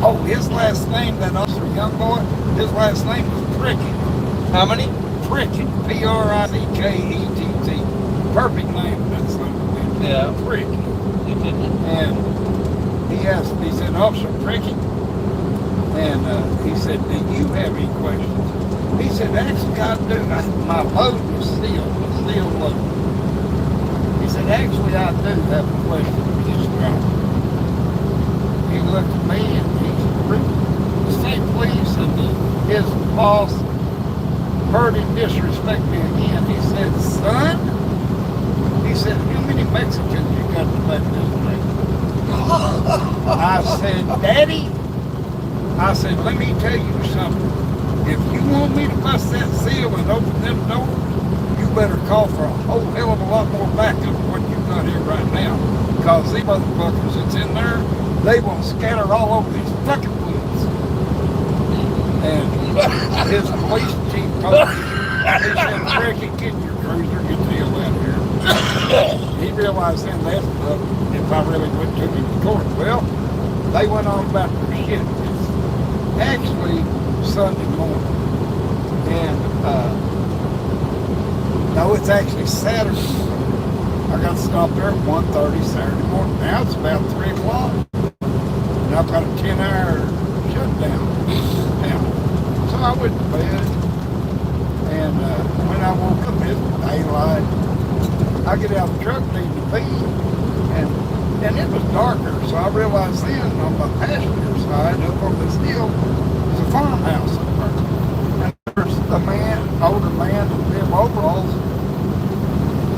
oh, his last name, that officer, young boy, his last name was Tricky. How many? Prickett. P-R-I-C-K-E-T-T. Perfect name for that son of a bitch. Yeah. Prickett. And he asked me, he said, Officer Prickett. And he said, do you have any questions? He said, actually, I do. My load was still loaded. He said, actually, I do have a question for this driver. He looked at me and he said, say please, and his boss heard him disrespect me again. He said, son, he said, how many Mexicans you got to back this thing? I said, Daddy, I said, let me tell you something. If you want me to bust that seal and open them doors, you better call for a whole hell of a lot more backup than what you've got here right now. Because these motherfuckers that's in there, they will scatter all over these fucking woods. And his police chief told me, he said, Ricky, get your cruiser, get the hell out of here. He realized then that's enough if I really went to him to court. Well, they went on about their shit. It's actually Sunday morning. And, no, it's actually Saturday morning. I got stopped there at 1:30 Saturday morning. Now it's about 3 o'clock. And I've got a 10-hour shutdown. Now, so I went to bed. And when I woke up, it was daylight. I get out of the truck, need to pee. And it was darker. So I realized then on the passenger side up on this hill, there's a farmhouse up there. And there's a man, older man in them overalls,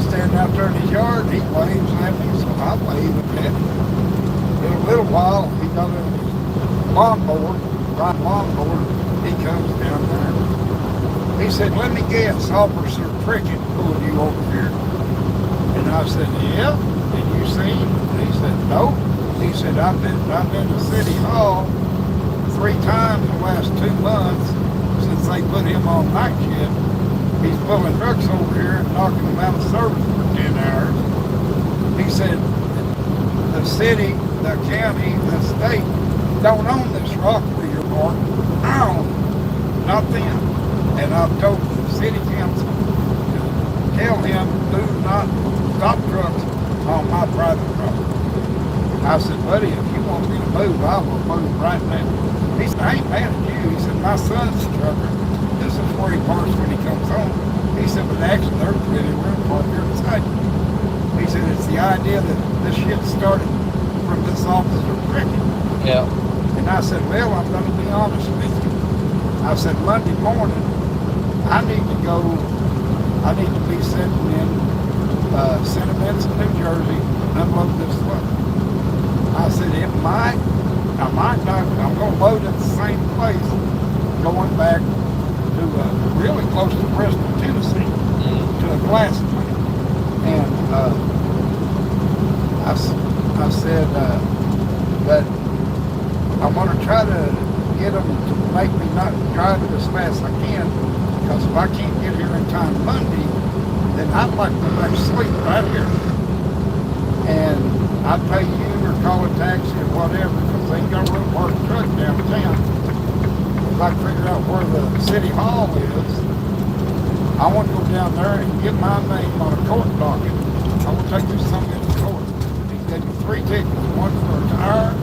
standing out there in his yard. He waves at me, so I wave at him. In a little while, he got a lawnmower, right lawnmower. He comes down there. He said, let me guess, Officer Prickett pulled you over here. And I said, yeah. And you seen him? And he said, no. He said, I've been to City Hall 3 times in the last 2 months since they put him on night shift. He's pulling trucks over here and knocking them out of service for 10 hours. He said, the city, the county, the state don't own this rock where you're parked. I own it, not them. And I've told the city council to tell him do not stop trucks on my private property. I said, buddy, if you want me to move, I will move right now. He said, I ain't mad at you. He said, my son's a trucker. This is where he parks when he comes home. He said, but actually there's plenty of room parked here beside you. He said, it's the idea that this shit started from this officer Prickett. Yeah. And I said, well, I'm going to be honest with you. I said, Monday morning, I need to be sitting in Sentiments, New Jersey, and unload this truck. I said, I might not, I'm going to load at the same place, going back to really close to Bristol, Tennessee, to a glass plant. And I said, but I'm going to try to get them to make me not drive it as fast as I can, because if I can't get here in time Monday, then I'd like to go back to sleep right here. And I'd pay you or call a taxi or whatever, because they ain't got room to park the truck downtown. If I can figure out where the city hall is, I want to go down there and get my name on a court docket. I want to take this something to court. He gave me 3 tickets, one for a tire,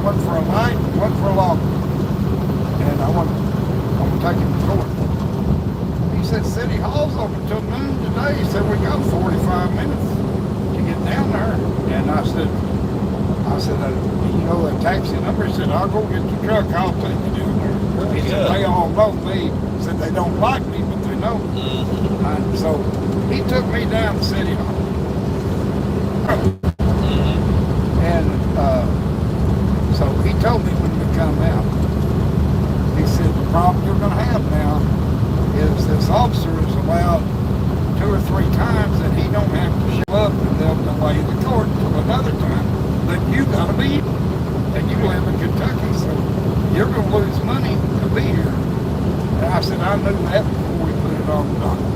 one for a light, and one for a log. And I want to take him to court. He said, City Hall's open till noon today. He said, we got 45 minutes to get down there. And I said, you know the taxi number? He said, I'll go get the truck. I'll take you down there. He said, they all know me. He said, they don't like me, but they know me. And so he took me down to City Hall. And so he told me when we come out, he said, the problem you're going to have now is this officer is allowed 2 or 3 times that he don't have to show up, and they'll delay the court until another time. But you got to be, and you live in Kentucky, so you're going to lose money to be here. And I said, I knew that before we put it on the docket.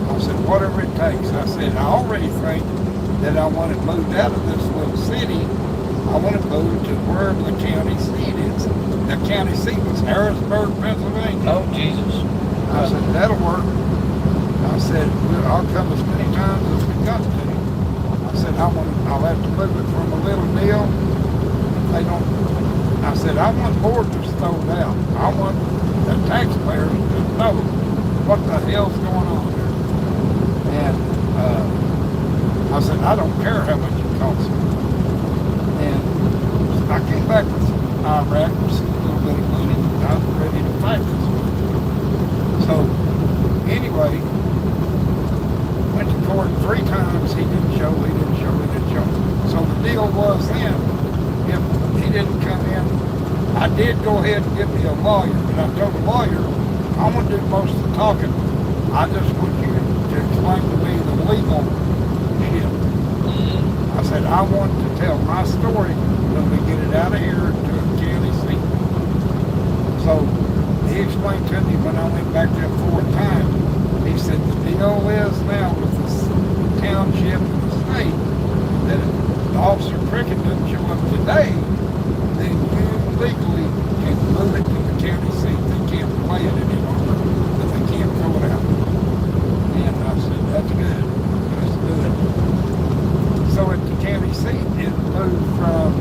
I said, whatever it takes. I said, I already think that I want it moved out of this little city. I want it moved to wherever the county seat is. The county seat was Harrisburg, Pennsylvania. Oh, Jesus. I said, that'll work. I said, I'll come as many times as we got to. I said, I'll have to move it from a little deal. They don't, I said, I want borders thrown out. I want the taxpayers to know what the hell's going on here. And I said, I don't care how much it costs me. And I came back with Iraq with a little bit of money. I was ready to fight this one. So, anyway, went to court 3 times. He didn't show. So the deal was then, if he didn't come in, I did go ahead and get me a lawyer. And I told the lawyer, I'm going to do most of the talking. I just want you to explain to me the legal shit. I said, I want to tell my story when we get it out of here to a county seat. So he explained to me when I went back there 4 times. He said, the deal is now with the township and the state that if Officer Cricket doesn't show up today, then you legally can move it to the county seat. They can't play it anymore, but they can't throw it out. And I said, that's good. Let's do it. So at the county seat, it moved from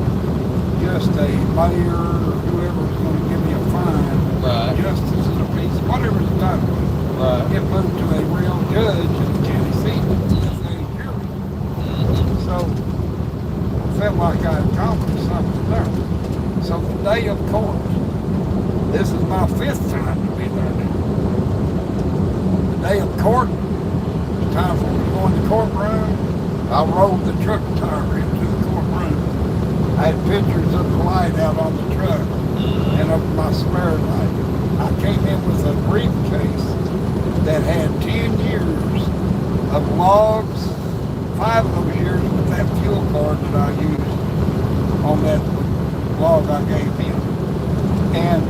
just a mayor or whoever's going to give me a fine, Right. justice of the peace, whatever the title was. Right. It moved to a real judge in the county seat, just a jury. So I felt like I accomplished something there. So the day of court, this is my 5th time to be there now. The day of court, it's time for me to go in the courtroom. I rolled the truck tire into the courtroom. I had pictures of the light out on the truck and of my spare light. I came in with a briefcase that had 10 years of logs, 5 of those years with that fuel card that I used on that log I gave him. And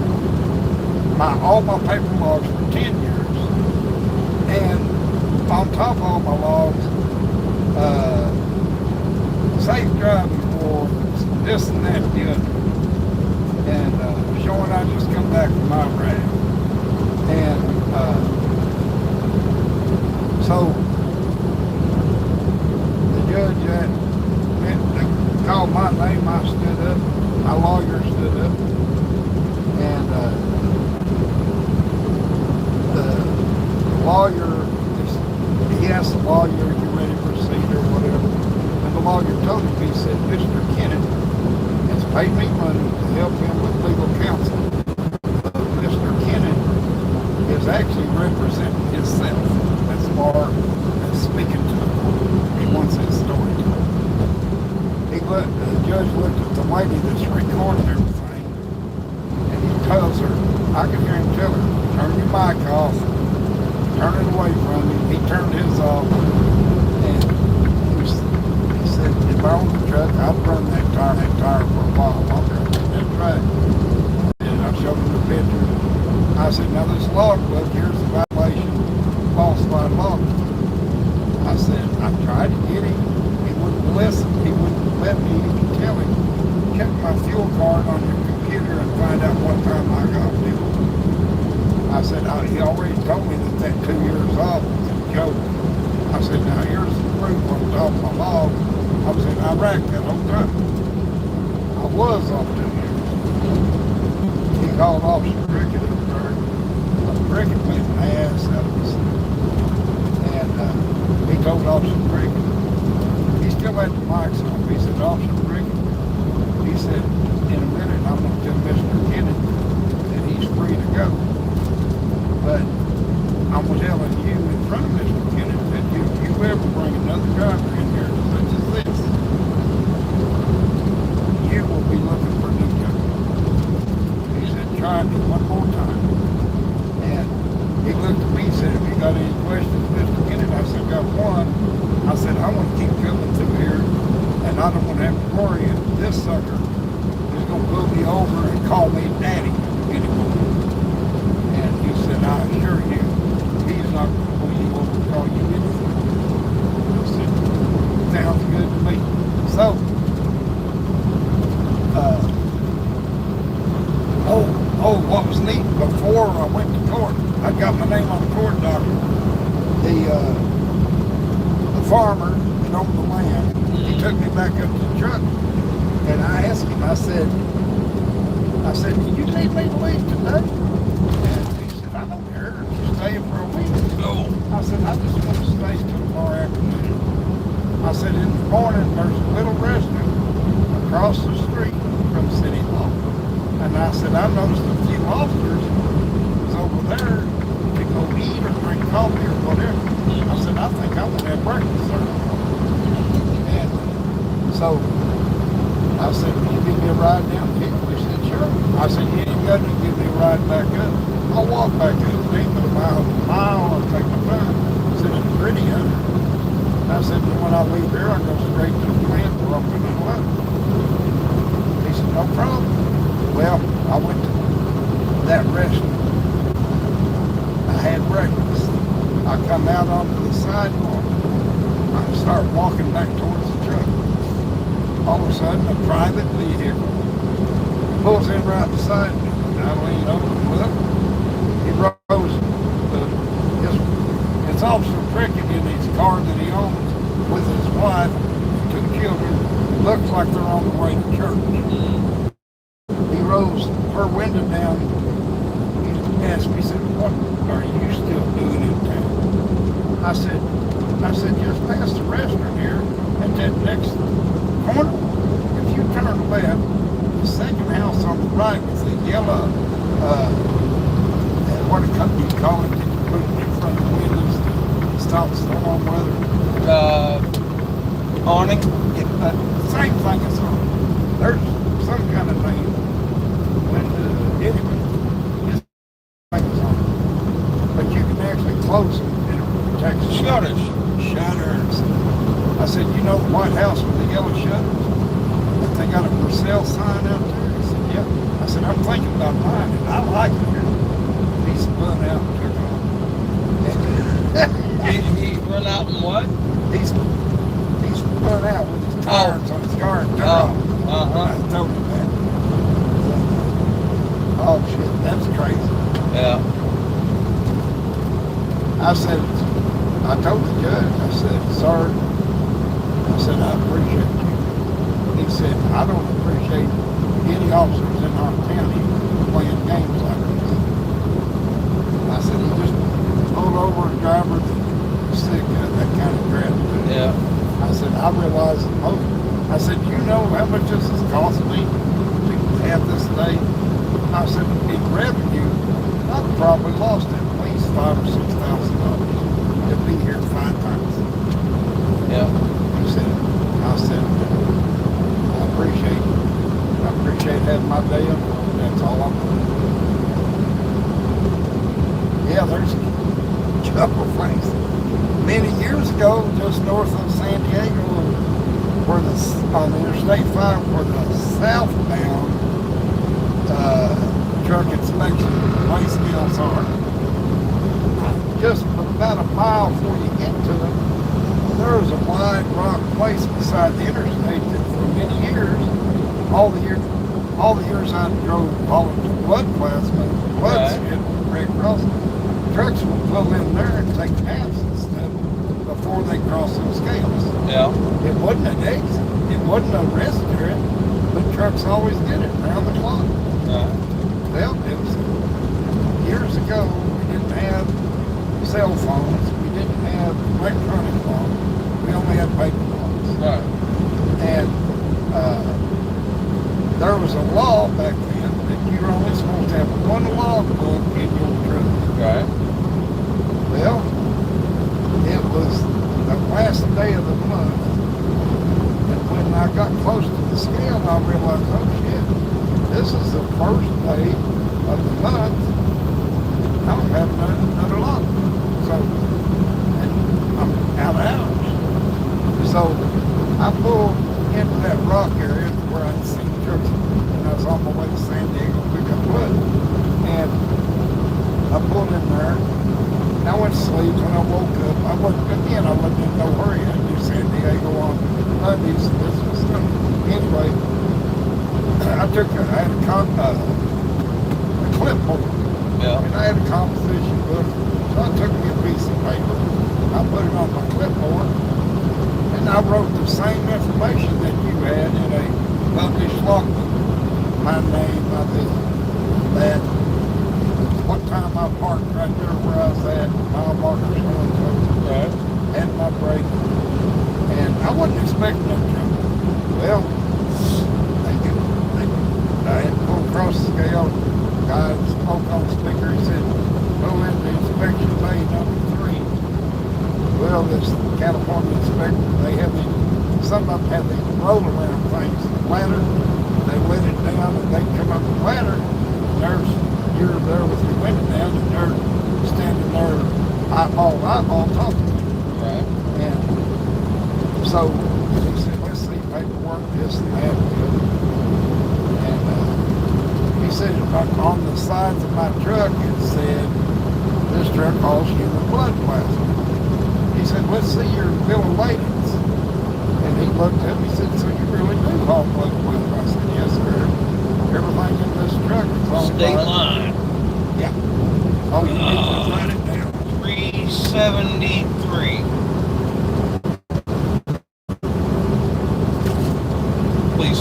all my paper logs for 10 years. And on top of all my logs, safe driving for this and that and the other. And showing I just come back from Iraq. And so the judge they called my name, I stood up, my lawyer stood up, and the lawyer, he asked the lawyer, you ready to proceed or whatever? And the lawyer told him, he said, Mr. Kennett has paid me money to help him with legal counsel. Mr. Kennett is actually representing himself as far as speaking to the court. He wants his story told. The judge looked at the lady that's recording everything, and he tells her, I can hear him tell her, turn your mic off, turn it away from him. He turned his off, and he said, if I owned the truck, I'd run that tire for a while longer on that track. And I showed him the picture. I said, now this logbook, here's the violation, falsified logbook. I said, I tried to get him. He wouldn't listen. He wouldn't let me even tell him. Check my fuel card on your computer and find out what time I got fuel. I said, he already told me that 2 years off was a joke. I said, now here's the proof on top of my log. I was in Iraq that whole time. I was off 2 years. He called Officer Cricket up there. Cricket went ass out of his. And he told Officer Cricket, he still had the mics on. He said, Officer Cricket, he said, in a minute I'm going to tell Mr. Kennedy that he's free to go. But I'm telling you in front of Mr. Kennedy that if you ever bring another driver in here such as this, you will be looking for a new job. He said, try me one more time. And he looked at me and said, have you got any questions, Mr. Kennedy? I said, got one. I said, I want to keep coming through here, and I don't want to have to worry if this sucker is going to pull me over and call me daddy anymore. And he said, I assure you, he's not going to pull you over and call you anything. I said, sounds good to me. So, what was neat, before I went to court, I got my name on farmer that owned the land. He took me back up to the truck, and I asked him, I said, can you leave me to leave today? And he said, I don't care. Just stay for a week. No. I said, I just want to stay till tomorrow afternoon. I said, in the morning, there's a little restaurant across the street from City Hall. And I said, I noticed a few officers was over there to go eat or drink coffee or whatever. I said, I think I want to have breakfast, sir. And so I said, will you give me a ride down here? He said, sure. I said, you ain't got to give me a ride back up. I'll walk back up. It ain't but a mile. I'll take my time. I said, it's pretty out here. And I said, when I leave here, I go straight to the plant where I'm going to go out. He said, no problem. Well, I went to that restaurant. I had breakfast. I come out onto the sidewalk. I start walking back towards the truck. All of a sudden, a private vehicle pulls in right beside me. I lean over with him. He rose. It's Officer Prickett in his car that he owns with his wife and 2 children. Looks like they're on the way to church. He rolls her window down. He asked me, he said, what are you still doing in town? I said, just past the restaurant here at that next corner. If you turn left, the second house on the right with the yellow, what a company you call it, that you put in front of the windows to stop storm weather. Awning? Same thing as on. There's some kind of name. Anyway, it's things on. But you can actually close them and it protects the Shutters. Shutters. I said, you know the White House with the yellow shutters? That they got a for sale sign out there? He said, yeah. I said, I'm thinking about mine, and I like it here. He spun out and took off. He run out and what? He's spun out with his tires on his car and took off. I told him that. Oh shit, that's crazy. Yeah. I said, I told the judge, I said, sir, I said, I appreciate you. He said, I don't appreciate any officers in our county playing games like this. I said, he just pulled over a driver that's sick of that kind of gratitude. Yeah. I said, I realize the most. I said, you know how much this has cost me to have this day? I said, in revenue, I've probably lost at least $5,000 or $6,000 to be here 5 times. Yeah. He said, I said, I appreciate having my day up. That's all I'm doing. Yeah, there's a couple of things. Many years ago, just north of San Diego, where on Interstate 5, where the southbound truck inspection weigh scales are, just about a mile before you get to them, there was a wide rock place beside the interstate that for many years, all the years I drove volatile blood plasma, blood shit, Red Cross, trucks would pull in there and take naps and stuff before they cross those scales. Yeah. It wasn't an exit, it wasn't a rest area, but trucks always did it around the clock. Well, it was years ago, we didn't have cell phones, we didn't have electronic phones, we only had paper phones. Right. And there was a law back then that you were only supposed to have one logbook in your truck. Right. Well, it was the last day of the month, and when I got close to the scale, I realized, oh shit, this is the first day of the month I don't have another log. So, and I'm out of hours. So, I pulled into that rock area where I'd seen trucks, and I was on my way to San Diego to pick up wood. And I pulled in there, and I went to sleep. When I woke up, I wasn't in no hurry. I do San Diego on Mondays. This was anyway. I had a clipboard. Yeah. And I had a composition book. So I took me a piece of paper. I put it on my clipboard. I wrote the same information that you had in a published logbook. My name, my this, that, what time I parked right there where I was at, mile marker so-and-so, Right. and my brake. And I wasn't expecting that truck. Well, I had to go across the scale. Guy spoke on the speaker. He said, "Go into inspection bay number 3." Well, this California inspector, they have these, some of them have these roll around things, the ladder. They let it down and they come up the ladder. And there's, you're there with your window down and they're standing there eyeball to eyeball talking to you. Right. And so he said, "Let's see paperwork, this and that." And he said, on the sides of my truck, it said, "This truck hauls human blood plasma." He said, "Let's see your bill of ladings." And he looked at me and said, "So you really do haul blood plasma?" I said, "Yes, sir. Everything in this truck is on State line. Yeah. Oh, you need to write it down. 373. Please.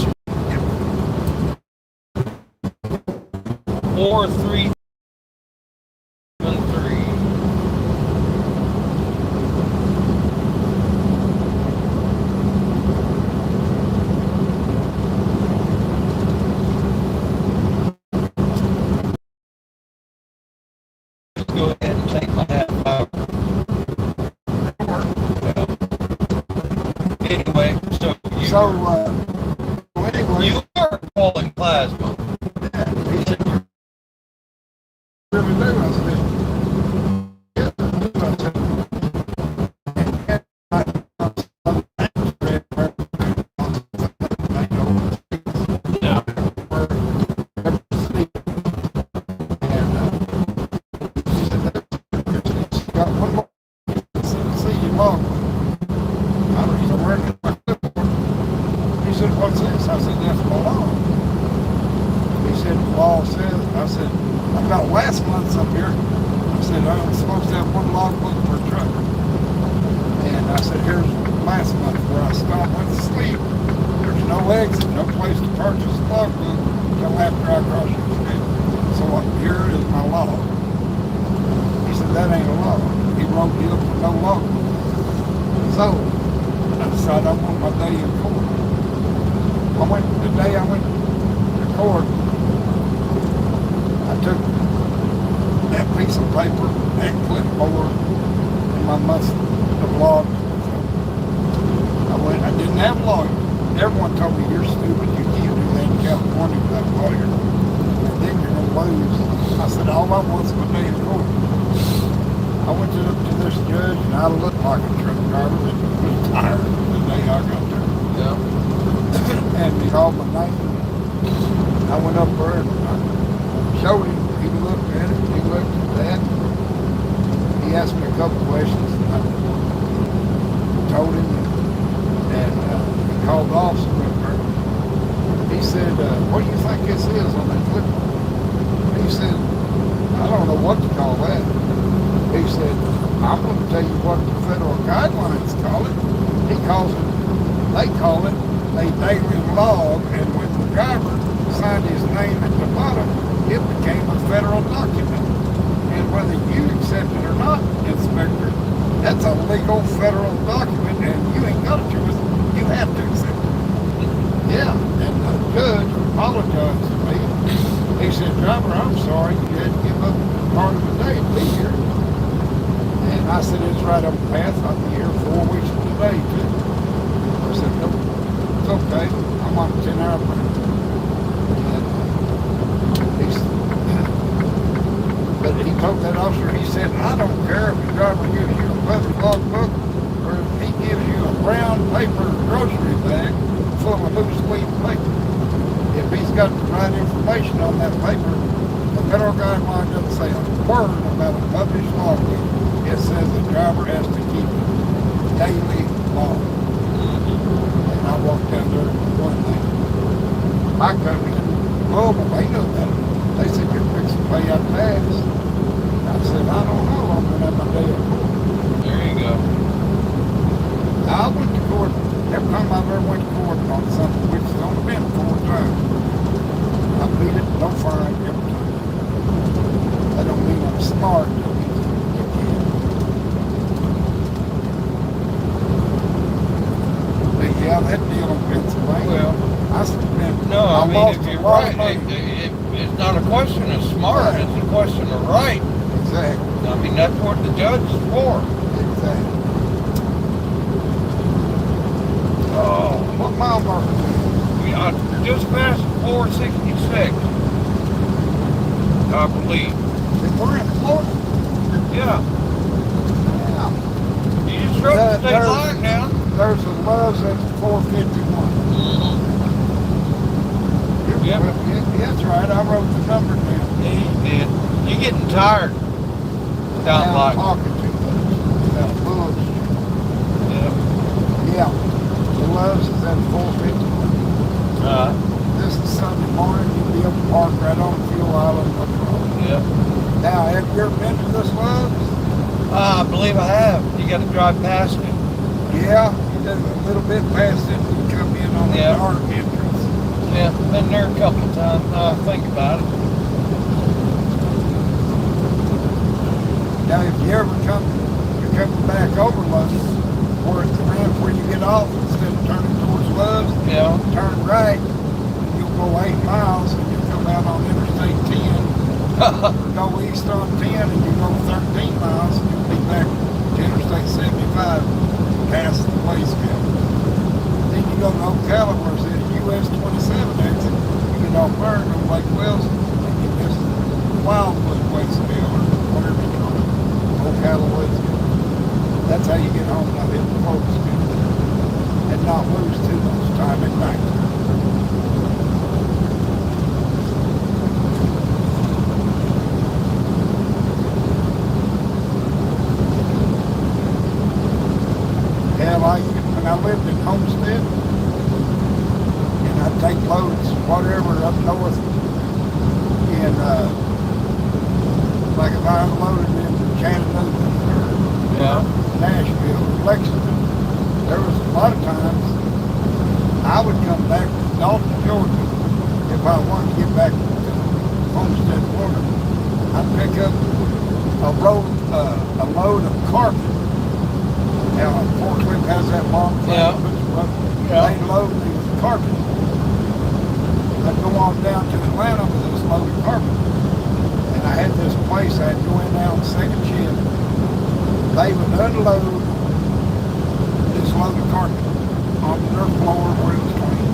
4373. Go ahead and take my half hour. Anyway, So anyway, you are calling plasma. he said, "You really do?" I said, "Yes, I do." I said, "And Yeah. got one more. See you long. I don't even work my clipboard." He said, "What's this?" I said, "That's my law." He said, "The law says," I said, "I've got last month's up here." I said, "I'm supposed to have one logbook per truck." And I said, "Here's last month where I stopped, went to sleep. There's no exit, no place to purchase a logbook until after I cross your street. So here is my log." He said, "That ain't a log." He wrote me up with no logbook. So I decided I want my day in court. The day I went to court, I took that piece of paper, that clipboard, and my must have logged. I didn't have a lawyer. Everyone told me, "You're stupid, you can't do that in California without a lawyer. And then you're gonna lose." I said, "All I want is my day in court." I went to this judge and I looked like a truck driver that was tired the day I got there. Yeah. And he called my name. I went up there and I showed him. He looked at it. He looked at that. He asked me a couple questions. And I told him. And he called the officer up there. He said, "What do you think this is on that clipboard?" He said, "I don't know what to call that." He said, "I'm going to tell you what the federal guidelines call it." They call it a daily log, and when the driver signed his name at the bottom, it became a federal document. And whether you accept it or not, Inspector, that's a legal federal document, and you ain't got a choice. You have to accept it. Yeah, and the judge apologized to me. He said, "Driver, I'm sorry, you had to give up part of the day to be here." And I said, "It's right up the path. I'll be here 4 weeks from today, too." I said, "Nope, it's okay. I'm on a 10-hour break." But he told that officer, he said, "I don't care if the driver gives you a public logbook or if he gives you a brown paper grocery bag full of loose leaf paper. If he's got the right information on that paper, the federal guideline doesn't say a word about a published logbook. It says the driver has to keep a daily log." And I walked down there one day. My company said, "Oh, but they know that. They said you're fixing to pay out tax." I said, "I don't know. I'm going to have my day in court." There you go. I went to court time I've ever went to court on something, which has only been 4 times, I beat it, no fine every time. That don't mean I'm smart. That means you can. But yeah, that deal in Pennsylvania. Well, I spent. no, I mean, lost if a you're lot right, of money. it's not a question of smart, Right. it's a question of right. Exactly. I mean, that's what the judge is for. Exactly. Oh, What mile marker? we are just past 466, I believe. If we're in Florida. Yeah, Yeah. you just struck the state There's- line now. There's a Love's at 451. Yep. Well, yeah, that's right. I wrote the number down. Yeah, you did. You're getting tired. Sounds Now I'm like. talking too much. That bullshit. Yeah. Yeah. The Love's is at 451. This is Sunday morning. You'll be able to park right on Fuel Island. No problem. Yeah. Now, have you ever been to this Love's? I believe I have. You got to drive past it. Yeah. You did a little bit past it and you come in on the Yeah. dark entrance. Yeah, been there a couple of times. Now I think about it. Now, if you ever you're coming back over Love's, or at the ramp where you get off, instead of turning towards Love's, Yeah. turn right, you'll go 8 miles and you'll come out on Interstate 10, or go east on 10 and you go 13 miles and you'll be back to Interstate 75 past the waste mill. Then you go to Ocala where it's at US 27 exit, you get off there and go to Lake Wilson and you miss Wildwood waste mill or whatever you call it, Ocala waste mill. That's how you get home and hit the focus mill and not lose too much time at night. Hell, when I lived in Homestead, and I'd take loads, whatever, up north, and like if I unloaded in Chattanooga or Yeah. Nashville or Lexington, there was a lot of times I would come back to Dalton, Georgia, if I wanted to get back to Homestead, Florida. I'd pick up a load of carpet. Now, a forklift has that long thing, Yeah. Yeah. they load me with carpet. I'd go on down to Atlanta with this load of carpet. And I had this place I'd go in now on second shift. They would unload this load of carpet on their floor where it was clean.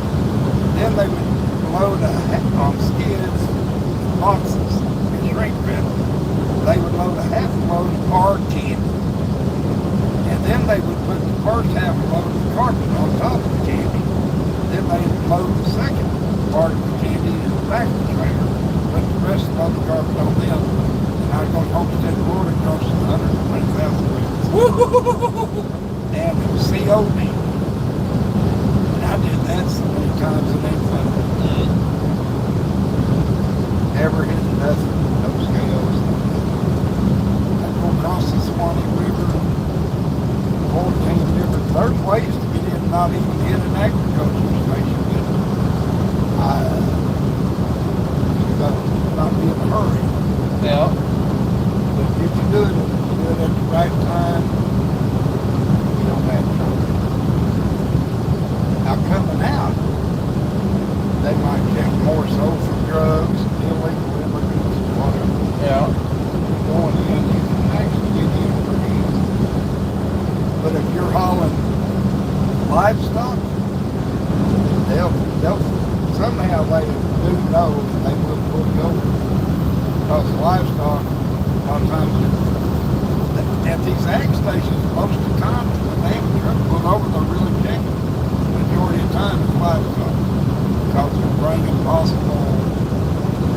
Then they would load on skids, boxes, and shrink wrap. They would load a half load of hard candy. And then they would put the first half load of the carpet on top of the candy. Then they would load the second part of the candy in the back of the trailer, put the rest of the carpet on them. And I'd go to Homestead, Florida, and gross 120,000 pounds. And it was COD. And I did that so many times it ain't funny. Never hit nothing, no scales. I'd go across the Swanee River, 14 different, there's ways to get in, not even hit an agricultural station, but you got to not be in a hurry. Yeah. But if you do it at the right time, you don't have trouble. Now coming out, they might check more so for drugs, illegal immigrants, whatever. Yeah. Going in, you can actually get in pretty easy. But if you're hauling livestock, they'll somehow they do know that they will pull you over. Because livestock, a lot of times, at these ag stations, most of the time, when they have a truck pulled over, they're really checking. The majority of the time, it's livestock. Because they're bringing possible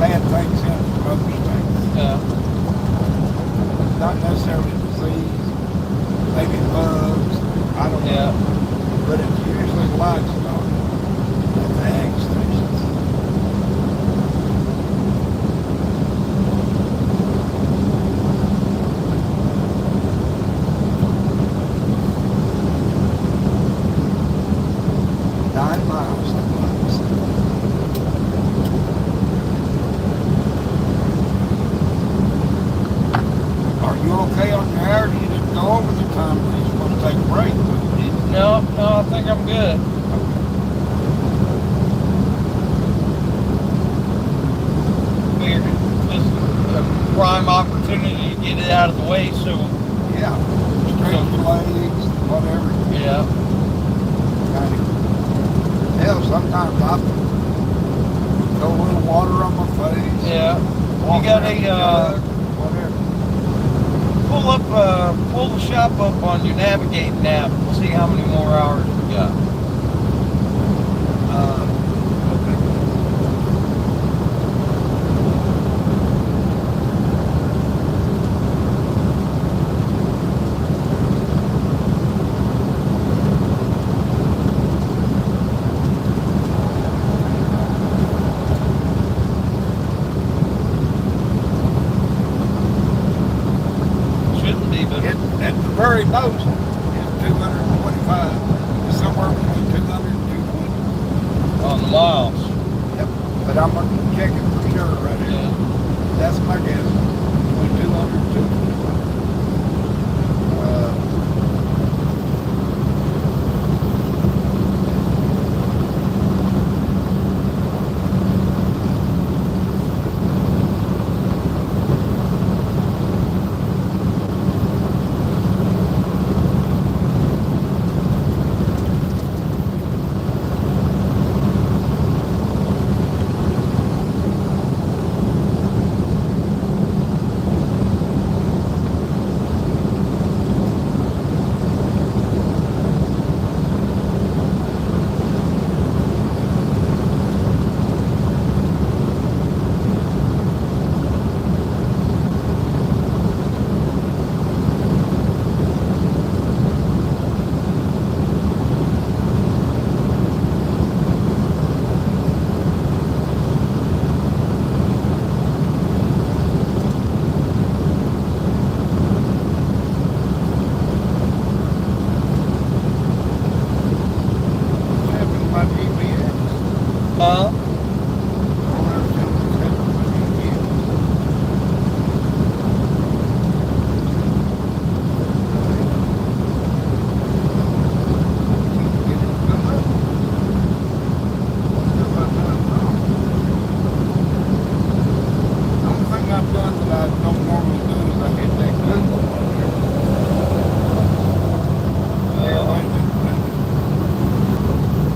bad things in from other states. Yeah. Not necessarily disease, maybe bugs, I don't know. Yeah. But it's usually livestock at the ag stations. 9 miles to miles. Are you okay on your hour? You didn't go over the time when you're supposed to take a break. No, I think I'm good. Weird. This is a prime opportunity to get it out of the way, so Yeah. Stretch your legs, whatever. yeah. Kind of. Hell, sometimes I throw a little water on my face. Yeah. Walk You got around the a jug, whatever. pull the shop up on your navigating app and see how many more hours we got. Okay. Shouldn't be, but At the very most, it's 225. It's somewhere between 200 and 220. on the miles. Yep. But I'm going to check it for sure right here. Yeah. That's my guess. Between 200 and 225. Huh?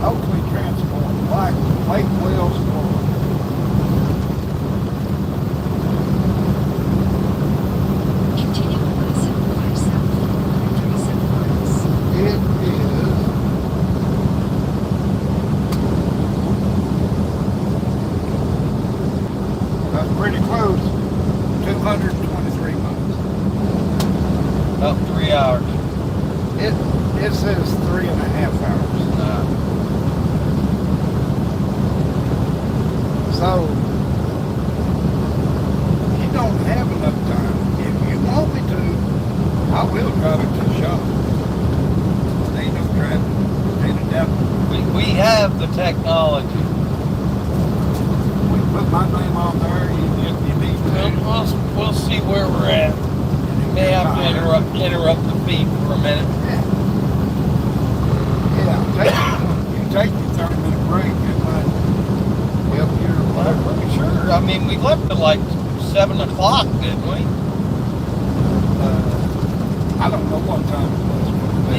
Hopefully transform like plate wheels forward. Continue on I-75 south for 37 miles. It is. That's pretty close. 223 miles. About 3 hours. It says 3.5 hours. So you don't have enough time. If you want me to, I will drive it to the shop. There ain't no traffic. Ain't a doubt. We have the technology. We put my name on there. You need We'll see where we're at. May have to interrupt the feed for a minute. Yeah. You take your 30-minute break and help your I'm pretty sure. I mean, we left at like 7 o'clock, didn't we? I don't know what time it was.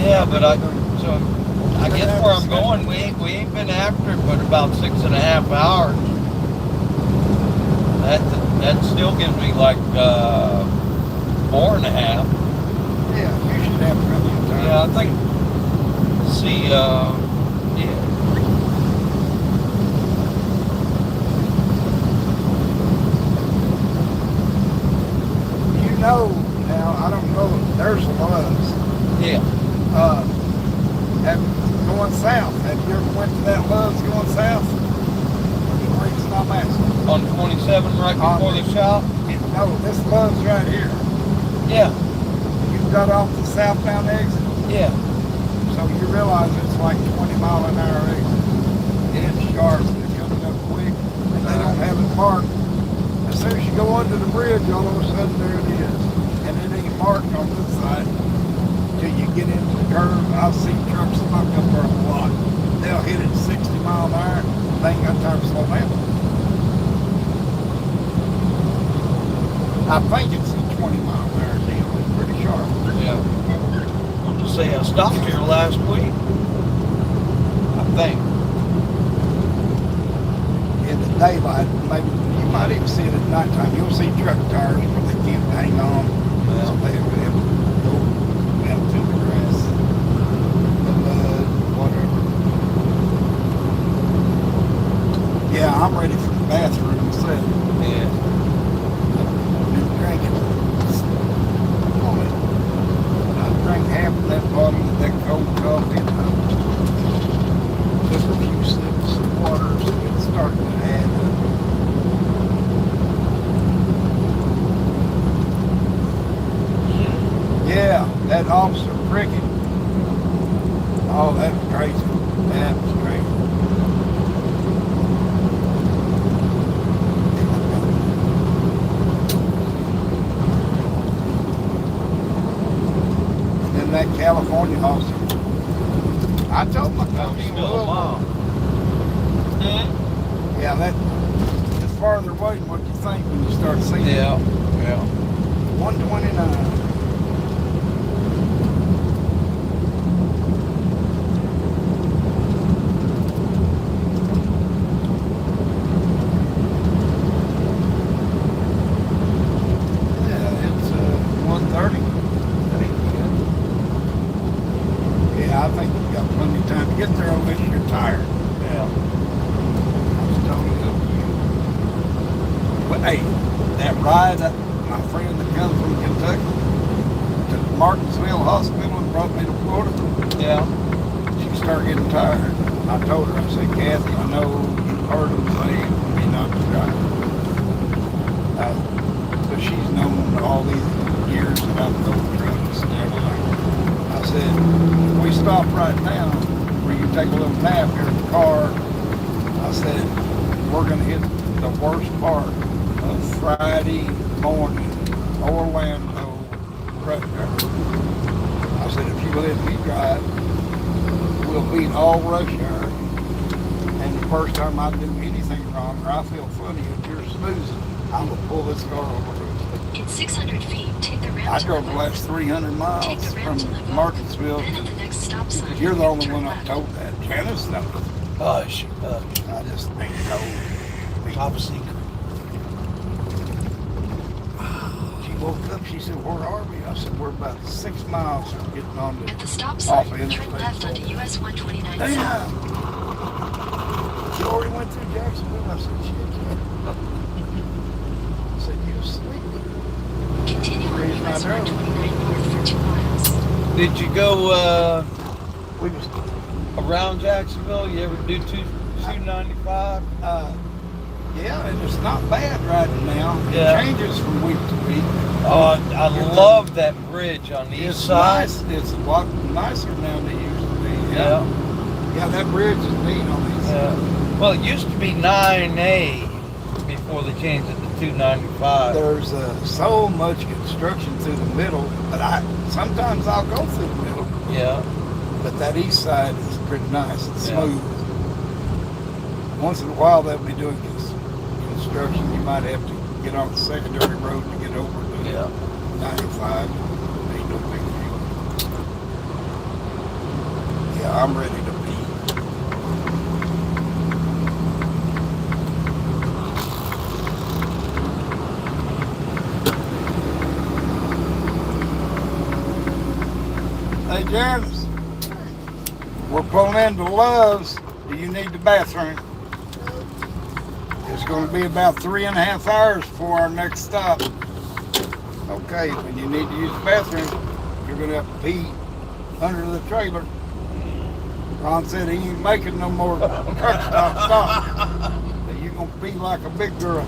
Yeah, but I guess where I'm going, we ain't been after it but about 6.5 hours. That still gives me like 4.5. Yeah, you should have plenty of time. Yeah, I think. See, yeah. You know, now, I don't know, there's Loves. Yeah. Going south. Have you ever went to that Loves going south? The reason I'm asking. On 27 right before the shop? No, this Loves right here. Yeah. You got off the southbound exit, Yeah. so you realize it's like 20 mile an hour exit. sharp. They're coming up quick, and they don't have it marked. As soon as you go under the bridge, all of a sudden there it is. And it ain't marked on this side till you get into the curve. I've seen trucks stuck up there a lot. They'll hit it 60 mile an hour. They ain't got time to slow down. I think it's a 20 mile an hour deal. It's pretty sharp. Yeah. I'll just say I stopped here last week. I think. In the daylight, maybe you might even see it at nighttime. You'll see truck tires where they can't hang on. Yeah. So they have to go out to the grass, the mud, whatever. Yeah, I'm ready for the bathroom myself. Yeah. Been drinking. I drank half of that bottle of that cold coffee and I took a few sips of water so it's starting to add up. Yeah, that officer Prickett. Oh, that was crazy. That was crazy. And then that California officer. I told him I told him Still a mile. yeah, that is farther away than what you think when you start seeing it. Yeah. Yeah. 129. Yeah, it's 130. That ain't good. Yeah, I think you've got plenty of time to get there unless you're tired. Yeah. I was totally up to you. But hey, that ride, my friend that comes from Kentucky to Martinsville Hospital and brought me to Florida, Yeah. she started getting tired. I told her, I said, Kathy, I know you've heard them say it would be not to drive. So she's known all these years that I've built trucks and everything. I said, if we stop right now, where you take a little nap here in the car, I said, we're going to hit the worst part of Friday morning, Orlando rush hour. I said, if you let me drive, we'll beat all rush hour. And the first time I do anything wrong or I feel funny if you're snoozing, I'm going to pull this car over. In 600 feet, take the ramp I to drove the the left. last 300 Take miles the ramp to the from left. Martinsville. Then at the next stop sign, You're the only turn one I've left. told that. Janice knows. Hush. I just ain't told. Top secret. She woke up, she said, where are we? I said, we're about 6 miles from getting on At the the stop off sign, the turn interstate. left onto US 129 Damn! South. She already went through Jacksonville. I said, shit. I said, you sleepy? Continue on Raise my US drone. 129 North for 2 miles. Did you go We was, around Jacksonville? You ever do 295? yeah, and it's not bad riding now. Yeah. It changes from week to week. Oh, I love that bridge on the It's east side. nice. It's a lot nicer now than it used to be. Yeah. Yeah, that bridge is neat on these. Yeah. Well, it used to be 9A before they changed it to 295. There's so much construction through the middle, but sometimes I'll go through the middle. Yeah. But that east side is pretty nice. It's Yeah. smooth. Once in a while they'll be doing construction. You might have to get on the secondary road to get over to Yeah. 95. Ain't no big deal. Yeah, I'm ready to pee. Hey, Janice, we're pulling into Love's. Do you need the bathroom? It's going to be about 3.5 hours before our next stop. Okay, when you need to use the bathroom, you're going to have to pee under the trailer. Ron said he ain't making no more truck stop. You're going to pee like a big girl.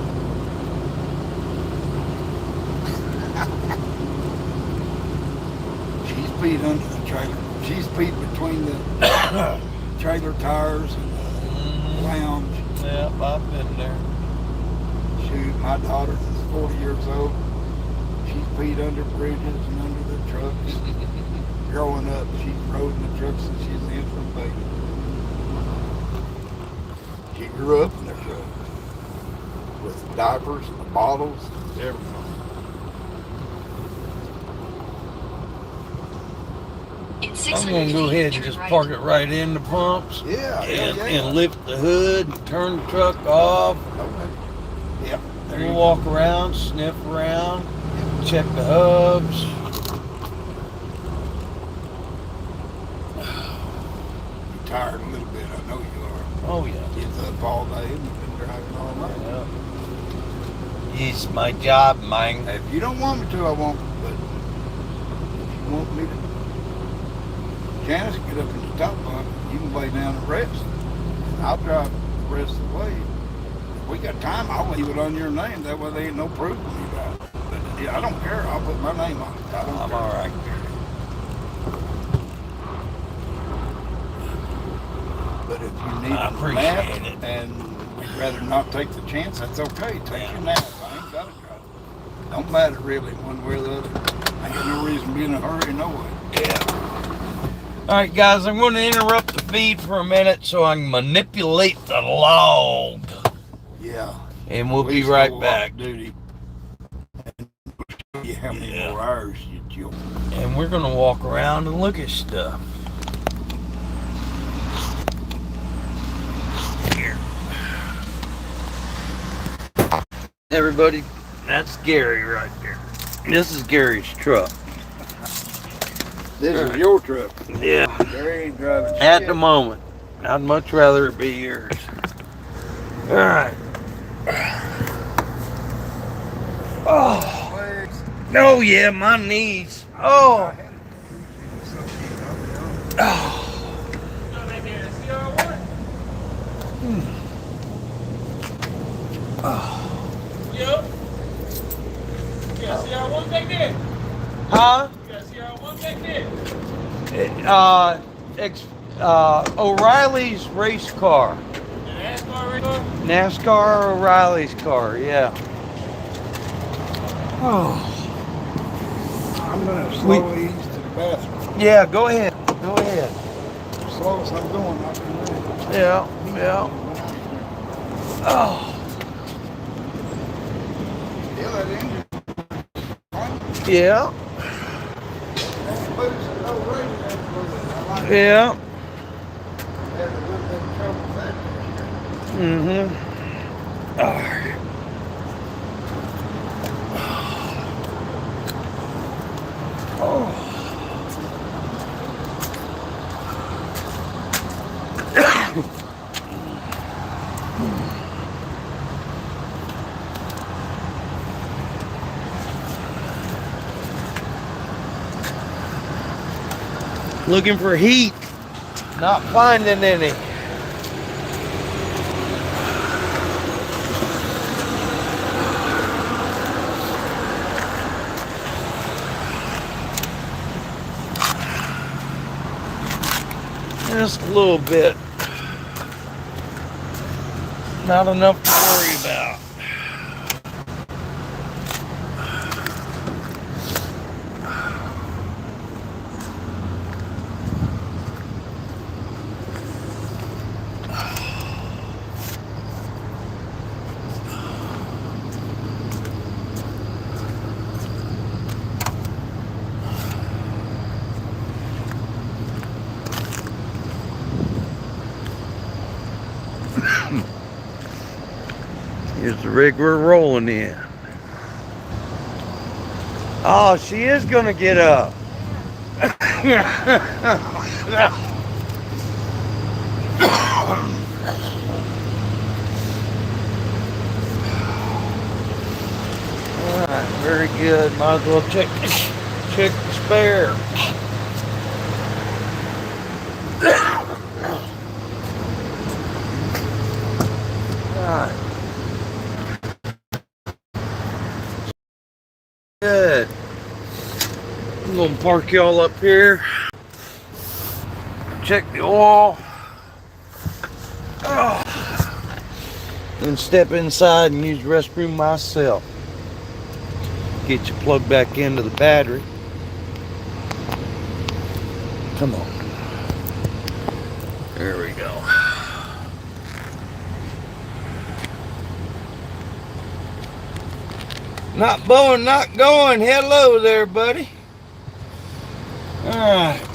She's peed under the trailer. She's peed between the trailer tires and lounge. Yeah, I've been there. Shoot, my daughter is 40 years old. She's peed under bridges and under the trucks. Growing up, she's rode in the trucks since she's an infant baby. She grew up in the truck with the diapers, the bottles, everything. In I'm 600 gonna go feet, ahead and turn just right. park it right in the pumps. Yeah, And lift the hood and turn the truck off. Okay. Yep. There you We'll go. walk around, sniff around, check the hubs. You're tired a little bit, I know you are. Oh yeah. It's up all day and you've been driving all night. Yeah. It's my job, man. If you don't want me to, I won't. But if you want me to, Janice, get up in the top bunk. You can lay down and rest. And I'll drive the rest of the way. If we got time, I'll leave it on your name. That way there ain't no proof of me about it. But yeah, I don't care. I'll put my name on it. I don't I'm care. all right. But if you need I a appreciate nap it. and we'd rather not take the chance, that's okay. Take your nap. I ain't got it. Don't matter really one way or the other. I ain't got no reason to be in a hurry, no way. Yeah. All right, guys, I'm going to interrupt the feed for a minute so I can manipulate the log. Yeah. And we'll be Please right go back. off duty. And show you how many Yeah. more hours you'll. And we're going to walk around and look at stuff. Here. Everybody, that's Gary right there. This is Gary's truck. This is your truck. Yeah. Gary ain't driving At shit. the moment. I'd much rather it be yours. All right. Oh. Legs. Oh, yeah, my knees. Oh. Oh. Yo. You got CR1 back there? Huh? You got CR1 back there? O'Reilly's race car. The NASCAR right there? NASCAR O'Reilly's car, yeah. Oh. I'm gonna slow ease to the bathroom. Yeah, go ahead. Go ahead. Slow as I'm going, I can ready. Yeah, yeah. Oh. Yeah, that engine. Yeah, That's loose and no rain. That's loose. I like it. yeah. Had a little bit of trouble with that this year. Mm-hmm. All right. Oh. Looking for heat, not finding any. Just a little bit. Not enough to worry about. Here's the rig we're rolling in. Oh, she is gonna get up. Alright, very good. Might as well check the spare. Alright. Good. I'm gonna park y'all up here. Check the oil. Oh. and step inside and use the restroom myself. Get you plugged back into the battery. Come on. There we go. Not blowing, not going. Hello there, buddy. All right.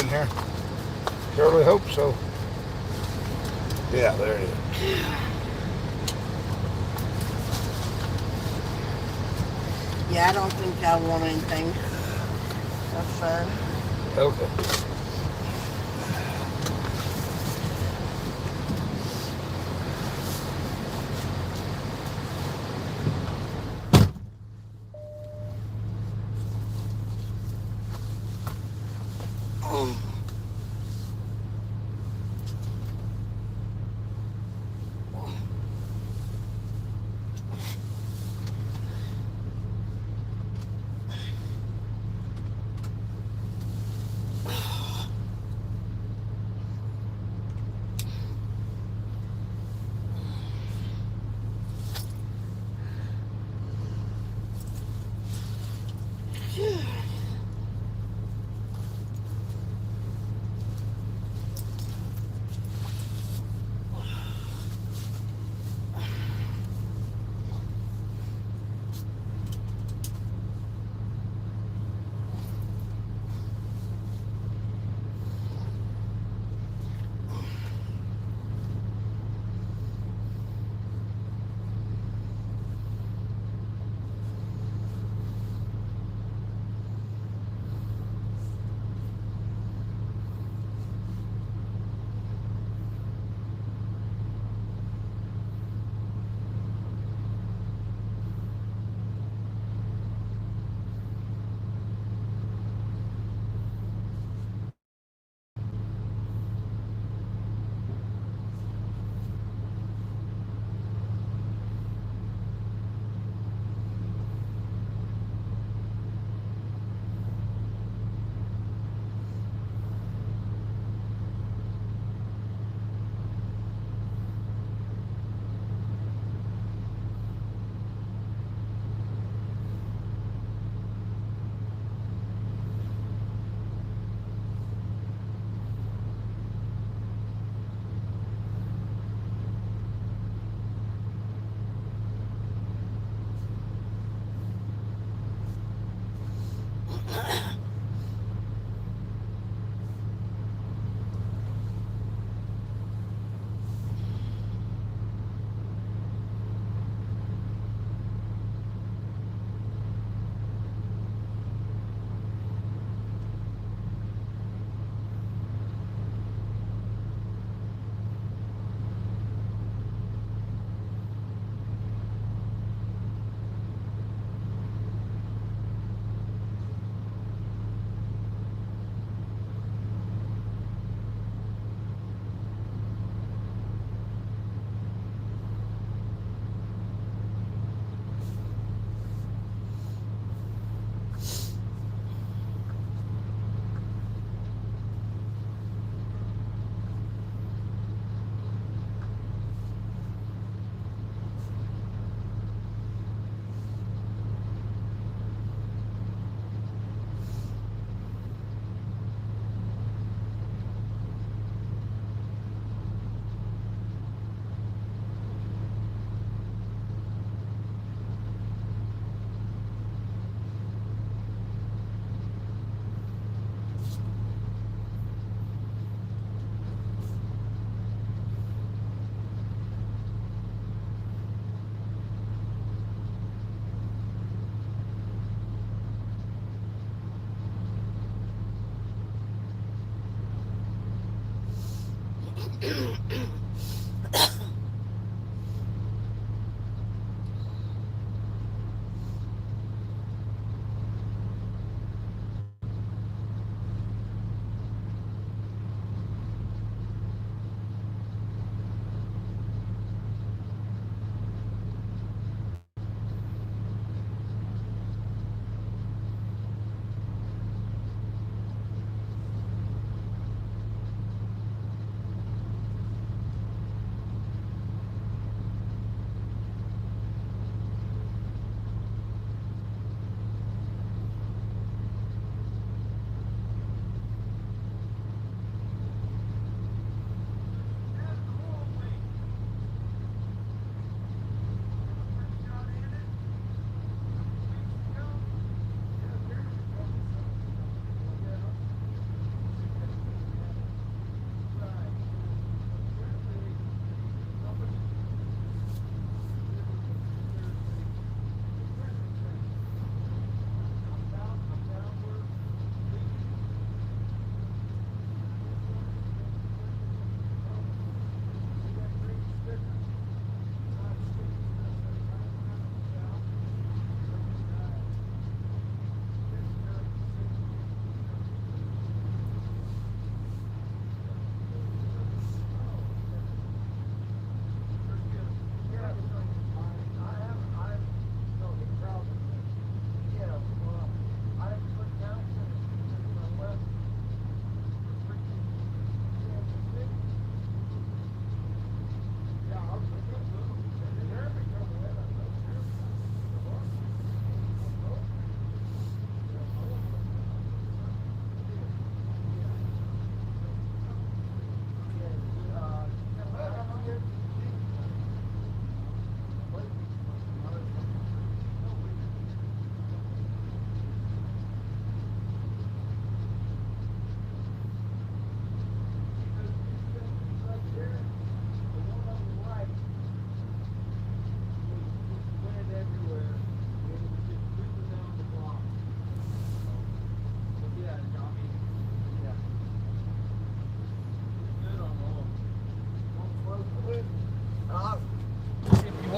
in here. Surely hope so. Yeah, there it is. Yeah, I don't think I want anything of fun. Okay.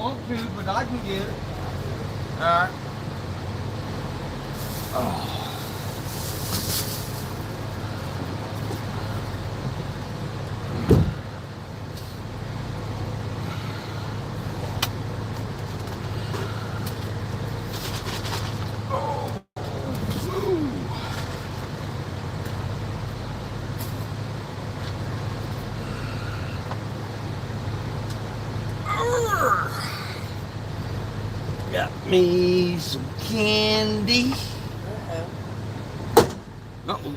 want to, but I can get it. Alright. Oh. Got me some candy. Uh-oh.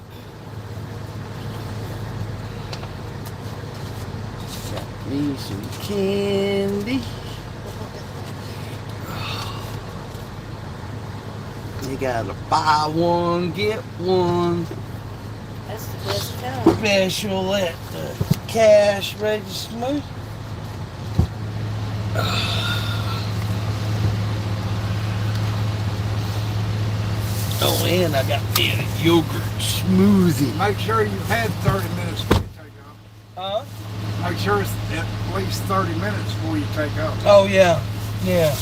Got me some candy. You gotta buy one, get one. That's the best kind. Special at the cash register. Oh, and I got me a yogurt smoothie. Make sure you've had 30 minutes before you take off. Huh? Make sure it's at least 30 minutes before you take off. Oh, yeah. Yeah.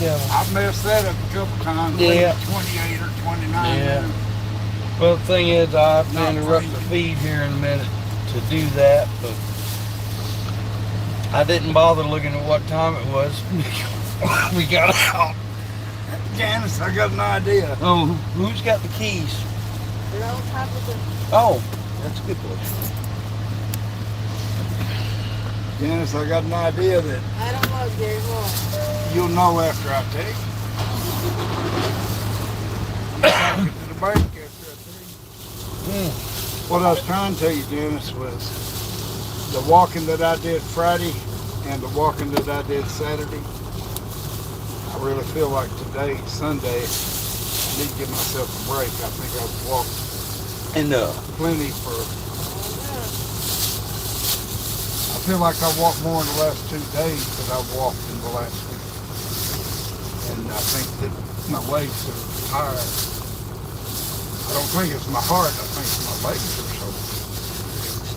Yeah. I've messed that up a couple times. Yeah. 28 or 29 Yeah. minutes. Well, the thing is, I have to Not interrupt the crazy. feed here in a minute to do that, but I didn't bother looking at what time it was. We got out. Janice, I got an idea. Oh, who's got the keys? They're on top of the. Oh, that's a good place. Janice, I got an idea that I don't know, Gary. What? you'll know after I tell you. I'm talking to the bank after I tell you. What I was trying to tell you, Janice, was the walking that I did Friday and the walking that I did Saturday. I really feel like today, Sunday, I need to give myself a break. I think I've walked Enough. plenty for. I feel like I walked more in the last 2 days than I've walked in the last week. And I think that my legs are tired. I don't think it's my heart, I think my legs are sore.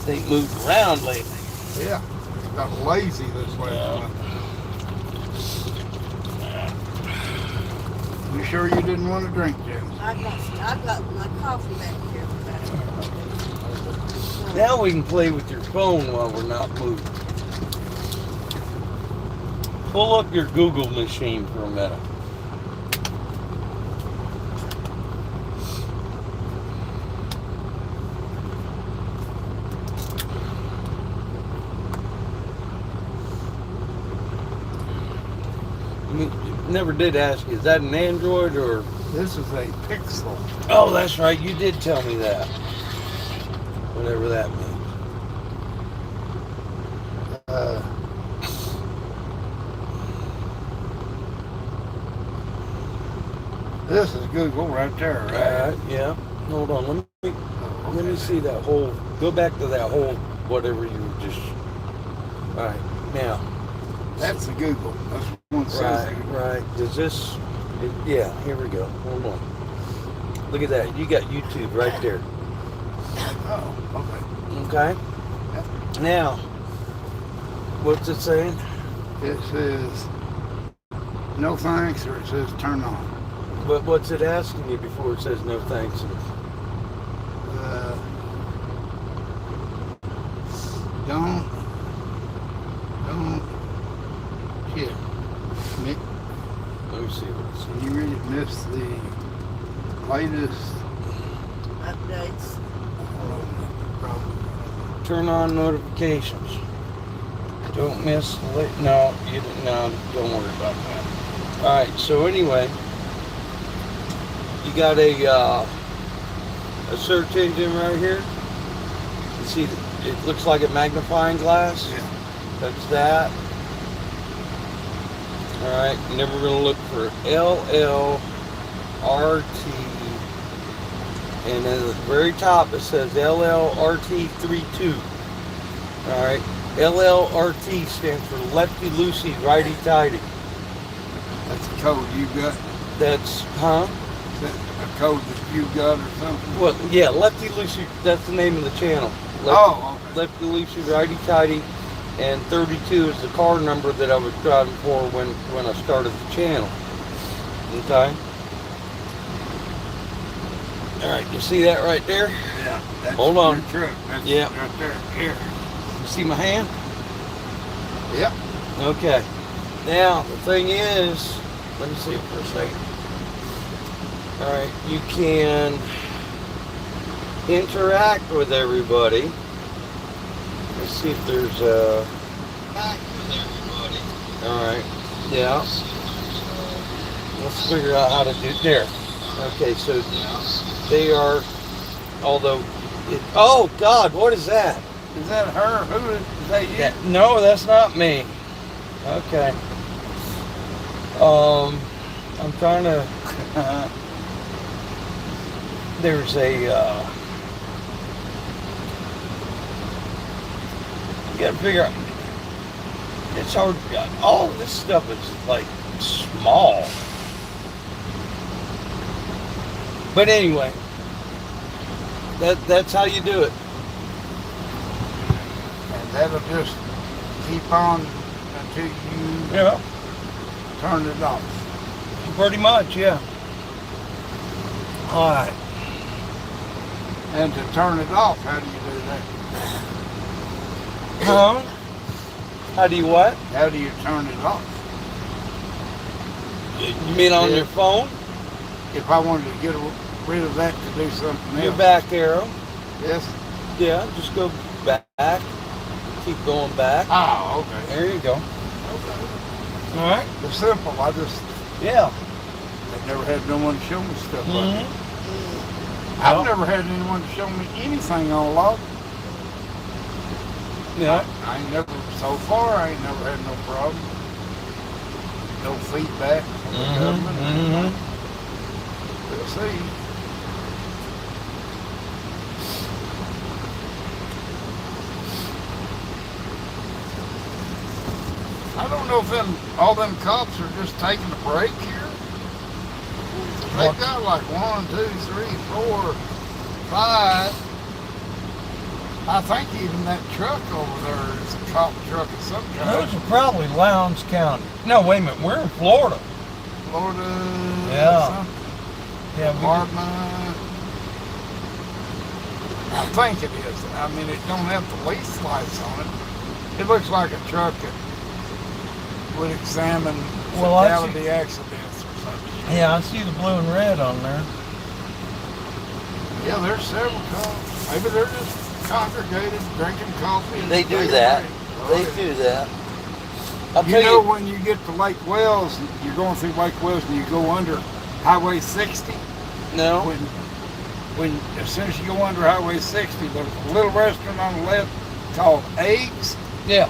They moved around lately. Yeah, got lazy this last Yeah. month. You sure you didn't want to drink, James? I got my coffee back here. Now we can play with your phone while we're not moving. Pull up your Google machine for a minute. Never did ask you, is that an Android or? This is a Pixel. Oh, that's right, you did tell me that. Whatever that means. This is Google right there, right? Yeah. Hold on, let me see that whole, go back to that whole, whatever you were just, all right, now. That's the Google. That's one says Right, Google. right. Does this, yeah, here we go. Hold on. Look at that, you got YouTube right there. Oh, Okay? Now, what's it saying? okay. It says no thanks, or it says turn on. But what's it asking you before it says no thanks? Don't shit. Let me see what it says. You really missed the latest Updates. problem. Turn on notifications. Don't miss the late. No, you didn't. No, don't worry about that. All right. So anyway, you got a search engine right here. You see, it looks like a magnifying glass. Yeah. Touch that. All right. And then we're gonna look for LLRT, and then at the very top it says LLRT32. All right. LLRT stands for lefty loosey, righty tighty. That's a code you got. That's, huh? Is that a code that you got or something? Well, yeah, lefty loosey. That's the name of the channel. Oh, okay. Lefty loosey, righty tighty. and 32 is the car number that I was driving for when I started the channel. Okay. All right, you see that right there? Yeah. That's Hold on. your truck. That's Yeah. right there. Here. You see my hand? Yep. Okay. Now, the thing is, let me see it for a second. All right, you can interact with everybody. Let's see if there's a... Interact with everybody. All right, yeah. Let's figure out how to do there. Okay, so they are, although, oh God, what is that? Is that her? Who is that? You? No, that's not me. Okay. I'm trying to. There's a. You gotta figure out. It's hard. All this stuff is like small. But anyway, that's how you do it. And that'll just keep on until you Yeah. turn it off. Pretty much, yeah. All right. And to turn it off, how do you do that? Huh? How do you what? How do you turn it off? You mean on your phone? If I wanted to get rid of that to do something Your else. back arrow. Yes. Yeah, just go back. Keep going back. Oh, okay. There you go. Okay. All right. It's simple. I just Yeah. I've never had no one show me stuff like that. Mm-hmm. I've Well- never had anyone show me anything on a log. Yeah. I ain't never, so far, I ain't never had no problem. No feedback from the government. Mm-hmm. We'll see. I don't know if all them cops are just taking a break here. They've got like 1, 2, 3, 4, 5. I think even that truck over there is a cop truck of some kind. Those are probably Lowndes County. No, wait a minute. We're in Florida. Florida. Yeah. Something. Yeah. Department. I think it is. I mean, it don't have police lights on it. It looks like a truck that would examine Well, I fatality accidents or something. Yeah, I see the blue and red on there. Yeah, there's several cops. Maybe they're just congregated, drinking coffee. and They do taking that. breaks. They Oh, yeah. do that. I'll You tell know, you. when you get to Lake Wells, you're going through Lake Wells and you go under Highway 60. No. When as soon as you go under Highway 60, there's a little restaurant on the left called Eggs. Yeah.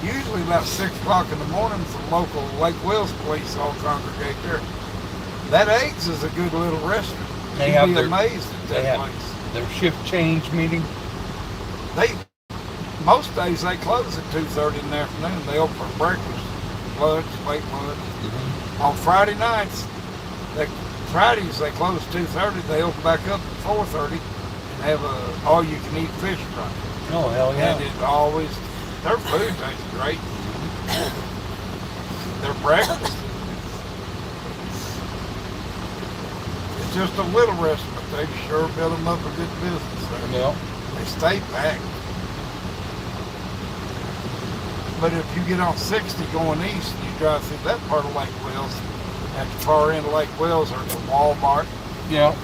Usually about 6 o'clock in the morning, the local Lake Wells police all congregate there. That Eggs is a good little restaurant. They You'd have be their- amazed at they that have- place. Their shift change meeting. Most days they close at 2:30 in the afternoon. They open for breakfast, lunch, late lunch. On Friday nights, Fridays they close at 2:30. They open back up at 4:30 and have a all-you-can-eat fish fry. Oh, hell yeah. And it always, their food tastes great. Their breakfast. It's just a little restaurant. They sure build them up a good business there. Yeah. They stay packed. But if you get on 60 going east and you drive through that part of Lake Wells, at the far end of Lake Wells, there's a Walmart. Yeah.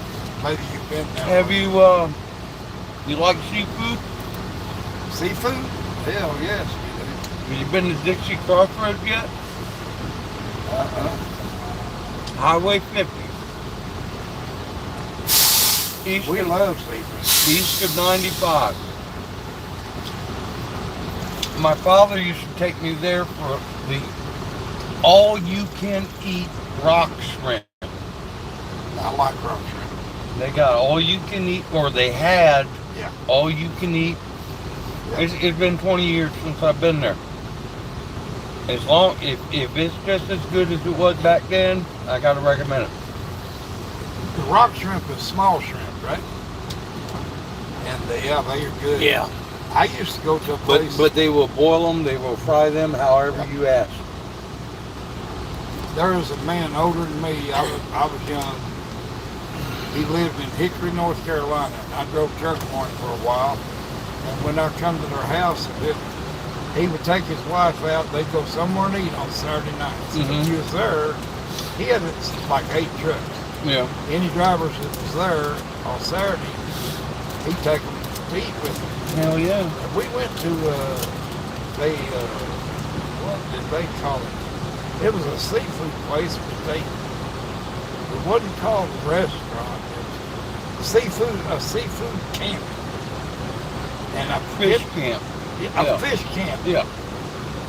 Maybe you've been there. Have you, you like seafood? Seafood? Hell yes, we Have you been to Dixie Crossroads yet? do. Highway 50. East We of, love seafood. east of 95. My father used to take me there for the all-you-can-eat rock shrimp. I like rock shrimp. They got all-you-can-eat, or they had Yeah. all-you-can-eat. Yeah. It's been 20 years since I've been there. As long, if it's just as good as it was back then, I gotta recommend it. The rock shrimp is small shrimp, right? And they are good. Yeah. I used to go to a But place. but they will boil them, they will fry them, however you ask. There was a man older than me. I was young. He lived in Hickory, North Carolina. I drove truck for him for a while. And when I come to their house, he would take his wife out. They'd go somewhere and eat on Saturday nights. Mhm. If he was there, he had like 8 trucks. Yeah. Any drivers that was there on Saturday, he'd take them to eat with him. Hell yeah. And we went to what did they call it? It was a seafood place, but it wasn't called a restaurant. It was a seafood camp. And a Fish camp. a fish camp. Yeah.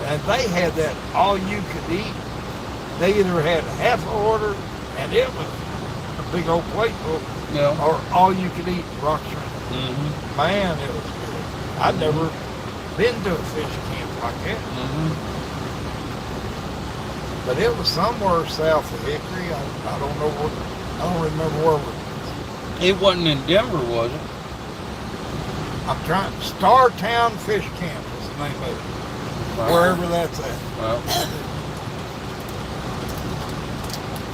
And they had that all you could eat. They either had half an order, and it was a big old plate full, Yeah. or all you could eat rock shrimp. Mm-hmm. Man, it was good. I'd never been to a fish camp like that. Mm-hmm. But it was somewhere south of Hickory. I don't know what. I don't remember where we. It wasn't in Denver, was it? I'm trying. Startown Fish Camp is the name of it. Wherever that's at. Well,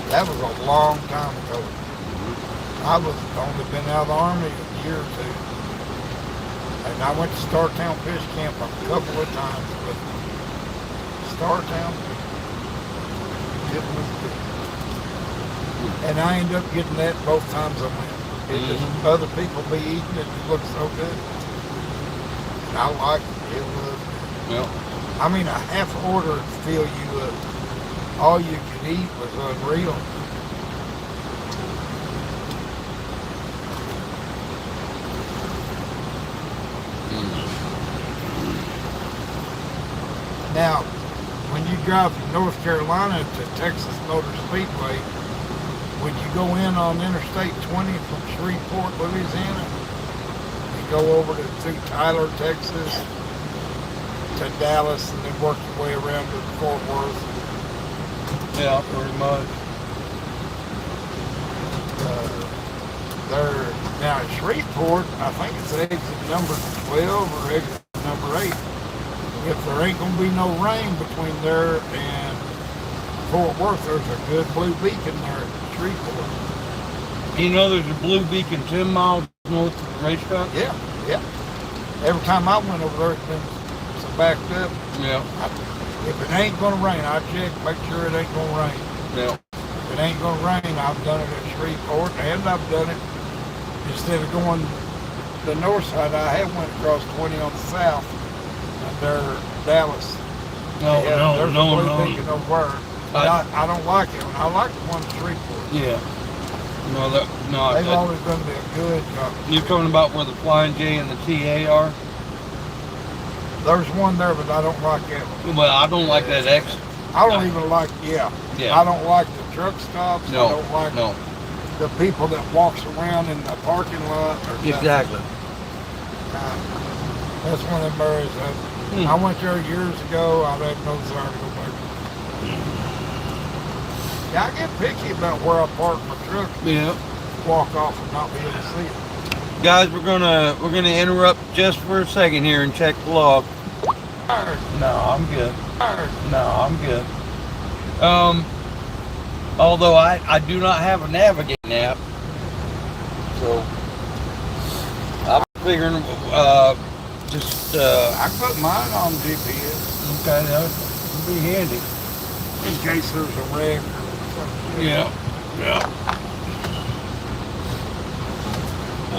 That was a long time ago. I was only been out of the Army a year or two. And I went to Startown Fish Camp a couple of times with Startown. It was good. And I ended up getting that both times I went. It just, other people be eating it, it looked so good. And I liked it. It was good. yeah. I mean, a half order would fill you up. All you could eat was unreal. Now, when you drive from North Carolina to Texas Motor Speedway, when you go in on Interstate 20 from Shreveport, Louisiana, you go over through Tyler, Texas, to Dallas, and then work your way around to Fort Worth. Yeah, pretty much. Now at Shreveport, I think it's exit number 12 or exit number 8. If there ain't gonna be no rain between there and Fort Worth, there's a good blue beacon there at Shreveport. You know there's a blue beacon 10 miles north of the racetrack? Yeah, yeah. Every time I went over there, it's been so backed up. Yeah. If it ain't gonna rain, I check, make sure it ain't gonna rain. Yeah. If it ain't gonna rain, I've done it at Shreveport, and I've done it instead of going the north side. I have went across 20 on the south, and there, Dallas. No, Yeah, no, there's no, a blue no. beacon over there. But I don't like it. I like the one at Shreveport. Yeah. No, They've always done me a good job. You're talking about where the Flying J and the TA are? There's one there, but I don't like that one. Well, I don't like that X. I don't even like, yeah. Yeah. I don't like the truck stops. No, I don't like no. the people that walks around in the parking lot. Or nothing. Exactly. That's one of them areas that I went there years ago. I had no desire to go back. Yeah, I get picky about where I park my truck. Yeah. Walk off and not be able to see it. Guys, we're gonna interrupt just for a second here and check the log. No, I'm good. No, I'm good. Although I do not have a navigating app, so I'm figuring just I put mine on GPS okay, that would be handy. in case there's a wreck or something. Yeah, yeah.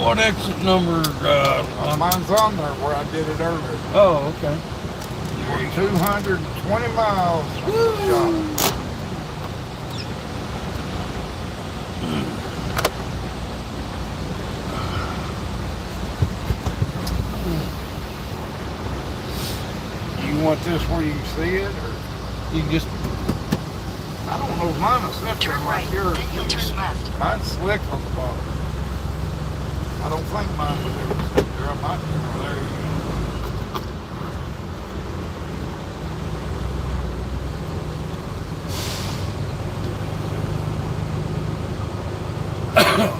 What exit number? Mine's on there where I did it earlier. Oh, okay. We're 220 miles from the shop. You want this where you can see it, or You just I don't know. Mine is set Turn right right, here. then you'll turn left. Mine's slick on the bottom. I don't think mine would ever sit there. I might turn there. You go.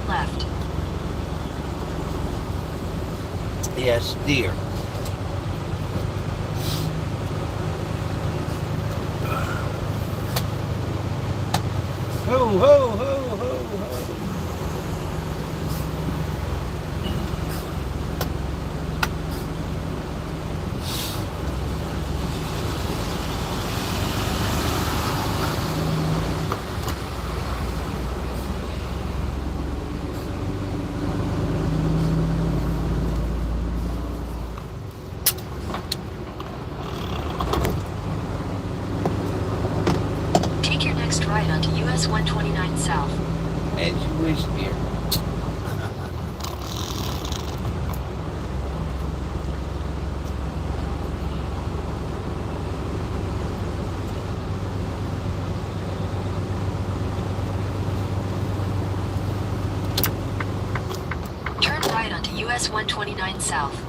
left. Yes, dear. Ho, ho, ho, ho, ho. Take your next right onto US 129 South. As you wish, dear. Turn right onto US 129 South.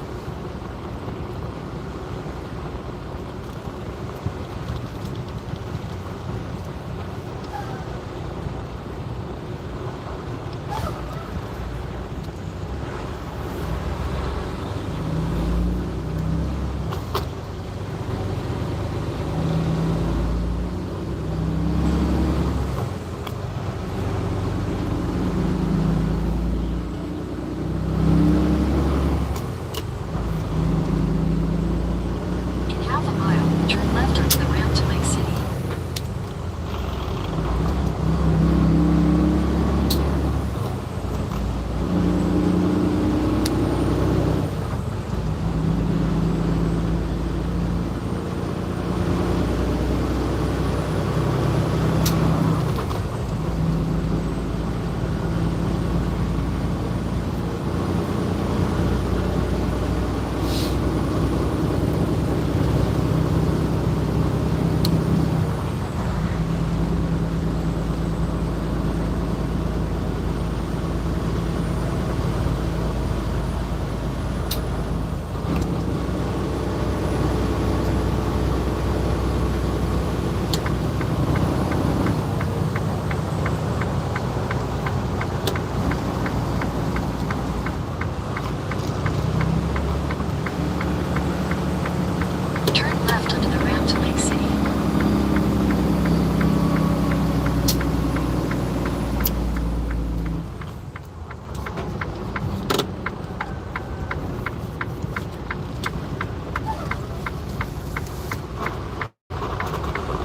In half a mile, turn left onto the ramp to Lake City. Turn left onto the ramp to Lake City.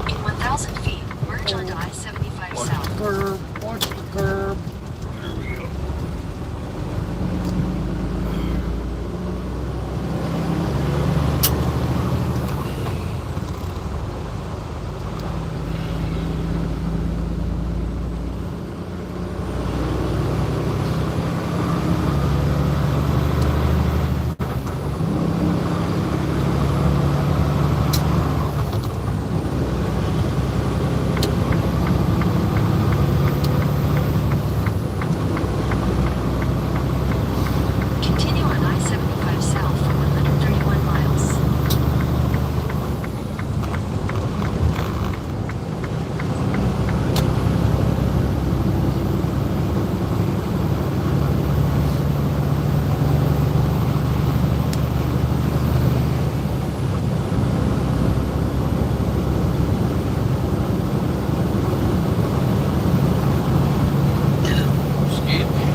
In 1,000 feet, merge onto I-75 Watch South. the curb, watch the curb. There we go. Continue on I-75 South for 131 miles. Excuse me.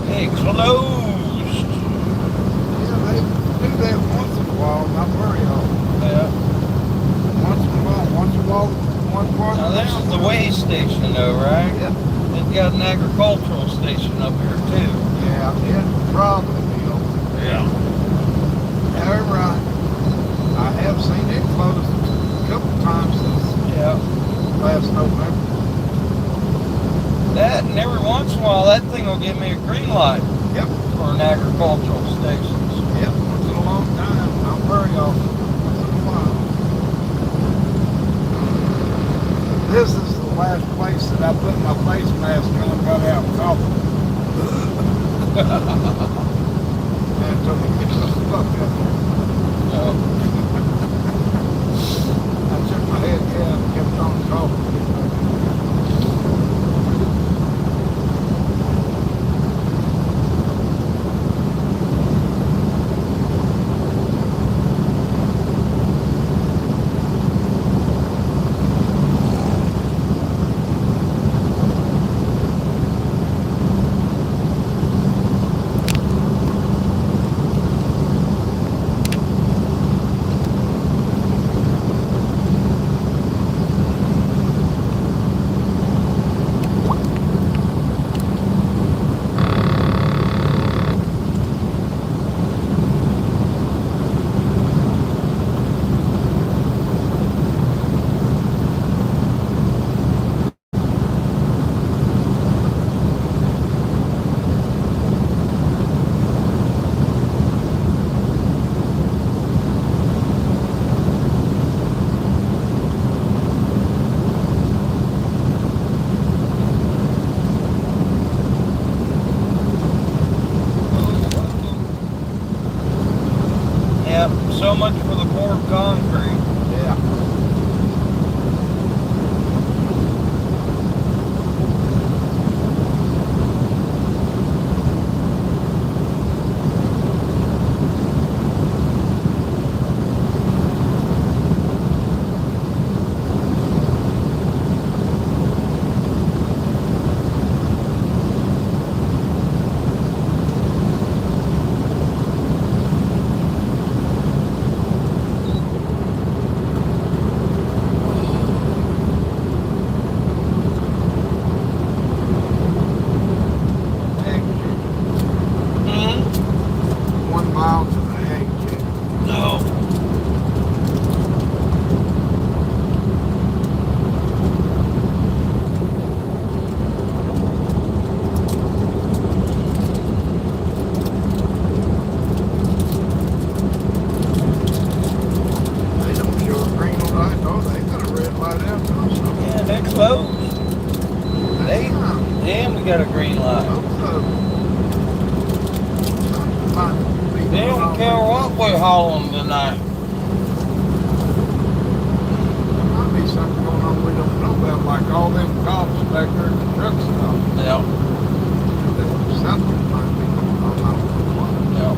Hey, closed. Yeah, they do that once in a while, not very often. Yeah. Once in a while, one farther Now down. is the way station, though, right? Yep. It's got an agricultural station up here too. Yeah, it probably will. Yeah. However, I have seen it closed a couple times since Yeah. last November. That, and every once in a while, that thing will give me a green light Yep. for an agricultural stations. Yep. It's been a long time. Not very often. Once in a while. This is the last place that I put my face mask on and got out coughing. And it told me, get the fuck out there. I took my head down and kept on coughing. Yep. So much for the poured concrete. Yeah. Hmm? 1 mile to the exit. No. They don't show a green light. Oh, they got a red light out there or something. Yeah, they're closed. They, damn, we got a green light. They don't care what we're hauling tonight. There might be something going on we don't know about, like all them cops back there at the truck stop. Yeah. Something might be going on. I don't know what. Yeah.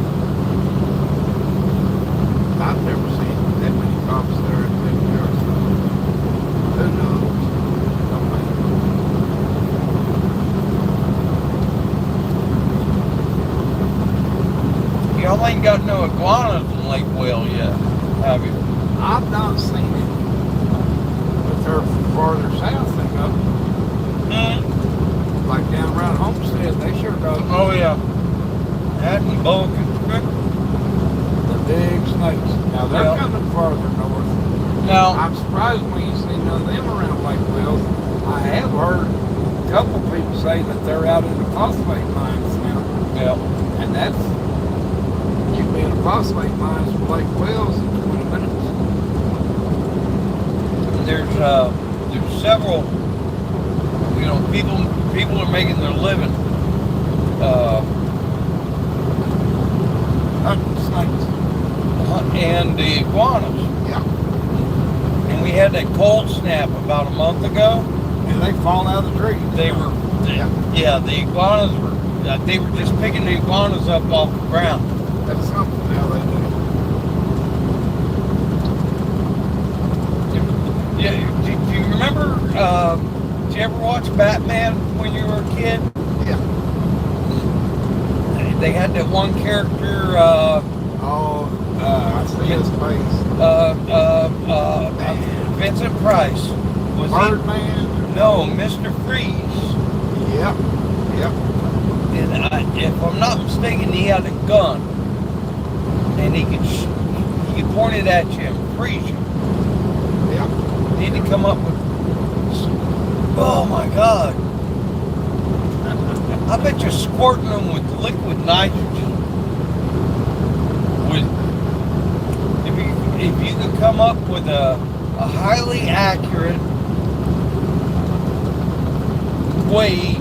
I've never seen that many cops there at the truck stop. Who knows? Nobody Y'all ain't got no iguanas in Lake Whale yet, have you? knows. I've not seen it. But they're farther south than go. Hmm? Like down around Homestead, they sure go. Oh, yeah. That and Bulkin Creek. The big snakes. Now they're Yeah. coming farther north. Now, I'm surprised when you see none of them around Lake Wells. I have heard a couple people say that they're out in the phosphate mines now. yeah. And that's, you'd be in the phosphate mines from Lake Wells in 20 minutes. There's several, you know, people are making their living, Hunting snakes. and the iguanas. Yeah. And we had that cold snap about a month ago. And they fall out of the trees. They were, yeah, the iguanas were, they were just picking the iguanas up off the ground. That's something how they do. Yeah, do you remember, did you ever watch Batman when you were a kid? Yeah. They had that one character, I see his face. Vincent Price. Was Birdman. No, Mr. Freeze. Yep. Yep. And if I'm not mistaken, he had a gun, and he could point it at you and freeze you. Yep. Need to come up with. Oh my God! I bet you're squirting them with liquid nitrogen. If you could come up with a highly accurate way.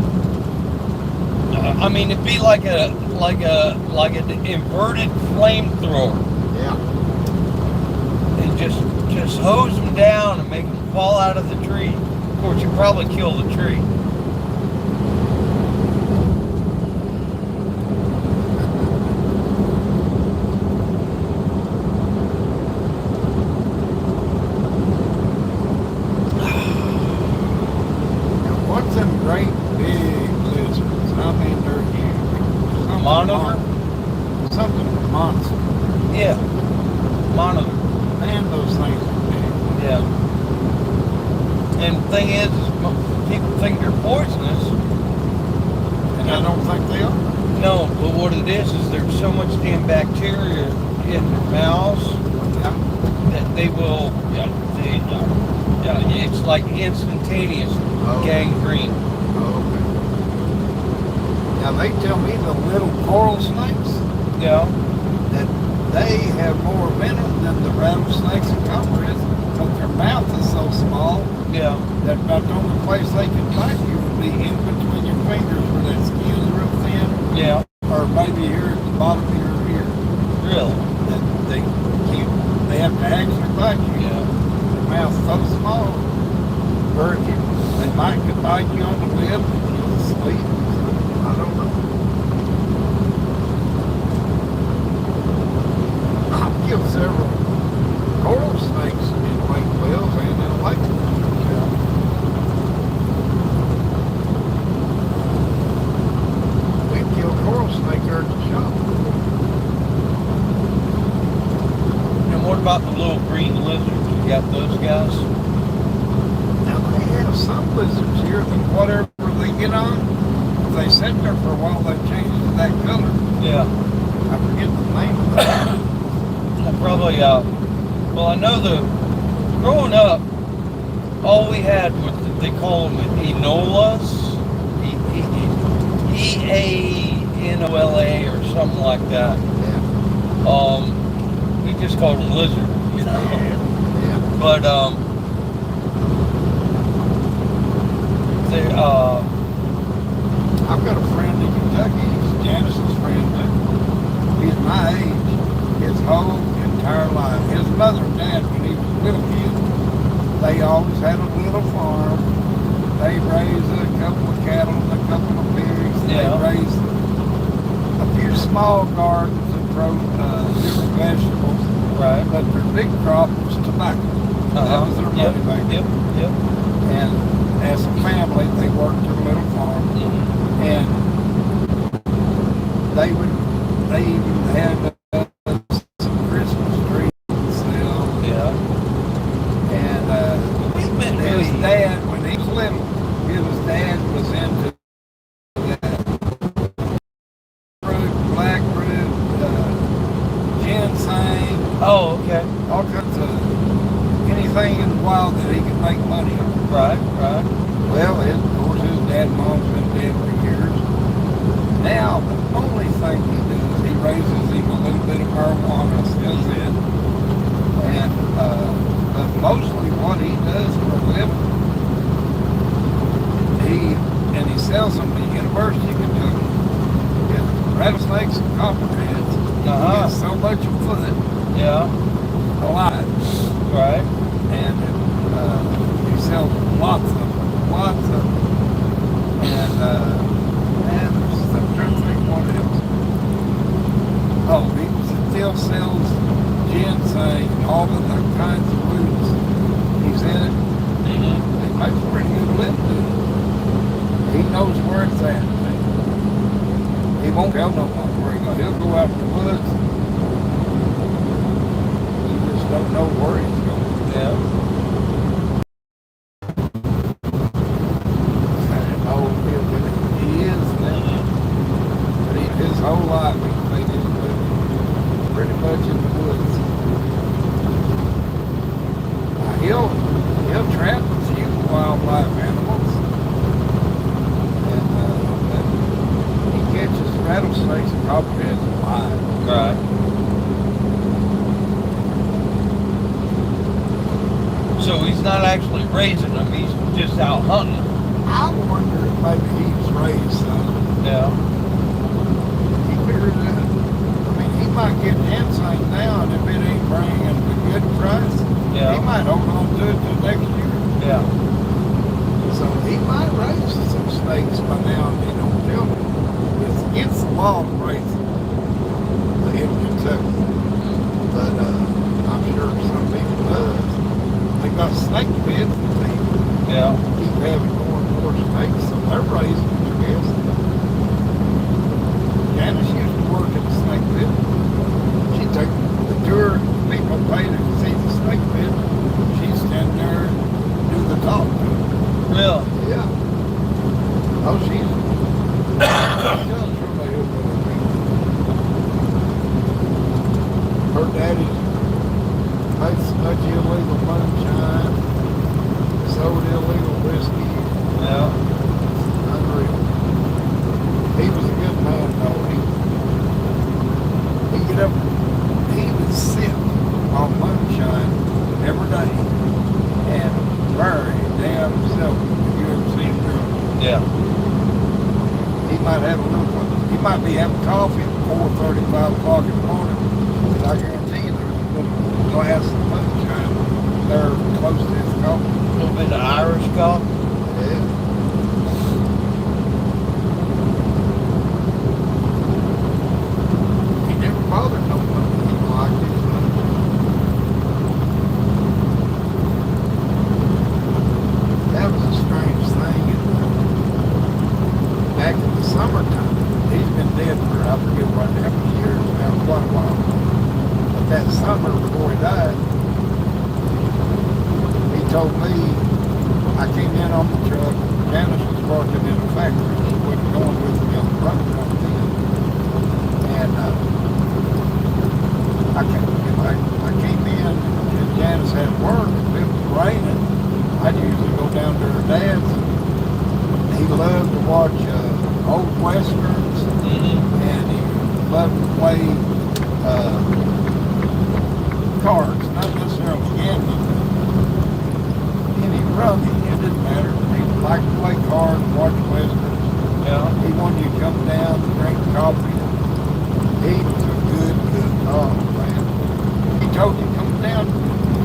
I mean, it'd be like an inverted flamethrower, Yeah. and just hose them down and make them fall out of the tree. Of course, you probably kill the tree. Now, what's them great big lizards? I mean, they're huge. Monitor? Something monster. Yeah, monitor. Man, those things are big. Yeah. And the thing is people think they're poisonous. And I don't think they are. No, but what it is there's so much damn bacteria in their mouths Yeah. that they will, it's like instantaneous gangrene. Oh, okay. Now, they tell me the little coral snakes, Yeah. that they have more venom than the rattlesnakes and cobras, but their mouth is so small Yeah. that about the only place they can bite you would be in between your fingers where that skin's real thin, Yeah. or maybe here at the bottom of your ear. Really? That they have to actually bite you. Yeah. Their mouth's so small, or if they might could bite you on the lip if you're asleep. I don't know. I've killed several coral snakes in lake wells and in a lake. We killed coral snake here at the shop. And what about the little green lizards? You got those guys? Now they have some lizards here that whatever they get on, if they sit there for a while, they change to that color. Yeah. I forget the name of that. I probably, well, I know growing up, all we had was, they call them enolas, E-A-N-O-L-A or something like that. Yeah. We just called them lizard, you know. Yeah. But, I've got a friend in Kentucky. He's Janice's friend. He's my age. His whole entire life. His mother and dad, when he was a little kid, they always had a little farm. They raised a couple of cattle and a couple of pigs. Yeah. They raised a few small gardens and different vegetables. right. But their big crop was tobacco. That was their Yep. money maker. Yep. Yep. And as a family, they worked their little farm. And they even had some Christmas trees to sell. Yeah. And his dad, when he was little, his dad was into that root, black root, ginseng, Oh, okay. all kinds of anything in the wild that he could make money on. Right. Right. Well, of course, his dad and mom's been dead for years. Now, the only thing he does, he raises him a little bit of marijuana, still in. And, but mostly what he does for a living, he sells them to University of Kentucky. It's rattlesnakes and copperheads. He gets so much a foot Yeah. alive. Right. And he sells lots of them. And I'm trying to think what else. Oh, he still sells ginseng and all of the kinds of roots. He's in it. He makes a pretty good living doing it. He knows where it's at. He won't tell no one where he goes. He'll go out in the woods. You just don't know where he's going. Yeah. raising them. He's just out hunting. I wonder if maybe he was raised some. Yeah. He figured it out. I mean, he might get ginseng now, and if it ain't bringing a good price, Yeah. he might hold on to it till next year. Yeah. So he might raise some snakes by now, and he don't tell me. It's against the law to raise them in Kentucky. But I'm sure some people does. They got snake pits, and they Yeah. keep having more and more snakes, so they're raising them, I guess. Janice used to work at the snake pit. She took the tour, people paid her to see the snake pit. She'd stand there and do the talk. Really? Yeah. Oh, she's her daddy made so much illegal moonshine, sold illegal whiskey. Yeah. Unreal. He was a good man, though. He'd get up, he would sit on moonshine every day and bury damn himself if you ever seen him do it. Yeah. He might have a little, he might be having coffee at 4:30, 5 o'clock in the morning, but I guarantee you there's a little glass of moonshine there close to his coffee. A little bit of Irish coffee. Yeah. He never bothered nobody. He liked his moonshine. That was a strange thing. Back in the summertime, he's been dead for, I forget what, how many years now, quite a while. But that summer before he died, he told me, I came in on the truck, Janice was working in a factory, she wasn't going with me on the road one then. And I came in, and Janice had work, if it was raining, I'd usually go down to her dad's. He loved to watch old westerns, and he loved to play cards, not necessarily gambling. Any rummy, it didn't matter. He liked to play cards, watch westerns. Yeah. He wanted you to come down and drink coffee. He was a good dog, man. He told you, come down,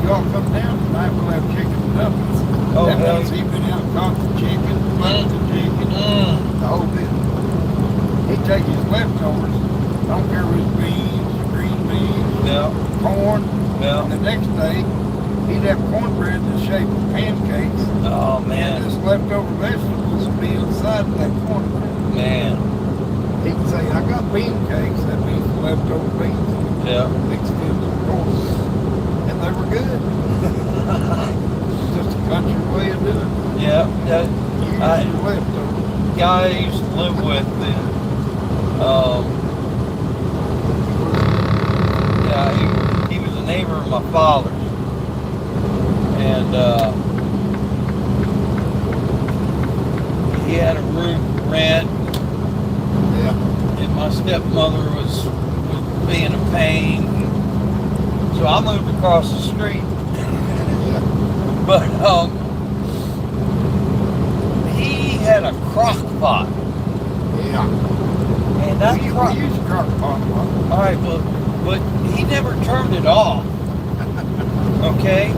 y'all come down tonight, we'll have chicken and dumplings. Oh, that hell means he'd been out and caught the chicken, flipped the chicken, the whole bit. He'd take his leftovers, don't care if it was beans, green beans, Yeah. corn, Yeah. and the next day, he'd have cornbread in the shape of pancakes, Oh and man. his leftover vegetables would be inside of that cornbread. Man. He'd say, I got bean cakes, that means leftover beans Yeah. mixed into the cornbread. And they were good. Just a country way of doing it. Yeah. That Use I- your leftovers. guy I used to live with, yeah, he was a neighbor of my father's, and he had a room to rent, Yeah. and my stepmother was being a pain, so I moved across the street. Yeah. But he had a crock pot, Yeah. and that We crock. use crock pot a lot. All right, but he never turned it off. Okay,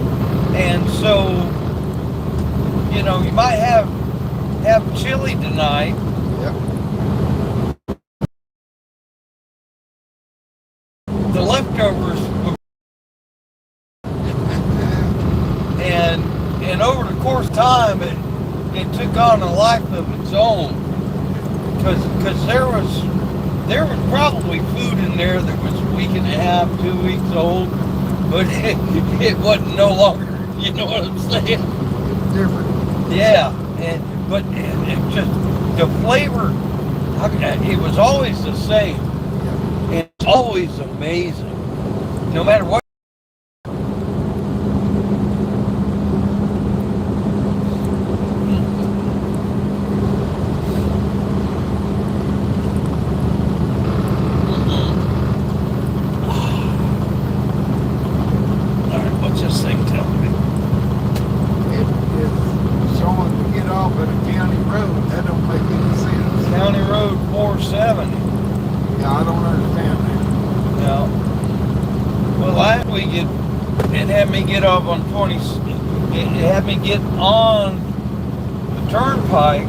and so you know you might have chili tonight, Yep. the leftovers, and over the course of time, it took on a life of its own, because there was probably food in there that was a week and a half, 2 weeks old, but it wasn't no longer, you know what I'm saying? Different. Yeah, but it just, the flavor, it was always the same. Yep. It's always amazing, no matter what. All right, what's this thing telling me? It 70. Yeah, I don't understand that. Now, well, last week it had me get off on 20. It had me get on the turnpike,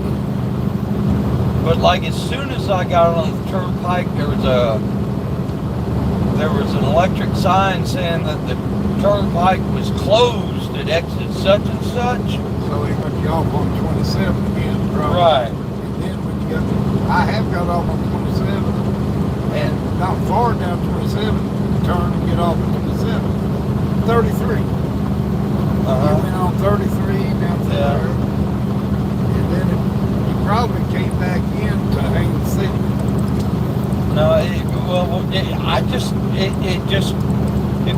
but like as soon as I got on the turnpike, there was an electric sign saying that the turnpike was closed at exit such and such. So he got you off on 27 again, probably. Right. And then when you got, I have got off on 27, and not far down 27, turn and get off at 27. 33. You went on 33 down to Yeah. there, and then you probably came back into Haines City. No, it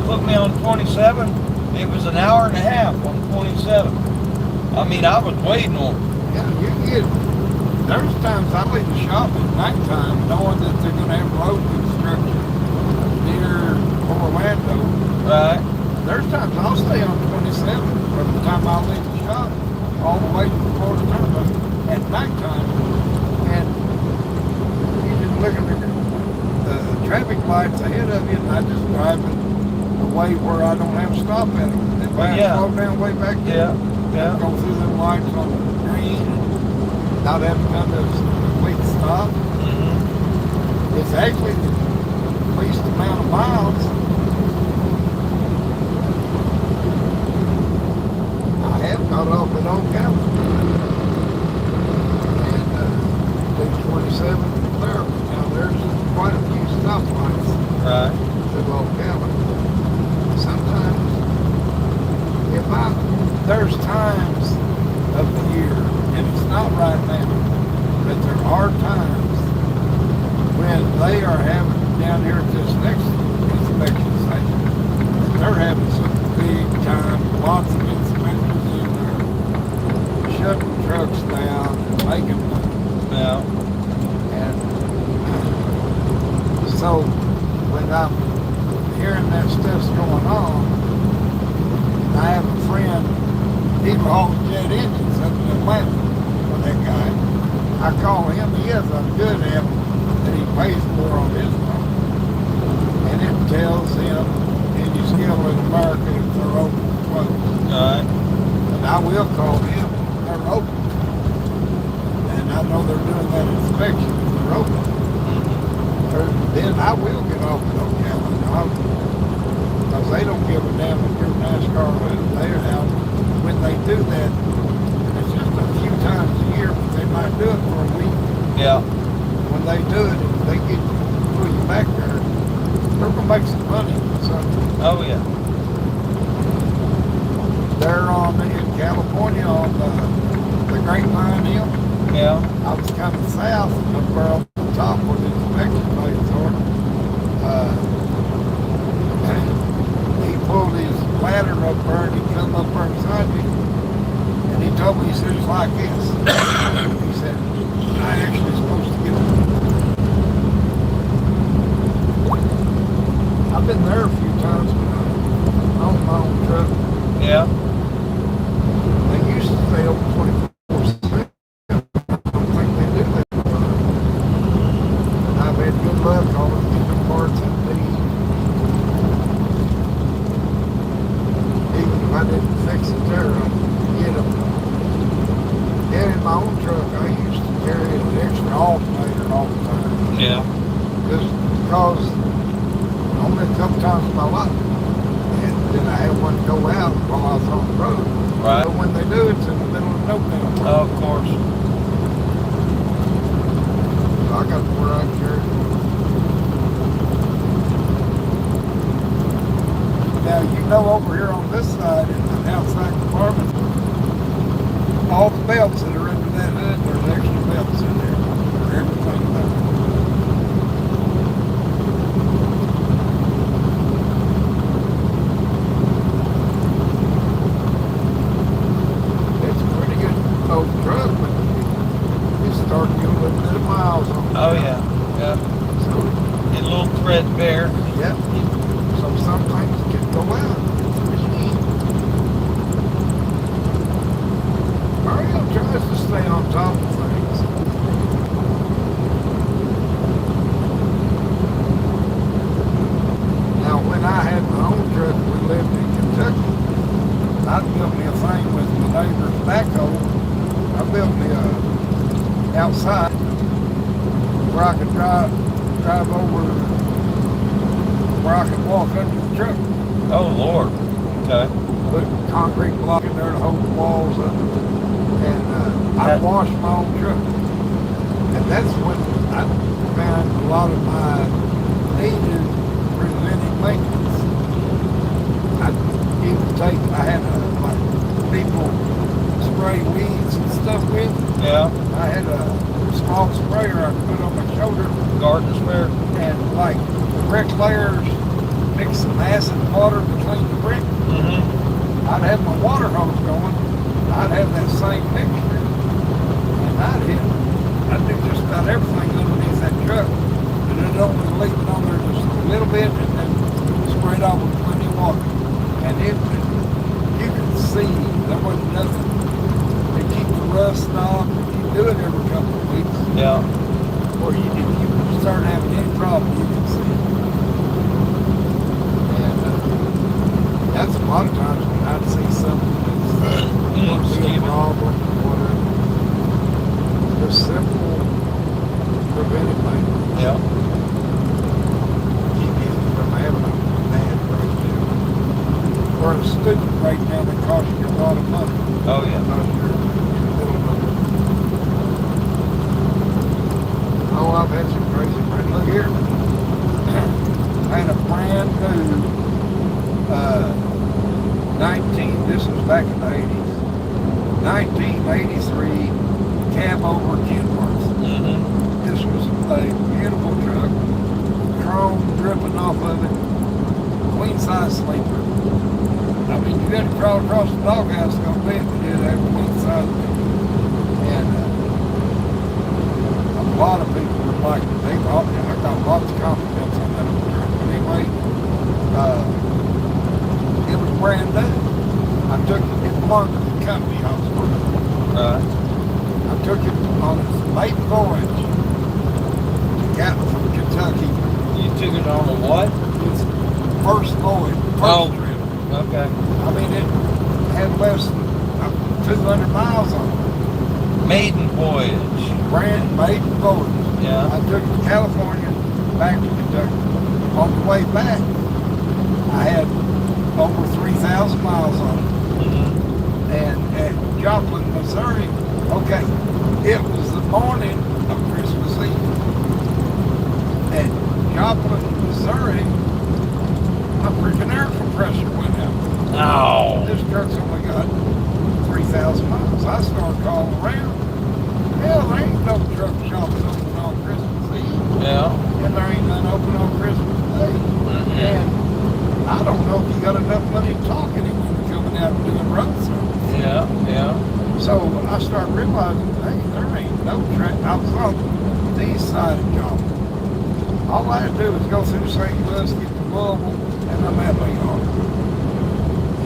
put me on 27. It was an hour and a half on 27. I mean, I was waiting on it. Yeah, you get. There's times I leave the shop at nighttime knowing that they're going to have road construction near Orlando. Right. There's times I'll stay on 27 from the time I leave the shop all the way to the Florida Turnpike at nighttime. And you just look at the traffic lights ahead of you, and I just drive it away where I don't have to stop at them. If I slow down way back there, go through them lights on the green, not having to come to a complete stop. Mm-hmm. It's actually the least amount of miles. I have got off at Old Cabin. And leave 27 there. Now there's quite a few stoplights Right. at Old Cabin. Sometimes, there's times of the year, and it's not right now, but there are times when they are having, down here at this next inspection station, that they're having some big time, lots of inspectors in there, shutting trucks down and making them. Yeah. And so when I'm hearing that stuff's going on, I have a friend, he hauls jet engines up in Atlanta for that guy. I call him, he has a good app that he pays for on his phone. And it tells him any skill in America if they're open or closed. Alright. And I will call him if they're open. And I know they're doing that inspection if they're open. Then I will get off at Ocala. Because they don't give a damn if you're NASCAR or they're out. When they do that, it's just a few times a year, but they might do it for a week. Yeah. When they do it, if they get pull you back there, they're gonna make some money. So Oh yeah. they're in California on the Grapevine Hill. Yeah. I was coming south up there on the top where the inspection plates are. He pulled his ladder up there and he come up there beside me. And he told me, he said, it's like this. He said, I actually supposed to get it. I've been there a few times when I owned my own truck. Yeah. They used to stay open 24/7. I don't think they do that anymore. And I've had good luck always getting parts that they even if I didn't fix it there, I'd get them. Yeah, in my own truck, I used to carry an extra alternator all the time. Yeah. Just because only a couple times in my life. And then I had one go out while I was on the road. Right. But when they do, it's in the middle of nowhere. Oh, of course. So I got where I carry it. Now, you know, over here on this side in the outside compartment, all the belts that are under that hood, there's extra belts in there for everything about it. It's a pretty good old truck, but it's starting to get a little bit of miles on it. Oh yeah. Yeah. So, Get a little threadbare. yep. So some things can go out. Mario tries to stay on top of things. outside where I could drive over where I could walk under the truck. Oh Lord. Okay. Put concrete block in there to hold the walls up. And I washed my own truck. And that's when I found a lot of my needed preventive maintenance. I had like people spray weeds and stuff with. Yeah. I had a small sprayer I could put on my shoulder. Garden sprayer. And like the brick layers, mix some acid water to clean the brick. Mm-hmm. I'd have my water hose going. I'd have that same mixture. And I'd do just about everything underneath that truck. And it only leak it on there just a little bit and then spray it off with plenty of water. And you could see there wasn't nothing. They keep the rust off. You do it every couple of weeks. Yeah. Or if you start having any problem, you can see it. And that's a lot of times when I'd see something that's a problem or whatever. Just simple preventive maintenance. Yeah. Keep you from having a bad breakdown. Or a stupid breakdown that costs you a lot of money. Oh yeah. Because you're in the middle of it. Oh, I've had some crazy friends. Look here. I had a brand new this was back in the 80s, 1983 cab over Kenworth. Mm-hmm. This was a beautiful truck, chrome dripping off of it, queen size sleeper. I mean, you had to crawl across the doghouse to go to bed to get that queen size. And a lot of people were like, I got lots of compliments on that truck. But anyway, it was brand new. I took it belonged to the company I was working for. Right. I took it on its maiden voyage to Gatlinburg from Kentucky. You took it on a what? Its first voyage, trip. Okay. I mean, it had less than 200 miles on it. Maiden voyage. Brand maiden voyage. Yeah. I took it to California, back to Kentucky. On the way back, I had over 3,000 miles on it. Mm-hmm. And at Joplin, Missouri, okay, it was the morning of Christmas Eve. At Joplin, Missouri, my freaking air compressor went out. Oh. This truck's only got 3,000 miles. I started calling around. Hell, there ain't no truck shop open on Christmas Eve. Yeah. And there ain't none open on Christmas Day. Mm-hmm. And I don't know if you got enough money to talk to him when you're coming out and doing road service. Yeah, yeah. So I started realizing, hey, there ain't no track. I was on the east side of Joplin. All I had to do was go through St. Louis, get to Louisville, and I'm at my yard.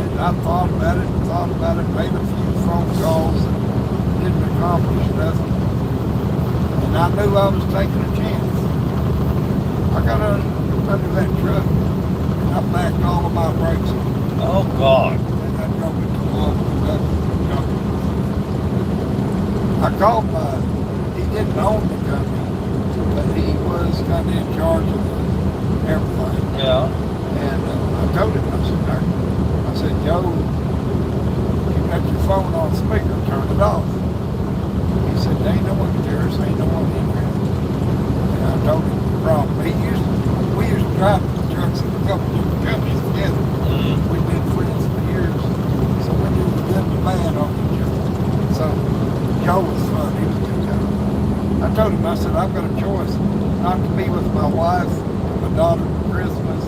And I thought about it, made a few phone calls, and didn't accomplish nothing. And I knew I was taking a chance. I got under that truck. I backed all of my brakes on. Oh God. And I drove it to Louisville. I called he didn't own the company, but he was kind of in charge of everything. Yeah. And I told him, I said, Joe, you got your phone on speaker, turn it off. He said, there ain't no one there, there ain't no one in here. And I told him the problem. We used to drive trucks in a couple different companies together. Mm-hmm. We've been friends for years. So we knew the good and the bad on each other. So Joe was fun. He was a good guy. I told him, I said, I've got a choice not to be with my wife and my daughter for Christmas